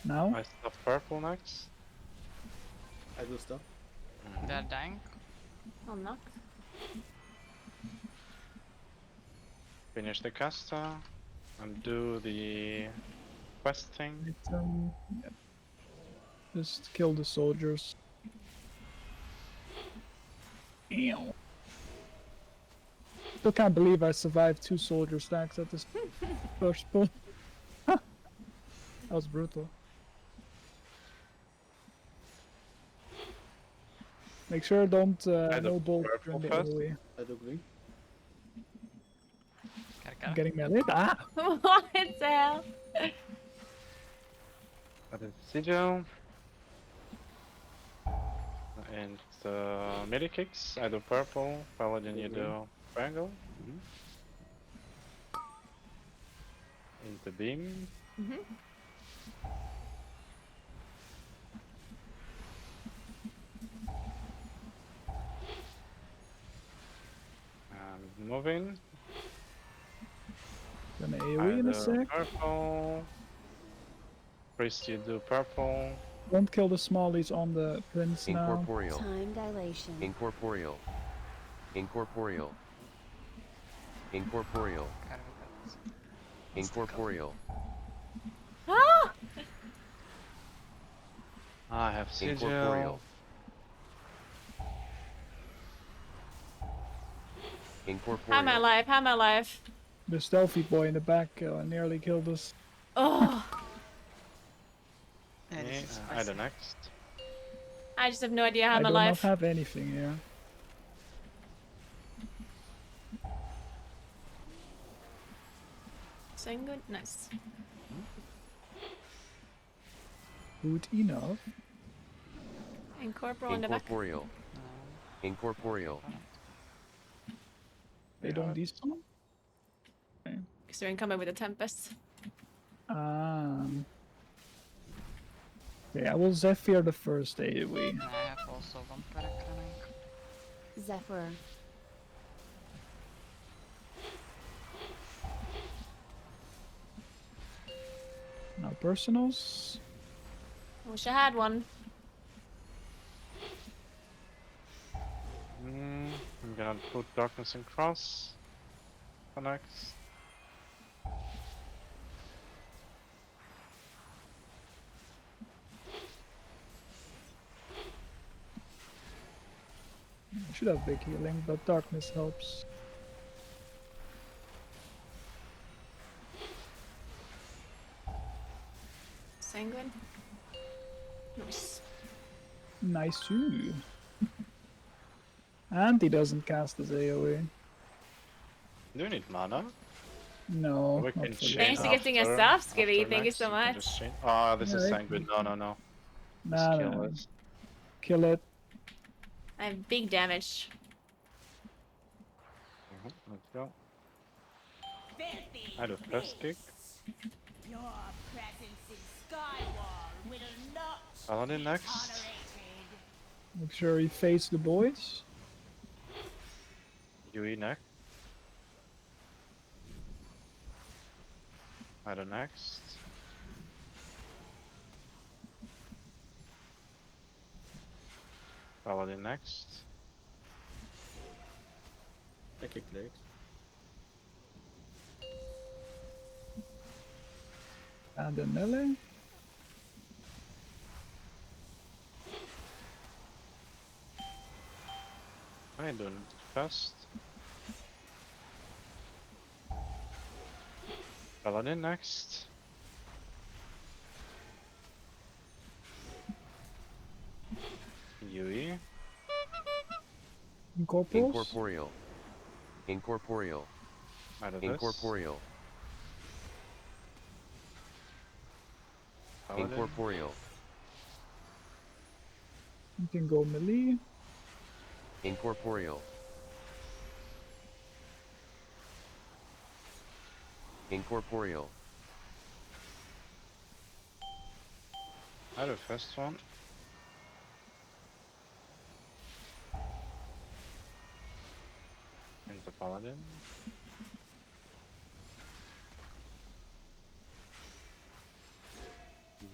Now. I stop purple next. I do stuff. They're dying. I'll knock. Finish the caster. And do the quest thing. Yeah. Just kill the soldiers. Ew. Still can't believe I survived 2 soldier stacks at this first pull. That was brutal. Make sure don't no bolt during the AoE. I do green. I'm getting melee. Ah! What the hell? That is sigil. And melee kicks. I do purple. Paladin, you do triangle. Into beam. Mm-hmm. Moving. Gonna AoE in a sec. Purple. Priest, you do purple. Don't kill the smallies on the prince now. Incorporeal. Time dilation. Incorporeal. Incorporeal. Incorporeal. Incorporeal. Ah! I have sigil. Incorporeal. How am I Incorporeal. alive? How am I alive? The stealthy boy in the back nearly killed us. Oh, Yeah, this is I the spicy. next. I just have no idea how I I'm do alive. not have anything here. Saying good? Nice. Good enough. Incorporeal in the back. Incorporeal. Incorporeal. They don't despawn? Because they're incoming with a Tempest. Okay, I will Zephyr the first AoE. I have also Vampire Chronic. Zephyr. Now personals. I wish I had one. I'm gonna put Darkness and Cross for next. I should have big healing, but darkness helps. Sanguine. Nice. Nice too. And he doesn't cast his AoE. Do you need mana? No, We not can for change yet. Thanks for getting a after- sub, Skibby. after Thank you next, so we can much. just change. Ah, this is Yeah, sanguine. No. Just Nah, kill nah. it. Kill it. I have big damage. Let's go. Filthy I do first kick. beasts. Your presence in Skywall will not Paladin be next. tolerated. Make sure he fades the boys. Yui next. Idol next. Paladin next. I kicked legs. And then melee. I do first. Paladin next. Yui. Incorporals. Incorporeal. Incorporeal. Idol this. Incorporeal. Paladin. Incorporeal. You can go melee. Incorporeal. Incorporeal. I do first one. Into Paladin.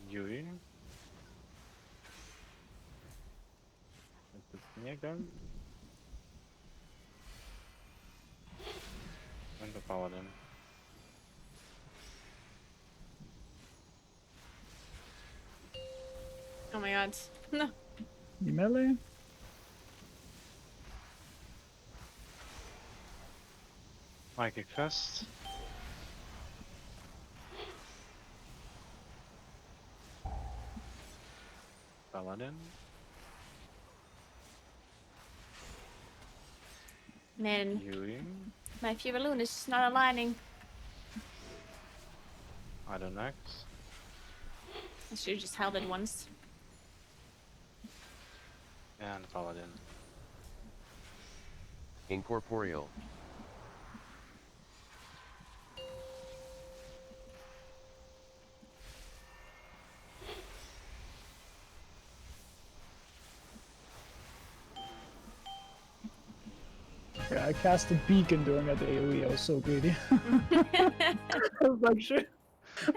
Yui. Into me again. Into Paladin. Oh my god. No. You melee. I kick first. Paladin. Man, Yui. my Fueloon is just not aligning. Idol next. I should have just held it once. And Paladin. Incorporeal. Yeah, I cast a beacon during that AoE. I was so greedy. I was like, shit.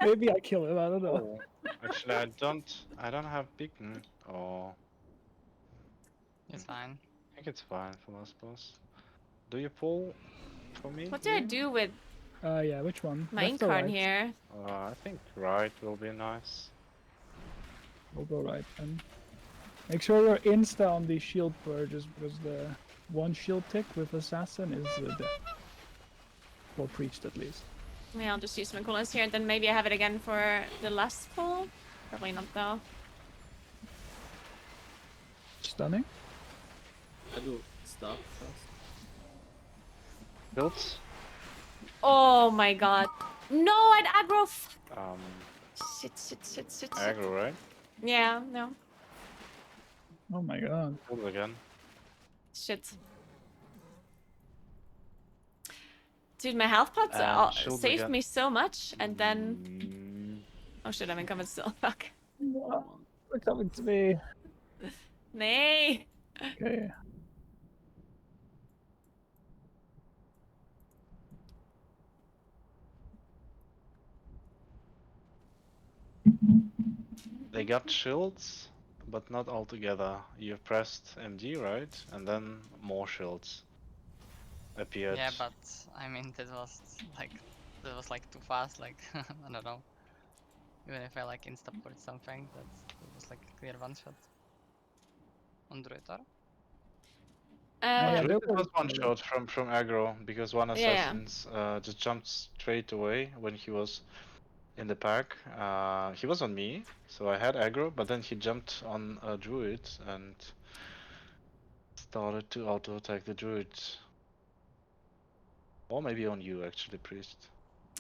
Maybe I kill him. I don't know. Oh, actually, I don't have beacon. Oh, It's fine. I think it's fine for most boss. Do you pull? for me. What do I do with Yeah, which one? my Left or Incarn right? here? I think right will be nice. We'll go right then. Make sure you're insta on the shield purges because the one shield tick with assassin is dead. Or priest at least. Yeah, I'll just use my coolness here, and then maybe I have it again for the last pull. Probably not though. Stunning. I do stuff first. Builds. Oh my god. No, I'd aggro. Shit. Aggro, right? Yeah, no. Oh my god. Build again. Shit. Dude, my health pots Shield saved again. me so much, and then... Oh shit, I'm incoming still. Fuck. They're coming to me. Nay. Okay. They got shields, but not all together. You pressed MD, right? And then more shields appeared. Yeah, but I mean that was like too fast. Like I don't know. Even if I like insta put something, that was like a clear one shot on Druidor. Yeah, Druid there was one was- shot from aggro because one Yeah. assassin's just jumped straight away when he was in the pack. He was on me, so I had aggro, but then he jumped on a druid and started to auto attack the druid. Or maybe on you actually, priest.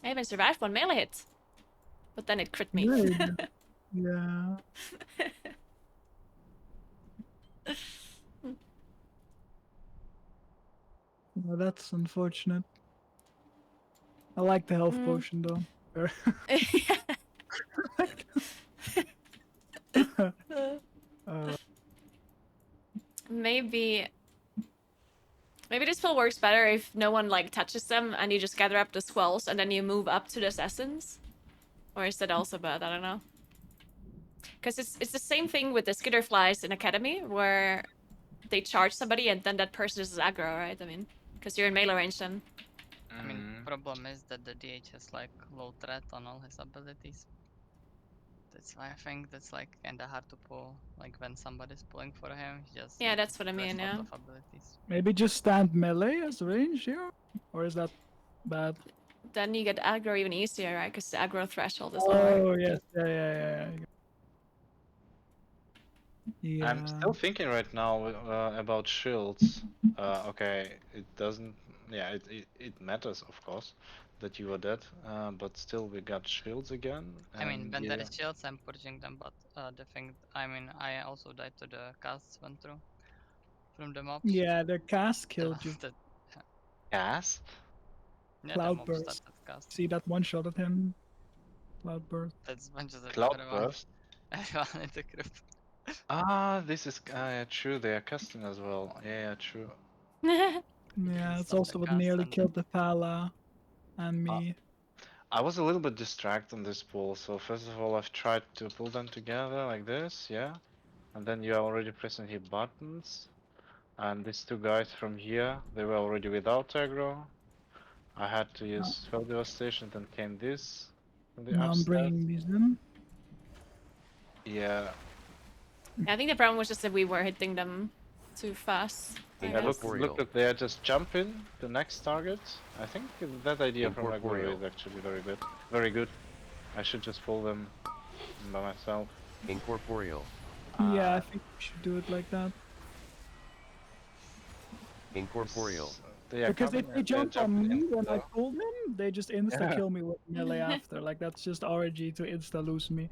I even survived one melee hit. But then it crit me. Yeah. Well, that's unfortunate. I like the health potion though. Maybe this spell works better if no one like touches them and you just gather up the squells and then you move up to the assassins. Or is that also bad? I don't know. Because it's the same thing with the skitterflies in Academy where they charge somebody and then that person is aggro, right? I mean, because you're in melee range then. I mean, problem is that the DH has like low threat on all his abilities. That's why I think that's like kinda hard to pull. Like when somebody's pulling for him, he just Yeah, needs that's what I to press mean, lot yeah. of abilities. Maybe just stand melee as range here? Or is that bad? Then you get aggro even easier, right? Because the aggro threshold is lower. Oh, yes. Yeah. I'm still thinking right now about shields. Okay, it doesn't. Yeah, it matters of course that you are dead, but still we got shields again. I mean, And when there yeah. is shields, I'm purging them, but the thing, I mean, I also died to the casts went through from the mobs. Yeah, the cast killed you. Cast? Yeah, the mobs Cloudburst. started cast. See that one shot at him? Cloudburst. That's bunches of Cloudburst? everyone in the group. Ah, this is yeah, true. They are casting as well. Yeah, true. Yeah, it's also what nearly killed the Phala and me. I was a little bit distracted on this pull, so first of all I've tried to pull them together like this, yeah. And then you're already pressing here buttons. And these two guys from here, they were already without aggro. I had to use spell devastation, then came this from the Now I'm upstairs. bringing these in. Yeah. I think the problem was just that we were hitting them too fast. Yeah, look that they are just jumping the next target. I think that idea from Naguura is actually very good. Very good. I should just pull them by myself. Incorporeal. Yeah, I think we should do it like that. Incorporeal. Because if they jump on me when I pull them, they just insta kill me with melee after. Like that's just RNG to insta lose me.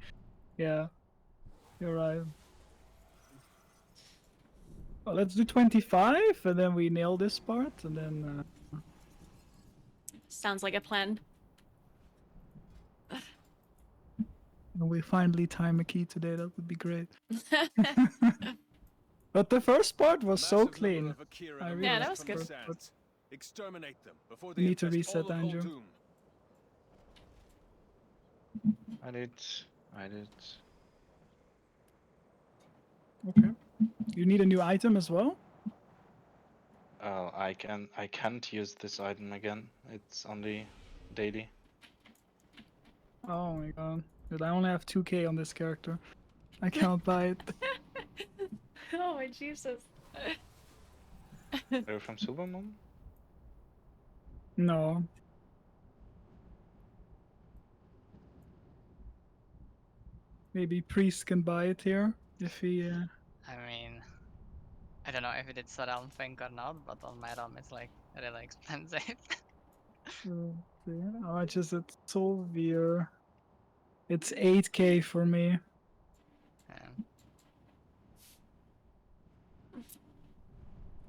Yeah, you're right. Well, let's do 25 and then we nail this part and then. Sounds like a plan. And we finally time a key today. That would be great. But the first part was so clean. I really Yeah, that liked was the good. first part. Exterminate them before You need to reset, Andrew. I did. Okay. You need a new item as well? I can't use this item again. It's only daily. Oh my god. Dude, I only have 2k on this character. I cannot buy it. Oh my Jesus. Are you from Supermom? No. Maybe Priest can buy it here if he. I mean, I don't know if it's a realm thing or not, but on my realm it's like really expensive. How much is it? Solvier. It's 8k for me.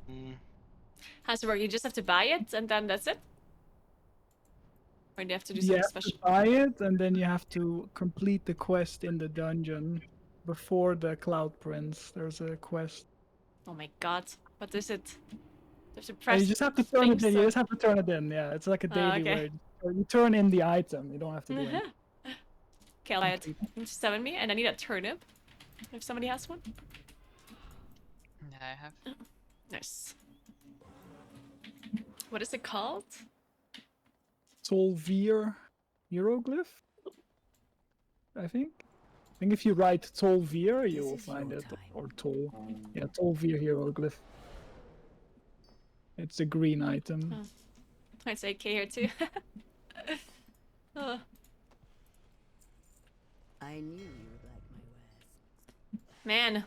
Yeah. How's it work? You just have to buy it and then that's it? Or do you have to do You something have special? to buy it, and then you have to complete the quest in the dungeon before the Cloud Prince. There's a quest. Oh my god. What is it? You have to You press just have to turn it things in. You on- just have to turn it in. Yeah, it's like a Oh, daily okay. where you turn in the item. You don't have to do anything. Okay, I'll buy it. Can you summon me? And I need a turnip. If somebody has one. Yeah, I have. Nice. What is it called? Solvier hieroglyph, I think. I think if you write Tolvier, you will find it. Or Tol. Yeah, Tolvier hieroglyph. It's a green item. Oh. It's 8k here too. Oh. I knew you would like my wares. Man.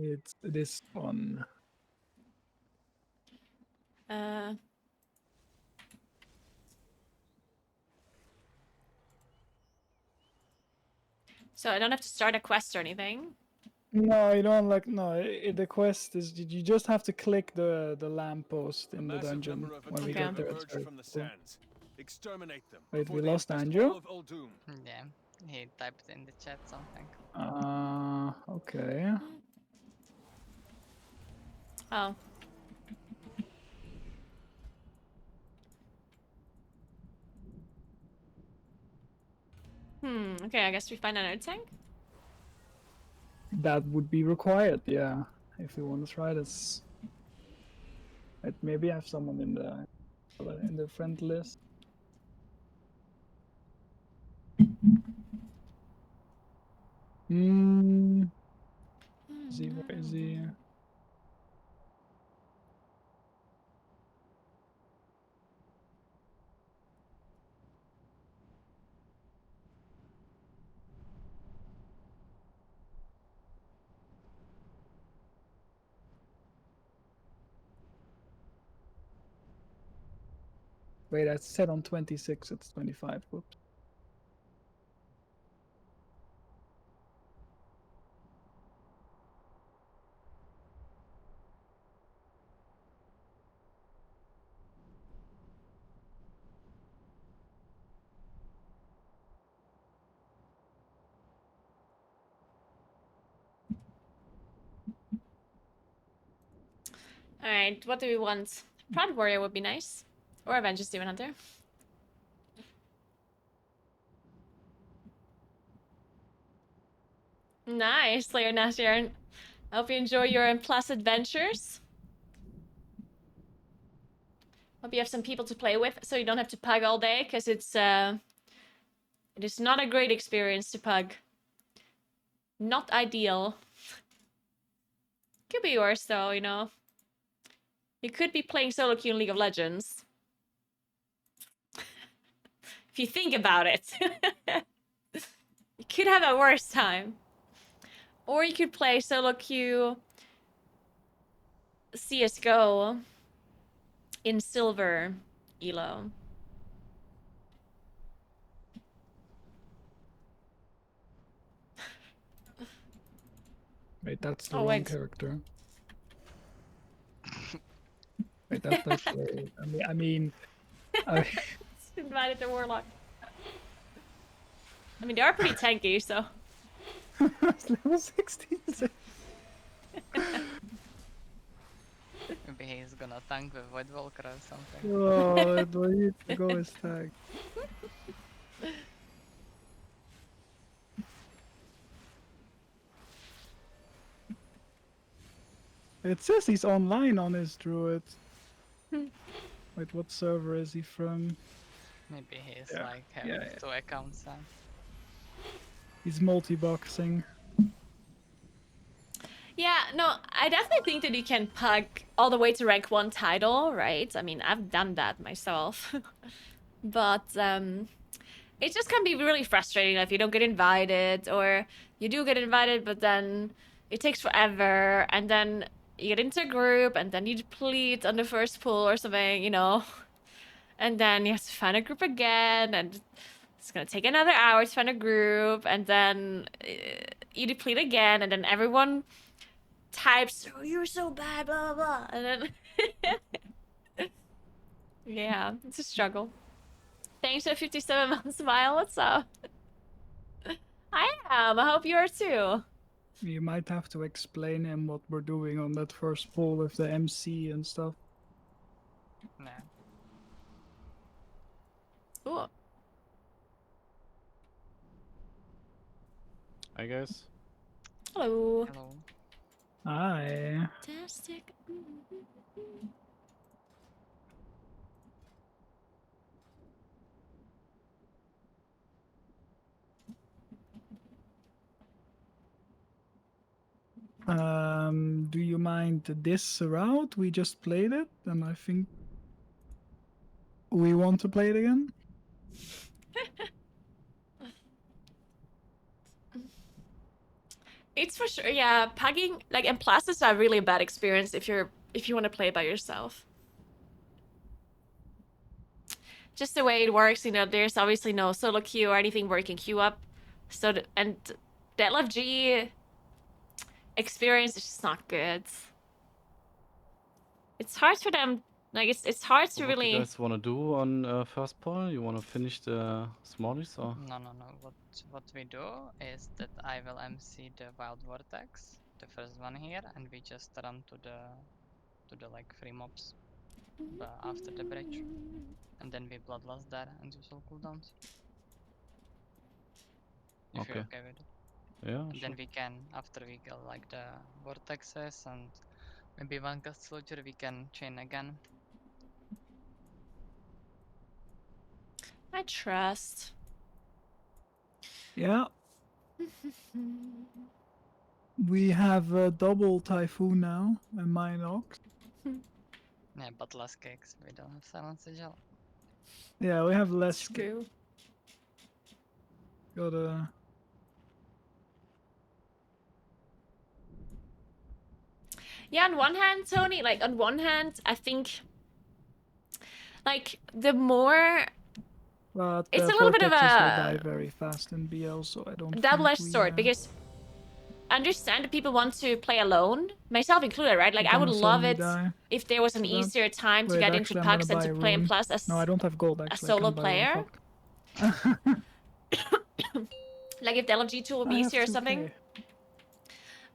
It's this one. So I don't have to start a quest or anything. No, you don't like. No, the quest is you just have to click the lamppost in the dungeon when we get there. It's very cool. Exterminate them. Wait, we before they lost infest Andrew? all of Uldum. Yeah, he typed in the chat something. Okay. Oh. Okay, I guess we find another tank. That would be required, yeah. If you want to try this. Maybe I have someone in the friend list. Where is he? Wait, I said on 26, it's 25. Whoops. Alright, what do we want? Prod Warrior would be nice. Or Avengers Demon Hunter. Nice, Slayer Nashirn. I hope you enjoy your plus adventures. Hope you have some people to play with, so you don't have to pug all day, because it is not a great experience to pug. Not ideal. Could be worse though, you know. You could be playing solo queue in League of Legends. If you think about it. You could have a worse time. Or you could play solo queue CSGO in silver elo. Wait, that's the Oh, wrong wait. character. Wait, that's the. I mean. Invited the Warlock. I mean, they are pretty tanky, so. It's level 16. Maybe he's gonna tank with Void Walker or something. Oh, do I need to go as tag? It says he's online on his druid. Hmm. Wait, what server is he from? Maybe he's Yeah, like having yeah, yeah. 2 accounts. He's multi-boxing. Yeah, no, I definitely think that you can pug all the way to rank 1 title, right? I mean, I've done that myself. But it just can be really frustrating if you don't get invited, or you do get invited, but then it takes forever, and then you get into a group, and then you deplete on the first pull or something, you know? And then you have to find a group again, and it's gonna take another hour to find a group, and then you deplete again, and then everyone types, "Oh, you're so bad, blah, blah, blah," and then... Yeah, it's a struggle. Thanks for 57 months, Smile. What's up? I am. I hope you are too. You might have to explain him what we're doing on that first poll with the MC and stuff. Nah. Ooh. Hi guys. Hello. Hello. Hi. Fantastic. Do you mind this route? We just played it, and I think we want to play it again. It's for sure, yeah. Pugging, like, and plus it's a really bad experience if you want to play by yourself. Just the way it works, you know, there's obviously no solo queue or anything where you can queue up. So, and the LFG experience is just not good. It's hard for them, like, it's hard So to what do you really... guys want to do on first poll? You want to finish the smallies or? No. What we do is that I will MC the Wild Vortex, the first one here, and we just run to the like 3 mobs after the bridge. And then we bloodlust there and use all cooldowns. If you're Okay. okay with it. Yeah, And sure. then we can, after we get like the vortexes and maybe one cast soldier, we can chain again. I trust. Yeah. We have a double Typhoon now, and Minox. Yeah, but less cakes, we don't have Silent Sigil. Yeah, we have less. True. Gotta. Yeah, on one hand, Tony, like, on one hand, I think, like, the more... But it's a little bit of Vortexes will die a very fast in BL, so I don't double-edged think we, sword, because I understand that people want to play alone, myself included, right? Like, I would gonna love suddenly it die if there was an to that. easier time to Wait, get into actually, I'm gonna pucks and buy to a play in rune. plus as No, I don't have gold, a actually. I solo can buy one, player. fuck. Like, if the LFG tool would I be have easier or 2K. something.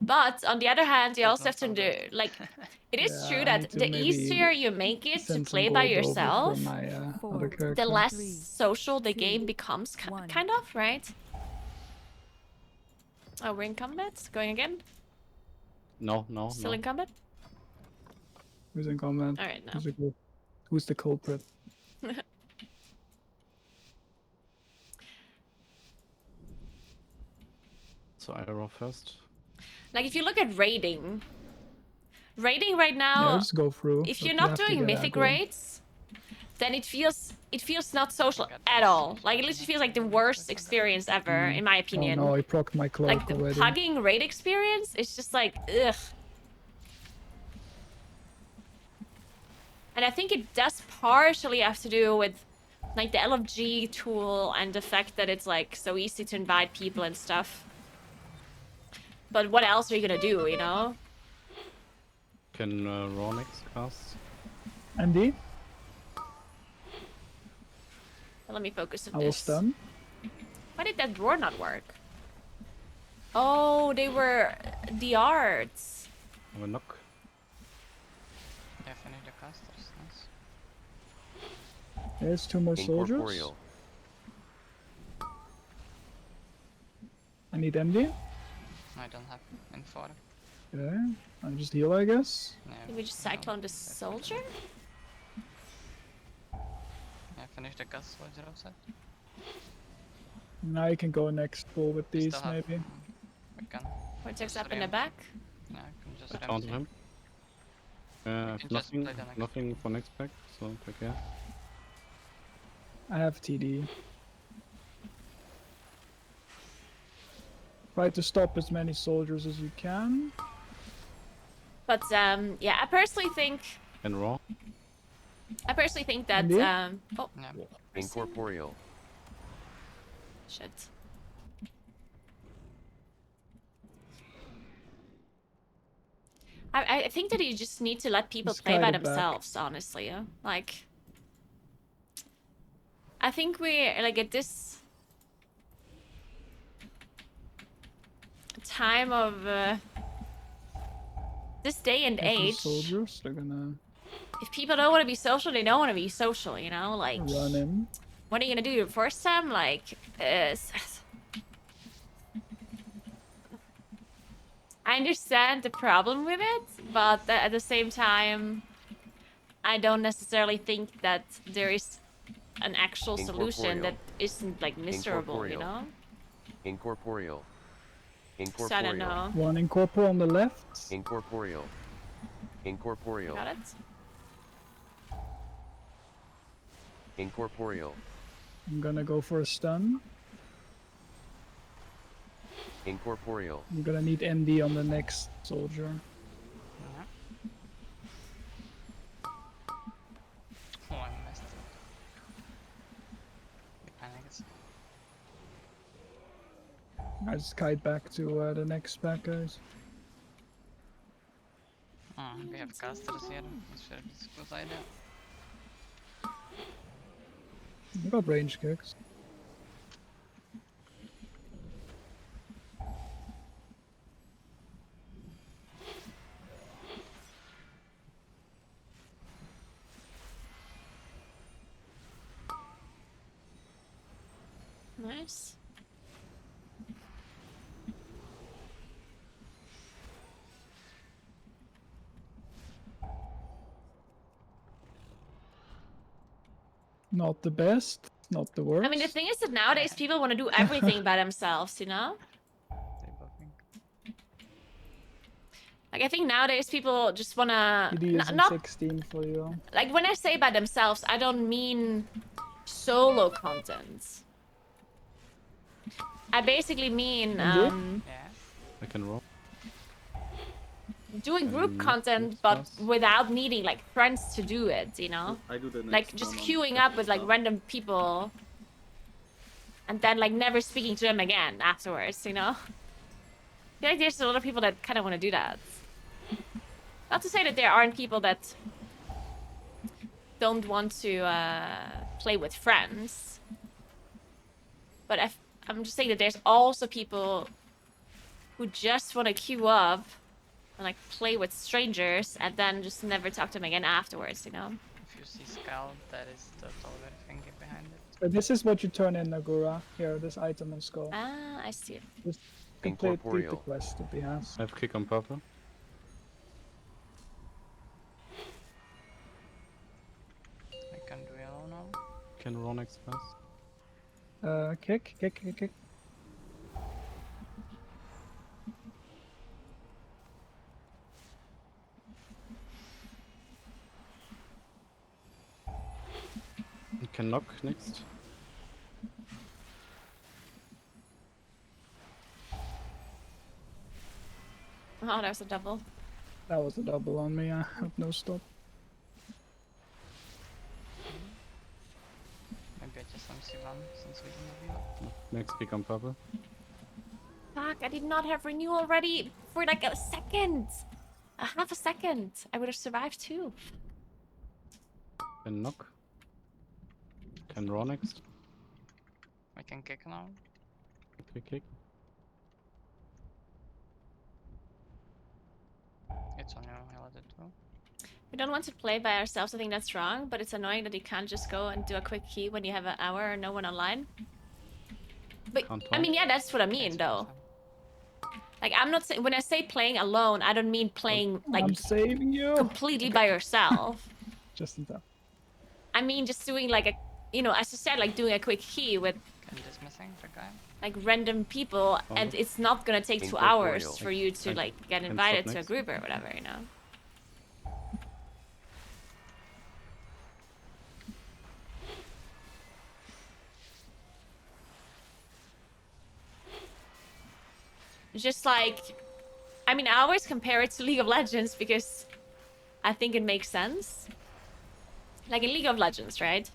But on the other hand, you also have to do, like, it is Yeah, true I that need to the maybe easier you make it to send some play by gold over yourself, from my other the character. less 3, social the 2, game becomes, 1. kind of, right? Oh, we're in combat? Going again? No. Still in combat? Who's in comment? Alright, no. Who's the culprit? So Iroh first. Like, if you look at raiding right now, Yeah, just go through. if but you're you not have to doing get mythic aggro. raids, then it feels not social at all. Like, it literally feels like the worst experience ever, in my Oh opinion. no, I procced my cloak Like, the already. pugging raid experience is just like, ugh. And I think it does partially have to do with, like, the LFG tool and the fact that it's, like, so easy to invite people and stuff. But what else are you gonna do, you know? Can Ronix cast? Andy? Let me focus on I was this. stunned. Why did that drawer not work? Oh, they were the arts. Have a knock. Yeah, finish the casters, nice. There's 2 more soldiers. Incorporeal. I need Andy. I don't have in 4. Okay, I just heal, I guess. Did we just cyclone the soldier? Yeah, finish the gas soldier outside. Now you can go next full with We these, still have, maybe. we can. Vortex just up in the ram- back. Yeah, I can just I ram found C. him. can just Nothing, play the next nothing for next pack, so take care. I have TD. Try to stop as many soldiers as you can. But yeah, I personally think And raw. that Indeed. oh Incorporeal. shit. I think that you just need to let people Just play by guide it back. themselves, honestly. Yeah? Like, I think we're like at this time of this day and Every age. soldiers, they're gonna If people don't want to be social, they don't want to be social. You know, like run in. what are you gonna do your first time? Like, I understand the problem with it, but at the same time, I don't necessarily think that there is an actual solution that isn't like miserable, you know? Incorporeal. So I don't know. One incorporeal on the left. Incorporeal. Incorporeal. Got it? Incorporeal. I'm gonna go for a stun. Incorporeal. I'm gonna need ND on the next soldier. Oh, I messed it. He panics. I just kite back to the next pack, guys. We have casters here. Not sure if it's a good idea. I got range kicks. Nice. Not the best, not the worst. I mean, the thing is that nowadays people want to do everything by themselves, you know? Like, I think nowadays people just want to... TD is in Not 16 for you. like, when I say by themselves, I don't mean solo content. I basically mean I can roll. doing group content, but without needing like friends to do it, you know? I do the Like next just one on queuing up with like stuff. random people and then like never speaking to them again afterwards, you know? I feel like there's a lot of people that kind of want to do that. Not to say that there aren't people that don't want to play with friends, but I'm just saying that there's also people who just want to queue up and like play with strangers and then just never talk to them again afterwards, you know? If you see Scald, that is the taller thingy behind it. So this is what you turn in Naguura. Here, this item on skull. Ah, I see. Just complete the Incorporeal. quest that he has. I have kick on purple. I can do yellow now. Can roll next fast. Kick. You can knock next. Oh, that was a double. That was a double on me. I have no stop. Maybe I just MC1 since we didn't have you. Next kick on purple. Fuck, I did not have renewal ready for like a second. A half a second. I would have survived too. Can knock. Can roll next. I can kick now. Okay, kick. It's on you, I let it too. We don't want to play by ourselves. I think that's wrong, but it's annoying that you can't just go and do a quick key when you have an hour or no one online. But, Can't I talk. mean, yeah, that's what I mean, though. Like I'm not saying when I say playing alone, I don't mean playing like I'm saving you. completely by yourself. Just in time. I mean just doing like a, you know, as you said, like doing a quick key with Dismissing the guy. like random people, and it's not gonna take 2 hours for you to like get invited to a group or whatever, you know. Just like, I mean, I always compare it to League of Legends because I think it makes sense. Like in League of Legends, right?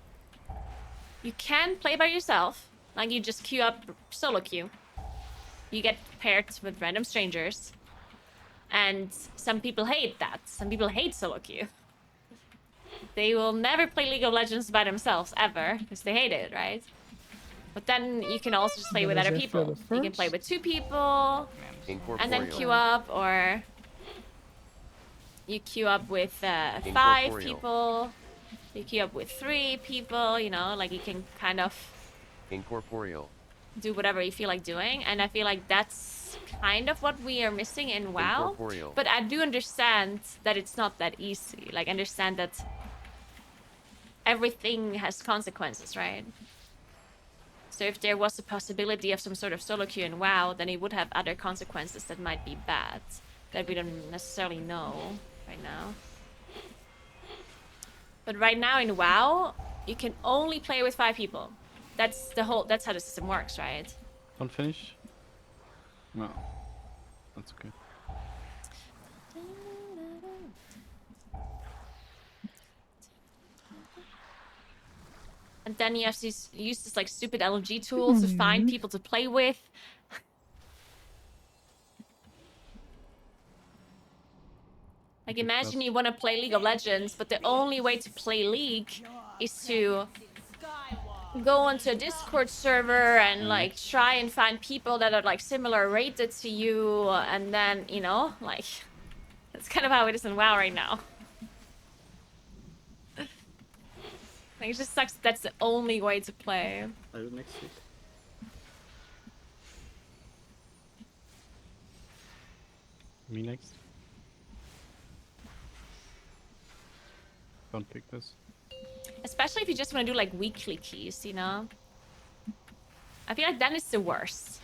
You can play by yourself. Like you just queue up solo queue. You get paired with random strangers. And some people hate that. Some people hate solo queue. They will never play League of Legends by themselves, ever. Because they hate it, right? But then you can also just play with other people. You can play with 2 people. And then queue up, or... You queue up with 5 people. You queue up with 3 people, you know? Like you can kind of... Incorporeal. Do whatever you feel like doing, and I feel like that's kind of what we are missing in WoW. Incorporeal. But I do understand that it's not that easy. Like, understand that everything has consequences, right? So if there was a possibility of some sort of solo queue in WoW, then it would have other consequences that might be bad, that we don't necessarily know right now. But right now in WoW, you can only play with 5 people. That's how the system works, right? Don't finish. No. That's okay. And then you have to use this like stupid LG tool to find people to play with. Like imagine you want to play League of Legends, but the only way to play League is to go onto a Discord server and like try and find people that are like similar rated to you, and then, you know, like that's kind of how it is in WoW right now. Like, it just sucks that that's the only way to play. Are you next week? Me next. Don't pick this. Especially if you just want to do like weekly keys, you know? I feel like then it's the worst.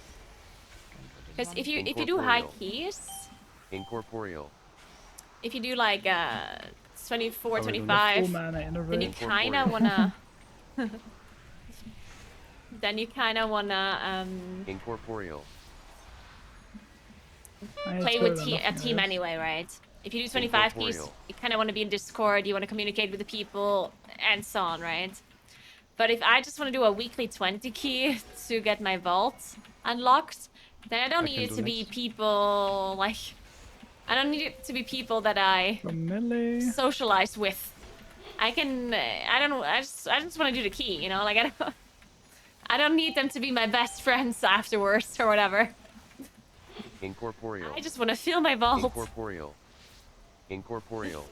Because if you do high keys, Incorporeal. if you do like 24, Full 25, mana then you innervate. kind of wanna then you kind of wanna Incorporeal. play with a team anyway, right? If you do 25 keys, you kind of want to be in Discord, you want to communicate with the people, and so on, right? But if I just want to do a weekly 20 key to get my vault unlocked, then I don't need it to be people like... I don't need it to be people that I socialize with. I can... I just want to do the key, you know? Like, I don't need them to be my best friends afterwards or whatever. Incorporeal. I just want to fill my vault. Incorporeal. Incorporeal.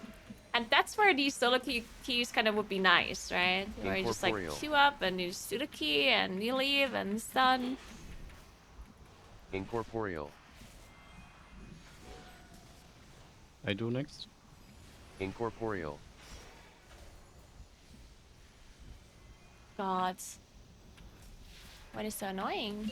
And that's where these solo keys kind of would be nice, right? Where you just like queue up and you just do the key and you leave and it's done. Incorporeal. I do next. Incorporeal. God. What is so annoying?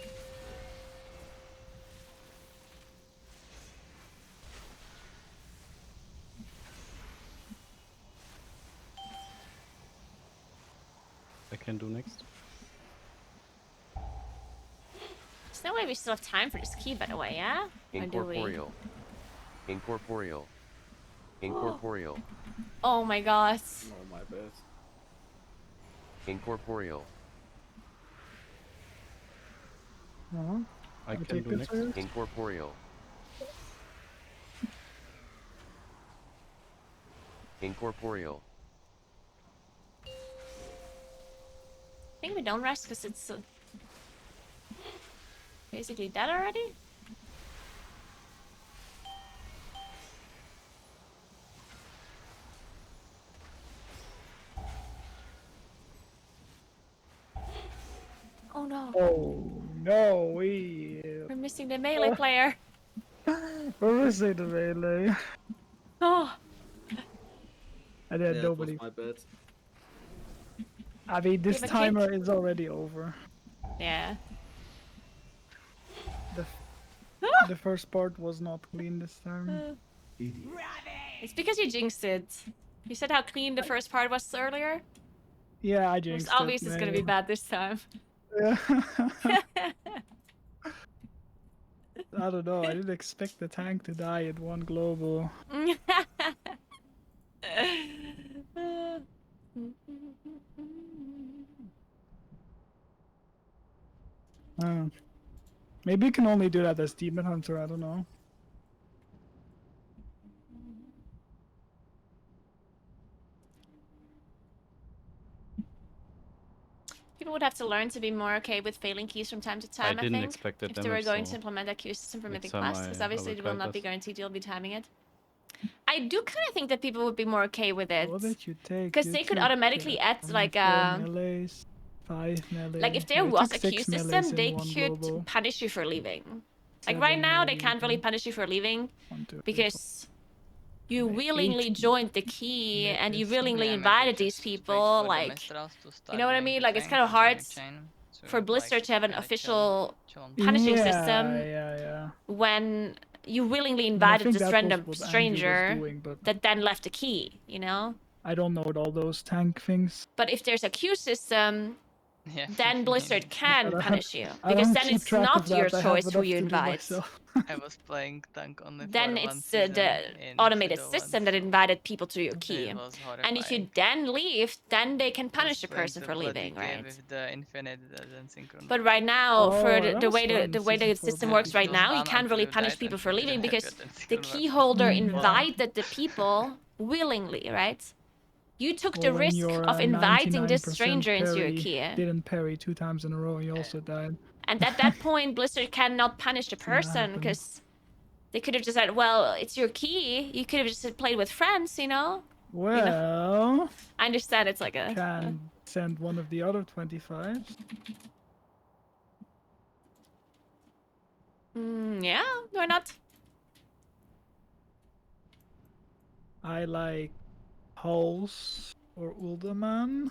I can do next. There's no way we still have time for this key, by the way, yeah? Or do we? Incorporeal. Incorporeal. Incorporeal. Oh my god. Oh my bad. Incorporeal. I can do next. Incorporeal. Incorporeal. I think we don't rest because it's basically dead already. Oh no. Oh no, We're missing the melee player. Where is it, really? Oh. And then Yeah, it was nobody. my bad. I mean, this Give a timer kick. is already over. Yeah. The first part was not clean this time. It's because you jinxed it. You said how clean the first part was earlier. Yeah, I It was jinxed obvious it. it's gonna be bad this time. Yeah. I don't know. I didn't expect the tank to die at one global. Maybe you can only do that as Demon Hunter. I don't know. People would have to learn to be more okay with failing keys from time to time, I didn't think, expect that if they were damage, going so to implement a queue system for with Mythic some Plus, because I obviously it will will not be that. guaranteed you'll be timing it. I do kind of think that people would be more okay with it, What did you take? because You they could took, automatically add like 4 a... melees, 5 melee. Like if there Yeah, you was took a queue 6 melees system, in they one could global. punish you for leaving. Like 7 right now, they melee can't really even. punish you for leaving 1, 2, 3, 4. because you Like willingly 8 joined the key and you melee willingly Yeah, maybe invited these just wait people. for the Like, Mistras to you start know what I doing mean? the Like it's thing, kind of and then hard you chain for to, Blizzard like, to have an kinda official chill on punishing Yeah, system yeah. when you willingly And I invited think this that random was what Andrew was stranger doing, but that then left a key, you know? I don't know all those tank things. But if there's a queue system, Yeah, then Blizzard can I don't- punish you. I Because don't then keep it's track of not your that. I have choice who enough you to do invite. myself. I was playing tank only Then for one it's season the in automated Shadowlands, system that so invited people to your key. it was And if you horrifying. then leave, then they can punish Just the playing person the for bloody leaving, game right? with the infinite doesn't synchronize. But right now, for Oh, the, that the was way fun, the way season the 4 system Yeah, works it right was now, you fun can't until really you punish died people and for you leaving didn't have because your the tentacle key weapon. holder Yeah. invited the people willingly, right? You took the Well, when risk your of inviting this 99% stranger into your parry key. didn't parry 2 times in a row, you also died. And at that point, Blizzard cannot punish the Seen that person happen. because they could have just said, well, it's your key. You could have just played with friends, you know? Well, I understand it's like a... can send one of the other 25s. Yeah, why not? I like Hulse or Uldaman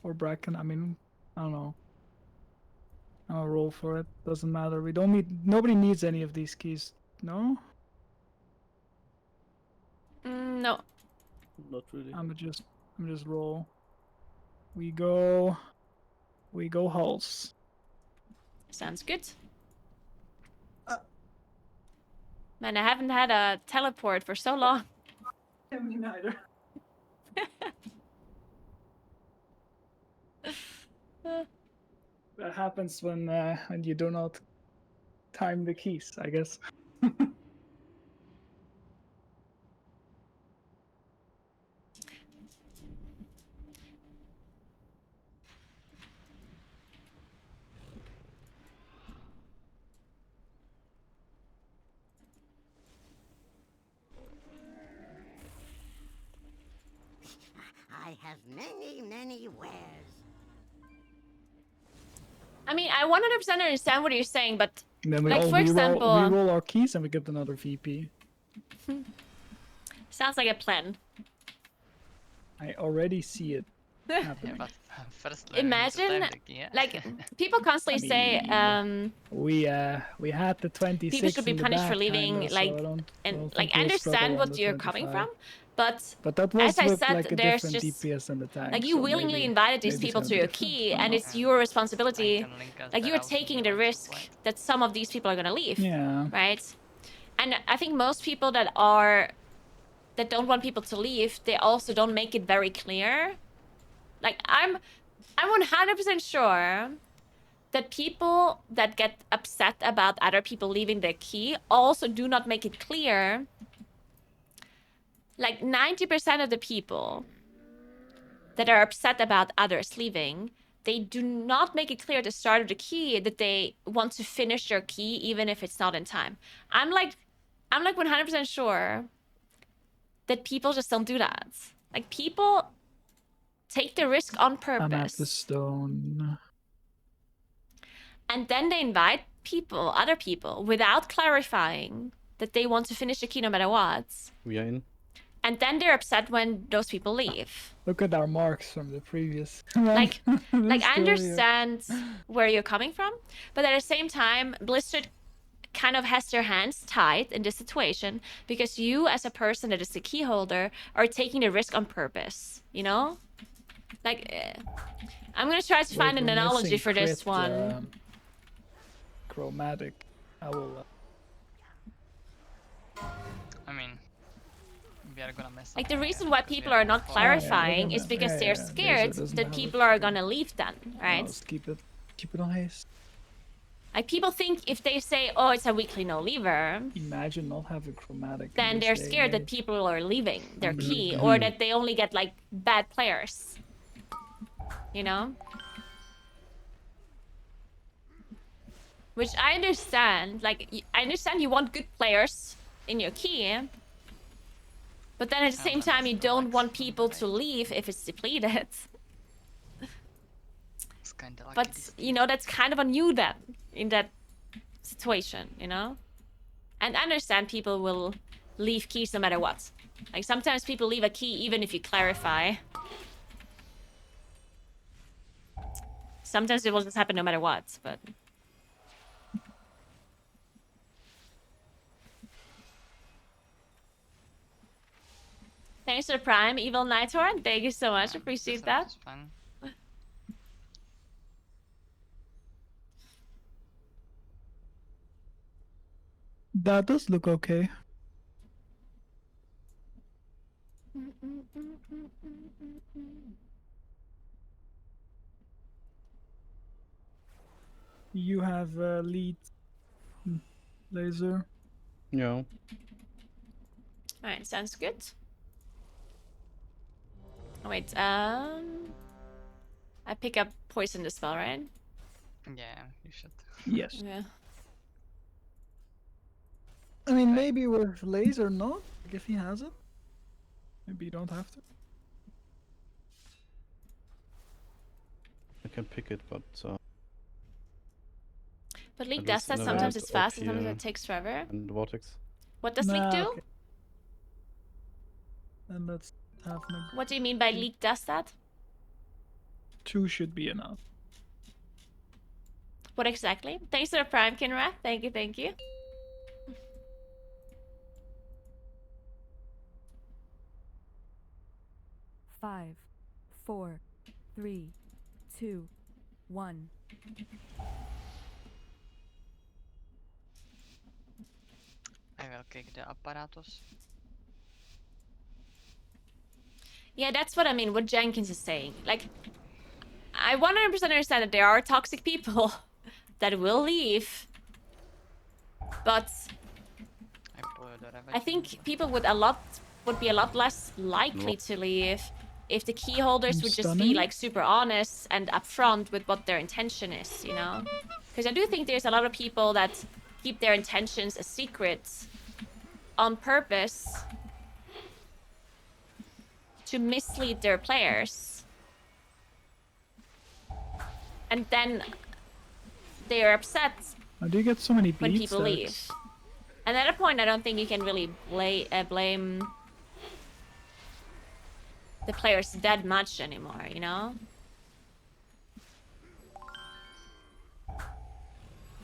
or Bracken. I mean, I don't know. I'll roll for it. Doesn't matter. We don't need. Nobody needs any of these keys. No. No. Not really. I'm just roll. We go Hulse. Sounds good. Man, I haven't had a teleport for so long. Yeah, me neither. That happens when you do not time the keys, I guess. I have many wares. I mean, I 100% understand what you're saying, but And then we like, all for example, we roll our keys and we get another VP. sounds like a plan. I already see it happening. But first learning to Imagine, time the key, yeah? like, people constantly say, We had the 26 people should be in the punished back, for leaving, kinda, like, so I don't and think like, I we'll understand struggle on what the you're coming 25. from, but that was as I with said, like a there's different just DPS in the tank. like, you so willingly maybe, invited these maybe it's people gonna to be your different. key, I don't and know. it's your responsibility. Can link us Like, the you're house if taking you the want to risk play. that some of these people are gonna leave. Yeah. Right? And I think most people that don't want people to leave, they also don't make it very clear. Like, I'm 100% sure that people that get upset about other people leaving their key also do not make it clear. Like, 90% of the people that are upset about others leaving, they do not make it clear at the start of the key that they want to finish their key even if it's not in time. I'm like 100% sure that people just don't do that. Like, people take the risk on I'm at the purpose. stone. And then they invite people, other people, without clarifying that they want to finish the key no matter what. We are in. And then they're upset when those people leave. Look at our marks from the previous. Like, They're I still here. understand where you're coming from, but at the same time, Blizzard kind of has their hands tied in this situation because you, as a person that is the key holder, are taking the risk on purpose. You know, like I'm gonna try to find an we're analogy missing for this crit, one. Chromatic. I will. I mean, we are gonna mess up. Like the again reason why because we people are are not gonna clarifying yeah, is because yeah, they're yeah. scared Blizzard doesn't that have people it. are gonna leave then, right? Let's keep it on haste. Like people think if they say, "Oh, it's a weekly no leaver," Imagine not having chromatic. in then this they're day and scared that age. people are leaving their key Mhm. or that they only get like bad players. You know? Which I understand. Like, I understand you want good players in your key. But then at the same time, you don't want people to leave if it's depleted. It's kind of like But, you know, that's kind of on you then, in that situation, you know? And I understand people will leave keys no matter what. Like, sometimes people leave a key even if you clarify. Sometimes it will just happen no matter what, but... Thanks for the Prime, Evil Nighthorn. Thank you so much. Appreciate that. It's fine. That does look okay. You have lead laser. Yeah. Alright, sounds good. Oh, wait, I pick up poison the spell, right? Yeah, you should. Yes. Yeah. I mean, maybe with laser not. Like if he has it, maybe you don't have to. I can pick it, but But Leak at does least that. in a Sometimes red it's fast, OP, and sometimes it takes forever. and vortex. What does Leak do? Okay. And let's have What do you mean by Leak does that? 2 should be enough. What exactly? Thanks for the Prime, Kinra. Thank you, thank you. Five, 4, 3, 2, 1. I will kick the apparatus. Yeah, that's what I mean, what Jenkins is saying. Like, I 100% understand that there are toxic people that will leave. But I think people would be a lot less likely to leave if the key holders would just be Stunning. like super honest and upfront with what their intention is, you know? Because I do think there's a lot of people that keep their intentions a secret on purpose to mislead their players. And then they are upset How do you get so many when bleed people stacks? leave. And at a point, I don't think you can really blame the players that much anymore, you know?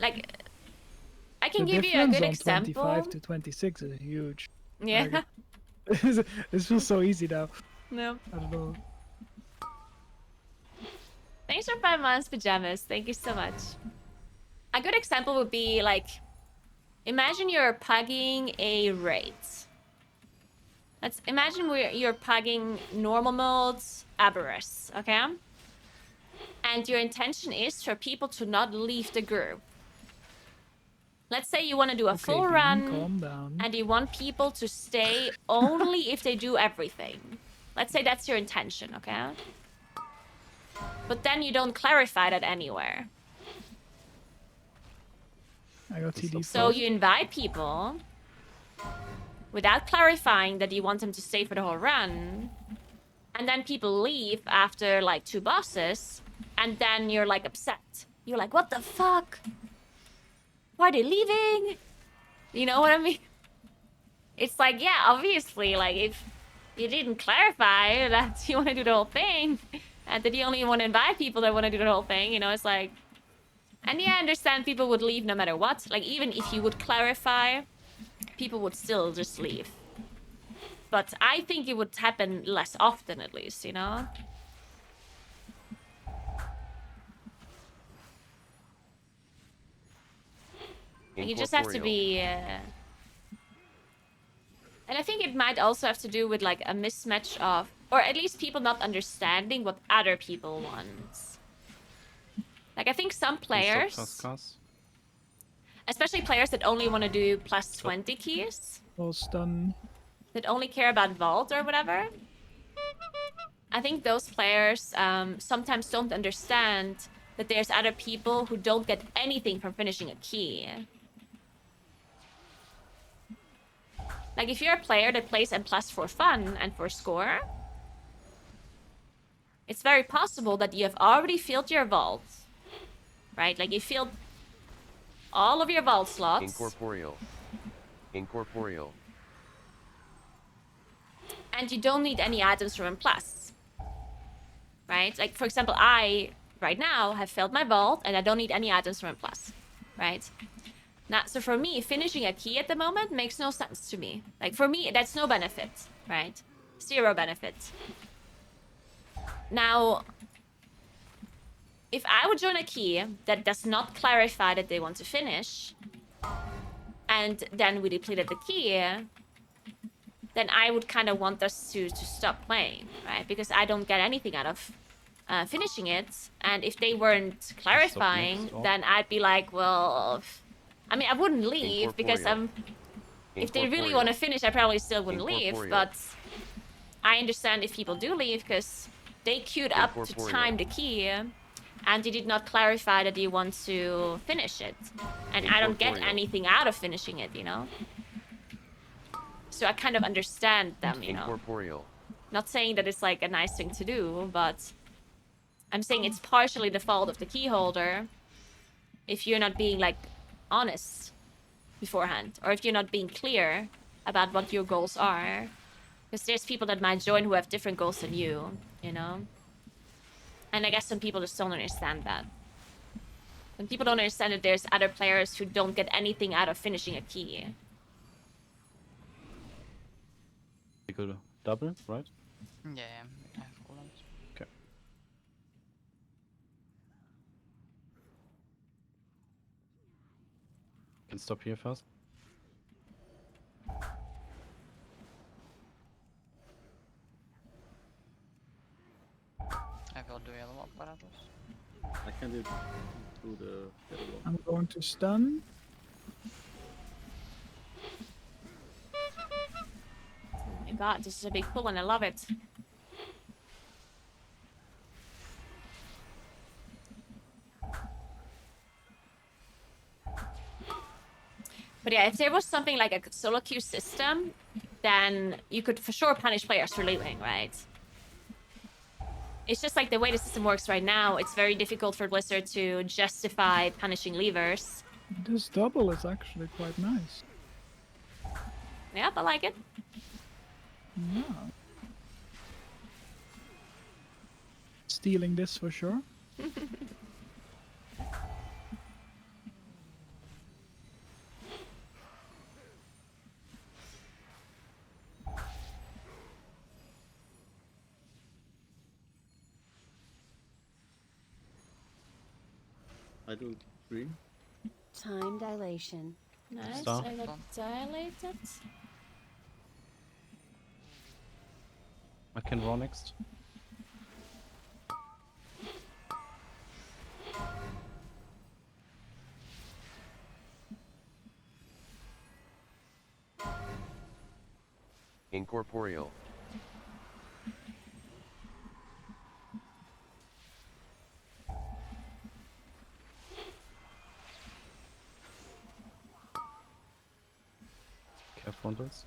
Like, I can The give you a difference good on example. 25 to 26 is huge. Yeah. Like, this feels so easy now. No. I don't know. Thanks for 5 months, pajamas. Thank you so much. A good example would be like, imagine you're pugging a raid. Let's imagine you're pugging normal mode Aberrus, okay? And your intention is for people to not leave the group. Let's say you want to do a full Bean, run calm down. and you want people to stay only if they do everything. Let's say that's your intention, okay? But then you don't clarify that anywhere. I got TD. So you invite people without clarifying that you want them to stay for the whole run. And then people leave after like 2 bosses. And then you're like upset. You're like, what the fuck? why are they leaving? You know what I mean? It's like, yeah, obviously, like, if you didn't clarify that you want to do the whole thing, and that you only want to invite people that want to do the whole thing, you know, it's like... And yeah, I understand people would leave no matter what. Like, even if you would clarify, people would still just leave. But I think it would happen less often, at least, you know? Like, you just have to be... And I think it might also have to do with, like, a mismatch of... Or at least people not understanding what other people want. Like, I think some players... Especially players that only want to do plus 20 keys. Well done. That only care about vault or whatever. I think those players sometimes don't understand that there's other people who don't get anything from finishing a key. Like, if you're a player that plays M+ for fun and for score, it's very possible that you have already filled your vault. Right? Like, you filled all of your vault slots. Incorporeal. Incorporeal. And you don't need any items from M+. Right? Like, for example, I, right now, have filled my vault, and I don't need any items from M+. Right? Now, so for me, finishing a key at the moment makes no sense to me. Like, for me, that's no benefit, right? Zero benefit. Now, if I would join a key that does not clarify that they want to finish, and then we depleted the key, then I would kind of want us to stop playing, right? Because I don't get anything out of finishing it. And if they weren't clarifying, then I'd be like, well... I mean, I wouldn't leave because if they really want to finish, I probably still wouldn't leave. But I understand if people do leave because they queued up to time the key and they did not clarify that they want to finish it. And I don't get anything out of finishing it, you know? So I kind of understand them, you know? Not saying that it's like a nice thing to do, but I'm saying it's partially the fault of the key holder if you're not being like honest beforehand, or if you're not being clear about what your goals are, because there's people that might join who have different goals than you know? And I guess some people just don't understand that. And people don't understand that there's other players who don't get anything out of finishing a key. You could double, right? Yeah, I have cooldowns. Okay. Can stop here first. I will do yellow apparatus. I can do the other one. I'm going to stun. Oh my god, this is a big pull and I love it. But yeah, if there was something like a solo queue system, then you could for sure punish players for leaving, right? It's just like the way the system works right now, it's very difficult for Blizzard to justify punishing leavers. This double is actually quite nice. Yep, I like it. Yeah. Stealing this for sure. I do green. Time dilation. Nice, Star. I got dilated. I can roll next. Incorporeal. Careful on this.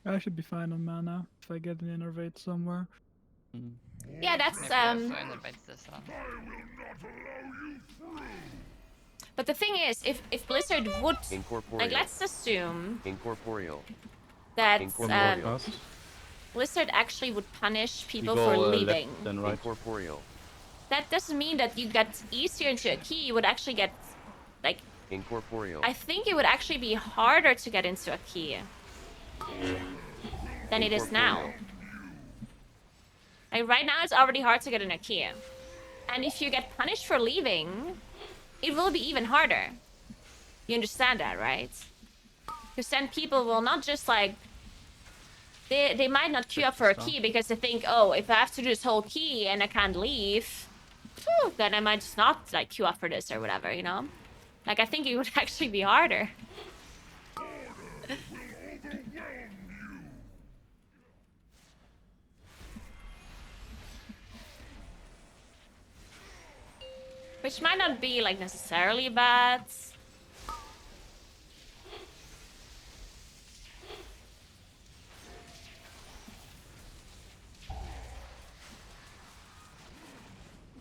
I should be fine on mana if I get an innervate somewhere. Yeah, that's Maybe I have to innervate this run. But the thing is, if Blizzard would like, Incorporeal. let's assume Incorporeal. that Incorporeal. Blizzard actually would punish We people go for left, leaving. then right. Incorporeal. That doesn't mean that you get easier into a key. You would actually get, like, Incorporeal. I think it would actually be harder to get into a key than it is now. Like, right now it's already hard to get in a key. And if you get punished for leaving, it will be even harder. You understand that, right? Because then people will not just, like... They might not queue up for a key because they think, oh, if I have to do this whole key and I can't leave, whew, then I might just not, like, queue up for this or whatever, you know? Like, I think it would actually be harder. Which might not be, like, necessarily bad.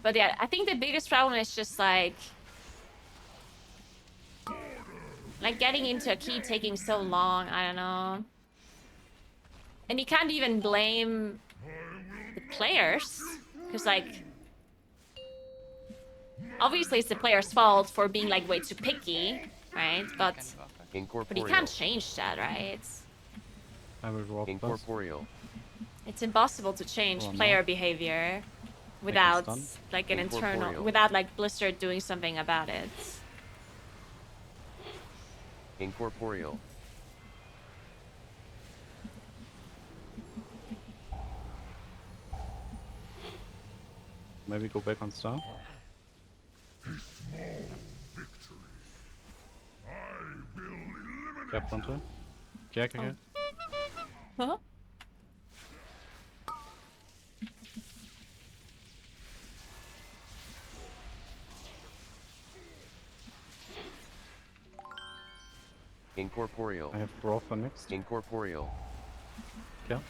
But yeah, I think the biggest problem is just, like getting into a key taking so long, I don't know. And you can't even blame the players, because, like, obviously it's the player's fault for being, like, way too picky, right? But you can't change that, right? I will drop Incorporeal. It's impossible to change Oh, no. player behavior without, stun. like, an internal, Incorporeal. without, like, Blizzard doing something about it. Incorporeal. Maybe go back on star. Cap frontal. Jack again. Huh? Incorporeal. I have draw for next. Incorporeal. Yeah.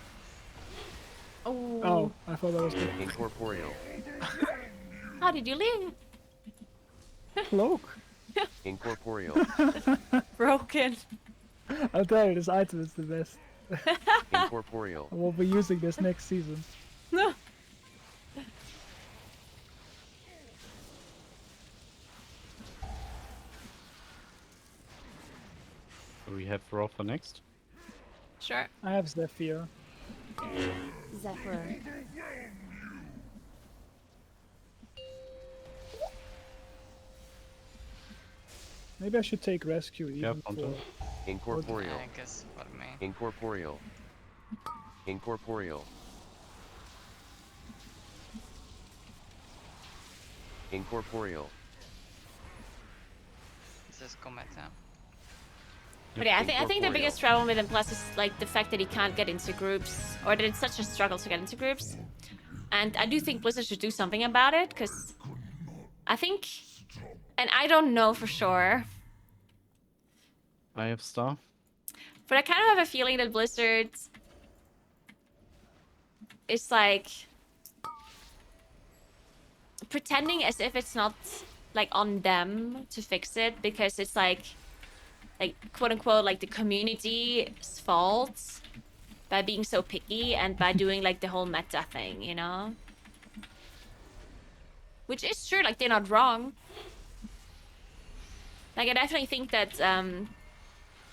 Oh, I thought that was good. Incorporeal. How did you leave? Cloak. Incorporeal. Broken. I'll tell you, this item is the best. Incorporeal. I will be using this next season. No. We have draw for next. Sure. I have Zephyr. Zephyr. Maybe I should take rescue even Frontal. for... Incorporeal. I guess for me. Incorporeal. Incorporeal. Incorporeal. This is commit, yeah. But yeah, I think the biggest problem with him plus is, like, the fact that he can't get into groups, or that it's such a struggle to get into groups. And I do think Blizzard should do something about it, because I think, and I don't know for sure, I have star. but I kind of have a feeling that Blizzard is, like, pretending as if it's not, like, on them to fix it, because it's like quote unquote, like, the community's fault by being so picky and by doing, like, the whole meta thing, you know? Which is true, like, they're not wrong. Like, I definitely think that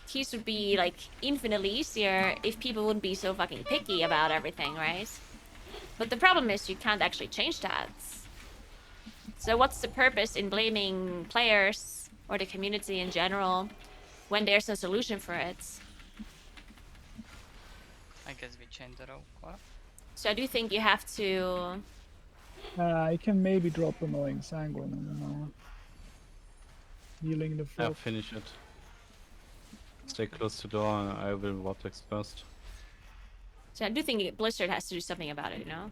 keys would be, like, infinitely easier if people wouldn't be so fucking picky about everything, right? But the problem is you can't actually change that. So what's the purpose in blaming players or the community in general when there's no solution for it? I guess we change the row. What? So I do think you have to... I can maybe drop annoying Sanguine. I don't know. Healing the Yeah, frog. finish it. Stay close to door. I will vortex first. So I do think Blizzard has to do something about it, you know?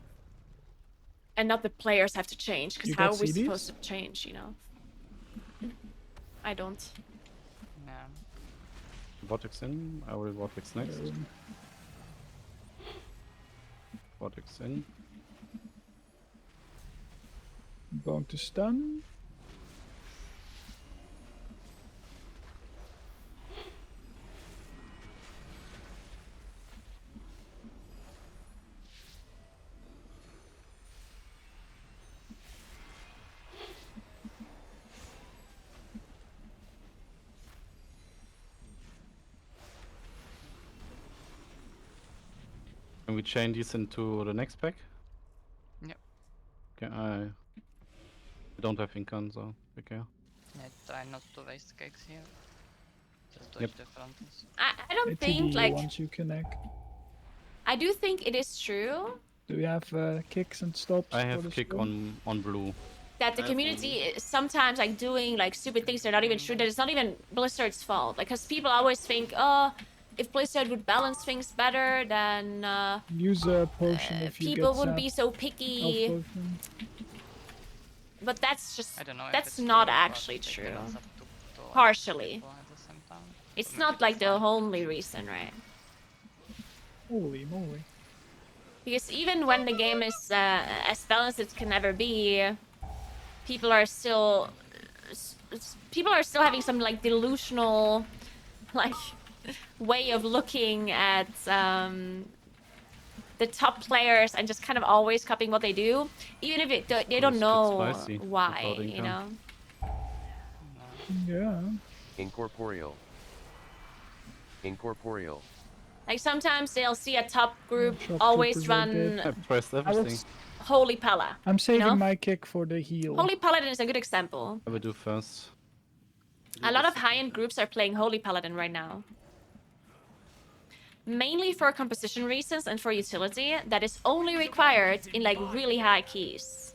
And not the players have to change, because You how got are we CDs? supposed to change, you know? I don't. Yeah. Vortex in. I will vortex next. Vortex in. I'm going to stun. Can we chain these into the next pack? Yep. Okay, I don't have Incan, so okay. Yeah, try not to waste cakes here. Just dodge Yep. the fronties. I don't ATD think like once you connect. I do think it is true Do we have kicks and stops? I for have the kick storm? on blue. that the community is sometimes like doing like stupid things they're not even true. That it's not even Blizzard's fault. Because people always think, oh, if Blizzard would balance things better, then Use a potion if you people get wouldn't be zapped. so Health picky. potion. But that's just I don't know if that's it's not true, but actually they true. balance up to Partially. people at the same time. It's So maybe not like it's the fine. only reason, right? Holy moly. Because even when the game is as balanced as it can ever be, people are still having some like delusional like way of looking at the top players and just kind of always copying what they do, even if they don't know spicy why, without you Incan. know. Yeah. Incorporeal. Incorporeal. Like sometimes they'll see a top group Shock always troopers are dead. run I pressed everything. Holy Pala. I'm saving you know? my kick for the heal. Holy Paladin is a good example. I will do first. A lot of high-end groups are playing Holy Paladin right now. Mainly for composition reasons and for utility that is only required in like really high keys.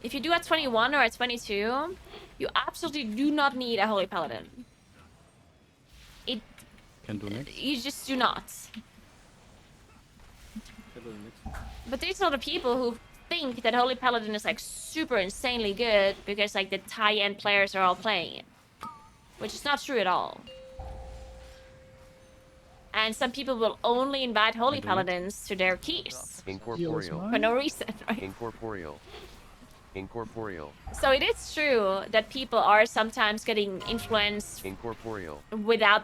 If you do a 21 or a 22, you absolutely do not need a Holy Paladin. It Can do next. You just do not. But there's a lot of people who think that Holy Paladin is like super insanely good because like the high-end players are all playing it. Which is not true at all. And some people will only invite Holy Paladins to their keys. Incorporeal. For no reason, right? Incorporeal. Incorporeal. So it is true that people are sometimes getting influenced Incorporeal. without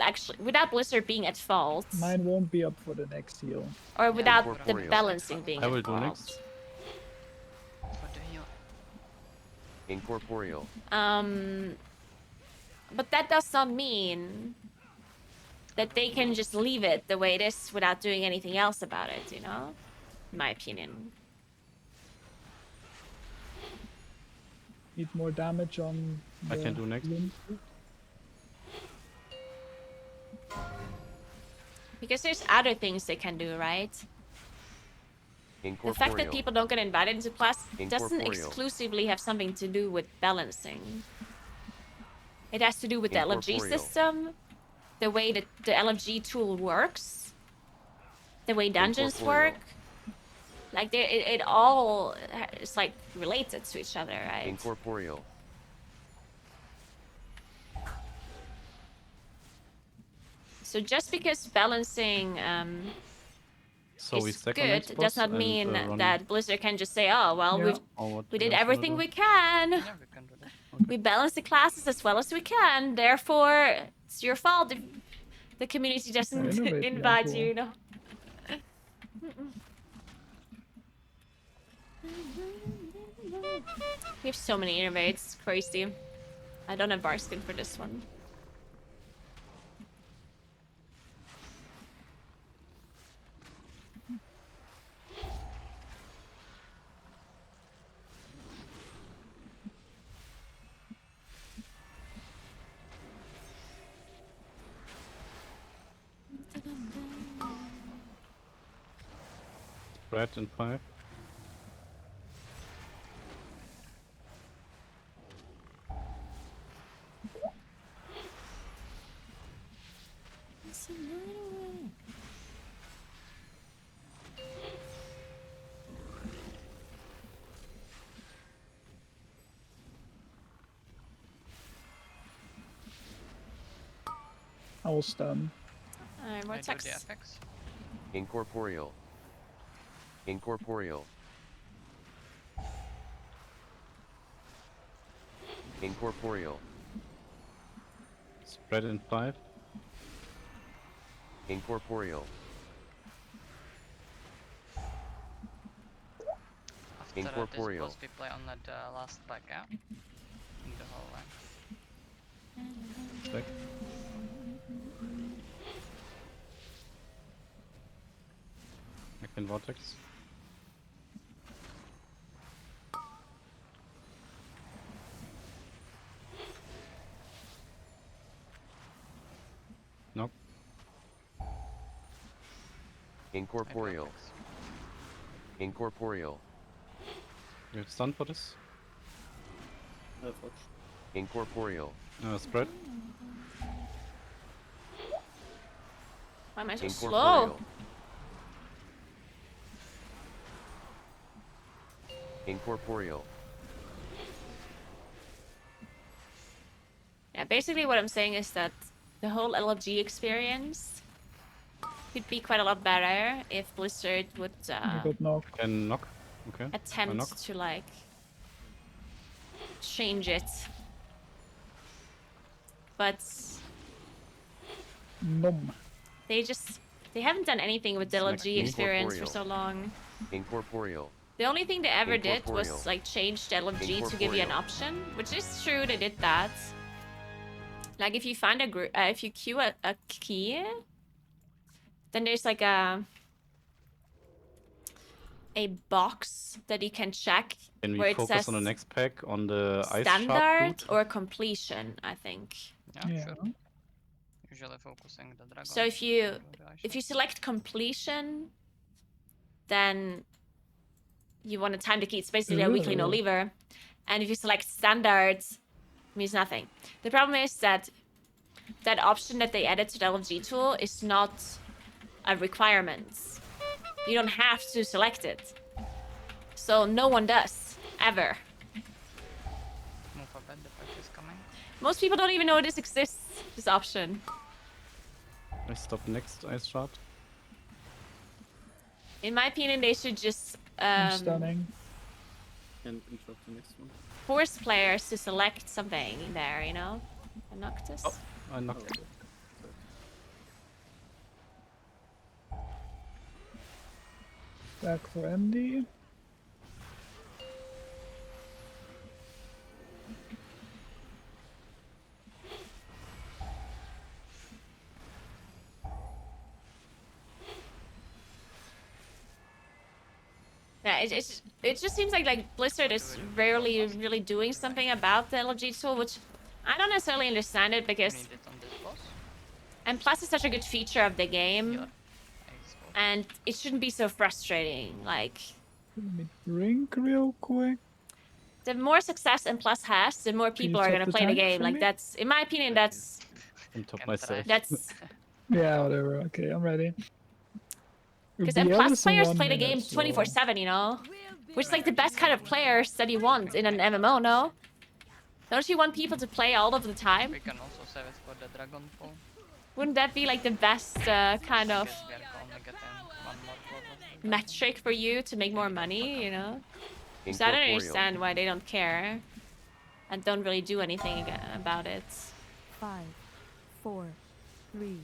Blizzard being at fault. Mine won't be up for the next heal. Or without the Incorporeal. balancing being I at will do fault. next. For the heal. Incorporeal. But that does not mean that they can just leave it the way it is without doing anything else about it, you know? In my opinion. Need more damage on I the can do next. limb. Because there's other things they can do, right? The fact that people don't get invited into class doesn't Incorporeal. exclusively have something to do with balancing. It has to do with the LFG Incorporeal. system, the way that the LFG tool works, the way dungeons Incorporeal. work. Like it all is like related to each other, right? Incorporeal. So just because balancing So we is second good next does boss not and, mean run- that Blizzard can just say, oh, well, Yeah. Or what we do did you guys wanna everything do? we can. Yeah, we can do that. We balance the classes as well as we can. Therefore, it's your fault if the community doesn't Innovate, yeah, invite cool. you, you know? We have so many innovates. Crazy. I don't have bar skin for this one. Red and 5. I will stun. Alright, I do Vortex. the FX. Incorporeal. Incorporeal. Incorporeal. Spread in 5. Incorporeal. After this Incorporeal. boss, we play on the last pack, yeah? In the whole line. Check. I can vortex. Nope. Incorporeal. Incorporeal. You have stun for this? Incorporeal. Spread. Why am I so Incorporeal. slow? Incorporeal. Yeah, basically what I'm saying is that the whole LFG experience could be quite a lot better if Blizzard would I got knocked. Can knock. Okay. I knock. attempt to like change it. But Nom. they haven't done anything with the It's like LFG experience for so incorporeal. long. Incorporeal. The only thing they ever did Incorporeal. was like change the LFG to give you an Incorporeal. option, which is true. They did that. Like if you find if you queue a key, then there's like a box that you can check Can where we it focus says on the next pack on the ice standard sharp boot? or completion, I think. Yeah, sure. Usually focusing the dragon. So if you select completion, then you want to time the key. It's basically a weekly no lever. And if you select standard, it means nothing. The problem is that that option that they added to the LFG tool is not a requirement. You don't have to select it. So no one does, ever. Move a bit, the pack is coming. Most people don't even know this exists, this option. I stop next ice shard. In my opinion, they should just I'm stunning. And interrupt the next one. force players to select something there, you know? A Noctis. Oh, I knocked. Back for MD. Yeah, it just seems like Blizzard is rarely really doing something about the LFG tool, which I don't necessarily understand it because Need it on this boss. and plus it's such a good feature of the game, and it shouldn't be so frustrating. Like Let me drink real quick. the more success M Plus has, the more Can you people are top gonna the play the tank game. for Like me? that's, in my opinion, that's On top myself. Yeah, whatever. Okay, I'm ready. because BL M Plus is in players 1 play the minute, game so- 24/7, you know, which is like the best kind of players that you want in an MMO. No, don't you want people to play all of the time? We can also save it for the dragon pool. Wouldn't that be like the best kind of Because we are only getting one more blood. metric for you to make more money, you know? So I don't Incorporeal. understand why they don't care and don't really do anything about it. 5, 4, 3,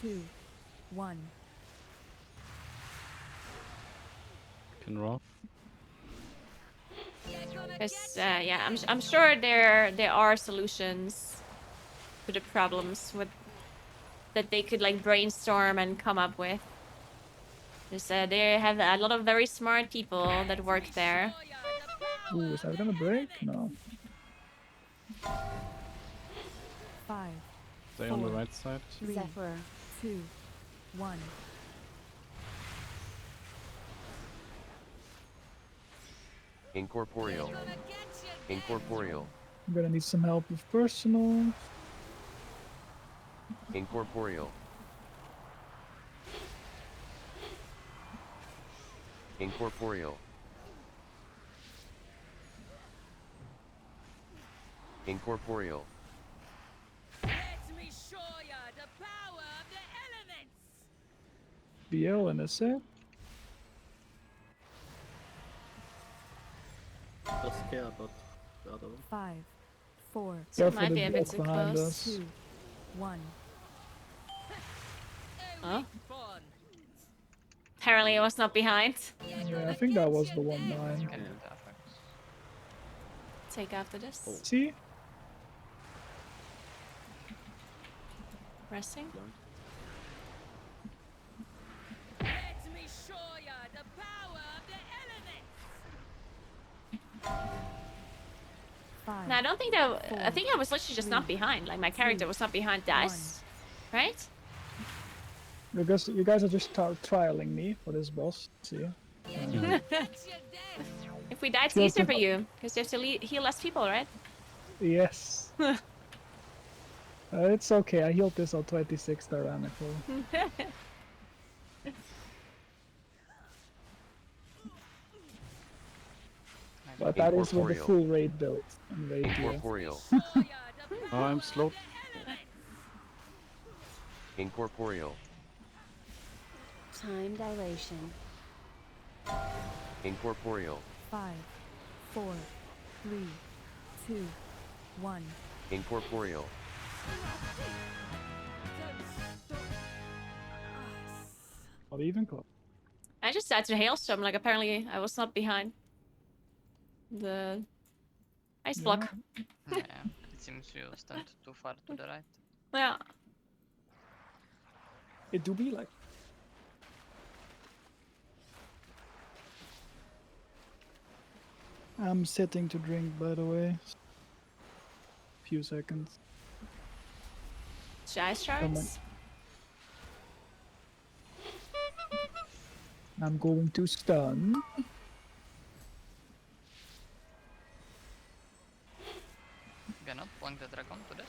2, 1. Can raw. Because yeah, I'm sure there are solutions to the problems with that they could like brainstorm and come up with. Just they have a lot of very smart people that work there. Ooh, is that gonna break? No. 5, Stay on the 4, right side. 3, 2, 1. Incorporeal. Incorporeal. I'm gonna need some help with personal. Incorporeal. Incorporeal. Incorporeal. Let me show ya the power of the elements. BL in a sec. care about the other one. 5, 4, So it Careful, might the be a bit block too behind close. us. 2, 1. Oh. Apparently I was not behind. Yeah, I think that was the one behind. You can do the FX. Take after this. See? Resting. Let me show ya the power of the elements. 5. No, I don't think that. I think I was literally just not behind. Like my character was not behind dice, right? Because you guys are just trialing me for this boss. See? If we die, it's Feel easier for free- you because you have to heal less people, right? Yes. It's okay. I healed this on 26 tyrannical. But that is with the Incorporeal. full raid build. And raid gear. Incorporeal. Oh, I'm slow. Incorporeal. Time dilation. Incorporeal. 5, 4, 3, 2, 1. Incorporeal. Not even close. I just died to hailstorm. Like apparently I was not behind the ice block. Yeah, it seems you stand too far to the right. Yeah. It do be like. I'm sitting to drink, by the way. Few seconds. Shy shards. I'm going to stun. You cannot plunk the dragon to this.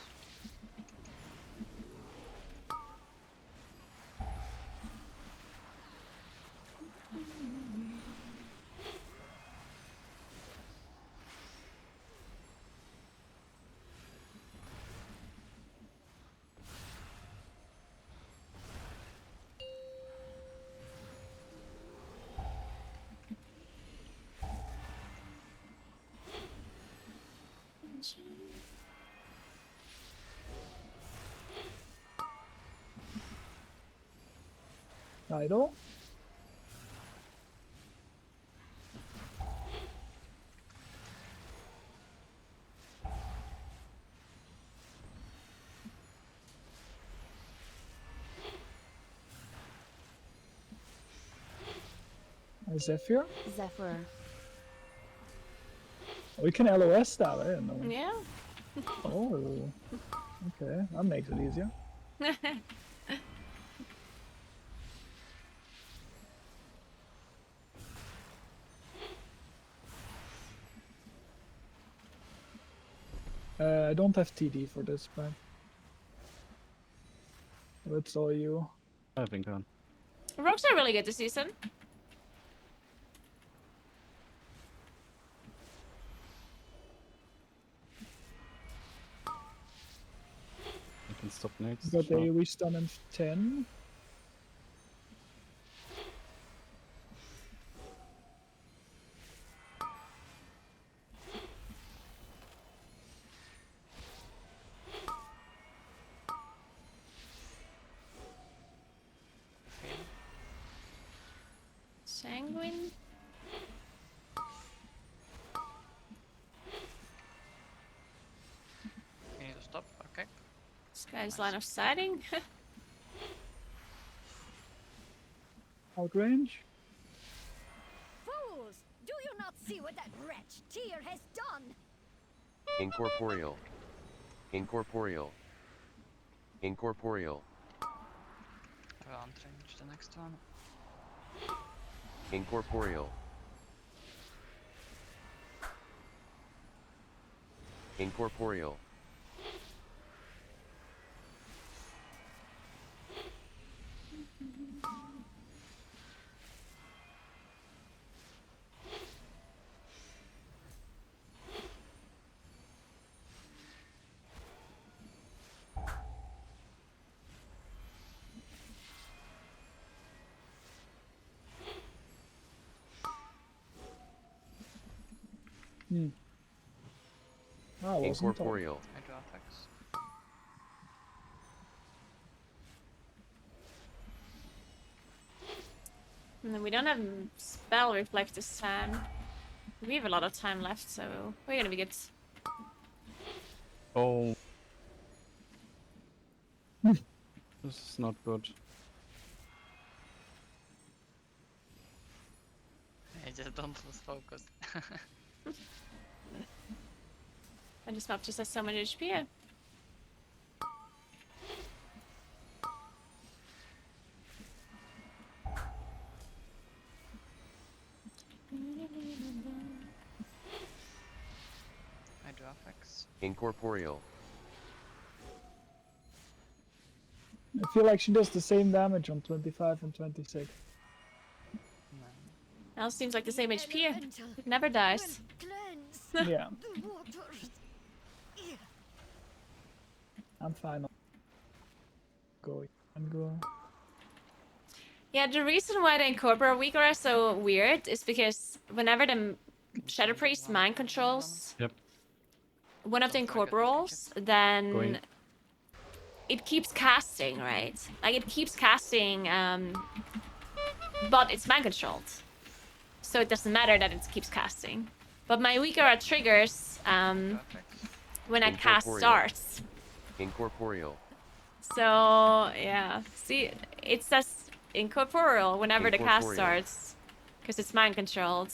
Idle. Zephyr? Zephyr. Oh, we can LOS that, I didn't know. Yeah. Oh. Okay, that makes it easier. I don't have TD for this, but that's all you. I think on. Rogues are really good this season. I can stop next. Got sure. a restun in 10. Sanguine. You need to stop, okay. This guy's line of sighting. Outrange. Fools! Do you not see what that wretch Tyr has done? Incorporeal. Incorporeal. Incorporeal. I will untrange the next one. Incorporeal. Incorporeal. Oh, wasn't told. Incorporeal. I draw effects. And then we don't have spell reflect this time. We have a lot of time left, so we're gonna be good. Oh. This is not good. I just don't lose focus. And this map just has so much HP. I draw effects. Incorporeal. I feel like she does the same damage on 25 and 26. Now seems like the same HP. It never dies. Yeah. I'm fine. Go and go. Yeah, the reason why the Incorporeal weaker are so weird is because whenever the Shadow Priest mind controls one of the Incorporals, then it keeps casting, right? Like it keeps casting, but it's mind controlled. So it doesn't matter that it keeps casting. But my weaker are triggers when I cast starts. Incorporeal. So yeah, see, it says incorporeal whenever the cast starts, because it's mind controlled.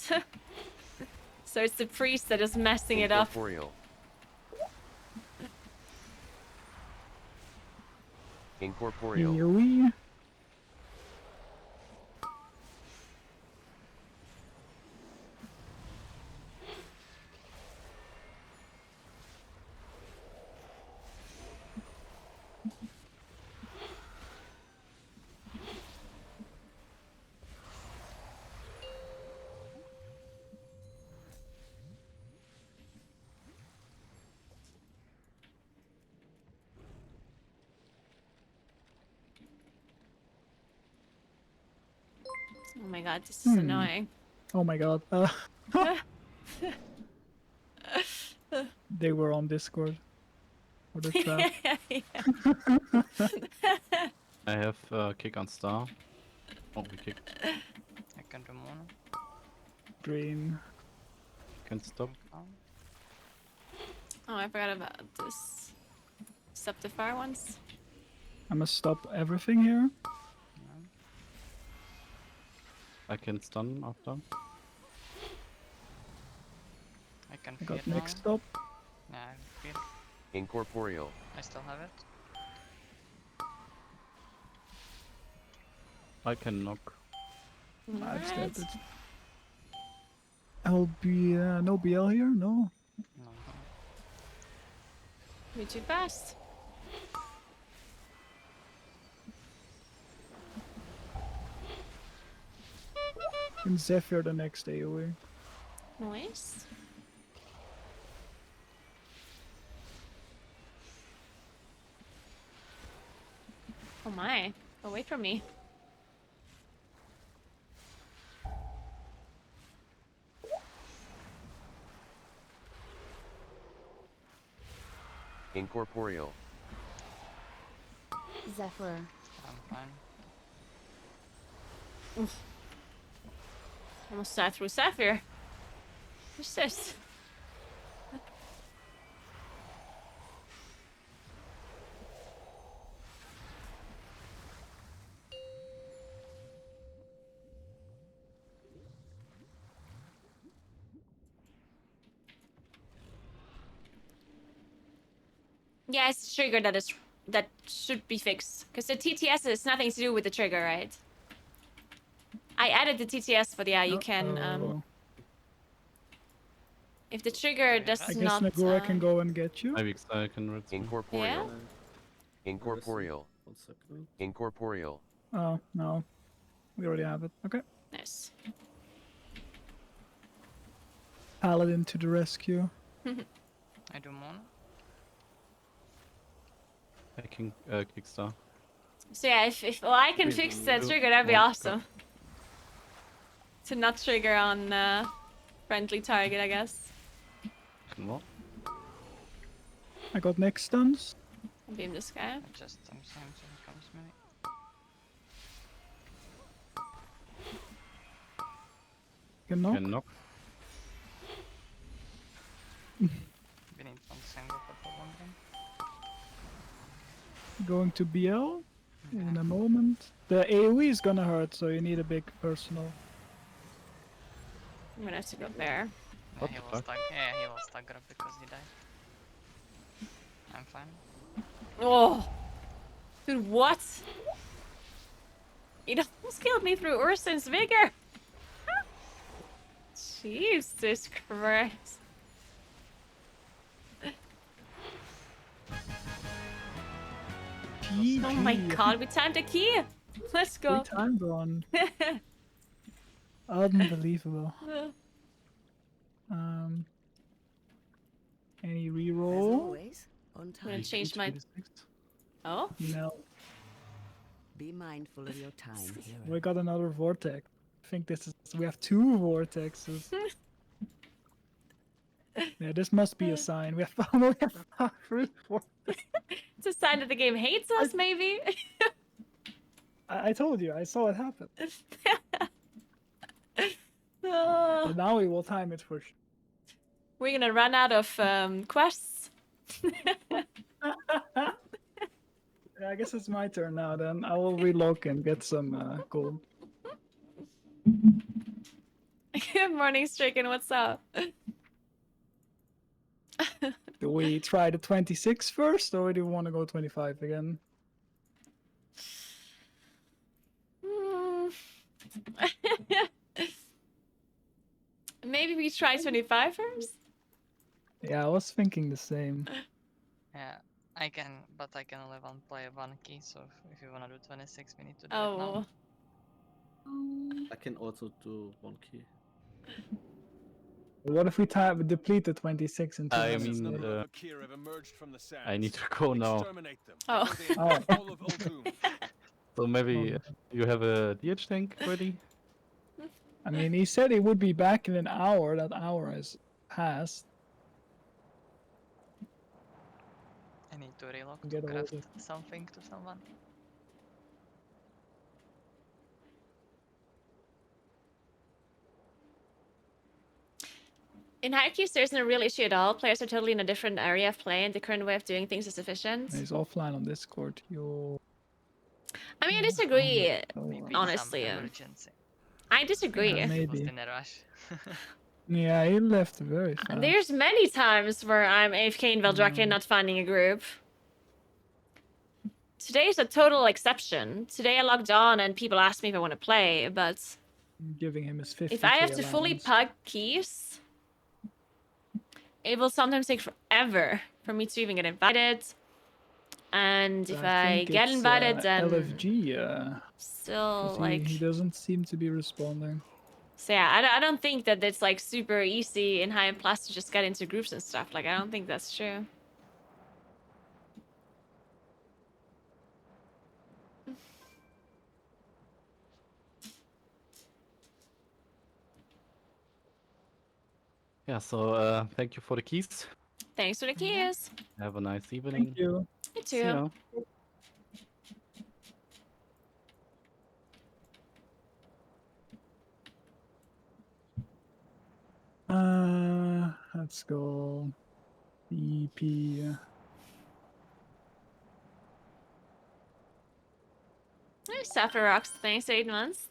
So it's the priest that is messing it up. Incorporeal. Yui. Oh my god, this is annoying. Oh my god. They were on Discord. For the trap. I have kick on star. Oh, we kicked. I can do mono. Green. Can stop. Oh, I forgot about this. Stop the fire ones. I must stop everything here. I can stun after. I can I feel got now. mixed up. Yeah, I feel. Incorporeal. I still have it. I can knock. I've stepped it. I'll be no BL here, no. No. You're too fast. And Zephyr the next day away. Nice. Oh my, away from me. Incorporeal. Zephyr. I'm fine. Oof. Almost died through Sapphire. What's this? Yeah, it's the trigger that should be fixed. Because the TTS has nothing to do with the trigger, right? I added the TTS, but yeah, you can if the trigger does I guess not Naguura can go and get you. I can read. Incorporeal. Incorporeal. Incorporeal. Oh, no. We already have it. Okay. Nice. Paladin to the rescue. I do mono. I can kick star. So yeah, if well, I can fix the trigger, that'd be awesome. To not trigger on friendly target, I guess. Can what? I got next stuns. I'll beam this guy. Just sometimes when it comes maybe. Can knock. Can knock. We need one single purple one. Going to BL in a moment. The AoE is gonna hurt, so you need a big personal. I'm gonna have to go there. Yeah, he will stagger. Yeah, he will stagger because he died. I'm fine. Oh, dude, what? It almost killed me through Ursun's vigor. Jesus Christ. Oh my god, we timed a key. Let's go. We timed one. Unbelievable. Any reroll? I'm gonna change my. Oh? No. Be mindful of your time, hero. We got another vortex. I think this is. We have 2 vortexes. Yeah, this must be a sign. We have 3 vortexes. It's a sign that the game hates us, maybe. I told you. I saw it happen. Oh. But now we will time it for sure. We're gonna run out of quests. Yeah, I guess it's my turn now. Then I will relog and get some gold. Good morning, Stricken. What's up? Do we try the 26 first, or do you want to go 25 again? Maybe we try 25 first? Yeah, I was thinking the same. Yeah, I can, but I can only play one key, so if you wanna do 26, we need to do it now. I can also do 1 key. What if we deplete the 26 and I mean, I need to go now. Oh. So maybe you have a DH tank ready? I mean, he said he would be back in an hour. That hour has passed. I need to relock to Get craft older. something to someone. In hierarchies, there's no real issue at all. Players are totally in a different area of play, and the current way of doing things is efficient. He's offline on Discord. I mean, I disagree, Maybe honestly. some emergency. I disagree. Yeah, maybe. Was in a rush. Yeah, he left very fast. There's many times where I'm AFK in Veldrake not finding a group. Today is a total exception. Today I logged on and people asked me if I want to play, but Giving him his 50. if I have to fully pug keys, it will sometimes take forever for me to even get invited. And if I get invited, then LFG. still he doesn't seem to be responding. So yeah, I don't think that it's like super easy in High and Plus to just get into groups and stuff. Like I don't think that's true. Yeah, so thank you for the keys. Thanks for the keys. Have a nice evening. Thank you. You See too. ya. Let's go. EP. Nice after rocks. Thanks, 8 months.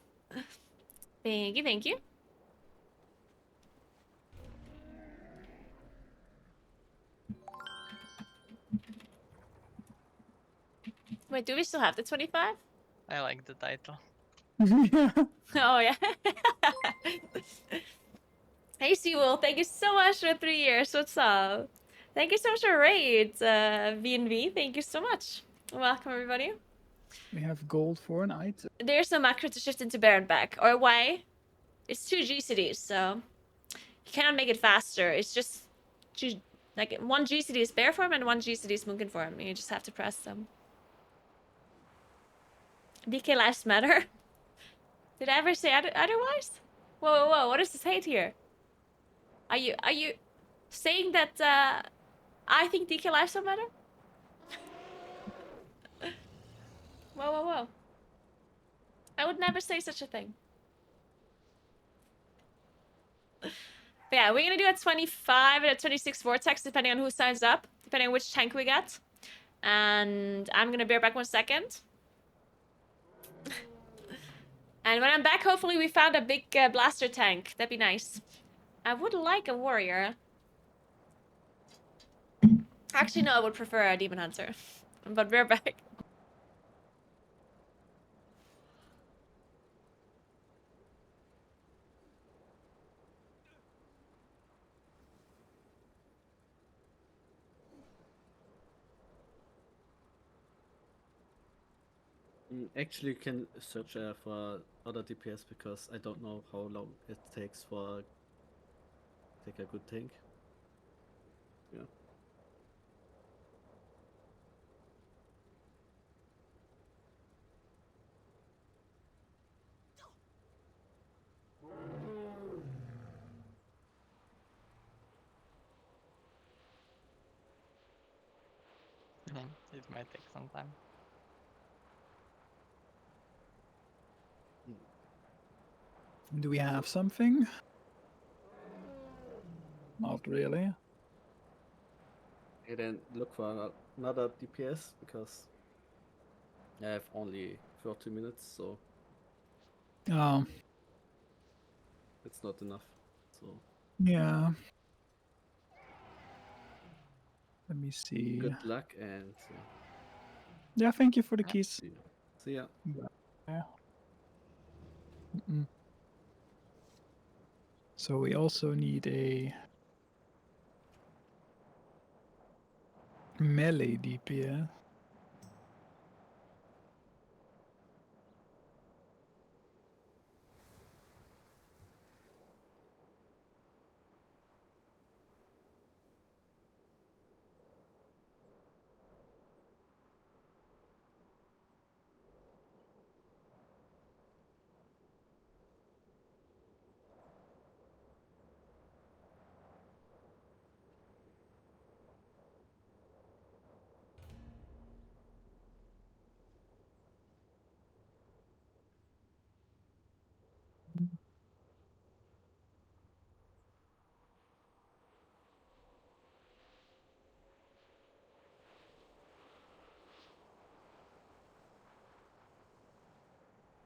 Thank you, thank you. Wait, do we still have the 25? I like the title. Oh yeah. Hey Sewell, thank you so much for 3 years. What's up? Thank you so much for raid, VNV. Thank you so much. Welcome everybody. We have gold for an item. There's no macro to shift into Baron back. Or why? It's 2 GCDs, so you cannot make it faster. It's just like 1 GCD is bear form and 1 GCD is Munkin form. You just have to press them. DK lives matter. Did I ever say otherwise? Whoa, what is this hate here? Are you saying that I think DK Life's so better. Whoa, whoa, whoa. I would never say such a thing. But yeah, we're gonna do a 25 and a 26 Vortex, depending on who signs up, depending on which tank we get. And I'm gonna be back 1 second. And when I'm back, hopefully we found a big blaster tank. That'd be nice. I would like a warrior. Actually, no, I would prefer a demon hunter. But we're back. Actually, you can search for other DPS because I don't know how long it takes for take a good tank. Yeah. Yeah, it might take some time. Do we have something? Not really. And then look for another DPS because I have only 30 minutes, so Oh, it's not enough. So yeah. Let me see. good luck and Yeah, thank you for the keys. see ya. Yeah. So we also need a melee DPS.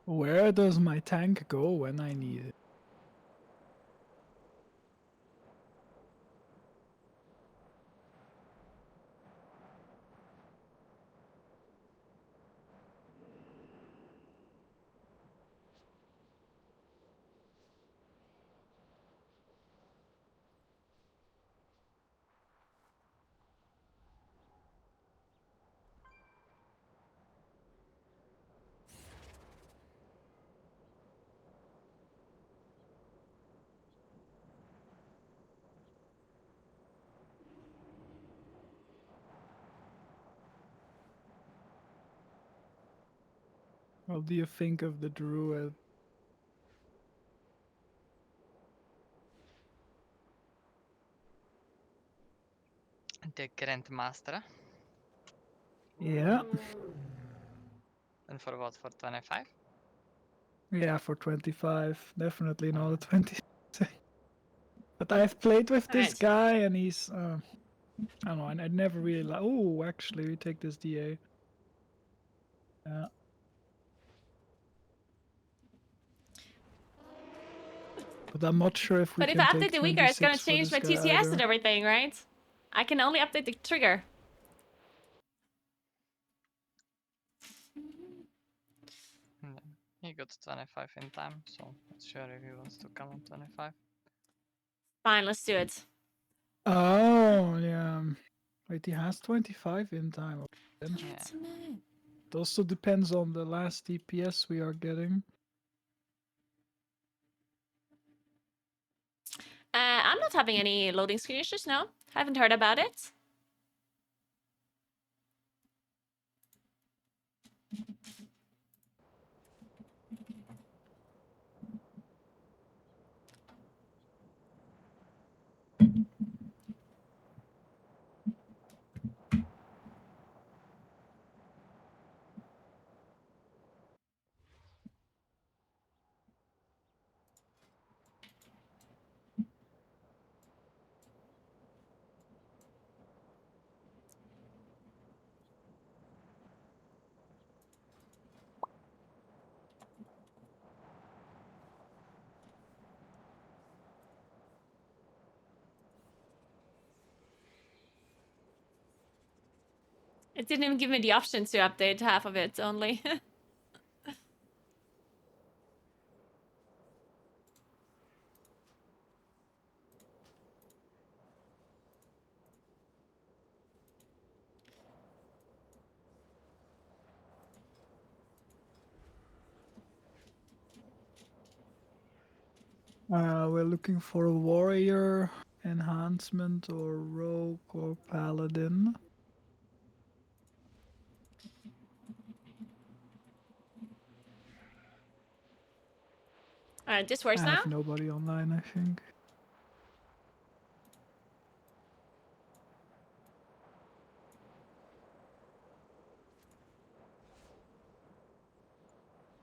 Where does my tank go when I need it? What do you think of the druid? The Grandmaster. Yeah. And for what? For 25? Yeah, for 25. Definitely not a 20. But I've played with this Alright. guy and he's I don't know, I never really like. Oh, actually, we take this DA. Yeah. But I'm not sure if we But if can I take update the weaker, it's gonna 26 for change this my guy TCS either. and everything, right? I can only update the trigger. Yeah. He got 25 in time, so not sure if he wants to come on 25. Fine, let's do it. Oh, yeah. Wait, he has 25 in time. Then. Yeah. It also depends on the last DPS we are getting. I'm not having any loading screen issues, no. Haven't heard about it. It didn't even give me the option to update half of it only. We're looking for a warrior enhancement or rogue or paladin. Alright, this works I now? have nobody online, I think.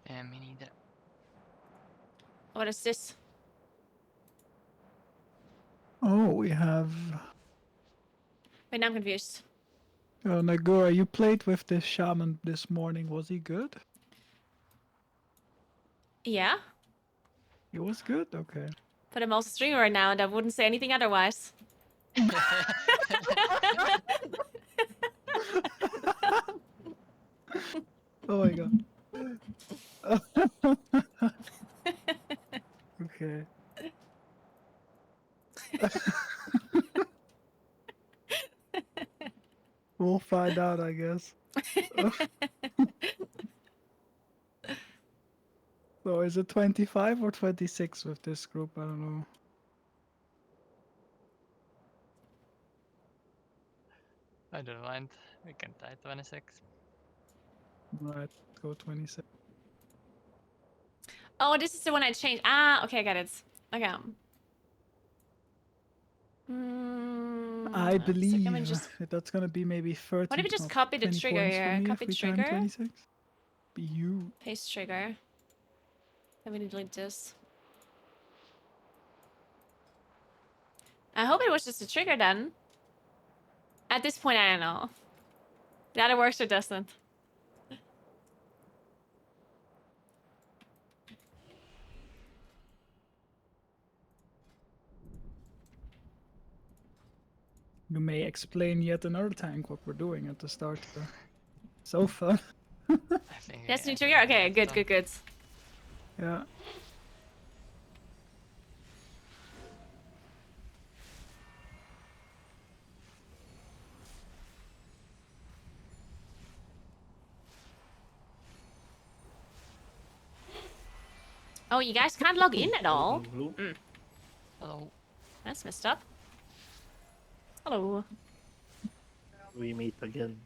Yeah, me neither. What is this? Oh, we have... Wait, now I'm confused. Oh, Naguura, you played with this shaman this morning. Was he good? Yeah? He was good? Okay. But I'm also streaming right now and I wouldn't say anything otherwise. Oh my god. Okay. We'll find out, I guess. So is it 25 or 26 with this group? I don't know. I don't mind. We can try 26. Alright, go 26. Oh, this is the one I changed. Ah, okay, I got it. Okay. I One second, let me believe just... that's gonna be maybe 30. What if we just no, copy the 20 trigger points for here? me Copy if we trigger. time 26. Be you. Paste trigger. Let me delete this. I hope it was just a trigger then. At this point, I don't know. That it works or doesn't. You may explain yet another tank what we're doing at the start here. So fun. I think Yes, new trigger? Okay, good, good, good. Yeah. Oh, you guys can't log in at all? Blue. Hello. That's messed up. Hello. We meet again.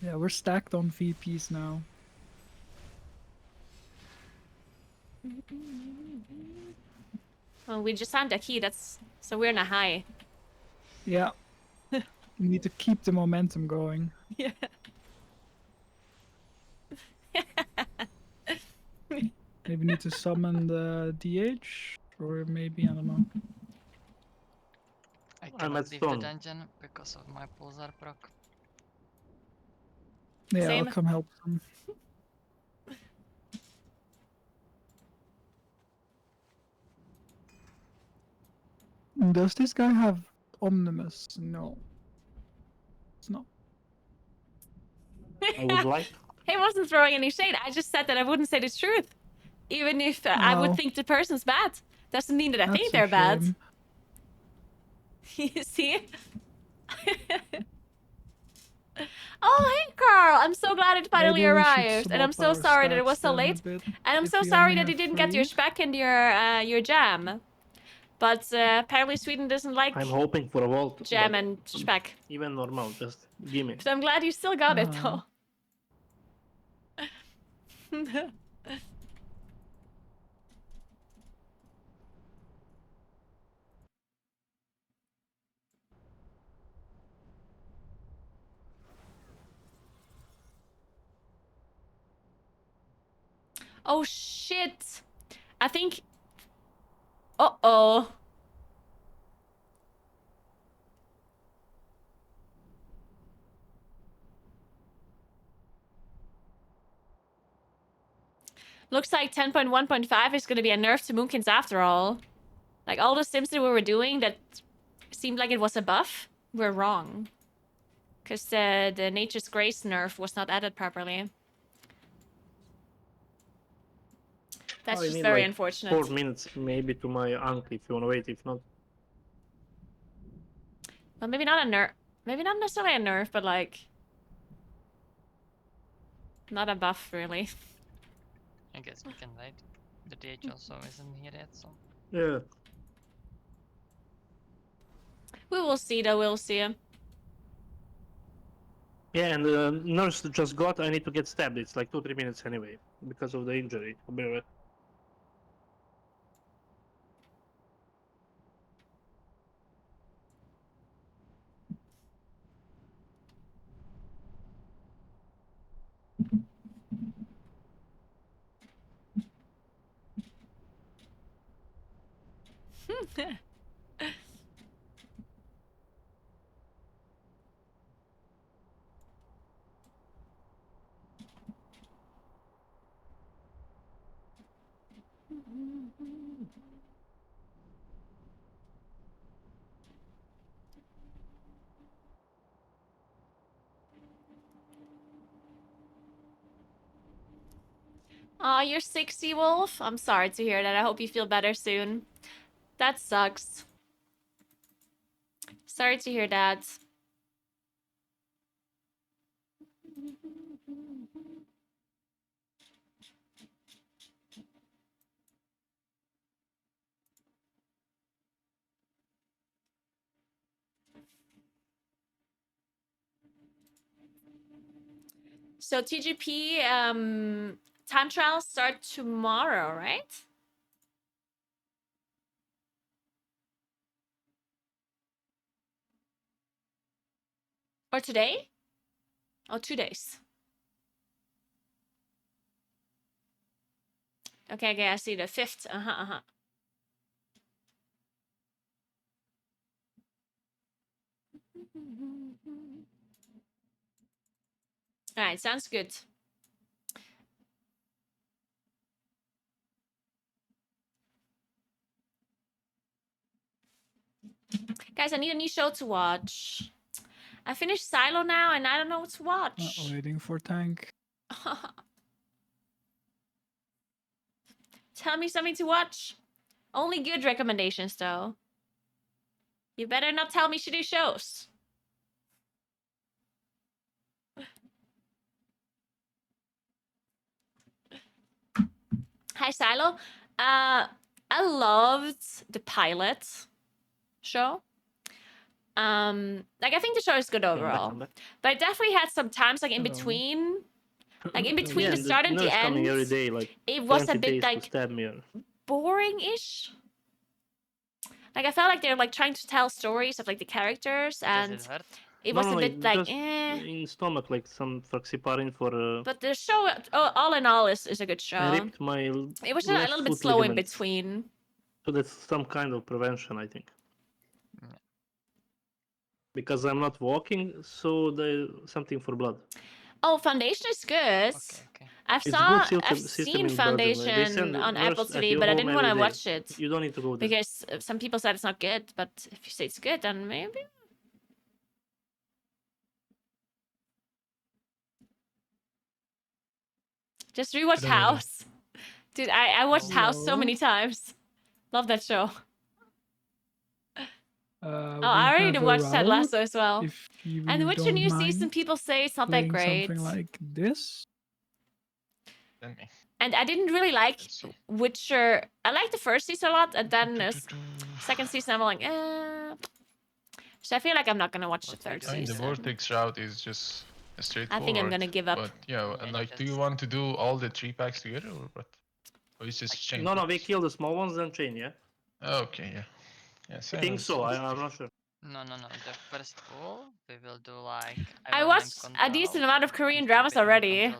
Yeah, we're stacked on VPs now. Well, we just found a key, that's... So we're in a high. Yeah. We need to keep the momentum going. Yeah. Maybe need to summon the DH, or maybe, I don't know. I I'm cannot at leave the stone. dungeon because of my pulsar proc. Yeah, Same. I'll come help them. Does this guy have Omnimus? No. It's not. I would like. He wasn't throwing any shade. I just said that I wouldn't say the truth. Even if I would Oh. think the person's bad. Doesn't mean that I think That's a they're bad. shame. You see? Oh, hey, Carl! I'm so glad it finally Maybe we should arrived. And I'm swap so our sorry that it was stats so then a late. bit, And I'm if so we sorry only that you have didn't get your 3. spec and your jam. But apparently Sweden doesn't like I'm hoping for a vault. jam but and spec. even normal, just give me. So I'm glad you still got it, Uh-huh. though. Oh, shit. I think... Uh-oh. Looks like 10.1.5 is going to be a nerf to Moonkins after all. Like all the sims that we were doing that seemed like it was a buff, were wrong. Because the Nature's Grace nerf was not added properly. That's I just need very like unfortunate. 4 minutes maybe to my uncle if you wanna wait. If not, Well, maybe not a nerf. Maybe not necessarily a nerf, but like... Not a buff, really. I guess we can wait. The DH also isn't here yet, so. yeah. We will see, though. We'll see. Yeah, and the nurse just got. I need to get stabbed. It's like 2-3 minutes anyway because of the injury. I'll be right. Aw, you're 60, Wolf. I'm sorry to hear that. I hope you feel better soon. That sucks. Sorry to hear that. So TGP time trials start tomorrow, right? Or today? Oh, 2 days. Okay, okay, I see the 5th. Uh-huh. Alright, sounds good. Guys, I need a new show to watch. I finished Silo now and I don't know what to watch. Waiting for tank. Tell me something to watch. Only good recommendations, though. You better not tell me shitty shows. Hi, Silo. I loved the pilot show. Like I think the show is good overall, but it definitely had some times like in between, Yeah, the start and the nurse end. coming every day, like It was a 20 bit days to like stab me. boring-ish. Like I felt like they're like trying to tell stories of like the characters, and it was a bit like just in stomach, like some Faxiparin for. But the show, all in all, is a good show. I ripped my. It was a left little bit foot slow in ligaments. between. So that's some kind of prevention, I think. Because I'm not walking, so there's something for blood. Oh, Foundation is good. I've It's good system seen in Belgium. They Foundation send on nurse Apple at TV, your but I home didn't want to every day. watch it. You don't need to go there. Because some people said it's not good, but if you say it's good, then maybe. Just rewatch House. Dude, I watched House so many times. Love that show. Oh, I already watched Ted Lasso as well. And the Witcher new season, people say it's not that great. Something like this. And I didn't really like Witcher. I liked the first season a lot, and then the second season I'm like, So I feel like I'm not gonna watch the third I mean, the season. Vortex route is just straightforward. I think I'm gonna give up. But yeah, and like, do you want to do all the 3 packs together or what? Or is just chain? No, we kill the small ones, then chain, yeah? Okay, yeah. Yeah, I think so, I'm not sure. No. The first pool, we will do like. I watched a decent amount of Korean dramas already.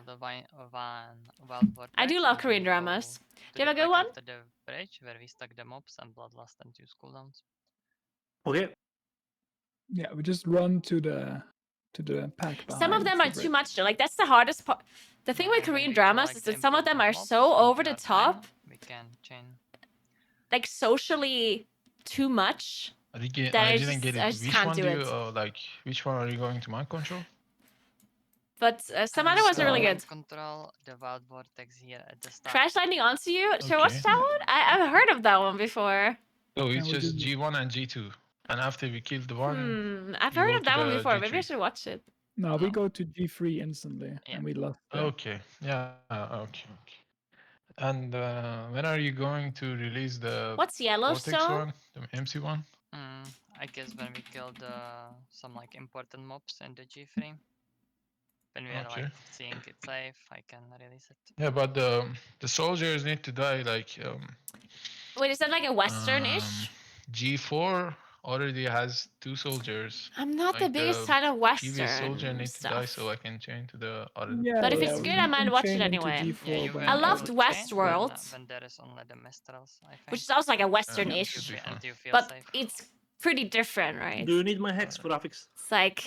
I do love Korean dramas. Do you have a good one? After the bridge, where we stuck the mobs and bloodlust and 2 cooldowns. Okay. Yeah, we just run to the pack. Some of them are too much though. Like that's the hardest part. The thing with Korean dramas is that some of them are so over the top. We can chain. Like socially too much. I Then didn't get I it. just Which can't one do do you it. like? Which one are you going to mind control? But some other ones are really good. Control the Wild Vortex here at the start. Crash landing onto you. Should I watch Okay. that one? I've heard of that one before. So Yeah, it's we just do. G1 and G2, and after we kill the one, I've you heard go of to that one the before. Maybe I G3. should watch it. No, we go to G3 instantly, and we lost. Okay. Yeah. Okay. And when are you going to release the What's Vortex Yellowstone? one, the MC one? I guess when we killed some like important mobs in the G3. When we are Okay. like seeing it safe, I can release it. Yeah, but the soldiers need to die like Wait, is that like a Western-ish? G4 already has 2 soldiers. I'm not the Like biggest the fan of previous soldier Western need to die stuff. so I can change to the other. Yeah, But if yeah, it's good, we I might can watch it chain into anyway. G4, Yeah, you but I will loved chain when, Westworld, when there is only the Mistrals, I think. which is also like a should Western-ish, be fun. And you feel but safe. it's pretty different, right? Do you need my hex graphics? It's like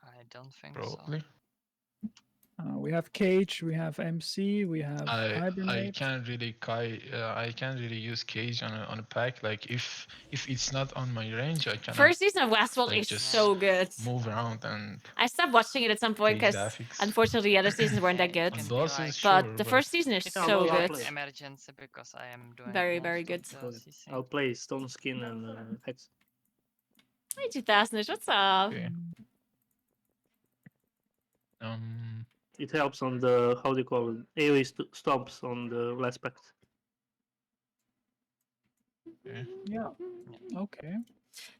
I don't think Probably. so. we have Cage, we have MC, we have I Hibernate. can't really I can't really use cage on a pack. Like if it's not on my range, I cannot. first season of Westworld like, is just so good. move around and I stopped watching it at some point cage because the affix. unfortunately the other seasons weren't that good. On bosses, But sure, the first season is Yeah, so I'll good. play. Emergency because I am doing Very, most very of good. the CC. I'll play Stone Skin and Hex. Hey, 2000ish, what's up? Okay. It helps on the, how do you call it, AoE stomps on the last pack. Okay. Yeah. Okay.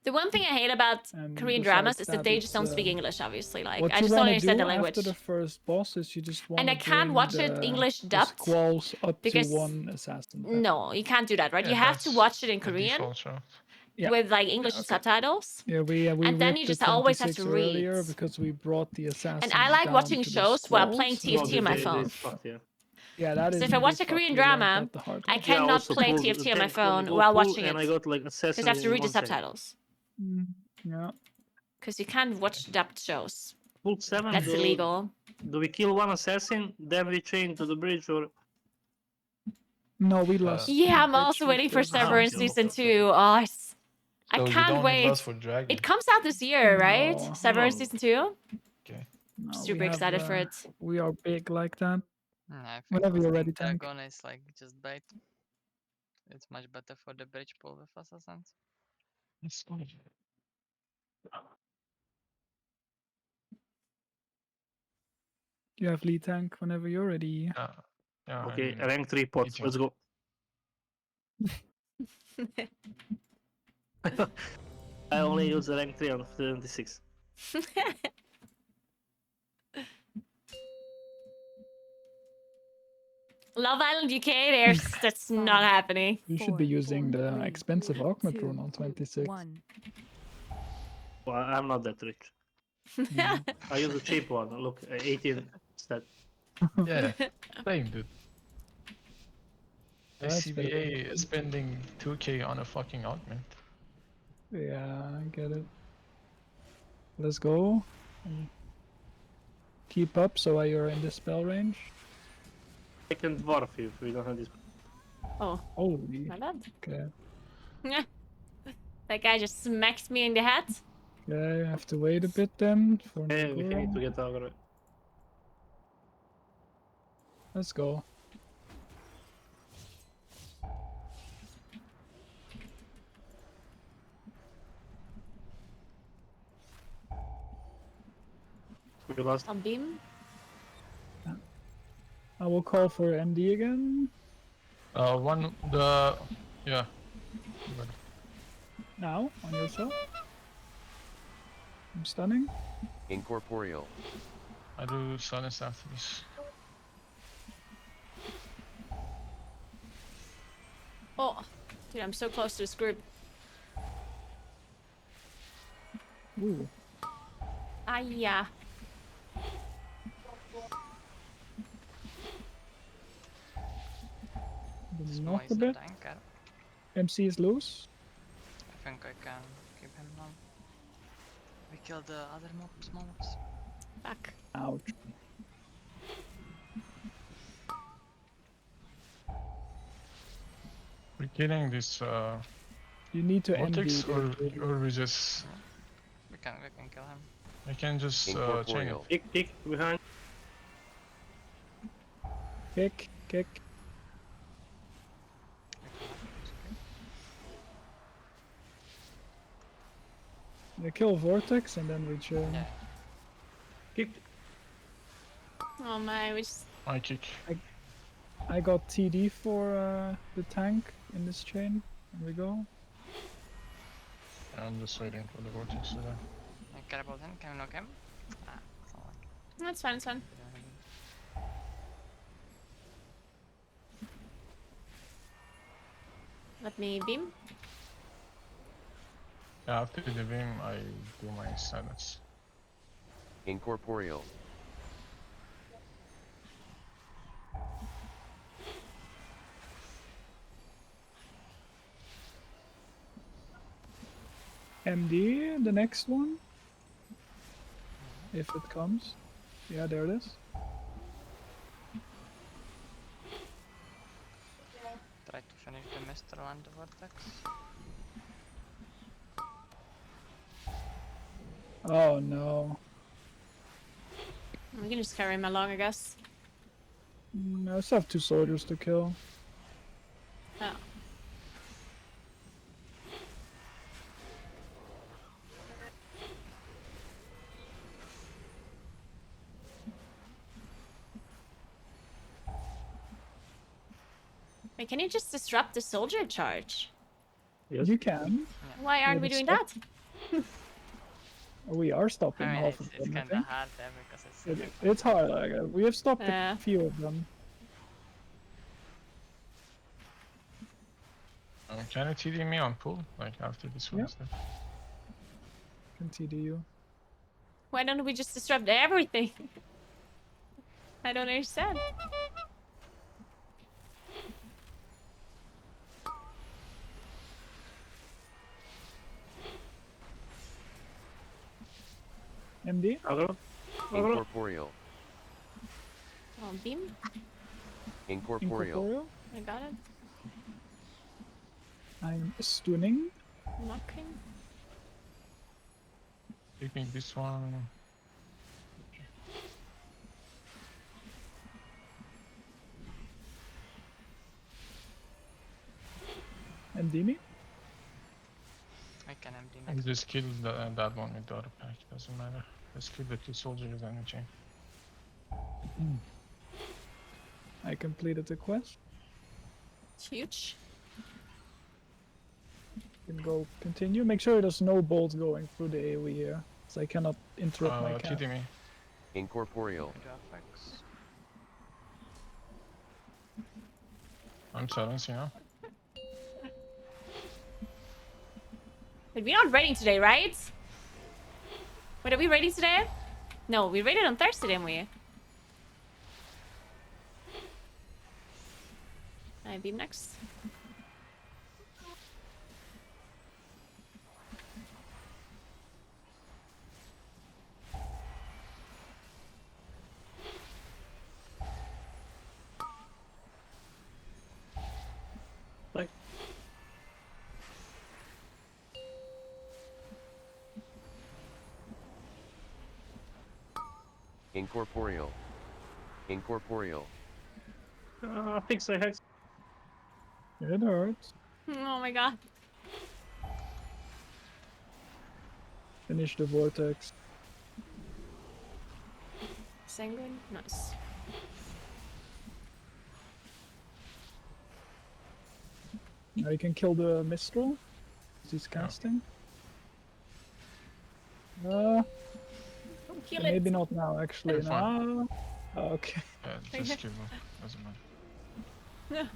The one thing I hate about And Korean dramas besides is that that, they just don't it's, speak English, obviously. Like, What I you just don't want to understand do the language. after the first boss is you just want And I to can't bring watch it the English the dubbed squalls up because to 1 assassin. no, you can't do that, right? Yeah, You have to that's watch it in the Korean default route. Yeah. with like English okay. subtitles. Yeah, we and then you ripped just the always have to 26 earlier read. because we brought the assassins And I like down watching to the shows while playing squalls. TFT on my phone. Yeah, that is. So if I watch a Korean drama, I cannot play TFT on my phone while watching it. And I got like Because assassin I have to in read the 1 second. subtitles. Yeah. Because you can't watch dubbed shows. Pull 7. That's illegal. Do we kill 1 assassin, then we chain to the bridge, or? No, we lost. Yeah, I'm also waiting for Severance Season 2. Oh, I So you can't don't wait. lost for Dragon. It comes out this year, right? No. Severance Season 2? Okay. No, Super we have, excited for it. We are big like that. I think Whenever you're casting ready, tank. Dragon is like just bait. It's much better for the bridge pull with assassins. It's fine. You have lead tank whenever you're ready. Yeah, Okay, I mean, rank 3 pots, let's go. I only use rank 3 on 76. Love Island UK, that's not happening. You should be using the expensive augment rune on 26. Well, I'm not that rich. I use a cheap one. Look, 18 stat. Yeah, same dude. That's SCBA spending 2k on a fucking augment. Yeah, I get it. Let's go. Keep up so you're in the spell range. I can dwarf you if we don't have this. Oh. Holy. My bad. Okay. That guy just smacked me in the head. Okay, I have to wait a bit then for Hey, we Naguura. need to get aggro. Let's go. We lost. On beam. I will call for MD again. Yeah. Now, on yourself. I'm stunning. Incorporeal. I do silence after this. Oh, dude, I'm so close to this group. Ooh. Ah, yeah. This is Why not is a the bit. tanker? MC is loose. I think I can keep him on. We killed the other small mobs. Fuck. Ouch. We're killing this You need to Vortex, MD. or we just We can kill him. I can just chain it. Incorporeal. Kick behind. Kick. They kill Vortex and then we chill. Yeah. Kick. Oh my, we just... I kick. I got TD for the tank in this chain. Here we go. I'm just waiting for the vortex to die. I care about him. Can we knock him? Ah, it's not like That's fine, it's fine. Let me beam. Yeah, after the beam, I do my silence. Incorporeal. MD, the next one. If it comes. Yeah, there it is. Try to finish the Mistral and the Vortex. Oh no. We can just carry him along, I guess. I still have 2 soldiers to kill. Oh. Wait, can you just disrupt the soldier charge? Yes. You can. Why aren't we doing that? We are stopping I mean, half of it's them. I kind think. of hard there because it's... It's hard. Like, we have stopped Yeah. a few of them. Can you TD me on pool? Like after this one Yeah. is dead? Can TD you. Why don't we just disrupt everything? I don't understand. MD? Incorporeal. Oh, beam? Incorporeal. I got it. I'm stunning. Knocking. Taking this one. MD me? I can empty I next. just kill that one with the other pack, doesn't matter. Just kill the 2 soldiers and the chain. I completed the quest. It's huge. Can go continue. Make sure there's no bolts going through the AoE here, so I cannot interrupt my cast. TD me. Incorporeal. I'm silencing now. But we're not raiding today, right? Wait, are we raiding today? No, we raided on Thursday, didn't we? I beam next. Like. Incorporeal. Incorporeal. Fix the hex. It hurts. Oh my god. Finish the vortex. Sanguine? Nice. Now you can kill the Mistral. He's casting. Don't kill Maybe it. not now, actually. You're fine. No. Okay. Yeah, just kill them. Doesn't matter.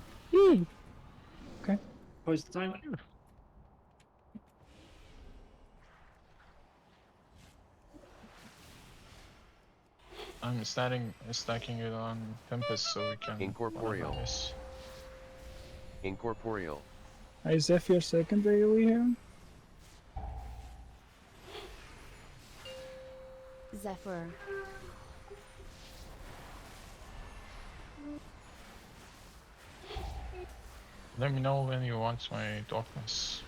Okay. Where's the time? I'm stacking it on Tempest so we can... Incorporeal. Incorporeal. Is Zephyr second AoE here? Zephyr. Let me know when you want my darkness.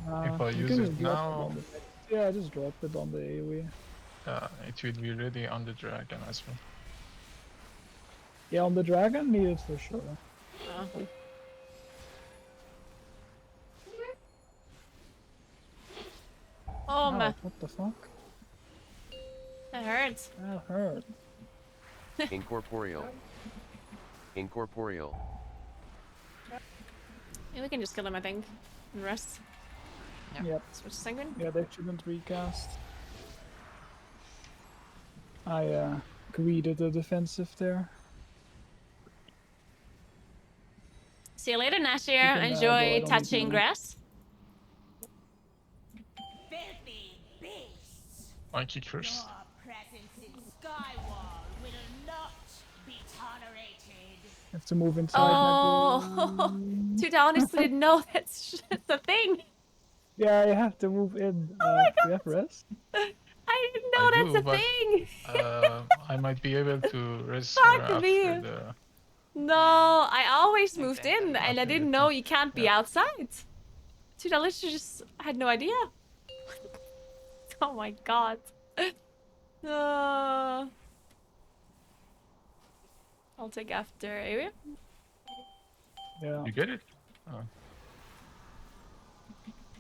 If I You use can it just drop it now, on the yeah, just drop it on the AoE. it will be ready on the dragon as well. Yeah, on the dragon, need it for sure. Oh my, What the fuck? that hurts. That hurt. Incorporeal. Incorporeal. Yeah, we can just kill him, I think, and rest. Yep. Switch to Sanguine. Yeah, they shouldn't recast. I greeted the defensive there. See you later, Nashir. You can, go, Enjoy I don't need touching mana. grass. Filthy beasts! I kick first. Your presence in Skywall will not be tolerated. Have to move inside. Oh, dude, I honestly didn't know that's a thing. Yeah, you have to move in. Oh my Do you have rest? I didn't know I that's do, a but thing. I might be able to rest Fuck me. after the. No, I always moved in, and I After didn't the know thing. you can't be outside. Dude, I literally just had no idea. Oh my god. I'll take after area. Yeah. You get it? Oh.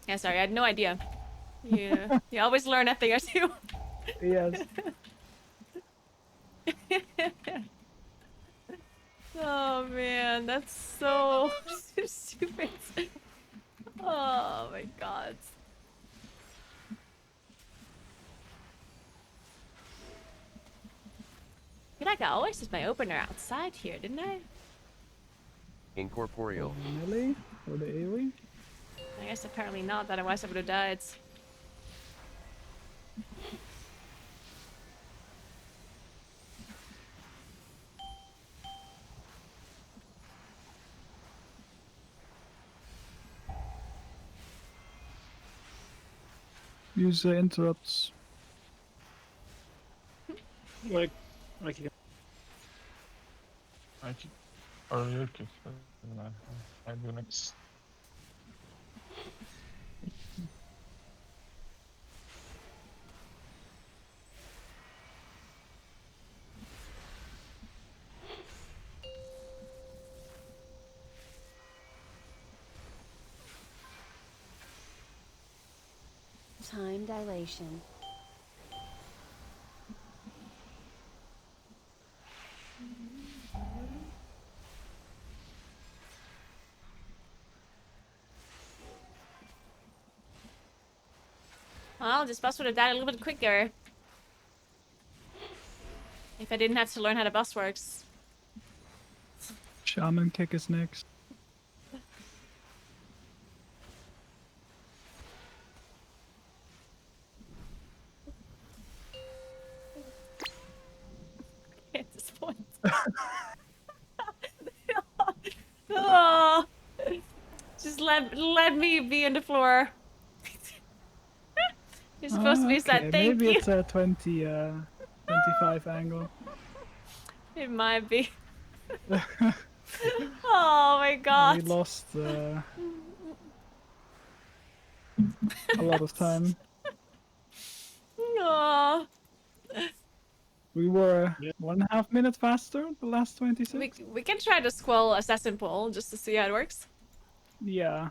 Yeah, sorry, I had no idea. You always learn a thing or two. Yes. Oh man, that's so stupid. Oh my god. I feel like I always did my opener outside here, didn't I? Incorporeal. Melee or the AoE? I guess apparently not, otherwise I would have died. Use interrupts. Like I kick. Or you kick. I do next. Time dilation. Well, this boss would have died a little bit quicker. If I didn't have to learn how the boss works. Shaman kick is next. At this point. Oh, just let me be on the floor. You're supposed to be said thank maybe you. it's a 25 angle. It might be. Oh my god. We lost a lot of time. Aw. We were 1.5 minutes faster the last 26. We can try the Squall Assassin poll just to see how it works. Yeah.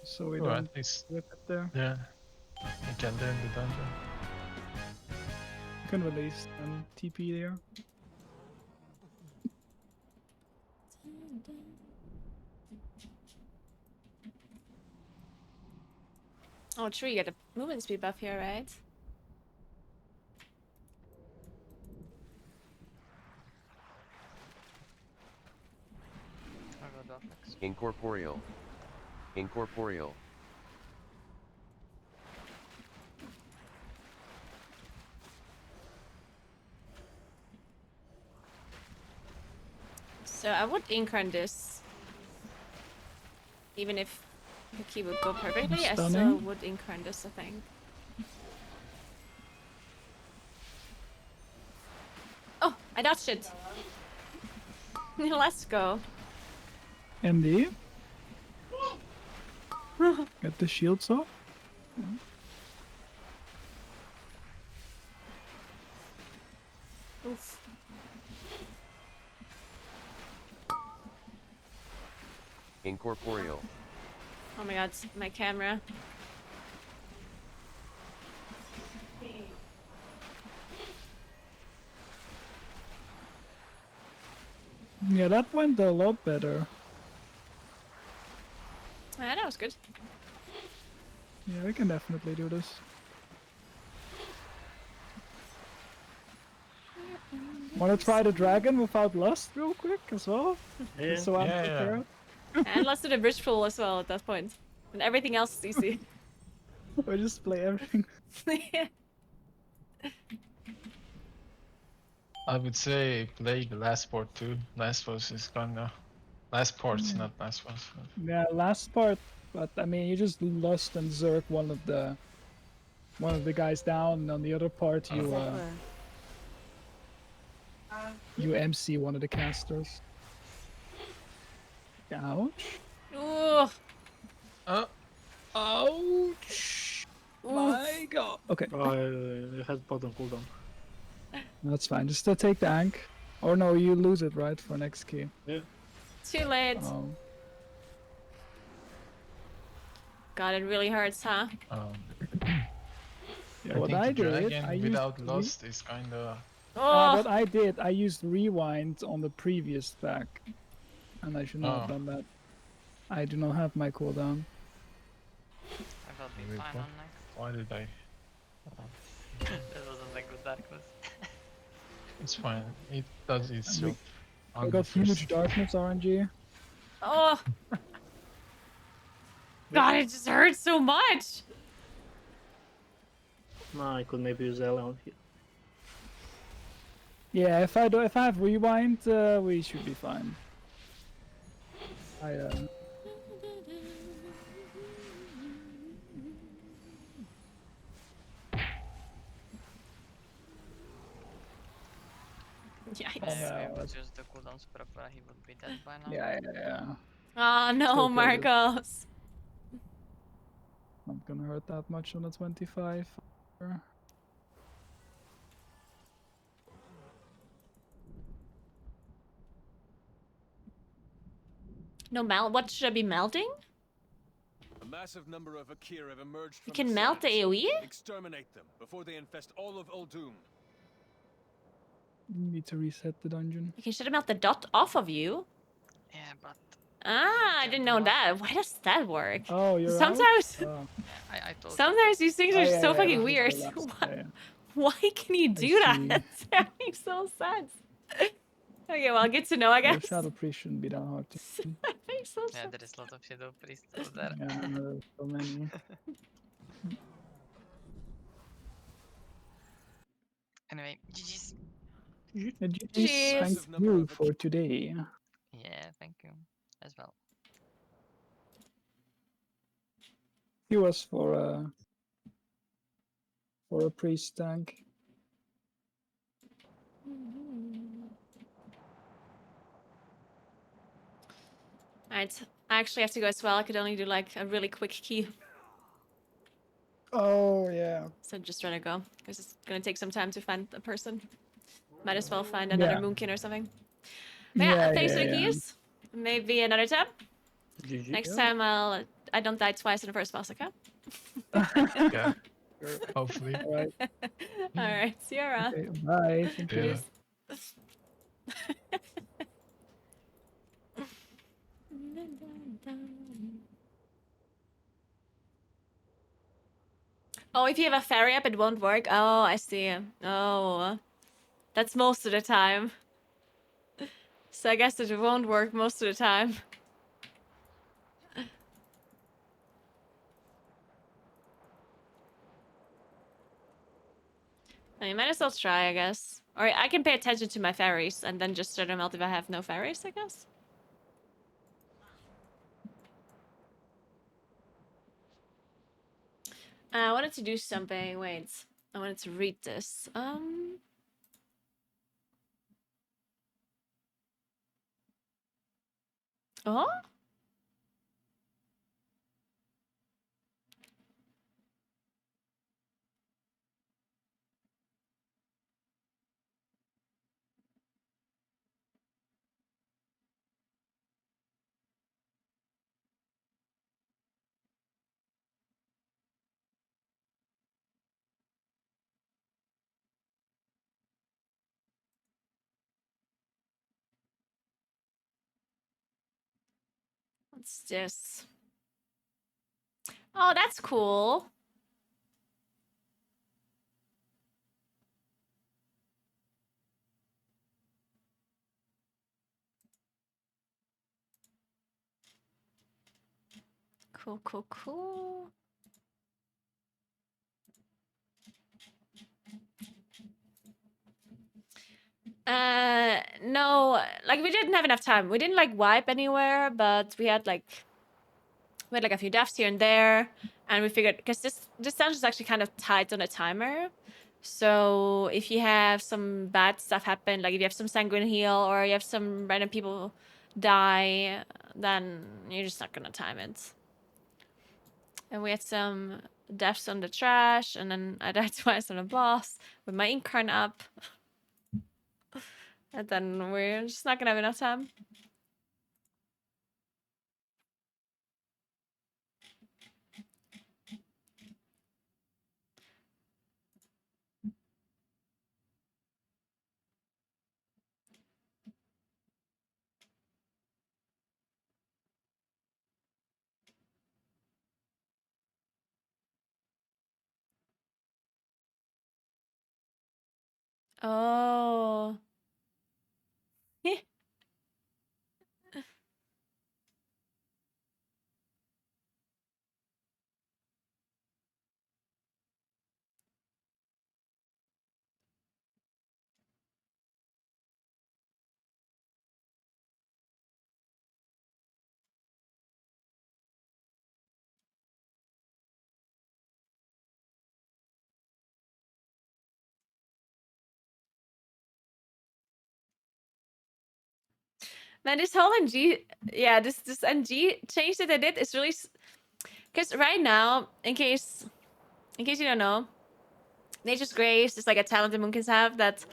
So we Oh, don't at least. whip it there. Yeah. You can learn the dungeon. You can release and TP there. Oh, true, you get a movement speed buff here, right? Incorporeal. Incorporeal. So I would incarn this. Even if the key would go perfectly, I still Stunning. would incarn this, I think. Oh, I dodged it. Let's go. MD. Get the shields off. Oof. Incorporeal. Oh my god, my camera. Yeah, that went a lot better. Yeah, that was good. Yeah, we can definitely do this. Wanna try the dragon without lust real quick as well? Yeah. So I'm Yeah, yeah. prepared. And let's do the bridge pool as well at that point. And everything else is easy. We just play everything. I would say play the last port too. Last boss is kinda last ports, not last boss. Yeah, last part, but I mean, you just lust and zerk one of the guys down, and on the other part you MC one of the casters. Ouch! Ooh. Ouch! My god. Okay, I had bottom cooldown. that's fine. Just take the ank. Or no, you lose it right for next key. Yeah. Too late. God, it really hurts, huh? Yeah, I what think I the did, dragon I used without lust is kinda. Oh. what I did, I used rewind on the previous pack, and I should not have done that. I do not have my cooldown. I will be Wait, fine what? on next. Why did I? This wasn't a good darkness. It's fine. It does its job. I got huge darkness RNG. Oh. God, it just hurts so much. No, I could maybe use Ella on here. Yeah, if I have rewind, we should be fine. Yikes. Yeah, if we would use the cooldowns proper, he would be dead by now. Yeah. Oh no, Still killed it. Marcos. Not gonna hurt that much on the 25. No what should I be melting? A massive number of Akir have emerged from You can the melt the sands. AoE? Exterminate them before they infest all of Uldum. Need to reset the dungeon. You can shut melt the dot off of you. Yeah, but Ah, I didn't know that. Why does that work? Oh, you're sometimes, out? Oh. I told sometimes these things are Oh, yeah, so yeah, fucking that was weird. the last- Why, yeah, yeah. why can you do that? see. That makes no sense. Okay, well, good to know, I The guess. Shadow Priest shouldn't be that hard to That makes no Yeah, sense. there is a lot of shadow priests over there. Yeah, there's so many. Anyway, GG's. GG's, thank you for today. Yeah, thank you as well. He was for a priest tank. Alright, I actually have to go as well. I could only do like a really quick key. Oh, yeah. So just trying to go. Because it's gonna take some time to find a person. Might as well find another Yeah. moonkin or something. But yeah, thanks for the yeah. keys. Maybe another time. GG. Next time I don't die twice in the first boss, okay? Yeah. Hopefully. Alright. Alright, see you around. Okay, bye. Thank you. Yeah. Oh, if you have a ferry up, it won't work. Oh, I see. Oh, that's most of the time. So I guess it won't work most of the time. I might as well try, I guess. Or I can pay attention to my ferries and then just start them out if I have no ferries, I guess. I wanted to do something. Wait, I wanted to read this. Oh? What's this? Oh, that's cool. Cool, cool, cool. No, like we didn't have enough time. We didn't like wipe anywhere, but we had like a few deaths here and there, and we figured because this dungeon is actually kind of tight on a timer. So if you have some bad stuff happen, like if you have some sanguine heal or you have some random people die, then you're just not gonna time it. And we had some deaths on the trash, and then I died twice on a boss with my incarn up. And then we're just not gonna have enough time. Oh. Man, this whole NG, yeah, this NG change that I did is really, because right now, in case you don't know, Nature's Grace is like a talent that Moonkins have that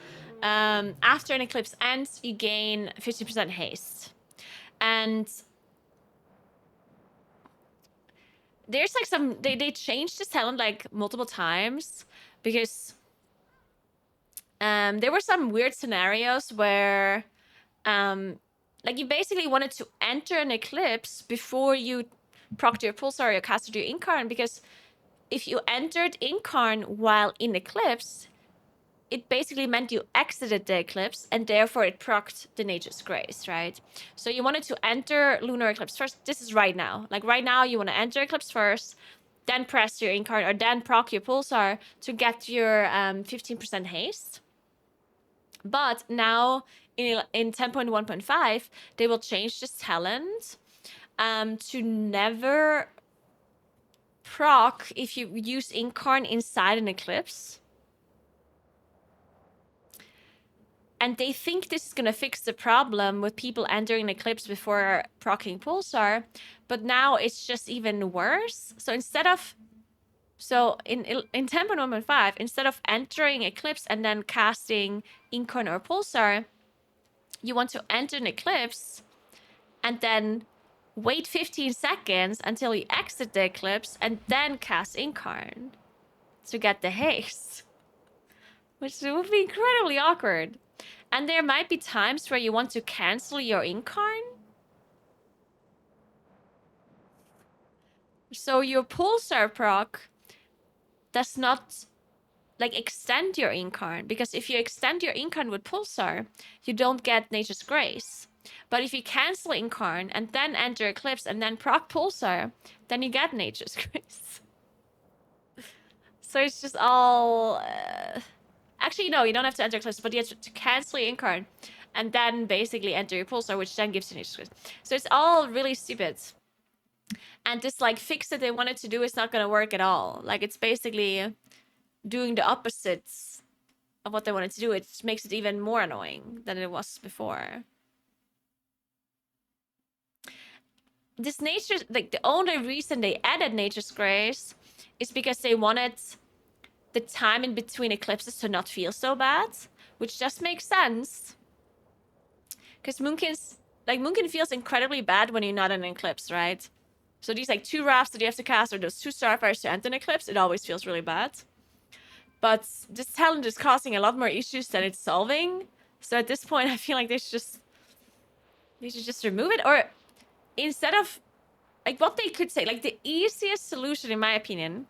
after an eclipse ends, you gain 50% haste. And there's like some, they changed this talent like multiple times because there were some weird scenarios where like you basically wanted to enter an eclipse before you procced your pulsar or casted your incarn, because if you entered incarn while in eclipse, it basically meant you exited the eclipse and therefore it procced the Nature's Grace, right? So you wanted to enter lunar eclipse first. This is right now. Like right now you want to enter eclipse first, then press your incarn or then proc your pulsar to get your 15% haste. But now in 10.1.5, they will change this talent to never proc if you use incarn inside an eclipse. And they think this is going to fix the problem with people entering an eclipse before proccing pulsar, but now it's just even worse. So instead of in 10.1.5, instead of entering eclipse and then casting incarn or pulsar, you want to enter an eclipse and then wait 15 seconds until you exit the eclipse and then cast incarn to get the haste, which would be incredibly awkward. And there might be times where you want to cancel your incarn, so your pulsar proc does not like extend your incarn, because if you extend your incarn with pulsar, you don't get Nature's Grace. But if you cancel incarn and then enter eclipse and then proc pulsar, then you get Nature's Grace. So it's just all actually no, you don't have to enter eclipse, but you have to cancel your incarn and then basically enter your pulsar, which then gives you Nature's Grace. So it's all really stupid. And this like fix that they wanted to do is not going to work at all. Like it's basically doing the opposites of what they wanted to do. It makes it even more annoying than it was before. This nature, like the only reason they added Nature's Grace is because they wanted the time in between eclipses to not feel so bad, which just makes sense. Because Moonkin feels incredibly bad when you're not in an eclipse, right? So these like 2 rafts that you have to cast or those 2 starfires to enter an eclipse, it always feels really bad. But this talent is causing a lot more issues than it's solving. So at this point, I feel like they should just remove it. Or instead of like what they could say, like the easiest solution in my opinion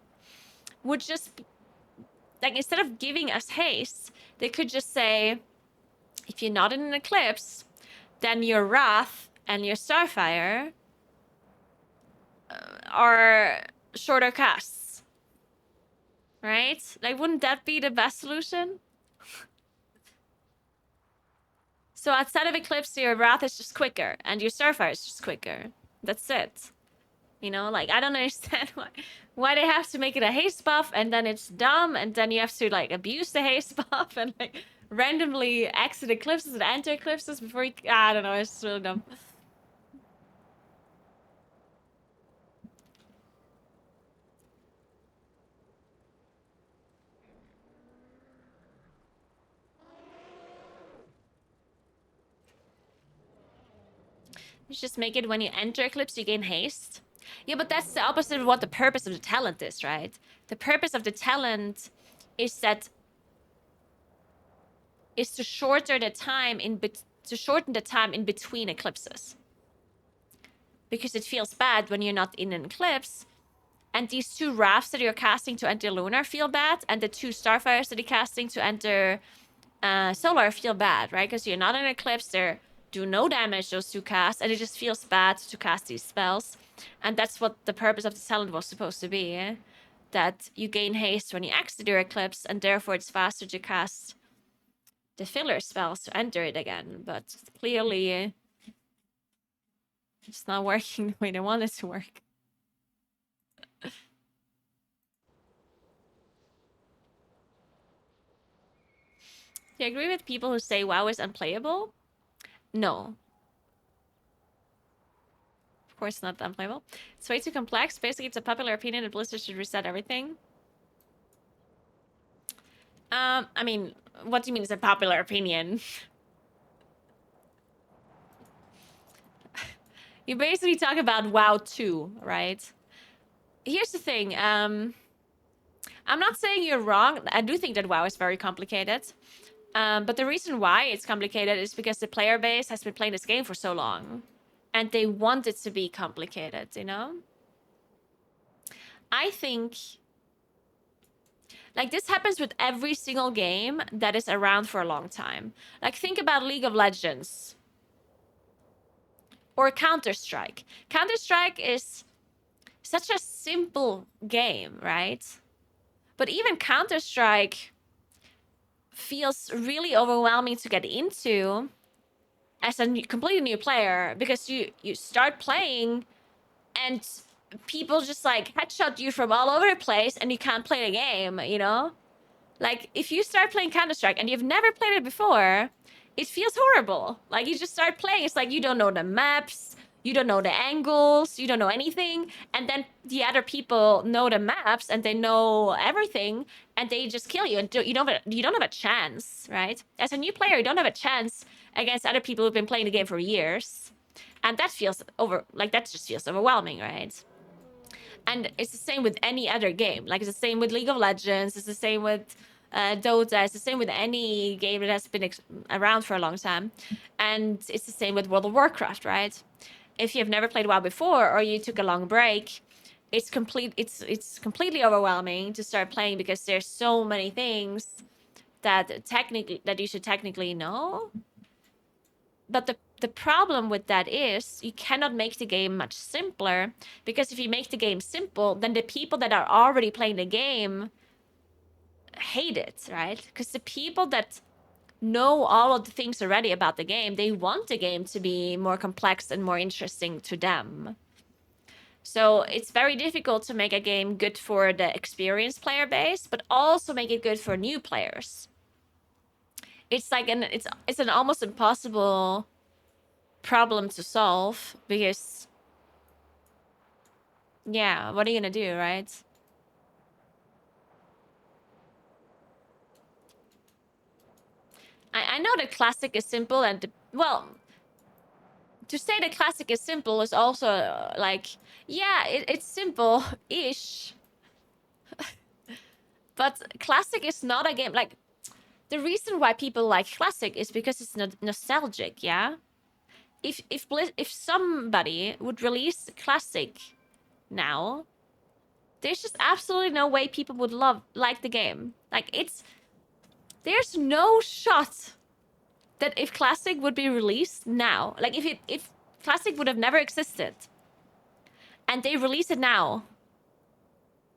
would just be, like instead of giving us haste, they could just say, if you're not in an eclipse, then your Wrath and your Starfire are shorter casts. Right? Like, wouldn't that be the best solution? So outside of Eclipse, your Wrath is just quicker, and your Starfire is just quicker. That's it. You know, like, I don't understand why they have to make it a haste buff, and then it's dumb, and then you have to, like, abuse the haste buff, and, like, randomly exit Eclipses and enter Eclipses before you... I don't know, it's really dumb. You just make it when you enter Eclipse, you gain haste. Yeah, but that's the opposite of what the purpose of the talent is, right? The purpose of the talent is that is to shorten the time in between eclipses. Because it feels bad when you're not in an eclipse, and these two Wraths that you're casting to enter Lunar feel bad, and the two Starfires that you're casting to enter Solar feel bad, right? Because you're not in an eclipse, they do no damage, those two casts, and it just feels bad to cast these spells. And that's what the purpose of the talent was supposed to be, eh? That you gain haste when you exit your eclipse, and therefore it's faster to cast the filler spells to enter it again. But clearly, it's not working the way they want it to work. Do you agree with people who say WoW is unplayable? No. Of course not unplayable. It's way too complex. Basically, it's a popular opinion that Blizzard should reset everything. I mean, what do you mean it's a popular opinion? You basically talk about WoW 2, right? Here's the thing. I'm not saying you're wrong. I do think that WoW is very complicated. But the reason why it's complicated is because the player base has been playing this game for so long. And they want it to be complicated, you know? I think... like, this happens with every single game that is around for a long time. Like, think about League of Legends. Or Counter-Strike. Counter-Strike is such a simple game, right? But even Counter-Strike feels really overwhelming to get into as a completely new player, because you start playing and people just like headshot you from all over the place and you can't play the game, you know? Like, if you start playing Counter-Strike and you've never played it before, it feels horrible. Like, you just start playing, it's like you don't know the maps, you don't know the angles, you don't know anything, and then the other people know the maps and they know everything, and they just kill you, and you don't have a chance, right? As a new player, you don't have a chance against other people who've been playing the game for years, and that feels that just feels overwhelming, right? And it's the same with any other game. Like, it's the same with League of Legends, it's the same with Dota, it's the same with any game that has been around for a long time. And it's the same with World of Warcraft, right? If you've never played WoW before, or you took a long break, it's completely overwhelming to start playing, because there's so many things that you should technically know. But the problem with that is you cannot make the game much simpler, because if you make the game simple, then the people that are already playing the game hate it, right? Because the people that know all of the things already about the game, they want the game to be more complex and more interesting to them. So it's very difficult to make a game good for the experienced player base, but also make it good for new players. It's like it's an almost impossible problem to solve, because yeah, what are you gonna do, right? I know the classic is simple, and well, to say the classic is simple is also like, yeah, it's simple-ish. But classic is not a game, like, the reason why people like classic is because it's nostalgic, yeah? if somebody would release Classic now, there's just absolutely no way people would like the game. Like there's no shot that if Classic would be released now, like if Classic would have never existed and they release it now,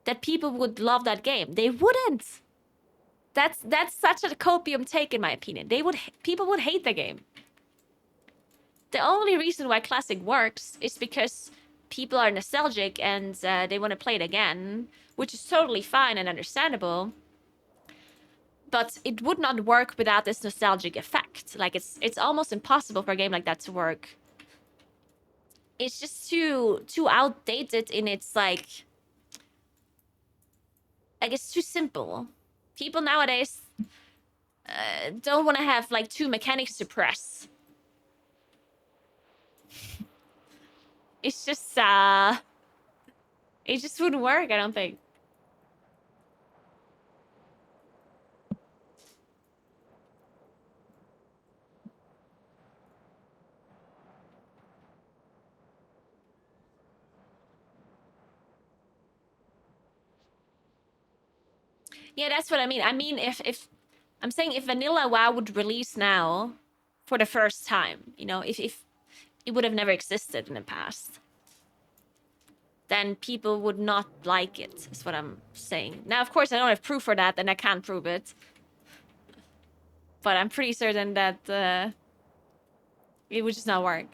that people would love that game. They wouldn't. That's such a copium take in my opinion. People would hate the game. The only reason why Classic works is because people are nostalgic and they want to play it again, which is totally fine and understandable. But it would not work without this nostalgic effect. Like it's almost impossible for a game like that to work. It's just too outdated in its like it's too simple. People nowadays don't want to have like two mechanics to press. It's just it just wouldn't work, I don't think. Yeah, that's what I mean. I mean, if I'm saying if Vanilla WoW would release now for the first time, you know, if it would have never existed in the past, then people would not like it, is what I'm saying. Now, of course, I don't have proof for that, and I can't prove it. But I'm pretty certain that it would just not work.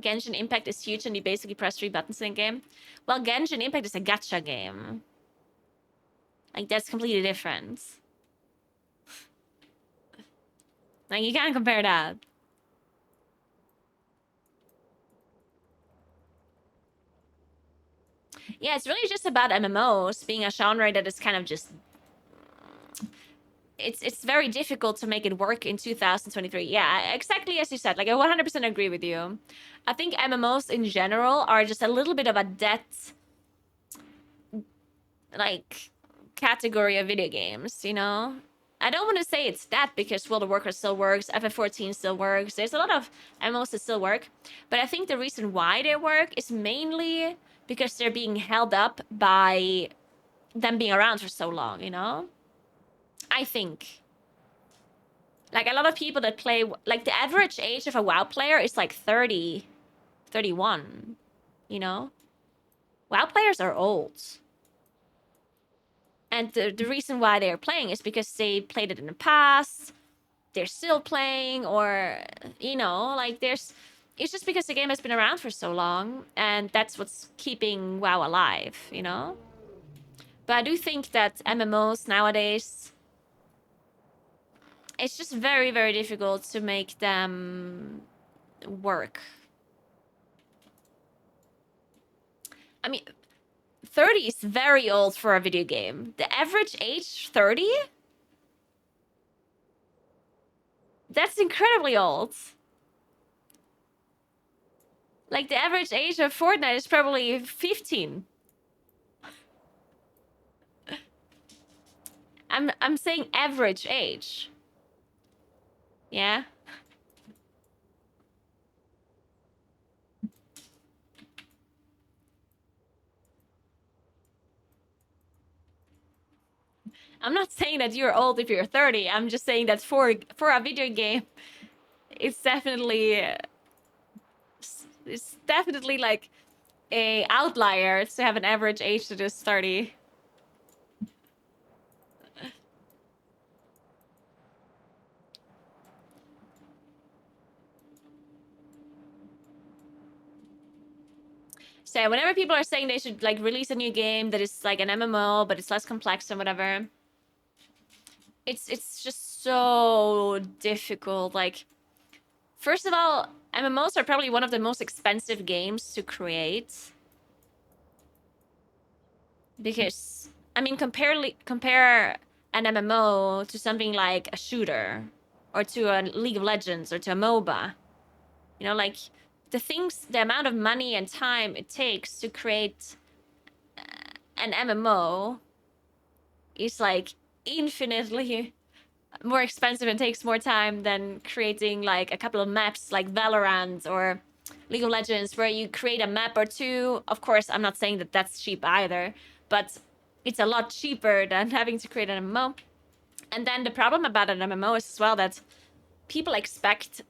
Genshin Impact is huge and you basically press 3 buttons in game. Well, Genshin Impact is a gacha game. Like, that's completely different. Like, you can't compare that. Yeah, it's really just about MMOs being a genre that is kind of just... It's very difficult to make it work in 2023. Yeah, exactly as you said. Like, I 100% agree with you. I think MMOs in general are just a little bit of a dead... like, category of video games, you know? I don't want to say it's that because World of Warcraft still works, FF14 still works. There's a lot of MMOs that still work. But I think the reason why they work is mainly because they're being held up by them being around for so long, you know? I think. Like, a lot of people that play... Like, the average age of a WoW player is like 30, 31, you know? WoW players are old. And the reason why they're playing is because they played it in the past, they're still playing, or, you know, like, there's... It's just because the game has been around for so long, and that's what's keeping WoW alive, you know? But I do think that MMOs nowadays... It's just very, very difficult to make them work. I mean, 30 is very old for a video game. The average age, 30? That's incredibly old. Like, the average age of Fortnite is probably 15. I'm saying average age. Yeah? I'm not saying that you're old if you're 30. I'm just saying that for a video game, it's definitely like a outlier to have an average age that is 30. So whenever people are saying they should like release a new game that is like an MMO but it's less complex and whatever, it's just so difficult. Like, first of all, MMOs are probably one of the most expensive games to create. Because, I mean, compare an MMO to something like a shooter, or to a League of Legends, or to a MOBA. You know, like, the amount of money and time it takes to create an MMO is like infinitely more expensive and takes more time than creating like a couple of maps like Valorant or League of Legends, where you create a map or two. Of course, I'm not saying that that's cheap either, but it's a lot cheaper than having to create an MMO. And then the problem about an MMO is as well that people expect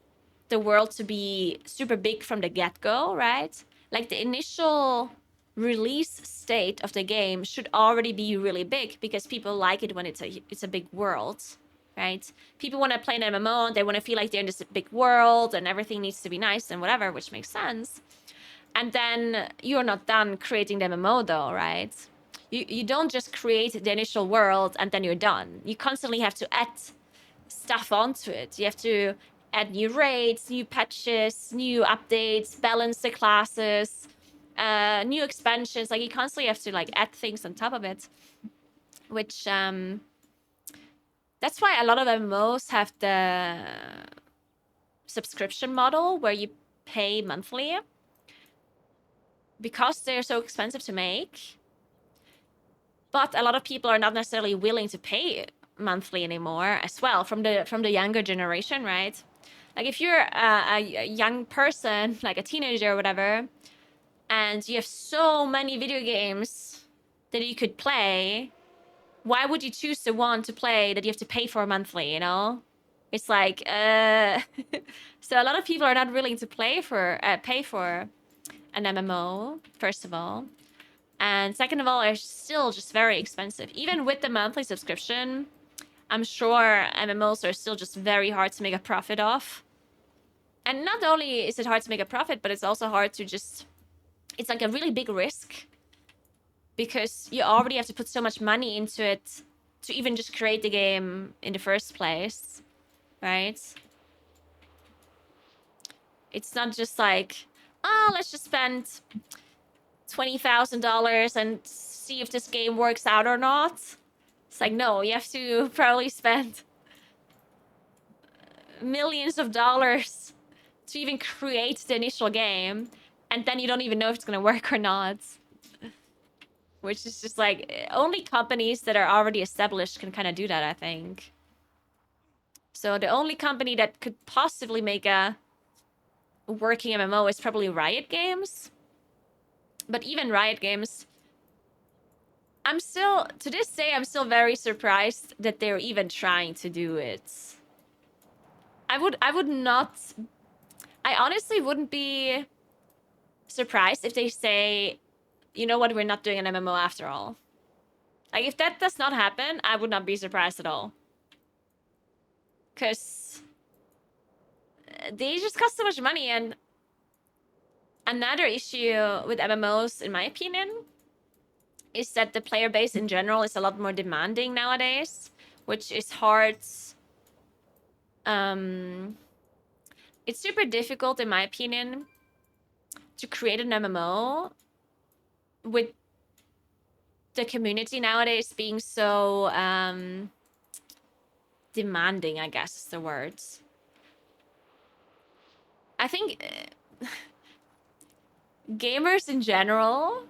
the world to be super big from the get-go, right? Like the initial release state of the game should already be really big because people like it when it's a big world, right? People want to play an MMO and they want to feel like they're in this big world and everything needs to be nice and whatever, which makes sense. And then you're not done creating the MMO though, right? You don't just create the initial world and then you're done. You constantly have to add stuff onto it. You have to add new raids, new patches, new updates, balance the classes, new expansions. Like you constantly have to like add things on top of it, which that's why a lot of MMOs have the subscription model where you pay monthly because they're so expensive to make. But a lot of people are not necessarily willing to pay monthly anymore as well from the younger generation, right? Like if you're a young person, like a teenager or whatever, and you have so many video games that you could play, why would you choose the one to play that you have to pay for monthly, you know? It's like, so a lot of people are not willing to pay for an MMO, first of all. And second of all, are still just very expensive. Even with the monthly subscription, I'm sure MMOs are still just very hard to make a profit off. And not only is it hard to make a profit, but it's also hard to just... It's like a really big risk. Because you already have to put so much money into it to even just create the game in the first place. Right? It's not just like, oh, let's just spend $20,000 and see if this game works out or not. It's like, no, you have to probably spend millions of dollars to even create the initial game, and then you don't even know if it's gonna work or not. Which is just like, only companies that are already established can kind of do that, I think. So the only company that could possibly make a working MMO is probably Riot Games. But even Riot Games, I'm still, to this day, I'm still very surprised that they're even trying to do it. I would not, I honestly wouldn't be surprised if they say, you know what, we're not doing an MMO after all. Like, if that does not happen, I would not be surprised at all. Because they just cost so much money, and another issue with MMOs, in my opinion, is that the player base in general is a lot more demanding nowadays, which is hard. It's super difficult, in my opinion, to create an MMO with the community nowadays being so demanding, I guess is the word. I think gamers in general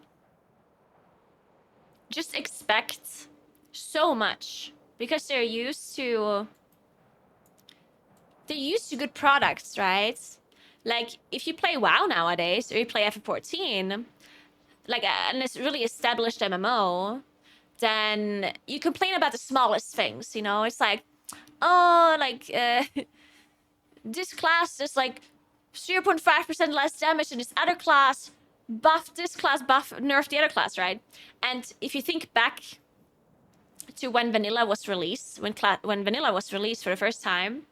just expect so much because they're used to good products, right? Like if you play WoW nowadays or you play FF14, like an really established MMO, then you complain about the smallest things, you know? It's like, oh, like this class is like 0.5% less damage than this other class, buff this class, nerf the other class, right? And if you think back to when Vanilla was released, when Vanilla was released for the first time,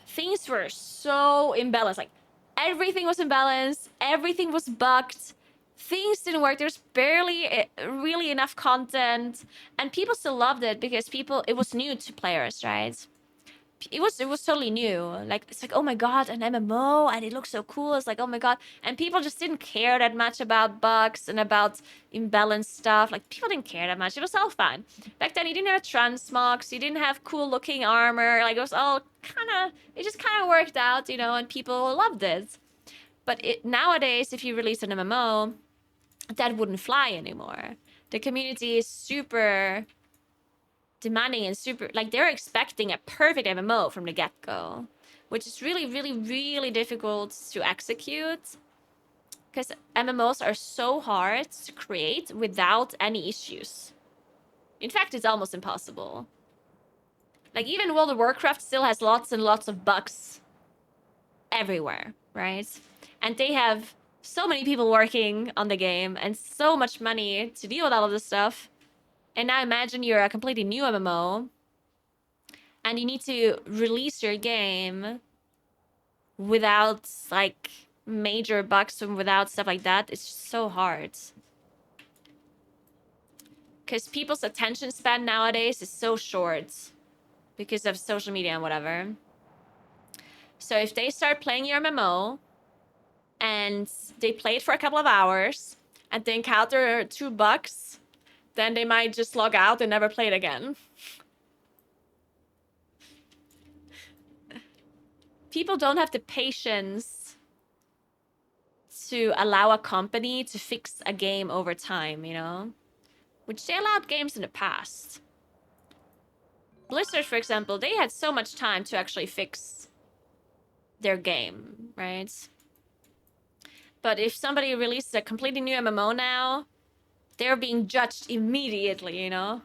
things were so imbalanced. Like everything was imbalanced, everything was bugged, things didn't work. There's barely really enough content, and people still loved it because it was new to players, right? It was totally new. Like it's like, oh my god, an MMO, and it looks so cool. It's like, oh my god, and people just didn't care that much about bugs and about imbalanced stuff. Like people didn't care that much. It was all fine. Back then, you didn't have transmogs, you didn't have cool looking armor. Like it was all it just kind of worked out, you know, and people loved it. But nowadays, if you release an MMO, that wouldn't fly anymore. The community is super demanding and super, like they're expecting a perfect MMO from the get-go, which is really, really, really difficult to execute because MMOs are so hard to create without any issues. In fact, it's almost impossible. Like even World of Warcraft still has lots and lots of bugs everywhere, right? And they have so many people working on the game and so much money to deal with all of this stuff. And now imagine you're a completely new MMO and you need to release your game without like major bugs and without stuff like that. It's just so hard. Because people's attention span nowadays is so short because of social media and whatever. So if they start playing your MMO and they play it for a couple of hours and they encounter 2 bugs, then they might just log out and never play it again. People don't have the patience to allow a company to fix a game over time, you know? Which they allowed games in the past. Blizzard, for example, they had so much time to actually fix their game, right? But if somebody releases a completely new MMO now, they're being judged immediately, you know?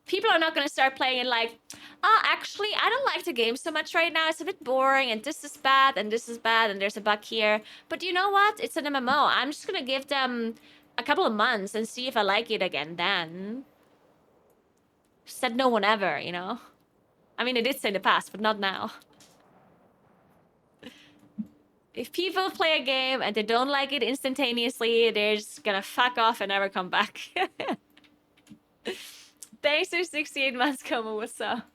People are not going to start playing it like, oh, actually, I don't like the game so much right now. It's a bit boring, and this is bad, and this is bad, and there's a bug here. But you know what? It's an MMO. I'm just going to give them a couple of months and see if I like it again then. Said no one ever, you know? I mean, it did say in the past, but not now. If people play a game and they don't like it instantaneously, they're just gonna fuck off and never come back. Thanks for 68 months, Como. What's up?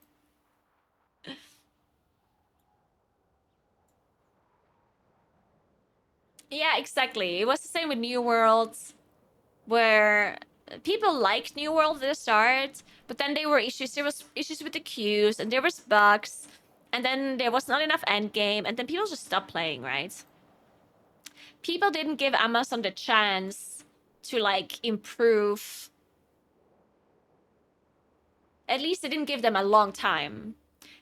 Yeah, exactly. It was the same with New Worlds, where people liked New World at the start, but then there were issues. There was issues with the queues, and there was bugs, and then there was not enough endgame, and then people just stopped playing, right? People didn't give Amazon the chance to, like, improve. At least they didn't give them a long time.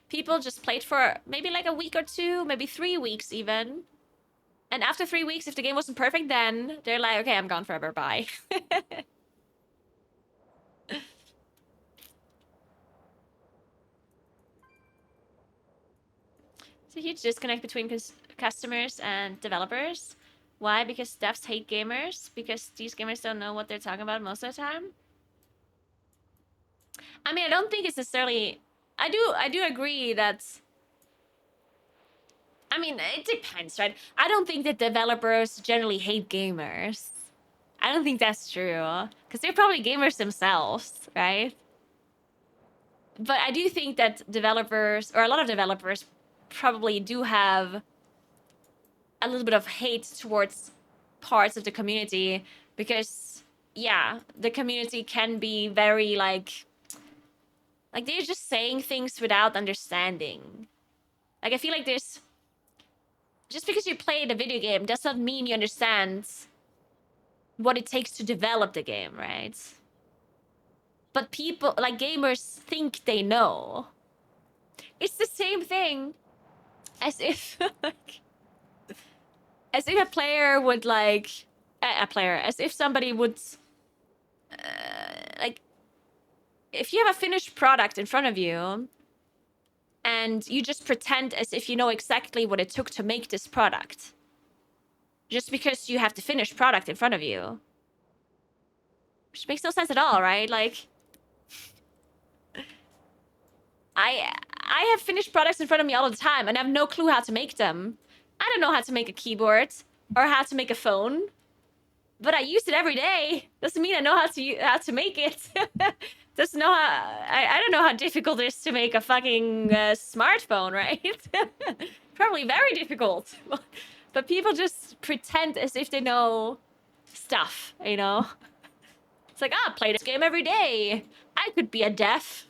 People just played for maybe like a week or 2, maybe 3 weeks even. And after 3 weeks, if the game wasn't perfect, then they're like, okay, I'm gone forever, bye. It's a huge disconnect between customers and developers. Why? Because devs hate gamers? Because these gamers don't know what they're talking about most of the time? I mean, I don't think it's necessarily... I do agree that... I mean, it depends, right? I don't think that developers generally hate gamers. I don't think that's true. Because they're probably gamers themselves, right? But I do think that developers, or a lot of developers, probably do have a little bit of hate towards parts of the community. Because, yeah, the community can be very, like they're just saying things without understanding. Like, I feel like there's... Just because you play the video game does not mean you understand what it takes to develop the game, right? But people, like gamers, think they know. It's the same thing as if, like, as if a player would, like... as if somebody would... like, if you have a finished product in front of you, and you just pretend as if you know exactly what it took to make this product. Just because you have the finished product in front of you. Which makes no sense at all, right? Like... I have finished products in front of me all the time, and I have no clue how to make them. I don't know how to make a keyboard, or how to make a phone. But I use it every day. Doesn't mean I know how to make it. Doesn't know how... I don't know how difficult it is to make a fucking smartphone, right? Probably very difficult. But people just pretend as if they know stuff, you know? It's like, I play this game every day. I could be a dev.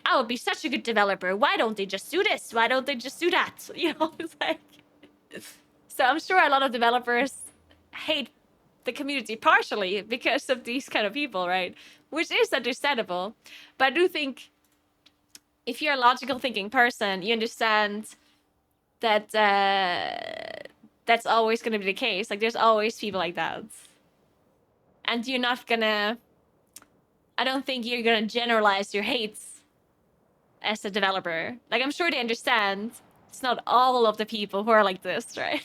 I would be such a good developer. Why don't they just do this? Why don't they just do that? You know, it's like... So I'm sure a lot of developers hate the community partially because of these kind of people, right? Which is understandable. But I do think if you're a logical thinking person, you understand that that's always going to be the case. Like, there's always people like that. And you're not gonna... I don't think you're gonna generalize your hates as a developer. Like, I'm sure they understand it's not all of the people who are like this, right?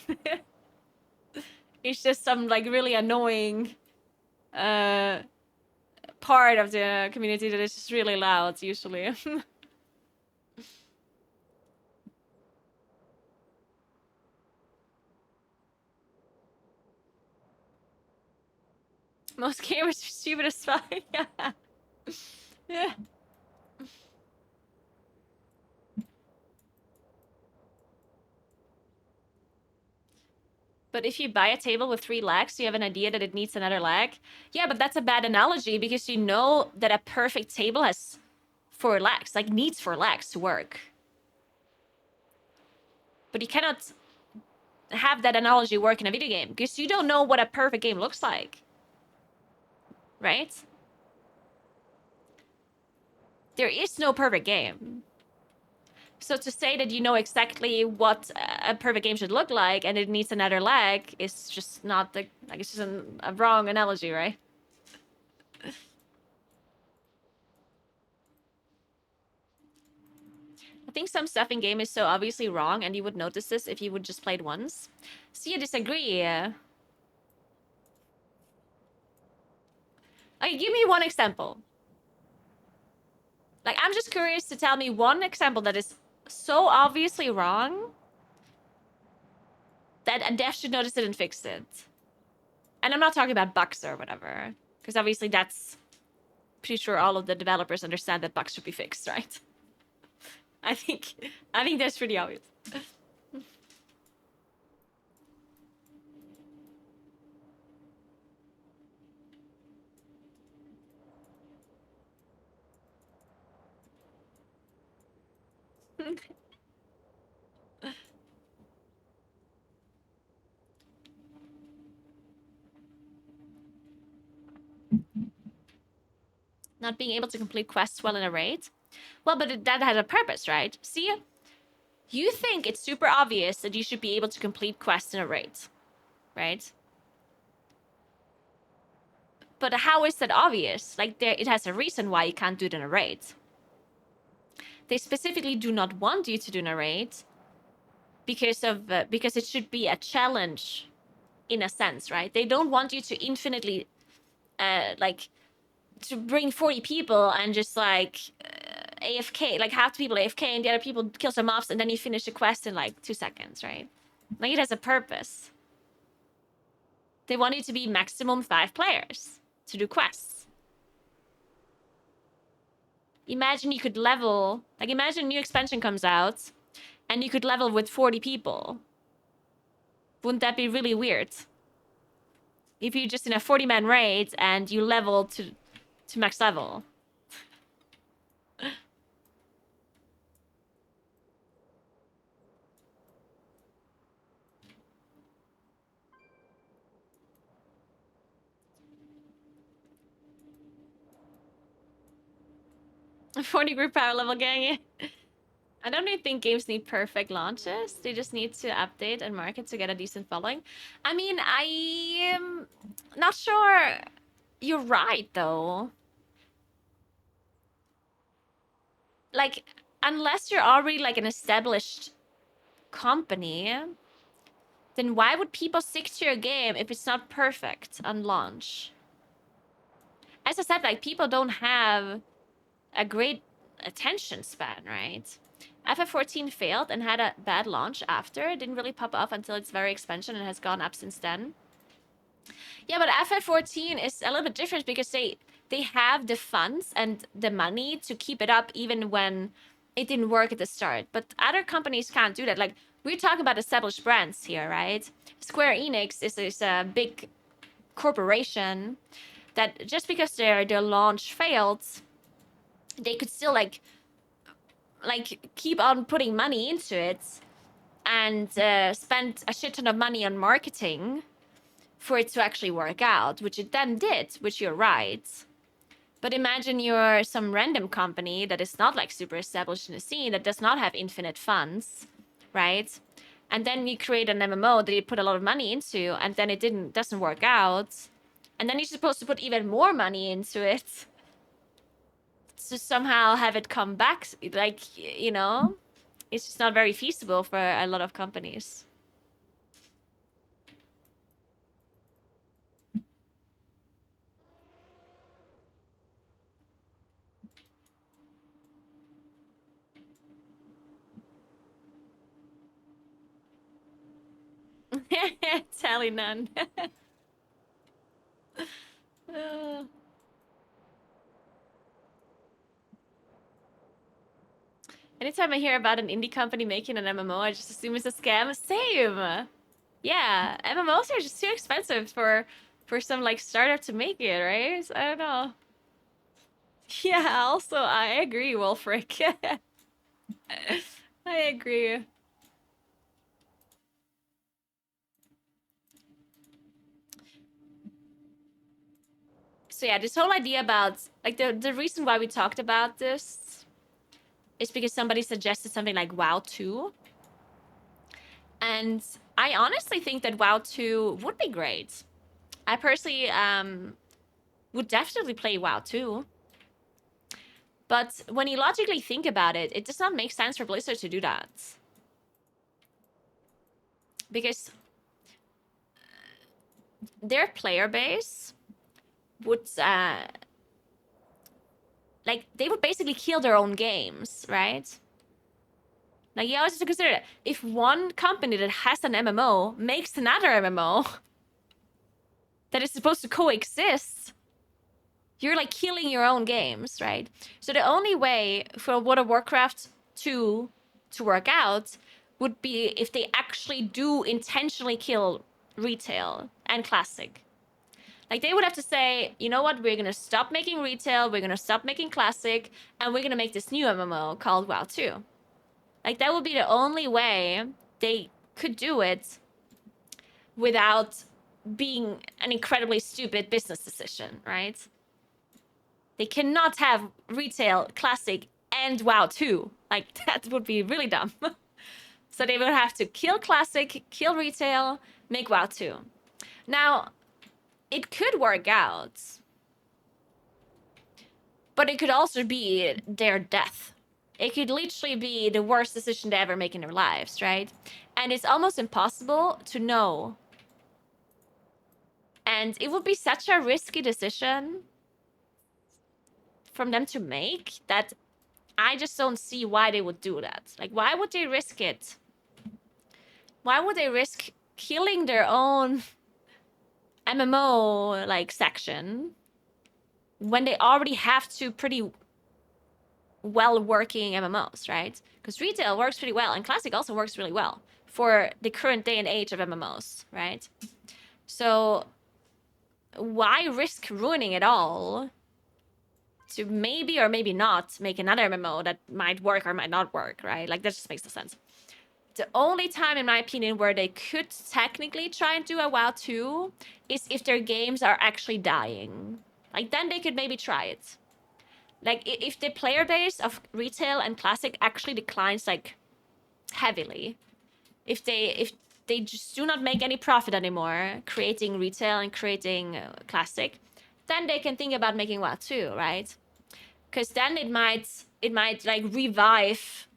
It's just some, like, really annoying part of the community that is just really loud, usually. Most gamers are stupid as fuck. Yeah. Yeah. But if you buy a table with 3 legs, you have an idea that it needs another leg. Yeah, but that's a bad analogy because you know that a perfect table has 4 legs, like needs 4 legs to work. But you cannot have that analogy work in a video game because you don't know what a perfect game looks like. Right? There is no perfect game. So to say that you know exactly what a perfect game should look like and it needs another leg is just not the... Like, it's just a wrong analogy, right? I think some stuff in game is so obviously wrong and you would notice this if you would just play it once. See, I disagree. Okay, give me one example. Like, I'm just curious to tell me one example that is so obviously wrong that a dev should notice it and fix it. And I'm not talking about bugs or whatever, because obviously that's... Pretty sure all of the developers understand that bugs should be fixed, right? I think that's pretty obvious. 'Not being able to complete quests well in a raid? Well, but that has a purpose, right? See, you think it's super obvious that you should be able to complete quests in a raid, right? But how is that obvious? Like, it has a reason why you can't do it in a raid. They specifically do not want you to do in a raid because it should be a challenge, in a sense, right? They don't want you to infinitely, like, to bring 40 people and just like AFK, like half the people AFK and the other people kill some mobs and then you finish the quest in like 2 seconds, right? Like, it has a purpose. They want it to be maximum 5 players to do quests. Imagine you could level, like, imagine a new expansion comes out and you could level with 40 people. Wouldn't that be really weird? If you're just in a 40-man raid and you level to max level. 40 group power level gang. I don't really think games need perfect launches. They just need to update and market to get a decent following. I mean, I am not sure you're right, though. Like, unless you're already, like, an established company, then why would people stick to your game if it's not perfect on launch? As I said, like, people don't have a great attention span, right? FF14 failed and had a bad launch after. It didn't really pop off until its very expansion and has gone up since then. Yeah, but FF14 is a little bit different because they have the funds and the money to keep it up even when it didn't work at the start. But other companies can't do that. Like, we're talking about established brands here, right? Square Enix is a big corporation that just because their launch failed, they could still like keep on putting money into it and spend a shit ton of money on marketing for it to actually work out, which it then did, which you're right. But imagine you're some random company that is not like super established in the scene, that does not have infinite funds, right? And then you create an MMO that you put a lot of money into, and then it doesn't work out. And then you're supposed to put even more money into it to somehow have it come back. Like, you know, it's just not very feasible for a lot of companies. Tally none. Anytime I hear about an indie company making an MMO, I just assume it's a scam. Same. Yeah, MMOs are just too expensive for some like startup to make it, right? I don't know. Yeah, also I agree, Wolfric. I agree. So yeah, this whole idea about like the reason why we talked about this is because somebody suggested something like WoW 2. And I honestly think that WoW 2 would be great. I personally would definitely play WoW 2. But when you logically think about it, it does not make sense for Blizzard to do that. Because their player base would like they would basically kill their own games, right? Like you always have to consider that if one company that has an MMO makes another MMO that is supposed to coexist, you're like killing your own games, right? So the only way for World of Warcraft 2 to work out would be if they actually do intentionally kill retail and classic. Like they would have to say, you know what, we're gonna stop making retail, we're gonna stop making classic, and we're gonna make this new MMO called WoW 2. Like that would be the only way they could do it without being an incredibly stupid business decision, right? They cannot have retail, classic, and WoW 2. Like that would be really dumb. So they would have to kill classic, kill retail, make WoW 2. Now, it could work out, but it could also be their death. It could literally be the worst decision they ever make in their lives, right? And it's almost impossible to know. And it would be such a risky decision from them to make that I just don't see why they would do that. Like, why would they risk it? Why would they risk killing their own MMO, like, section when they already have two pretty well-working MMOs, right? Because retail works pretty well, and classic also works really well for the current day and age of MMOs, right? So why risk ruining it all to maybe or maybe not make another MMO that might work or might not work, right? Like, that just makes no sense. The only time, in my opinion, where they could technically try and do a WoW 2 is if their games are actually dying. Like, then they could maybe try it. Like, if the player base of retail and classic actually declines, like, heavily, if they just do not make any profit anymore creating retail and creating classic, then they can think about making WoW 2, right? Because then it might like revive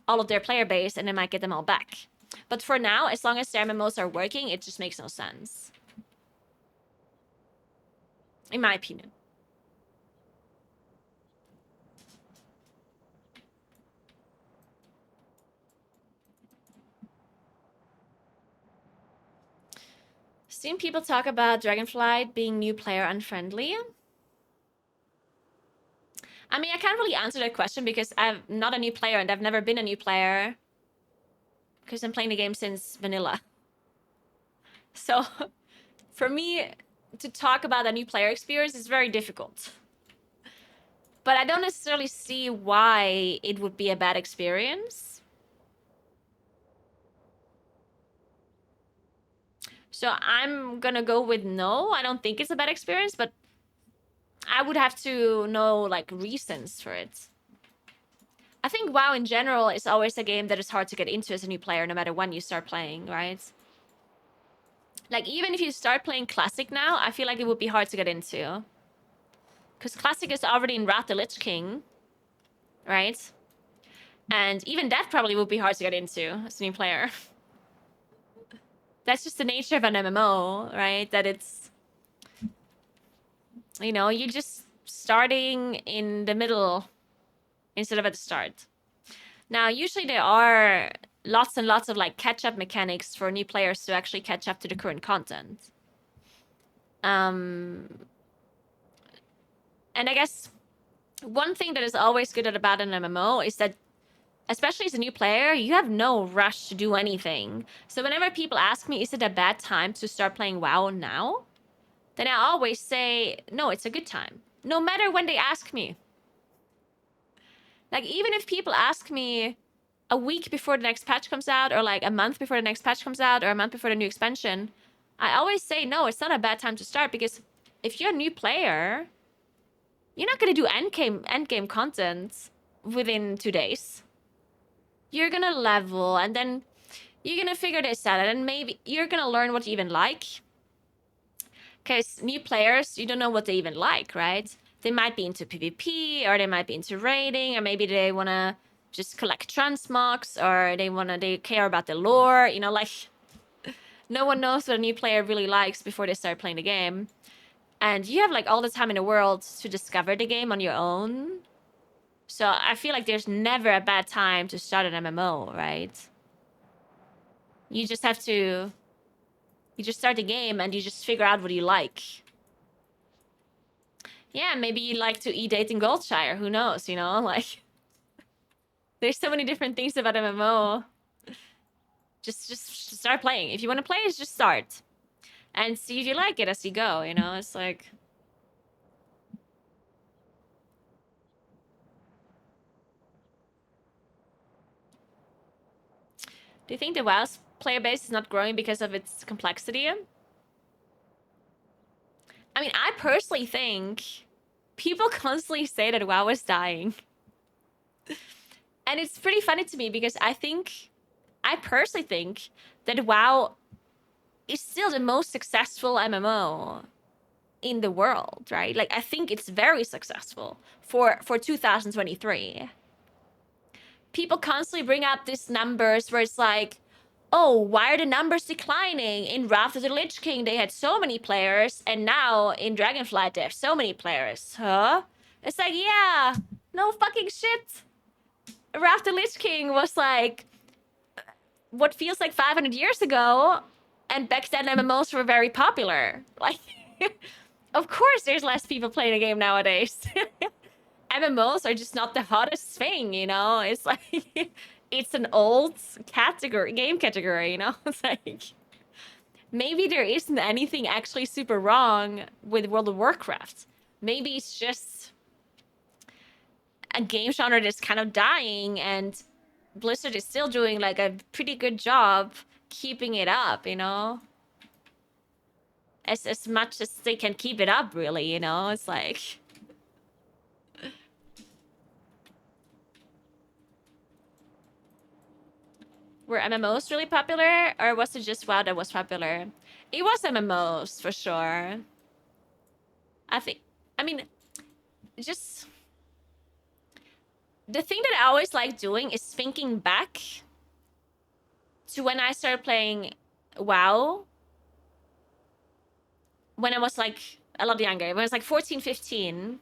all of their player base and it might get them all back. But for now, as long as their MMOs are working, it just makes no sense. In my opinion. Seen people talk about Dragonflight being new player unfriendly. I mean, I can't really answer that question because I'm not a new player and I've never been a new player because I'm playing the game since vanilla. So for me to talk about a new player experience is very difficult. But I don't necessarily see why it would be a bad experience. So I'm gonna go with no. I don't think it's a bad experience, but I would have to know like reasons for it. I think WoW in general is always a game that is hard to get into as a new player, no matter when you start playing, right? Like even if you start playing Classic now, I feel like it would be hard to get into. Because Classic is already in Wrath the Lich King, right? And even that probably would be hard to get into as a new player. That's just the nature of an MMO, right? That it's, you know, you're just starting in the middle instead of at the start. Now, usually there are lots and lots of like catch-up mechanics for new players to actually catch up to the current content. And I guess one thing that is always good about an MMO is that, especially as a new player, you have no rush to do anything. So whenever people ask me, is it a bad time to start playing WoW now? Then I always say, no, it's a good time. No matter when they ask me. Like, even if people ask me a week before the next patch comes out, or like a month before the next patch comes out, or a month before the new expansion, I always say, no, it's not a bad time to start, because if you're a new player, you're not going to do endgame content within 2 days. You're going to level, and then you're going to figure this out, and then maybe you're going to learn what you even like. Because new players, you don't know what they even like, right? They might be into PvP, or they might be into raiding, or maybe they want to just collect transmogs, or they care about the lore, you know, like no one knows what a new player really likes before they start playing the game. And you have like all the time in the world to discover the game on your own. So I feel like there's never a bad time to start an MMO, right? You just have to, you just start the game and you just figure out what you like. Yeah, maybe you like to eat in Goldshire, who knows, you know, like there's so many different things about MMO. Just start playing. If you want to play, just start. And see if you like it as you go, you know? It's like... Do you think the WoW's player base is not growing because of its complexity? I mean, I personally think people constantly say that WoW is dying. And it's pretty funny to me because I personally think that WoW is still the most successful MMO in the world, right? Like, I think it's very successful for 2023. People constantly bring up these numbers where it's like, oh, why are the numbers declining? In Wrath of the Lich King, they had so many players, and now in Dragonflight, they have so many players. Huh? It's like, yeah, no fucking shit. Wrath of the Lich King was like what feels like 500 years ago, and back then MMOs were very popular. Like, of course there's less people playing the game nowadays. MMOs are just not the hottest thing, you know? It's like, it's an old game category, you know? It's like, maybe there isn't anything actually super wrong with World of Warcraft. Maybe it's just a game genre that's kind of dying, and Blizzard is still doing like a pretty good job keeping it up, you know? As much as they can keep it up, really, you know? It's like... Were MMOs really popular, or was it just WoW that was popular? It was MMOs, for sure. I mean, just... The thing that I always like doing is thinking back to when I started playing WoW. When I was like a lot younger. When I was like 14, 15.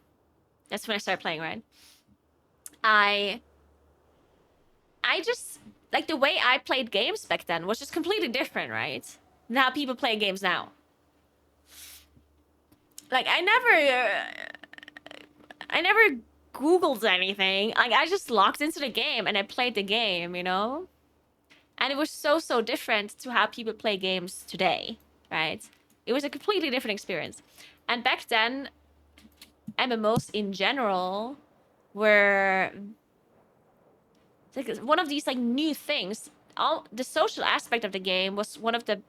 That's when I started playing, right? I just... Like, the way I played games back then was just completely different, right? Than how people play games now. Like, I never Googled anything. Like, I just logged into the game and I played the game, you know? And it was so different to how people play games today, right? It was a completely different experience. And back then, MMOs in general were like one of these like new things. All the social aspect of the game was one of the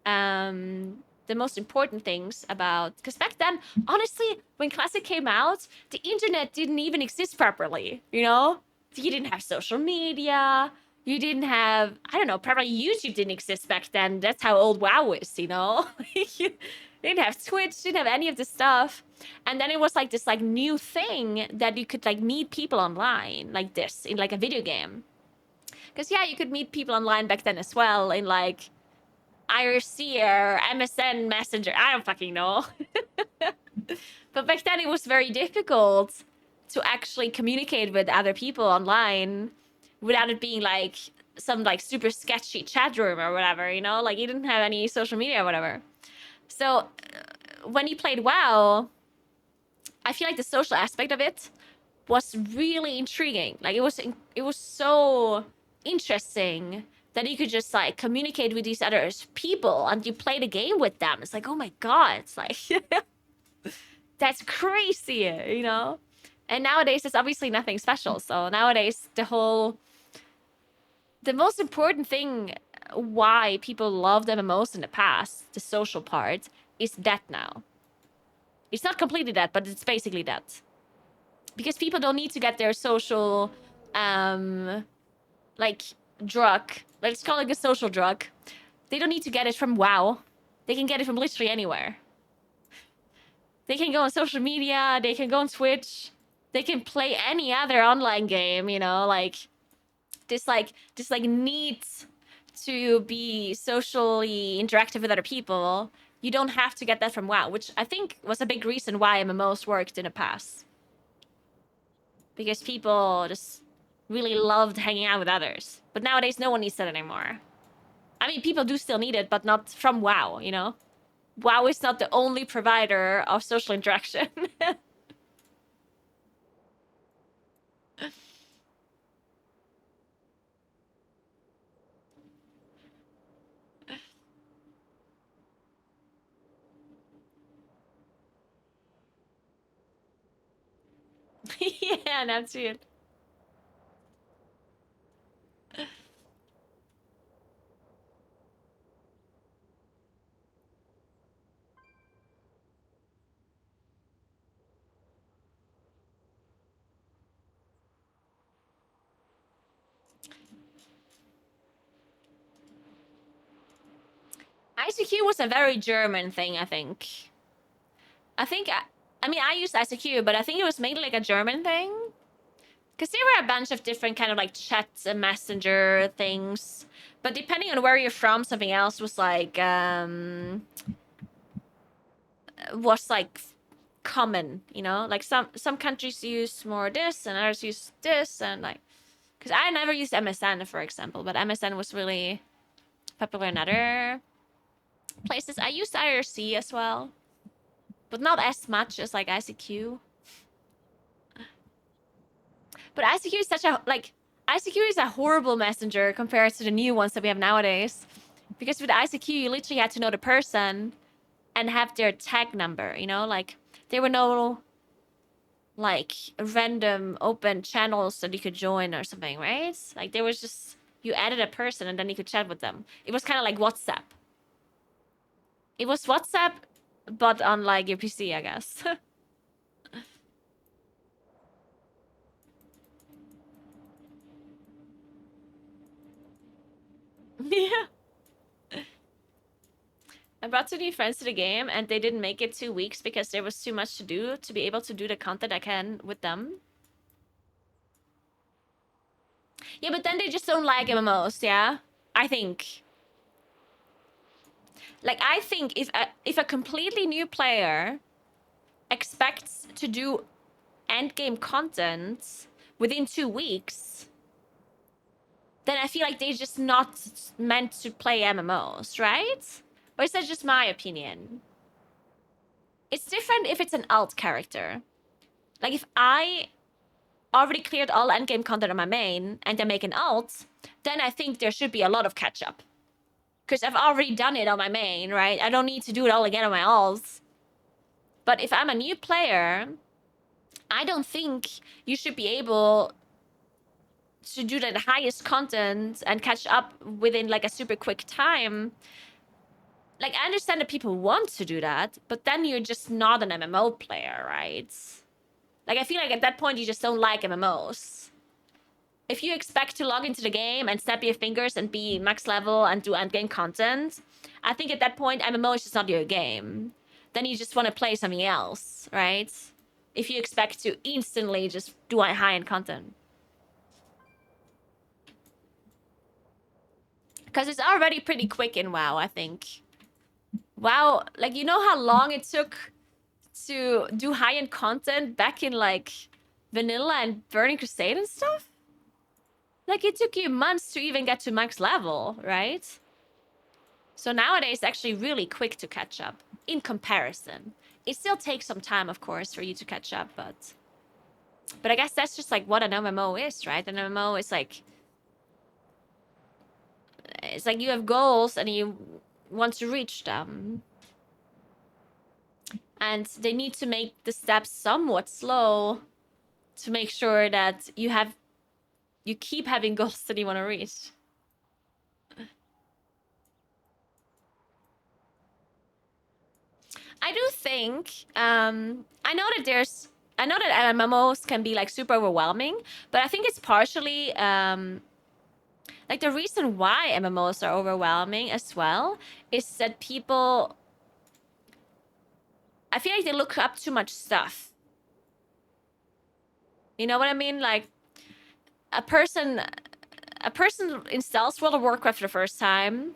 the most important things about, because back then, honestly, when Classic came out, the internet didn't even exist properly, you know? You didn't have social media, you didn't have, I don't know, probably YouTube didn't exist back then. That's how old WoW is, you know? You didn't have Twitch, didn't have any of this stuff. And then it was like this like new thing that you could like meet people online like this in like a video game. Because yeah, you could meet people online back then as well in like IRC or MSN Messenger. I don't fucking know. But back then it was very difficult to actually communicate with other people online without it being like some like super sketchy chat room or whatever, you know? Like you didn't have any social media or whatever. So when you played WoW, I feel like the social aspect of it was really intriguing. Like it was so interesting that you could just like communicate with these other people and you play the game with them. It's like, oh my god, it's like that's crazy, you know? And nowadays it's obviously nothing special. So nowadays the most important thing why people loved MMOs in the past, the social part, is dead now. It's not completely dead, but it's basically dead. Because people don't need to get their social like drug. Let's call it a social drug. They don't need to get it from WoW. They can get it from literally anywhere. They can go on social media, they can go on Twitch, they can play any other online game, you know, like this need to be socially interactive with other people. You don't have to get that from WoW, which I think was a big reason why MMOs worked in the past. Because people just really loved hanging out with others. But nowadays, no one needs that anymore. I mean, people do still need it, but not from WoW, you know? WoW is not the only provider of social interaction. Yeah, that's it. ICQ was a very German thing, I think. I mean, I used ICQ, but I think it was mainly like a German thing. Because there were a bunch of different kind of like chats and messenger things. But depending on where you're from, something else was like, common, you know? Like some countries use more this and others use this and like... Because I never used MSN, for example, but MSN was really popular in other places. I used IRC as well, but not as much as like ICQ. But ICQ is such a ICQ is a horrible messenger compared to the new ones that we have nowadays. Because with ICQ, you literally had to know the person and have their tag number, you know? Like, there were no, like, random open channels that you could join or something, right? Like, there was just, you added a person and then you could chat with them. It was kind of like WhatsApp. It was WhatsApp, but on, like, your PC, I guess. Yeah. I brought 2 new friends to the game, and they didn't make it 2 weeks because there was too much to do to be able to do the content I can with them. Yeah, but then they just don't like MMOs, yeah? I think. Like, I think if a completely new player expects to do endgame content within 2 weeks, then I feel like they're just not meant to play MMOs, right? Or is that just my opinion? It's different if it's an alt character. Like, if I already cleared all endgame content on my main and I make an alt, then I think there should be a lot of catch-up. Because I've already done it on my main, right? I don't need to do it all again on my alts. But if I'm a new player, I don't think you should be able to do the highest content and catch up within like a super quick time like, I understand that people want to do that, but then you're just not an MMO player, right? Like, I feel like at that point you just don't like MMOs. If you expect to log into the game and snap your fingers and be max level and do endgame content, I think at that point MMO is just not your game. Then you just want to play something else, right? If you expect to instantly just do high-end content. Because it's already pretty quick in WoW, I think. WoW, like, you know how long it took to do high-end content back in, like, Vanilla and Burning Crusade and stuff? Like, it took you months to even get to max level, right? So nowadays, it's actually really quick to catch up, in comparison. It still takes some time, of course, for you to catch up, but I guess that's just, like, what an MMO is, right? An MMO is, like... It's like you have goals and you want to reach them. And they need to make the steps somewhat slow to make sure that you keep having goals that you want to reach. I do think, I know that MMOs can be, like, super overwhelming, but I think it's partially, like, the reason why MMOs are overwhelming as well is that people, I feel like they look up too much stuff. You know what I mean? Like, a person installs World of Warcraft for the first time,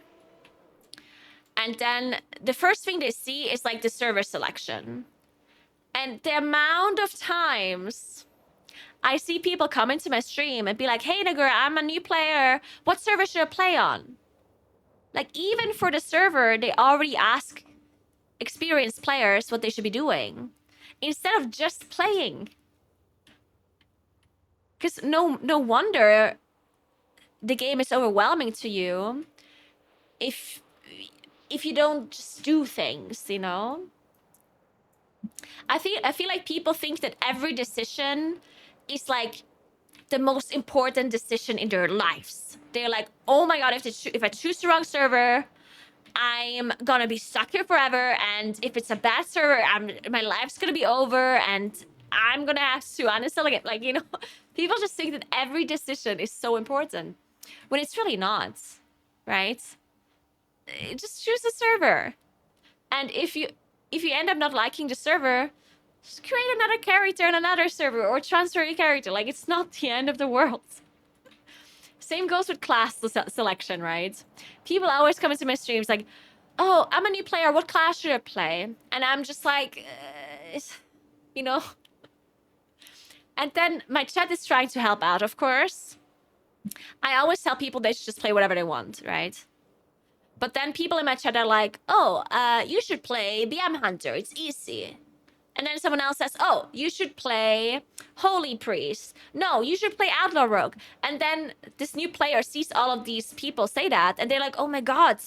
and then the first thing they see is, like, the server selection. And the amount of times I see people come into my stream and be like, hey, Naguura, I'm a new player. What server should I play on? Like, even for the server, they already ask experienced players what they should be doing instead of just playing. Because no wonder the game is overwhelming to you if you don't just do things, you know? I feel like people think that every decision is, like, the most important decision in their lives. They're like, oh my god, if I choose the wrong server, I'm gonna be stuck here forever, and if it's a bad server, my life's gonna be over, and I'm gonna have to uninstall it. Like, you know, people just think that every decision is so important, when it's really not, right? Just choose a server. And if you end up not liking the server, just create another character on another server or transfer your character. Like, it's not the end of the world. Same goes with class selection, right? People always come into my streams like, oh, I'm a new player. What class should I play? And I'm just like, you know. And then my chat is trying to help out, of course. I always tell people they should just play whatever they want, right? But then people in my chat are like, oh, you should play BM Hunter. It's easy. And then someone else says, oh, you should play Holy Priest. No, you should play Outlaw Rogue. And then this new player sees all of these people say that, and they're like, oh my god,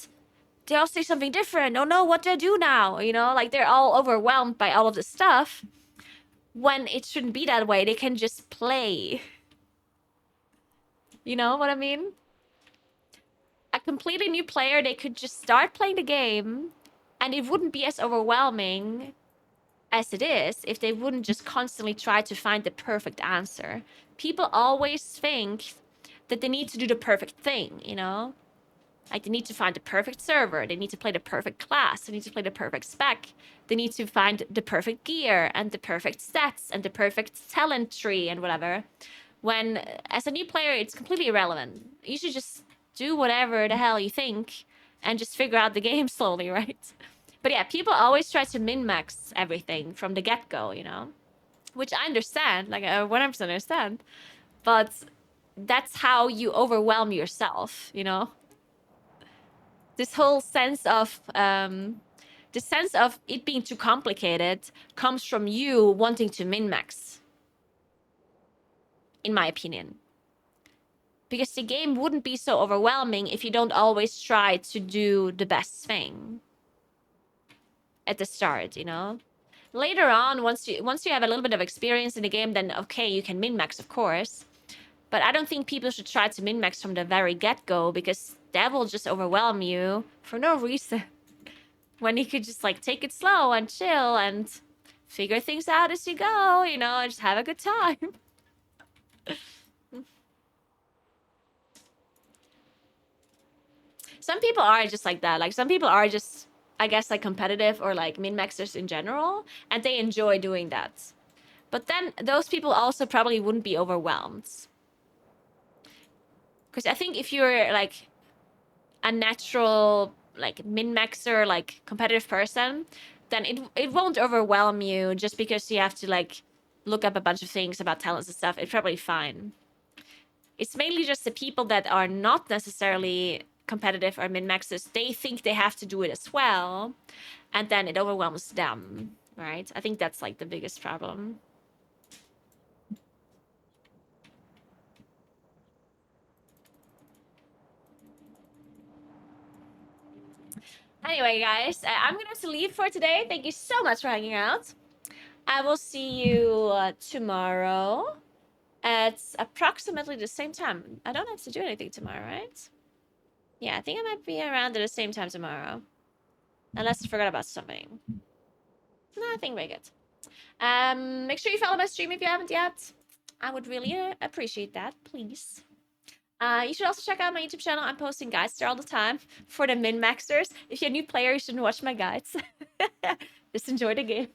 they all say something different. Oh no, what do I do now? You know, like, they're all overwhelmed by all of this stuff. When it shouldn't be that way, they can just play. You know what I mean? A completely new player, they could just start playing the game, and it wouldn't be as overwhelming as it is if they wouldn't just constantly try to find the perfect answer. People always think that they need to do the perfect thing, you know? Like, they need to find the perfect server, they need to play the perfect class, they need to play the perfect spec, they need to find the perfect gear and the perfect stats and the perfect talent tree and whatever. When, as a new player, it's completely irrelevant. You should just do whatever the hell you think and just figure out the game slowly, right? But yeah, people always try to min-max everything from the get-go, you know? Which I understand, like, I 100% understand. But that's how you overwhelm yourself, you know? This whole sense of, the sense of it being too complicated comes from you wanting to min-max. In my opinion. Because the game wouldn't be so overwhelming if you don't always try to do the best thing. At the start, you know? Later on, once you have a little bit of experience in the game, then okay, you can min-max, of course. But I don't think people should try to min-max from the very get-go, because that will just overwhelm you for no reason. when you could just like take it slow and chill and figure things out as you go, you know, and just have a good time. Some people are just like that. Like some people are just, I guess, like competitive or like min-maxers in general, and they enjoy doing that. But then those people also probably wouldn't be overwhelmed. Because I think if you're like a natural like min-maxer, like competitive person, then it won't overwhelm you just because you have to like look up a bunch of things about talents and stuff. It's probably fine. It's mainly just the people that are not necessarily competitive or min-maxers. They think they have to do it as well, and then it overwhelms them, right? I think that's like the biggest problem. Anyway, guys, I'm gonna have to leave for today. Thank you so much for hanging out. I will see you tomorrow at approximately the same time. I don't have to do anything tomorrow, right? Yeah, I think I might be around at the same time tomorrow. Unless I forgot about something. No, I think we're good. Make sure you follow my stream if you haven't yet. I would really appreciate that, please. You should also check out my YouTube channel. I'm posting guides there all the time for the min-maxers. If you're a new player, you shouldn't watch my guides. Just enjoy the game.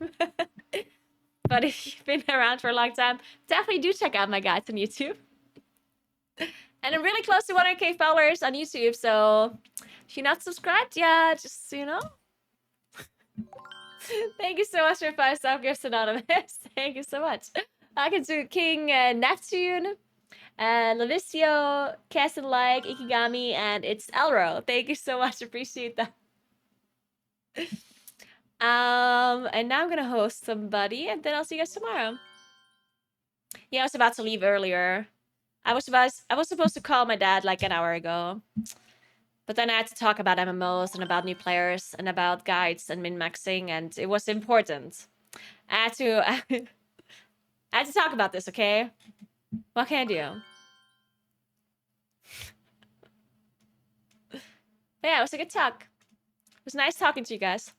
But if you've been around for a long time, definitely do check out my guides on YouTube. And I'm really close to 100k followers on YouTube, so if you're not subscribed yet, just, you know. Thank you so much for 5 gifts anonymous. Thank you so much. I can do King Neptune, Levicio, Cassin Like, Ikigami, and it's Elro. Thank you so much. Appreciate that. And now I'm gonna host somebody, and then I'll see you guys tomorrow. Yeah, I was about to leave earlier. I was supposed to call my dad like an hour ago. But then I had to talk about MMOs and about new players and about guides and min-maxing, and it was important. I had to talk about this, okay? What can I do? But yeah, it was a good talk. It was nice talking to you guys.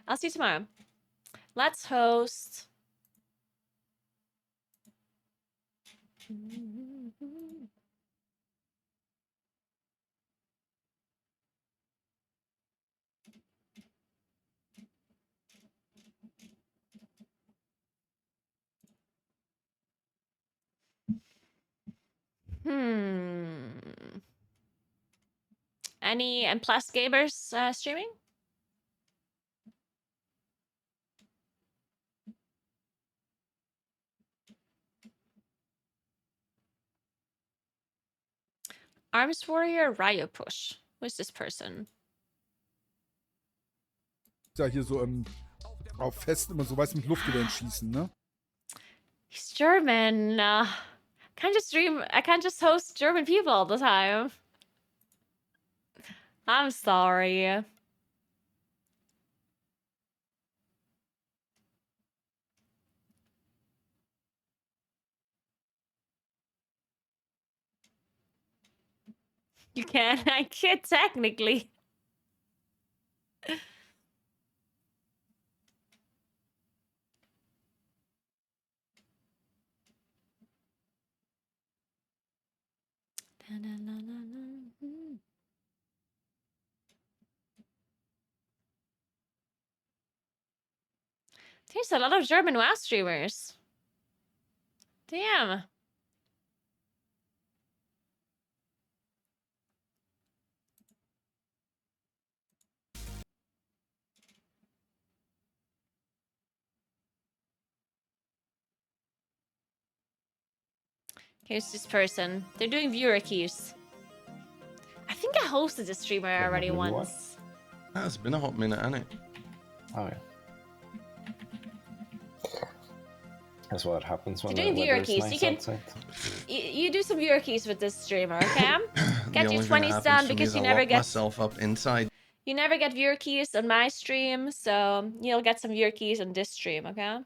I'll see you tomorrow. Let's host. Any M+ gamers streaming? Arms Warrior Ryo Push. Who's this person? Ja, hier so auf Festen immer so, weißt du, mit Luftgewehren schießen, ne? He's German. I can't just host German people all the time. I'm sorry. You can. I can't technically. There's a lot of German WoW streamers. Damn. Here's this person. They're doing viewer keys. I think I hosted this streamer already once. It's been a hot minute, hasn't it? Oh yeah. That's what happens when They're the doing viewer weather is keys. nice You can outside. you do some viewer keys with this streamer, okay? Get your The only thing that 20s happens done for me because is you I never lock get myself up inside. you never get viewer keys on my stream, so you'll get some viewer keys on this stream, okay?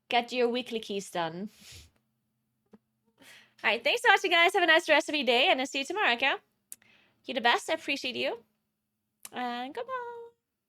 Get your weekly keys done. All right, thanks so much, you guys. Have a nice rest of your day, and I'll see you tomorrow, okay? You're the best. I appreciate you. And goodbye.